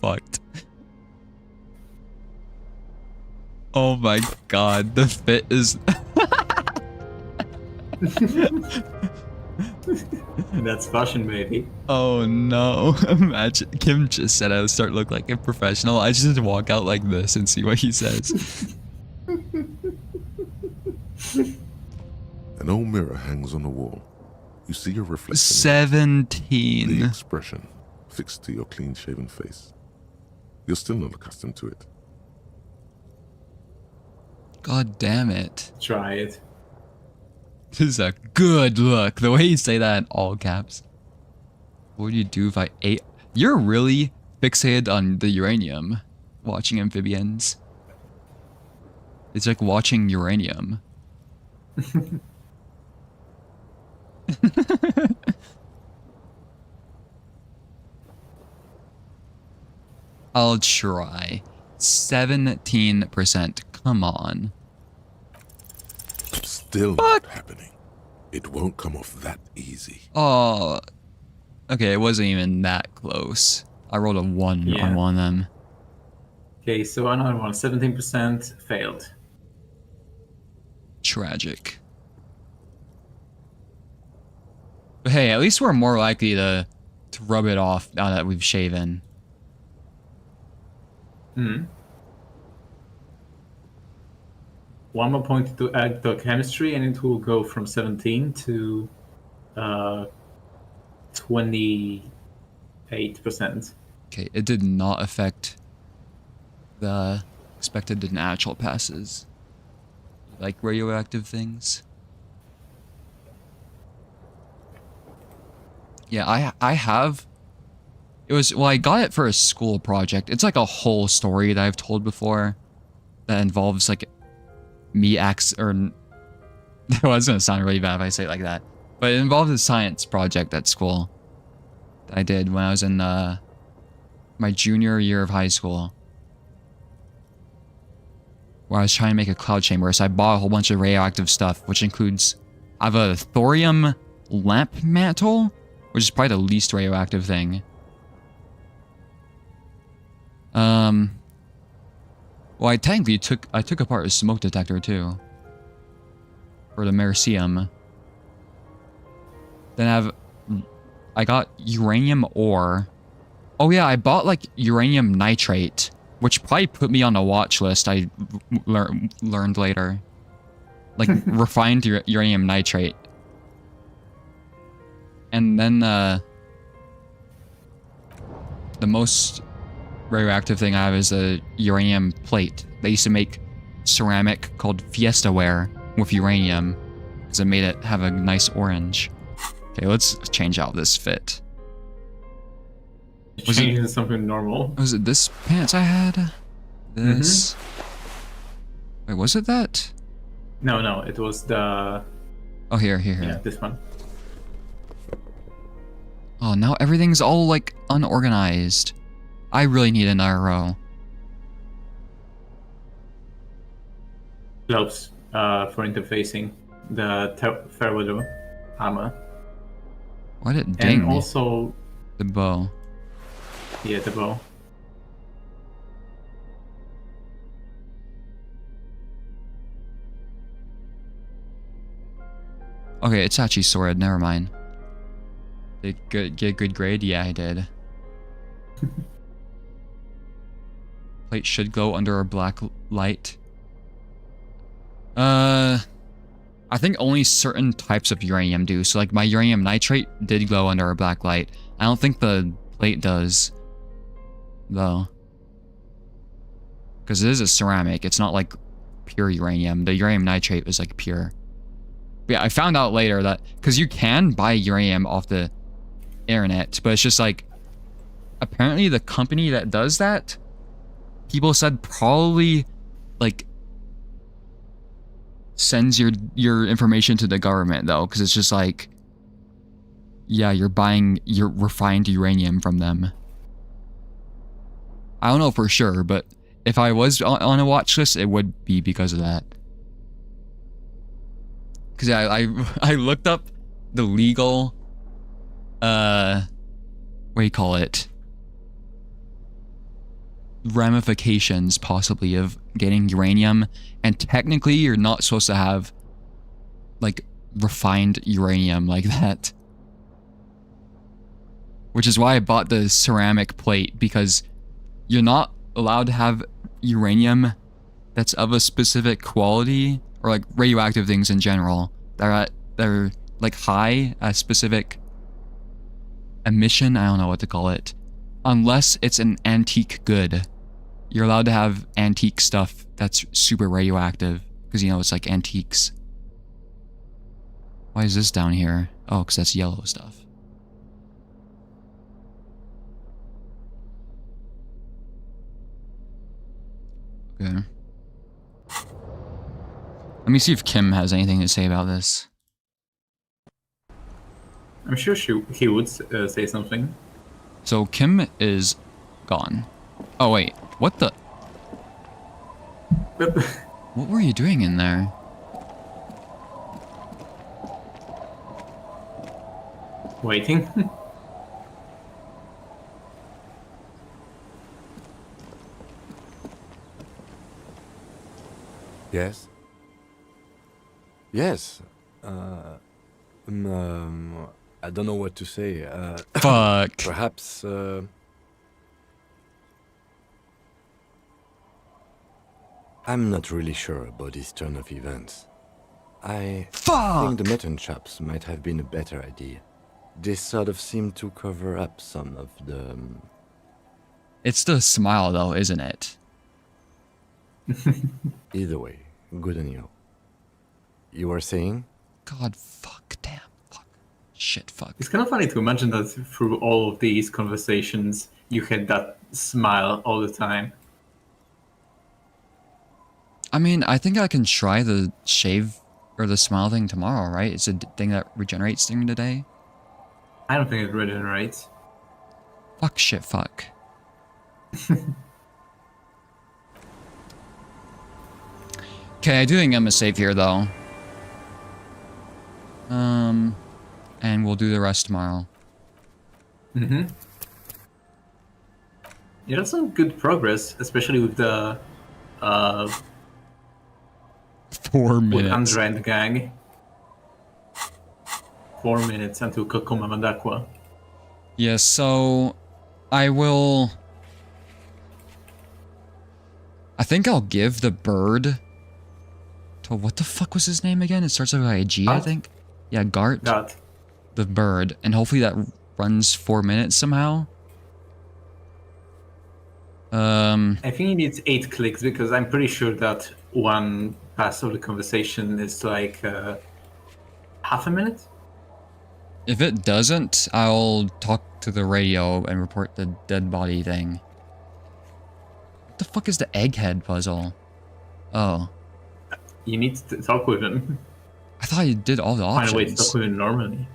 fucked. Oh my god, the fit is... That's fashion, baby. Oh no. Imagine Kim just said I would start look like a professional. I just walk out like this and see what he says. An old mirror hangs on the wall. You see your reflection. 17. The expression fixed to your clean-shaven face. You're still not accustomed to it. God damn it. Try it. This is a good look. The way you say that in all caps. What would you do if I ate? You're really fixated on the uranium. Watching amphibians. It's like watching uranium. I'll try. 17%. Come on. Still not happening. It won't come off that easy. Oh. Okay, it wasn't even that close. I rolled a 1 on one of them. Okay, so another one. 17% failed. Tragic. But hey, at least we're more likely to rub it off now that we've shaven. Hmm. One more point to add to chemistry, and it will go from 17 to 28%. Okay, it did not affect the expected natural passes. Like radioactive things. Yeah, I have. It was, well, I got it for a school project. It's like a whole story that I've told before that involves like me well, it's gonna sound really bad if I say it like that. But it involved a science project at school that I did when I was in my junior year of high school. Where I was trying to make a cloud chamber, so I bought a whole bunch of radioactive stuff, which includes, I have a thorium lamp mantle, which is probably the least radioactive thing. Well, I technically took apart a smoke detector too. For the Elysium. Then I got uranium ore. Oh yeah, I bought like uranium nitrate, which probably put me on a watch list. I learned later. Like refined uranium nitrate. And then the most radioactive thing I have is a uranium plate. They used to make ceramic called Fiesta ware with uranium because it made it have a nice orange. Okay, let's change out this fit. Was it into something normal? Was it this pants I had? This? Wait, was it that? No, it was the... Oh, here. Yeah, this one. Oh, now everything's all, like, unorganized. I really need another row. Globes for interfacing the Fairweather armor. Why did it ding? And also... The bow. Yeah, the bow. Okay, it's actually sword. Never mind. Did get a good grade? Yeah, I did. Plate should glow under a black light. I think only certain types of uranium do. So like my uranium nitrate did glow under a black light. I don't think the plate does, though. Because it is a ceramic. It's not like pure uranium. The uranium nitrate was like pure. But yeah, I found out later that because you can buy uranium off the internet, but it's just like apparently the company that does that, people said probably like sends your information to the government though, because it's just like, yeah, you're buying your refined uranium from them. I don't know for sure, but if I was on a watch list, it would be because of that. Because I looked up the legal, what do you call it? Ramifications, possibly, of getting uranium. And technically, you're not supposed to have, like, refined uranium like that. Which is why I bought the ceramic plate, because you're not allowed to have uranium that's of a specific quality, or like radioactive things in general, that are like high a specific emission, I don't know what to call it, unless it's an antique good. You're allowed to have antique stuff that's super radioactive, because you know it's like antiques. Why is this down here? Oh, because that's yellow stuff. Okay. Let me see if Kim has anything to say about this. I'm sure he would say something. So Kim is gone. Oh wait, what the? What were you doing in there? Waiting. Yes? Yes. I don't know what to say. Fuck. Perhaps, I'm not really sure about this turn of events. I think the Meton chaps might have been a better idea. They sort of seem to cover up some of the... It's the smile though, isn't it? Either way, good on you. You were saying? God, fuck, damn, fuck, shit, fuck. It's kind of funny to imagine that through all of these conversations, you had that smile all the time. I mean, I think I can try the shave or the smile thing tomorrow, right? It's a thing that regenerates during the day. I don't think it regenerates. Fuck, shit, fuck. Okay, I do think I'm gonna save here though. And we'll do the rest tomorrow. Mm-hmm. Yeah, that's some good progress, especially with the 4 minutes. With Andra and the gang. 4 minutes until Kokoma Madakwa. Yeah, so I will... I think I'll give the bird to... What the fuck was his name again? It starts with like a G, I think? Yeah, Gart. Gart. the bird, and hopefully that runs 4 minutes somehow. I think it needs 8 clicks because I'm pretty sure that one pass of the conversation is like half a minute. If it doesn't, I'll talk to the radio and report the dead body thing. What the fuck is the egghead puzzle? Oh. You need to talk with him. I thought you did all the options. Find a way to talk with him normally.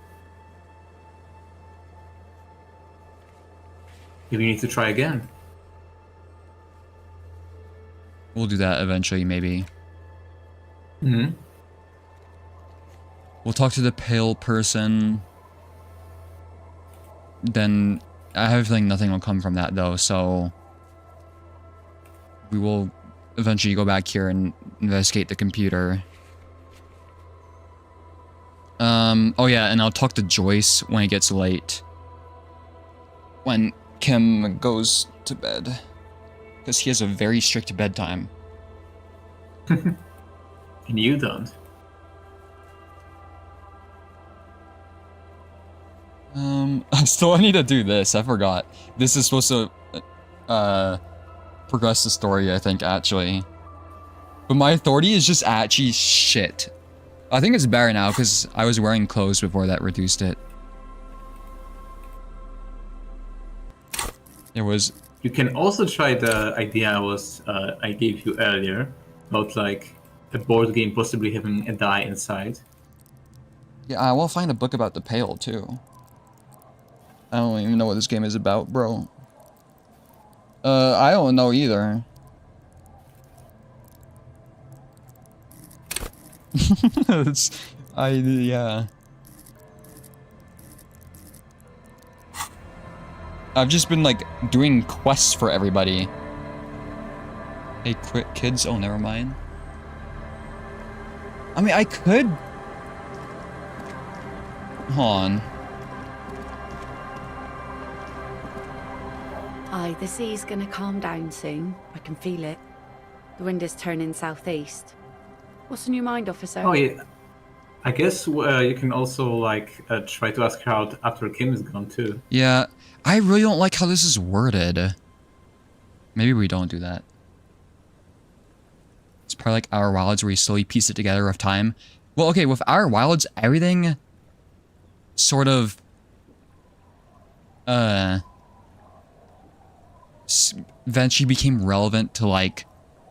Maybe you need to try again. We'll do that eventually, maybe. Mm-hmm. We'll talk to the pale person. Then I have a feeling nothing will come from that though, so we will eventually go back here and investigate the computer. Oh yeah, and I'll talk to Joyce when it gets late. When Kim goes to bed. Because he has a very strict bedtime. And you don't. I still need to do this. I forgot. This is supposed to progress the story, I think, actually. But my authority is just actually shit. I think it's better now because I was wearing clothes before that reduced it. It was... You can also try the idea I gave you earlier about like a board game possibly having a die inside. Yeah, I will find a book about the Pale too. I don't even know what this game is about, bro. I don't know either. Yeah. I've just been like doing quests for everybody. Hey, quit kids. Oh, never mind. I mean, I could. Hold on. Aye, the sea's gonna calm down soon. I can feel it. The wind is turning southeast. What's on your mind, officer? Oh yeah, I guess you can also like try to ask her out after Kim is gone too. Yeah, I really don't like how this is worded. Maybe we don't do that. It's probably like Our Wilds where you slowly piece it together of time. Well, okay, with Our Wilds, everything sort of eventually became relevant to like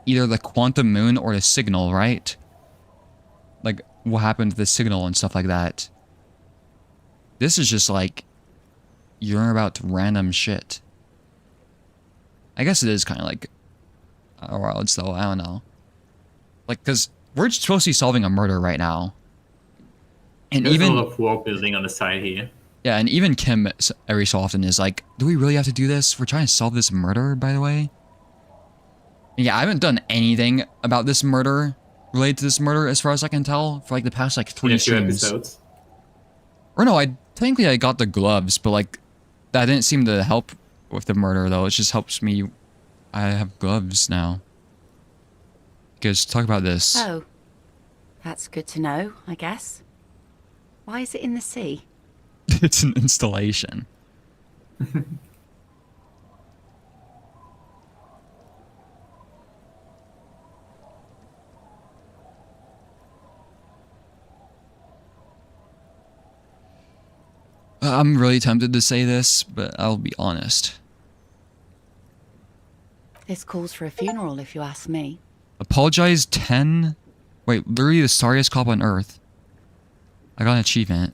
either the quantum moon or the signal, right? Like what happened to the signal and stuff like that. This is just like you learn about random shit. I guess it is kind of like Our Wilds though, I don't know. Like, cause we're supposed to be solving a murder right now. And There's even a lot of world building on the side here. Yeah, and even Kim every so often is like, do we really have to do this? We're trying to solve this murder, by the way. Yeah, I haven't done anything about this murder, related to this murder, as far as I can tell, for like the past like 3 streams. Episodes. Or no, technically I got the gloves, but like, that didn't seem to help with the murder though. It just helps me, I have gloves now. Guys, talk about this. Oh, that's good to know, I guess. Why is it in the sea? It's an installation. I'm really tempted to say this, but I'll be honest. This calls for a funeral, if you ask me. Apologize 10? Wait, literally the sorriest cop on Earth. I got an achievement.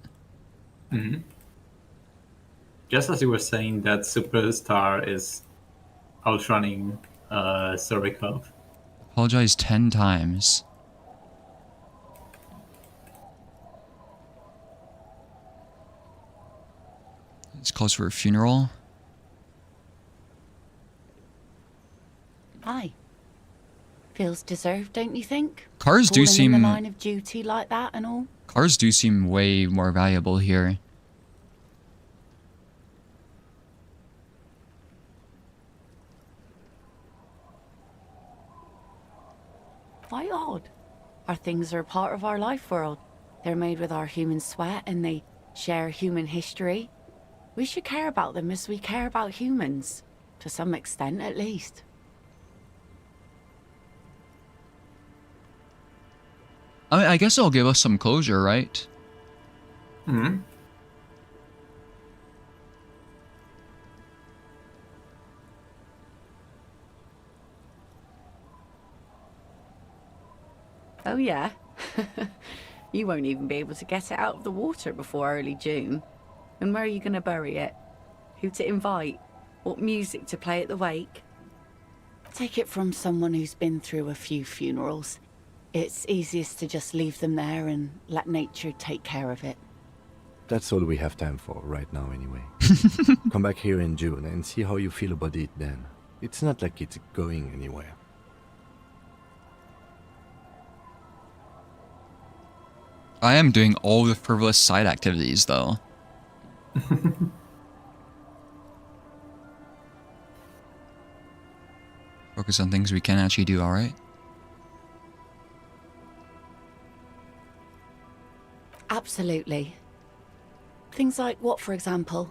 Mm-hmm. Just as you were saying that Superstar is outrunning Sorry Cop. Apologize 10 times. This calls for a funeral. Aye. Feels deserved, don't you think? Cars do Falling seem... in the line of duty like that and all. Cars do seem way more valuable here. Quite odd. Our things are a part of our life world. They're made with our human sweat and they share human history. We should care about them as we care about humans. To some extent, at least. I mean, I guess it'll give us some closure, right? Hmm. Oh yeah? You won't even be able to get it out of the water before early June. And where are you going to bury it? Who to invite? What music to play at the wake? Take it from someone who's been through a few funerals. It's easiest to just leave them there and let nature take care of it. That's all we have time for right now anyway. Come back here in June and see how you feel about it then. It's not like it's going anywhere. I am doing all the frivolous side activities, though. Focus on things we can actually do, alright? Absolutely. Things like what, for example?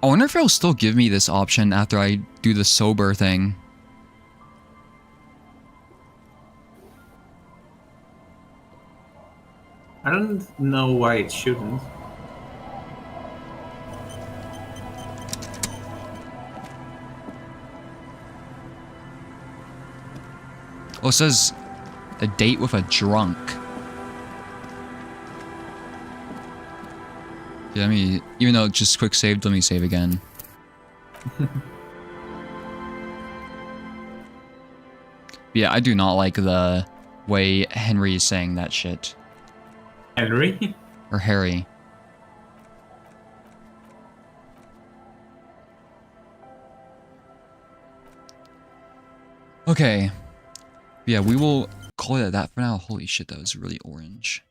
I wonder if it'll still give me this option after I do the sober thing. I don't know why it shouldn't. Oh, it says a date with a drunk. Yeah, let me, even though it's just quick saved, let me save again. Yeah, I do not like the way Henry is saying that shit. Henry? Or Harry. Okay. Yeah, we will call it that for now. Holy shit, that was really orange.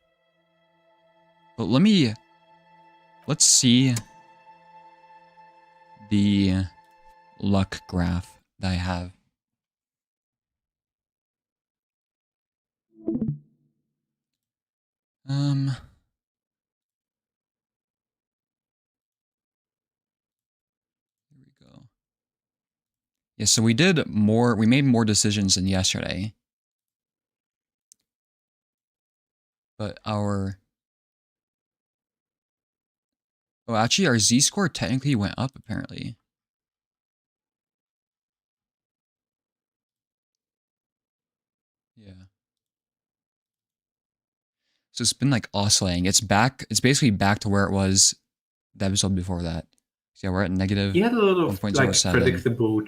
But let's see the luck graph that I have. Here we go. Yeah, so we made more decisions than yesterday. But actually our Z-score technically went up, apparently. Yeah. So it's been like oscillating. It's basically back to where it was the episode before that. So yeah, we're at negative. You had a lot of 1.07. predictable.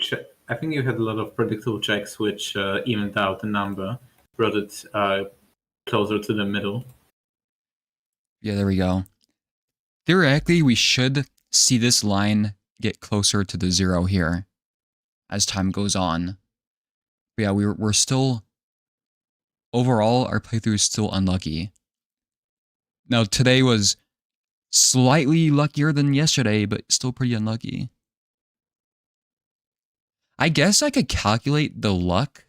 I think you had a lot of predictable checks which evened out the number, brought it closer to the middle. Yeah, there we go. Theoretically, we should see this line get closer to the 0 here as time goes on. But yeah, we're still overall our playthrough is still unlucky. Now today was slightly luckier than yesterday, but still pretty unlucky. I guess I could calculate the luck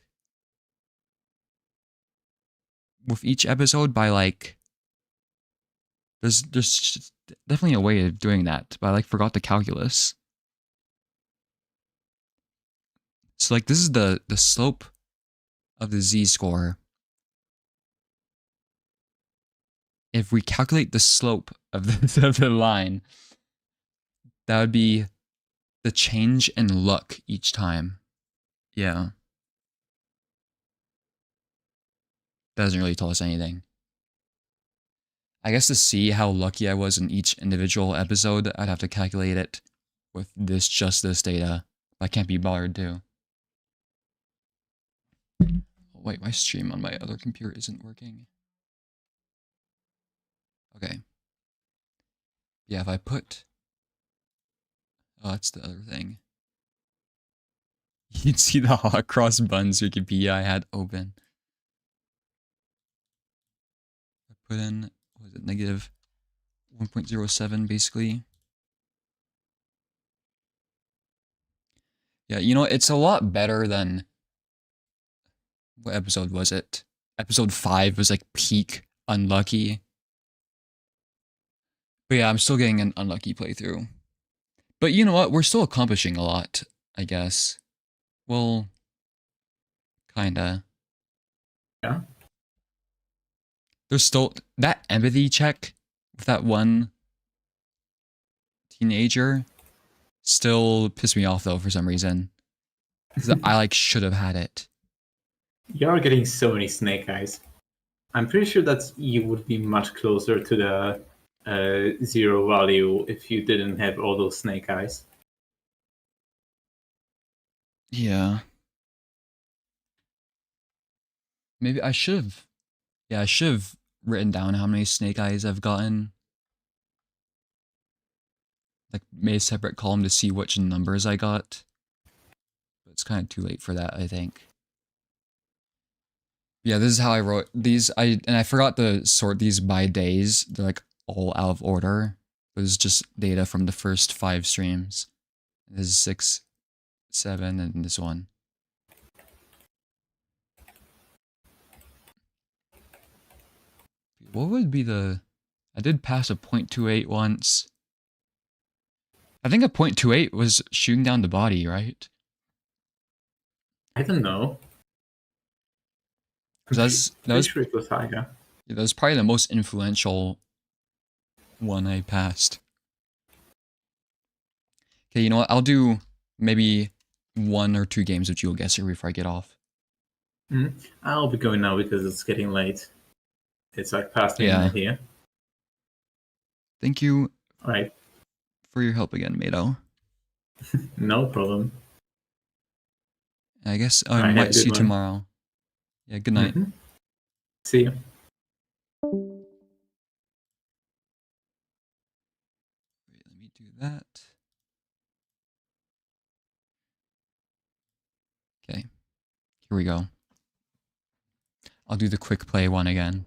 with each episode by like there's definitely a way of doing that, but I like forgot the calculus. So like this is the slope of the Z-score. If we calculate the slope of the line, that would be the change in luck each time. Yeah. That doesn't really tell us anything. I guess to see how lucky I was in each individual episode, I'd have to calculate it with just this data. I can't be bothered to. Wait, my stream on my other computer isn't working. Okay. Yeah, if I put... Oh, that's the other thing. You'd see the hot cross buns Wikipedia I had open. I put in, what was it, negative 1.07 basically. Yeah, you know, it's a lot better than... What episode was it? Episode 5 was like peak unlucky. But yeah, I'm still getting an unlucky playthrough. But you know what? We're still accomplishing a lot, I guess. Well, kinda. Yeah. There's still that empathy check with that one teenager still pissed me off though for some reason. Because I like should have had it. You're getting so many snake eyes. I'm pretty sure that you would be much closer to the 0 value if you didn't have all those snake eyes. Yeah. Maybe I should have. Yeah, I should have written down how many snake eyes I've gotten. Like, made a separate column to see which numbers I got. But it's kind of too late for that, I think. Yeah, this is how I wrote these. And I forgot to sort these by days. They're like all out of order. It was just data from the first 5 streams. This is 6, 7, and this one. What would be the... I did pass a 0.28 once. I think a 0.28 was shooting down the body, right? I don't know. That was sure it was higher. Yeah, that was probably the most influential one I passed. Okay, you know what? I'll do maybe 1 or 2 games of Jewel Guesser before I get off. I'll be going now because it's getting late. It's like past midnight here. Thank you Right. for your help again, Mado. No problem. I guess I might see you tomorrow. Yeah, good night. See you. Wait, let me do that. Okay, here we go. I'll do the quick play one again.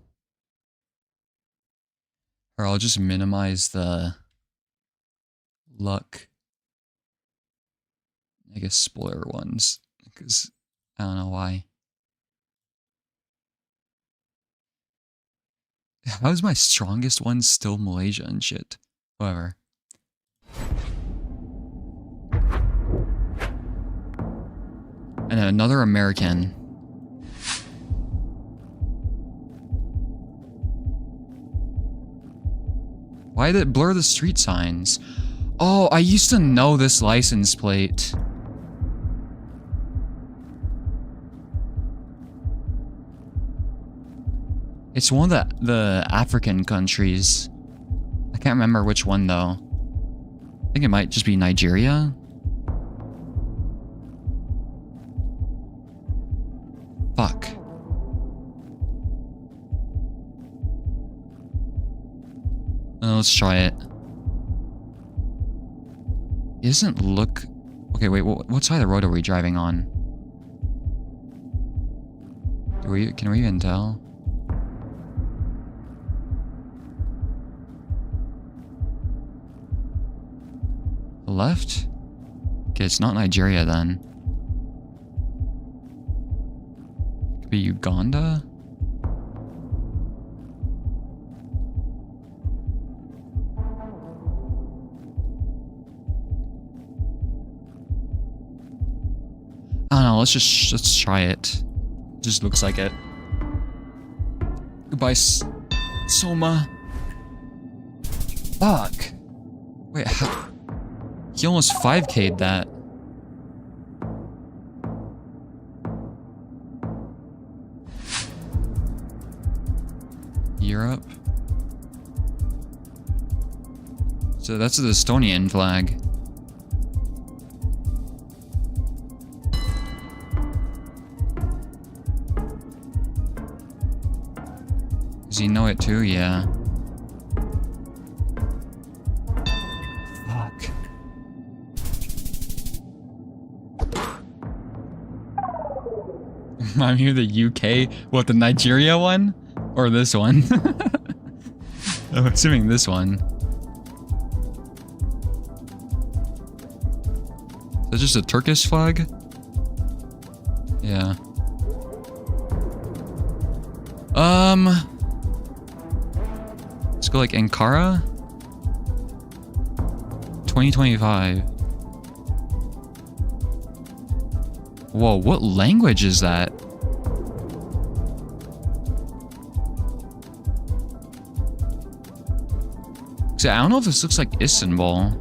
Or I'll just minimize the luck, I guess, spoiler ones, because I don't know why. How is my strongest one still Malaysia and shit? Whatever. And another American. Why did it blur the street signs? Oh, I used to know this license plate. It's one of the African countries. I can't remember which one though. I think it might just be Nigeria. Fuck. Let's try it. It doesn't look... Okay, wait, what side of the road are we driving on? Can we even tell? Left? Okay, it's not Nigeria then. Could be Uganda? I don't know, let's try it. Just looks like it. Goodbye, Soma. Fuck. Wait, how? He almost 5K'd that. Europe. So that's the Estonian flag. Does he know it too? Yeah. Fuck. I'm here the UK. What, the Nigeria one? Or this one? I'm assuming this one. Is that just a Turkish flag? Yeah. Let's go like Ankara? 2025. Whoa, what language is that? See, I don't know if this looks like Istanbul.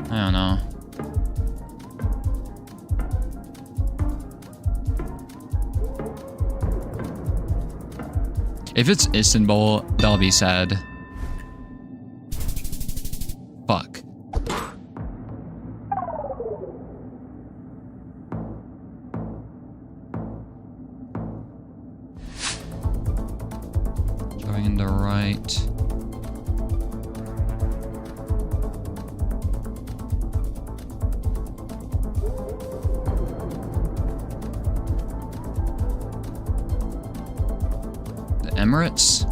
I don't know. If it's Istanbul, that'll be sad. Fuck. Going in the right. Emirates?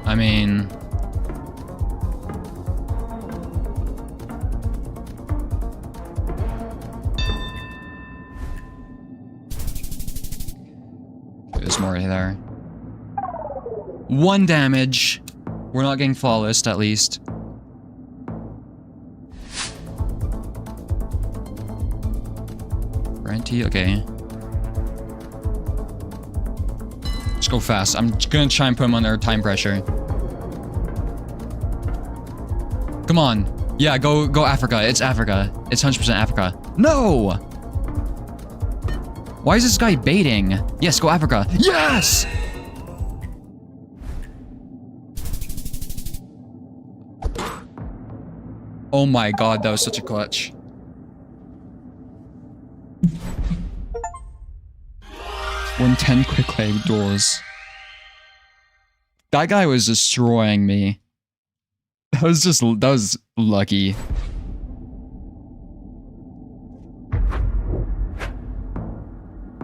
I mean... There's more there. 1 damage. We're not getting flawless, at least. Okay. Let's go fast. I'm gonna try and put him under time pressure. Come on. Yeah, go Africa. It's Africa. It's 100% Africa. No! Why is this guy baiting? Yes, go Africa. Yes! Oh my god, that was such a clutch. Won 10 quick leg duels. That guy was destroying me. That was lucky.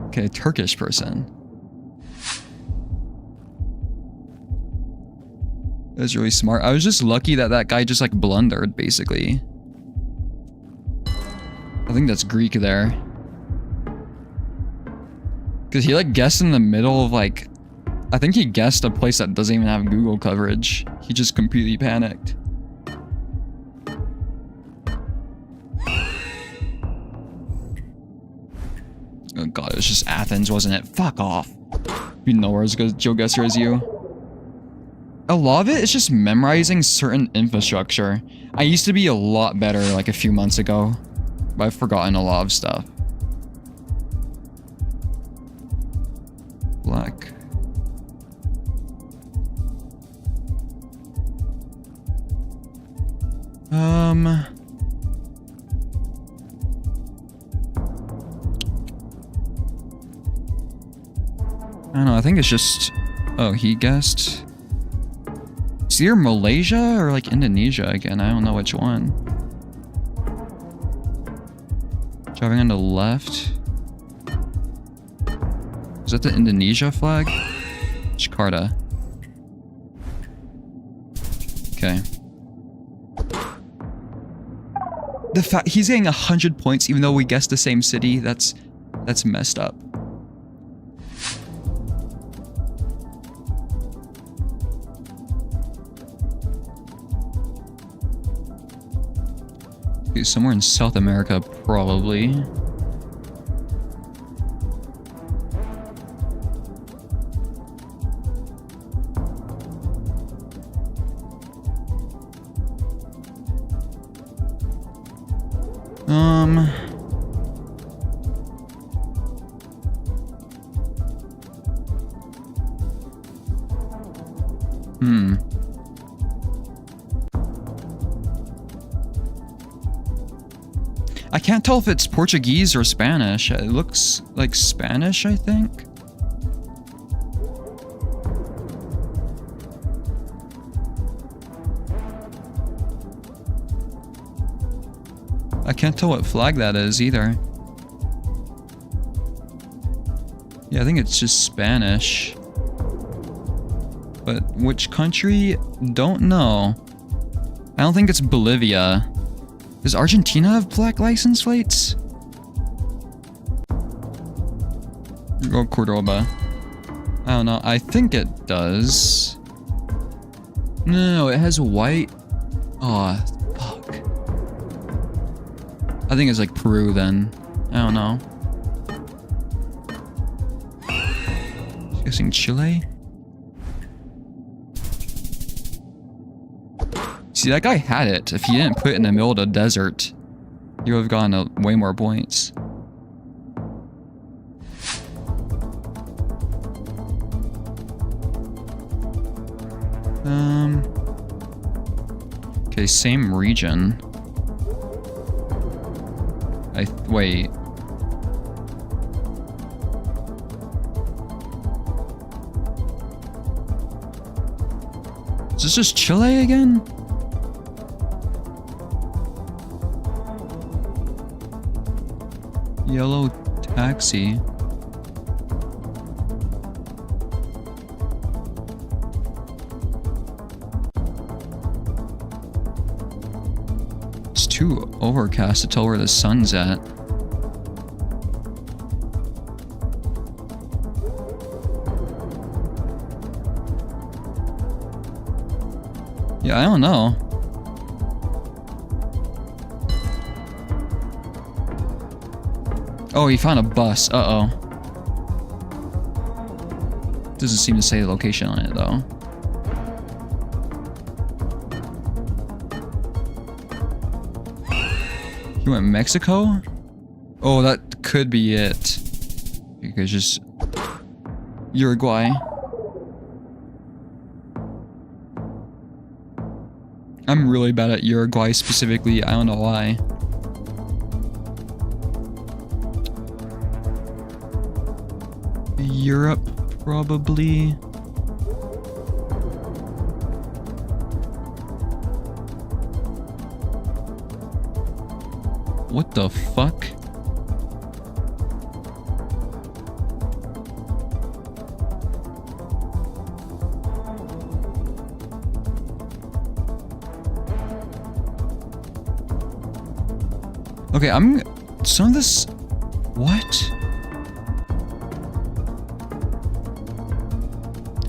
Okay, Turkish person. That was really smart. I was just lucky that that guy just like blundered, basically. I think that's Greek there. Because he like guessed in the middle of like... I think he guessed a place that doesn't even have Google coverage. He just completely panicked. Oh god, it was just Athens, wasn't it? Fuck off. You know where as good GeoGuessr as you. A lot of it is just memorizing certain infrastructure. I used to be a lot better like a few months ago, but I've forgotten a lot of stuff. Black. I don't know, I think it's just... Oh, he guessed... It's either Malaysia or like Indonesia again, I don't know which one. Driving on the left. Is that the Indonesia flag? Jakarta. Okay. The fact he's getting 100 points even though we guessed the same city, that's messed up. Okay, somewhere in South America, probably. I can't tell if it's Portuguese or Spanish. It looks like Spanish, I think. I can't tell what flag that is either. Yeah, I think it's just Spanish. But which country? Don't know. I don't think it's Bolivia. Does Argentina have black license plates? Or Cordoba. I don't know. I think it does. No, it has white. Oh, fuck. I think it's like Peru then. I don't know. Guessing Chile? See, that guy had it. If he didn't put it in the middle of the desert, he would have gotten way more points. Okay, same region. Wait. Is this just Chile again? Yellow taxi. It's too overcast to tell where the sun's at. Yeah, I don't know. Oh, he found a bus. Uh-oh. Doesn't seem to say the location on it, though. He went Mexico? Oh, that could be it. Because just... Uruguay. I'm really bad at Uruguay specifically. I don't know why. Europe, probably. What the fuck? Okay, some of this... What?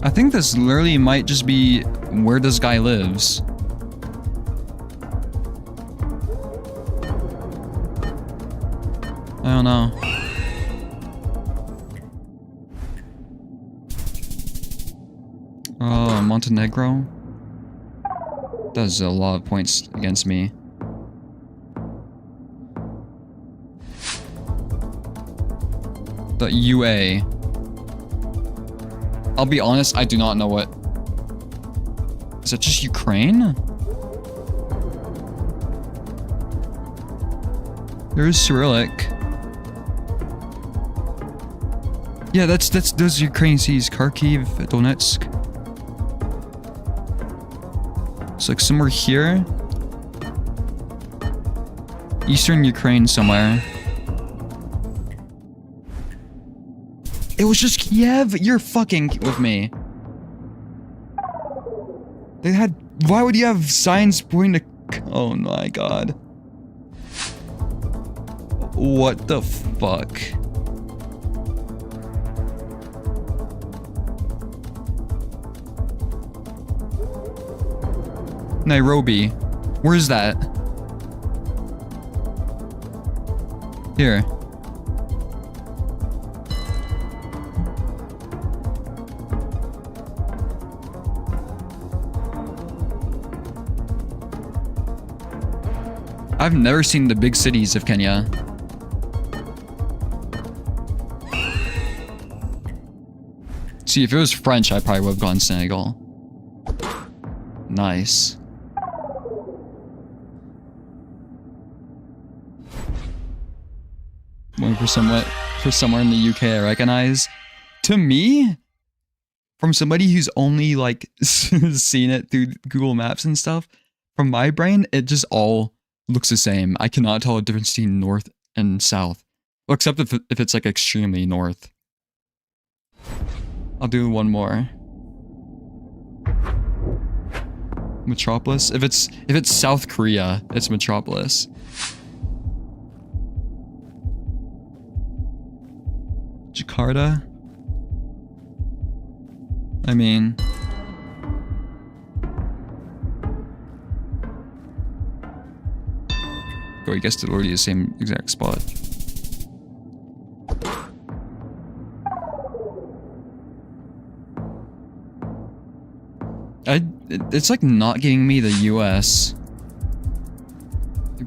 I think this literally might just be where this guy lives. I don't know. Oh, Montenegro? That's a lot of points against me. The UA. I'll be honest, I do not know what... Is that just Ukraine? There's Cyrillic. Yeah, that's those Ukrainian cities. Kharkiv, Donetsk. It's like somewhere here. Eastern Ukraine somewhere. It was just Kiev? You're fucking with me. They had... Why would you have signs pointing to... Oh my god. What the fuck? Nairobi. Where's that? Here. I've never seen the big cities of Kenya. See, if it was French, I probably would have gone Senegal. Nice. Waiting for somewhere in the UK I recognize. To me, from somebody who's only like seen it through Google Maps and stuff, from my brain, it just all looks the same. I cannot tell a difference between north and south. Well, except if it's like extremely north. I'll do one more. Metropolis? If it's South Korea, it's Metropolis. Jakarta. Jakarta? I mean... Oh, I guess it's already the same exact spot. It's like not giving me the US.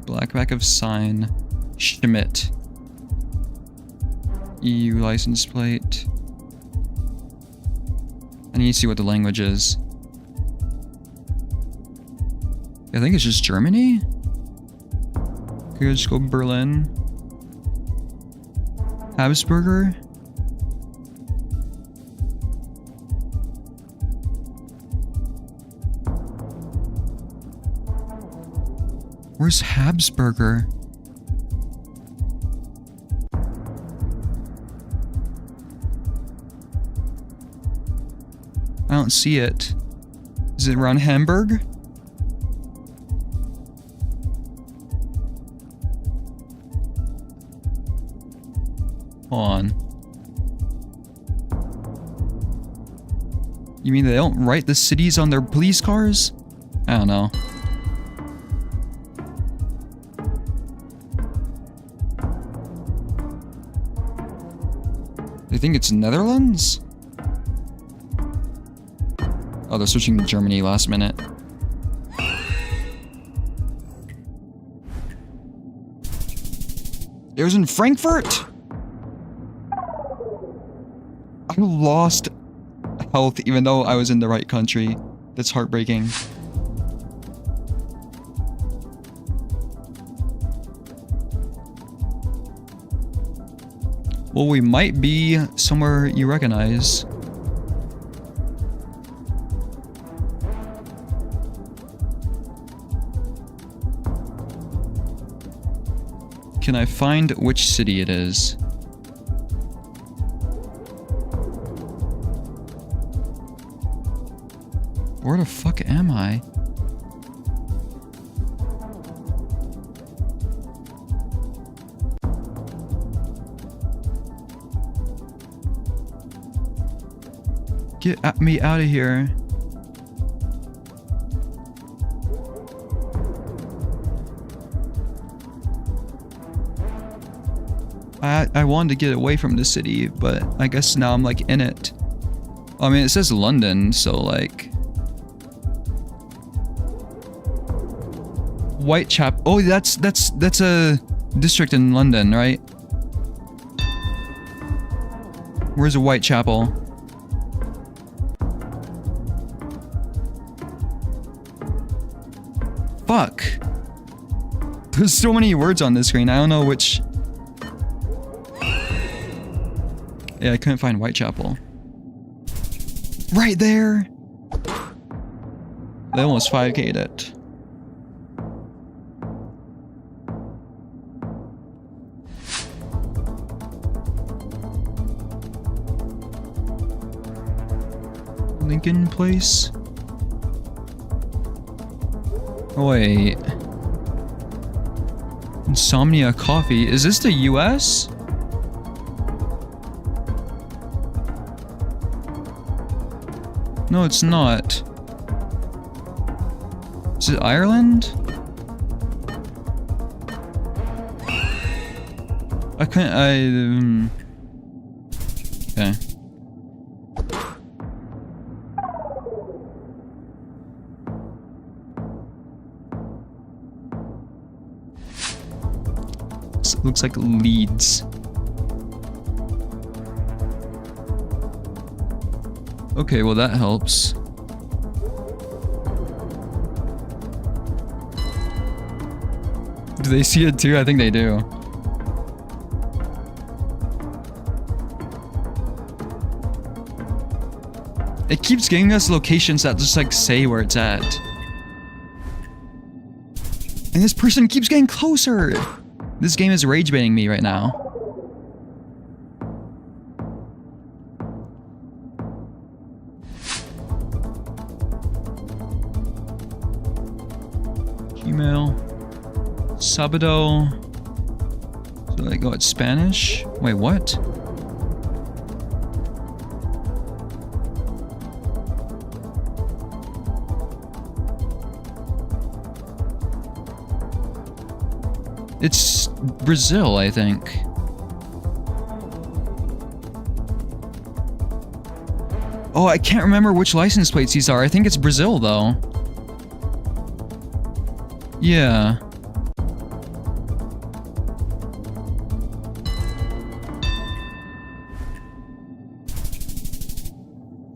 Black back of sign. Schmidt. EU license plate. I need to see what the language is. I think it's just Germany? Okay, let's go Berlin. Habsburger? Where's Habsburger? I don't see it. Is it around Hamburg? Hold on. You mean they don't write the cities on their police cars? I don't know. They think it's Netherlands? Oh, they're switching to Germany last minute. It was in Frankfurt? I lost health even though I was in the right country. That's heartbreaking. Well, we might be somewhere you recognize. Can I find which city it is? Where the fuck am I? Get me out of here. I wanted to get away from the city, but I guess now I'm like in it. I mean, it says London, so like... Whitechapel. Oh, that's a district in London, right? Where's a Whitechapel? Fuck. There's so many words on this screen. I don't know which. Yeah, I couldn't find Whitechapel. Right there. They almost 5K'd it. Lincoln Place? Oh, wait. Insomnia Coffee. Is this the US? No, it's not. Is it Ireland? I couldn't. Okay. Looks like Leeds. Okay, well that helps. Do they see it too? I think they do. It keeps giving us locations that just like say where it's at. And this person keeps getting closer! This game is rage baiting me right now. Email. Sabado. So I go at Spanish? Wait, what? It's Brazil, I think. Oh, I can't remember which license plates these are. I think it's Brazil, though. Yeah.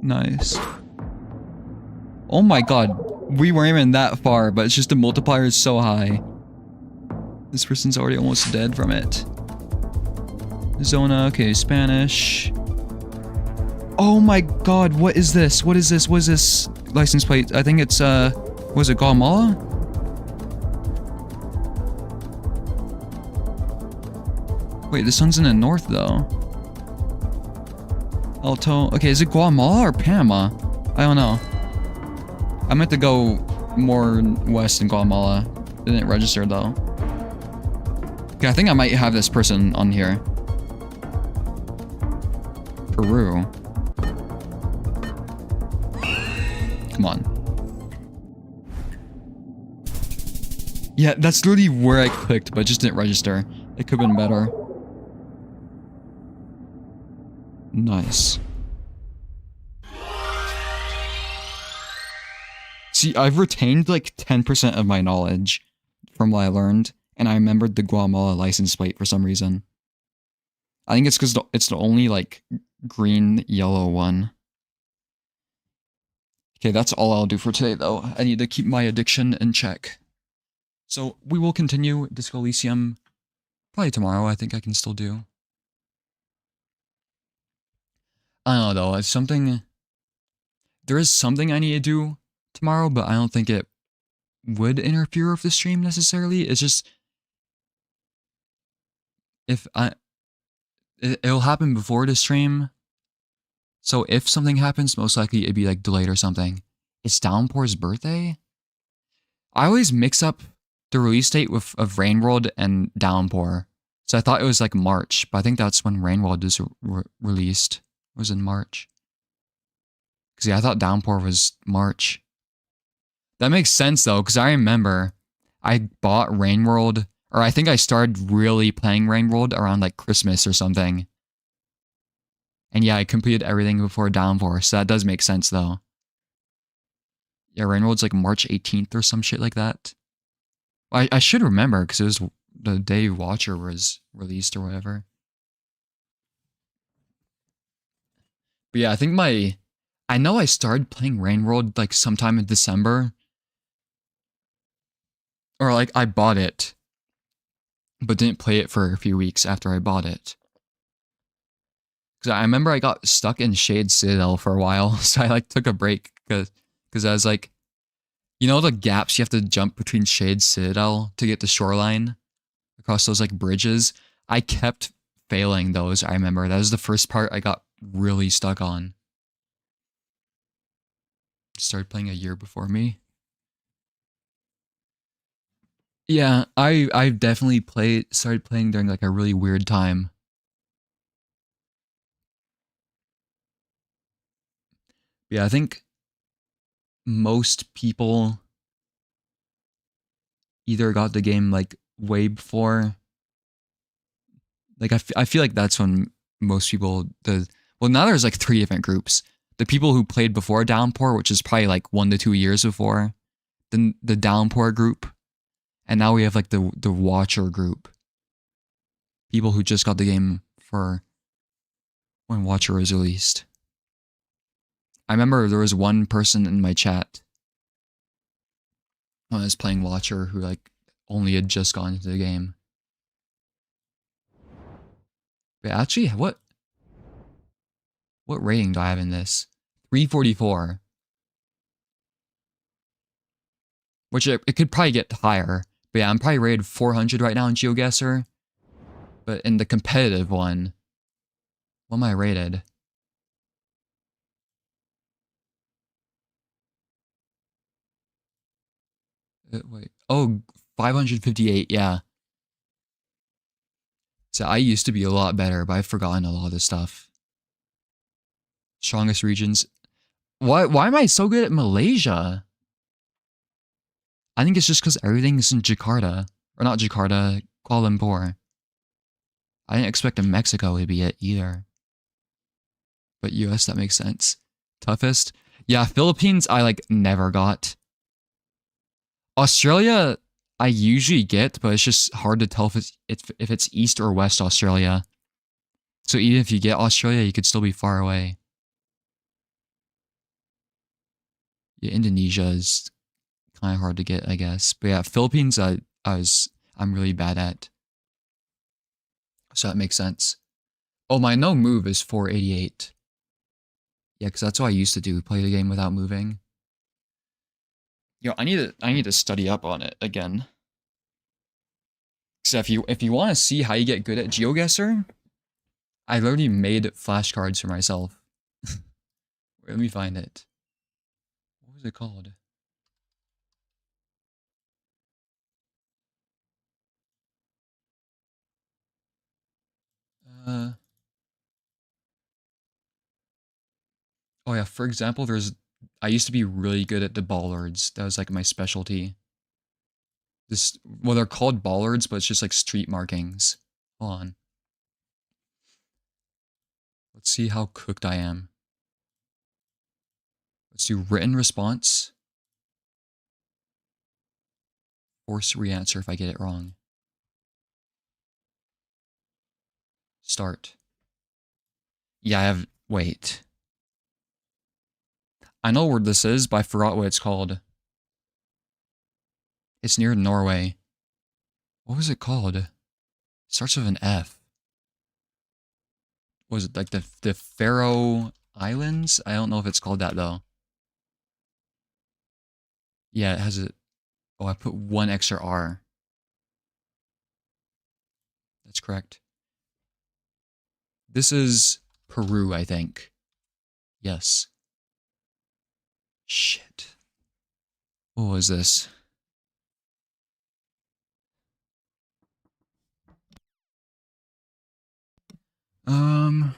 Nice. Oh my god. We weren't even that far, but it's just the multiplier is so high. This person's already almost dead from it. Zona, okay, Spanish. Oh my god, what is this? What is this? What is this license plate? I think it's, was it Guatemala? Wait, this one's in the north, though. Alto. Okay, is it Guatemala or Panama? I don't know. I meant to go more west in Guatemala. Didn't register, though. Okay, I think I might have this person on here. Peru. Come on. Yeah, that's literally where I clicked, but it just didn't register. It could have been better. Nice. See, I've retained like 10% of my knowledge from what I learned, and I remembered the Guatemala license plate for some reason. I think it's because it's the only like green yellow one. Okay, that's all I'll do for today, though. I need to keep my addiction in check. So we will continue Disco Elysium probably tomorrow. I think I can still do. I don't know, though. It's something... There is something I need to do tomorrow, but I don't think it would interfere with the stream necessarily. It's just... It'll happen before the stream. So if something happens, most likely it'd be like delayed or something. It's Downpour's birthday? I always mix up the release date of Rain World and Downpour. So I thought it was like March, but I think that's when Rain World is released. It was in March. Because yeah, I thought Downpour was March. That makes sense though, because I remember I bought Rain World, or I think I started really playing Rain World around like Christmas or something. And yeah, I completed everything before Downpour, so that does make sense though. Yeah, Rain World's like March 18th or some shit like that. I should remember, because it was the day Watcher was released or whatever. But yeah, I think I know I started playing Rain World like sometime in December. Or like I bought it, but didn't play it for a few weeks after I bought it. Because I remember I got stuck in Shade Citadel for a while, so I like took a break because I was like, you know the gaps you have to jump between Shade Citadel to get to Shoreline across those like bridges? I kept failing those. I remember that was the first part I got really stuck on. Started playing a year before me. Yeah, I definitely started playing during like a really weird time. Yeah, I think most people either got the game like way before. Like I feel like that's when most people well, now there's like 3 different groups. The people who played before Downpour, which is probably like 1 to 2 years before, then the Downpour group, and now we have like the Watcher group. People who just got the game for when Watcher was released. I remember there was one person in my chat when I was playing Watcher who like only had just gone into the game. But actually, what rating do I have in this? 344. Which it could probably get higher. But yeah, I'm probably rated 400 right now in GeoGuessr. But in the competitive one, what am I rated? Wait. Oh, 558, yeah. So I used to be a lot better, but I've forgotten a lot of this stuff. Strongest regions. Why am I so good at Malaysia? I think it's just because everything is in Jakarta. Or not Jakarta, Kuala Lumpur. I didn't expect Mexico to be it either. But US, that makes sense. Toughest? Yeah, Philippines I like never got. Australia I usually get, but it's just hard to tell if it's East or West Australia. So even if you get Australia, you could still be far away. Yeah, Indonesia is kind of hard to get, I guess. But yeah, Philippines I'm really bad at. So that makes sense. Oh, my no move is 488. Yeah, because that's what I used to do, play the game without moving. Yo, I need to study up on it again. So if you want to see how you get good at GeoGuessr, I literally made flashcards for myself. Let me find it. What was it called? Oh yeah, for example, I used to be really good at the bollards. That was like my specialty. Well, they're called bollards, but it's just like street markings. Hold on. Let's see how cooked I am. Let's do written response. Force re-answer if I get it wrong. Start. Yeah, wait. I know where this is, but I forgot what it's called. It's near Norway. What was it called? It starts with an F. Was it like the Faroe Islands? I don't know if it's called that though. Yeah, it has a... Oh, I put one extra R. That's correct. This is Peru, I think. Yes. Shit. What was this? I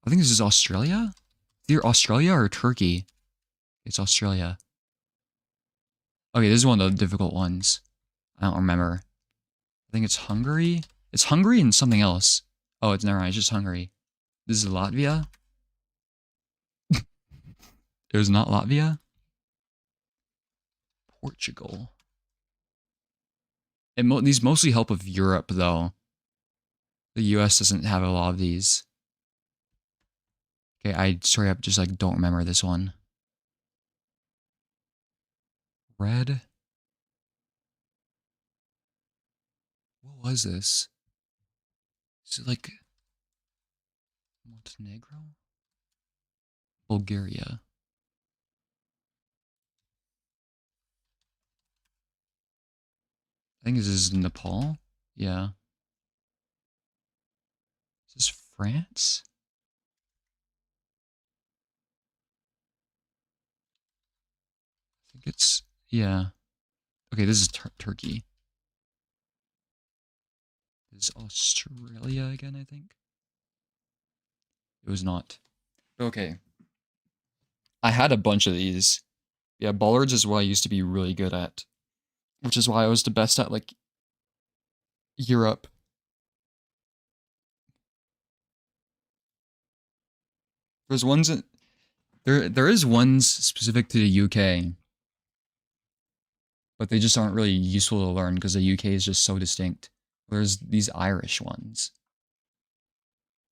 think this is Australia? Either Australia or Turkey. It's Australia. Okay, this is one of the difficult ones. I don't remember. I think it's Hungary? It's Hungary and something else. Oh, it's never mind, it's just Hungary. This is Latvia? It was not Latvia? Portugal. These mostly help with Europe, though. The US doesn't have a lot of these. Okay, I straight up just like don't remember this one. Red? What was this? Is it like Montenegro? Bulgaria. I think this is Nepal. Yeah. Is this France? I think it's... Yeah. Okay, this is Turkey. This is Australia again, I think. It was not. Okay. I had a bunch of these. Yeah, bollards is what I used to be really good at. Which is why I was the best at, like, Europe. There's ones... There is ones specific to the UK. But they just aren't really useful to learn because the UK is just so distinct. There's these Irish ones.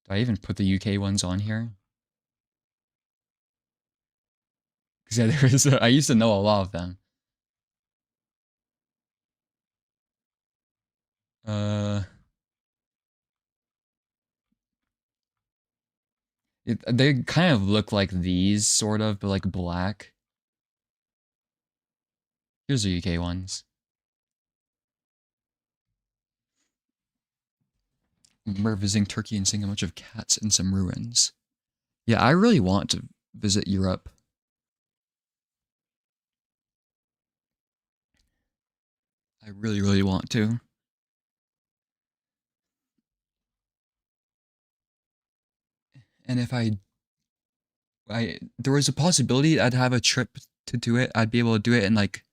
Do I even put the UK ones on here? Because yeah, I used to know a lot of them. They kind of look like these, sort of, but like black. Here's the UK ones. I remember visiting Turkey and seeing a bunch of cats and some ruins. Yeah, I really want to visit Europe. I really, really want to. And if there was a possibility I'd have a trip to do it, I'd be able to do it in like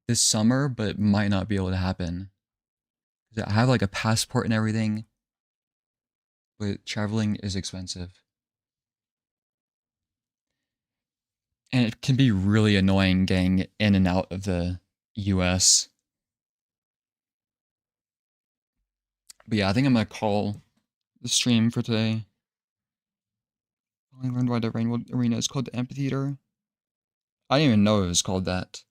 this summer, but it might not be able to happen. I have like a passport and everything, but traveling is expensive. And it can be really annoying getting in and out of the US. But yeah, I think I'm gonna call the stream for today. I learned why the Rainbow Arena is called the Amphitheater. I didn't even know it was called that.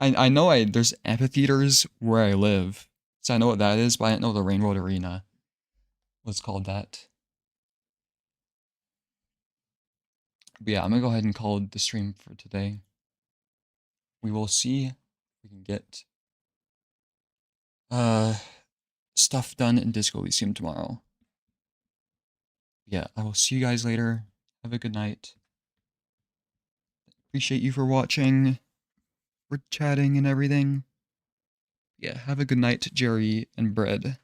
I know there's amphitheaters where I live, so I know what that is, but I didn't know the Rainbow Arena was called that. But yeah, I'm gonna go ahead and call the stream for today. We will see if we can get stuff done in Disco Elysium tomorrow. Yeah, I will see you guys later. Have a good night. Appreciate you for watching, for chatting and everything. Yeah, have a good night, Jerry and Bread.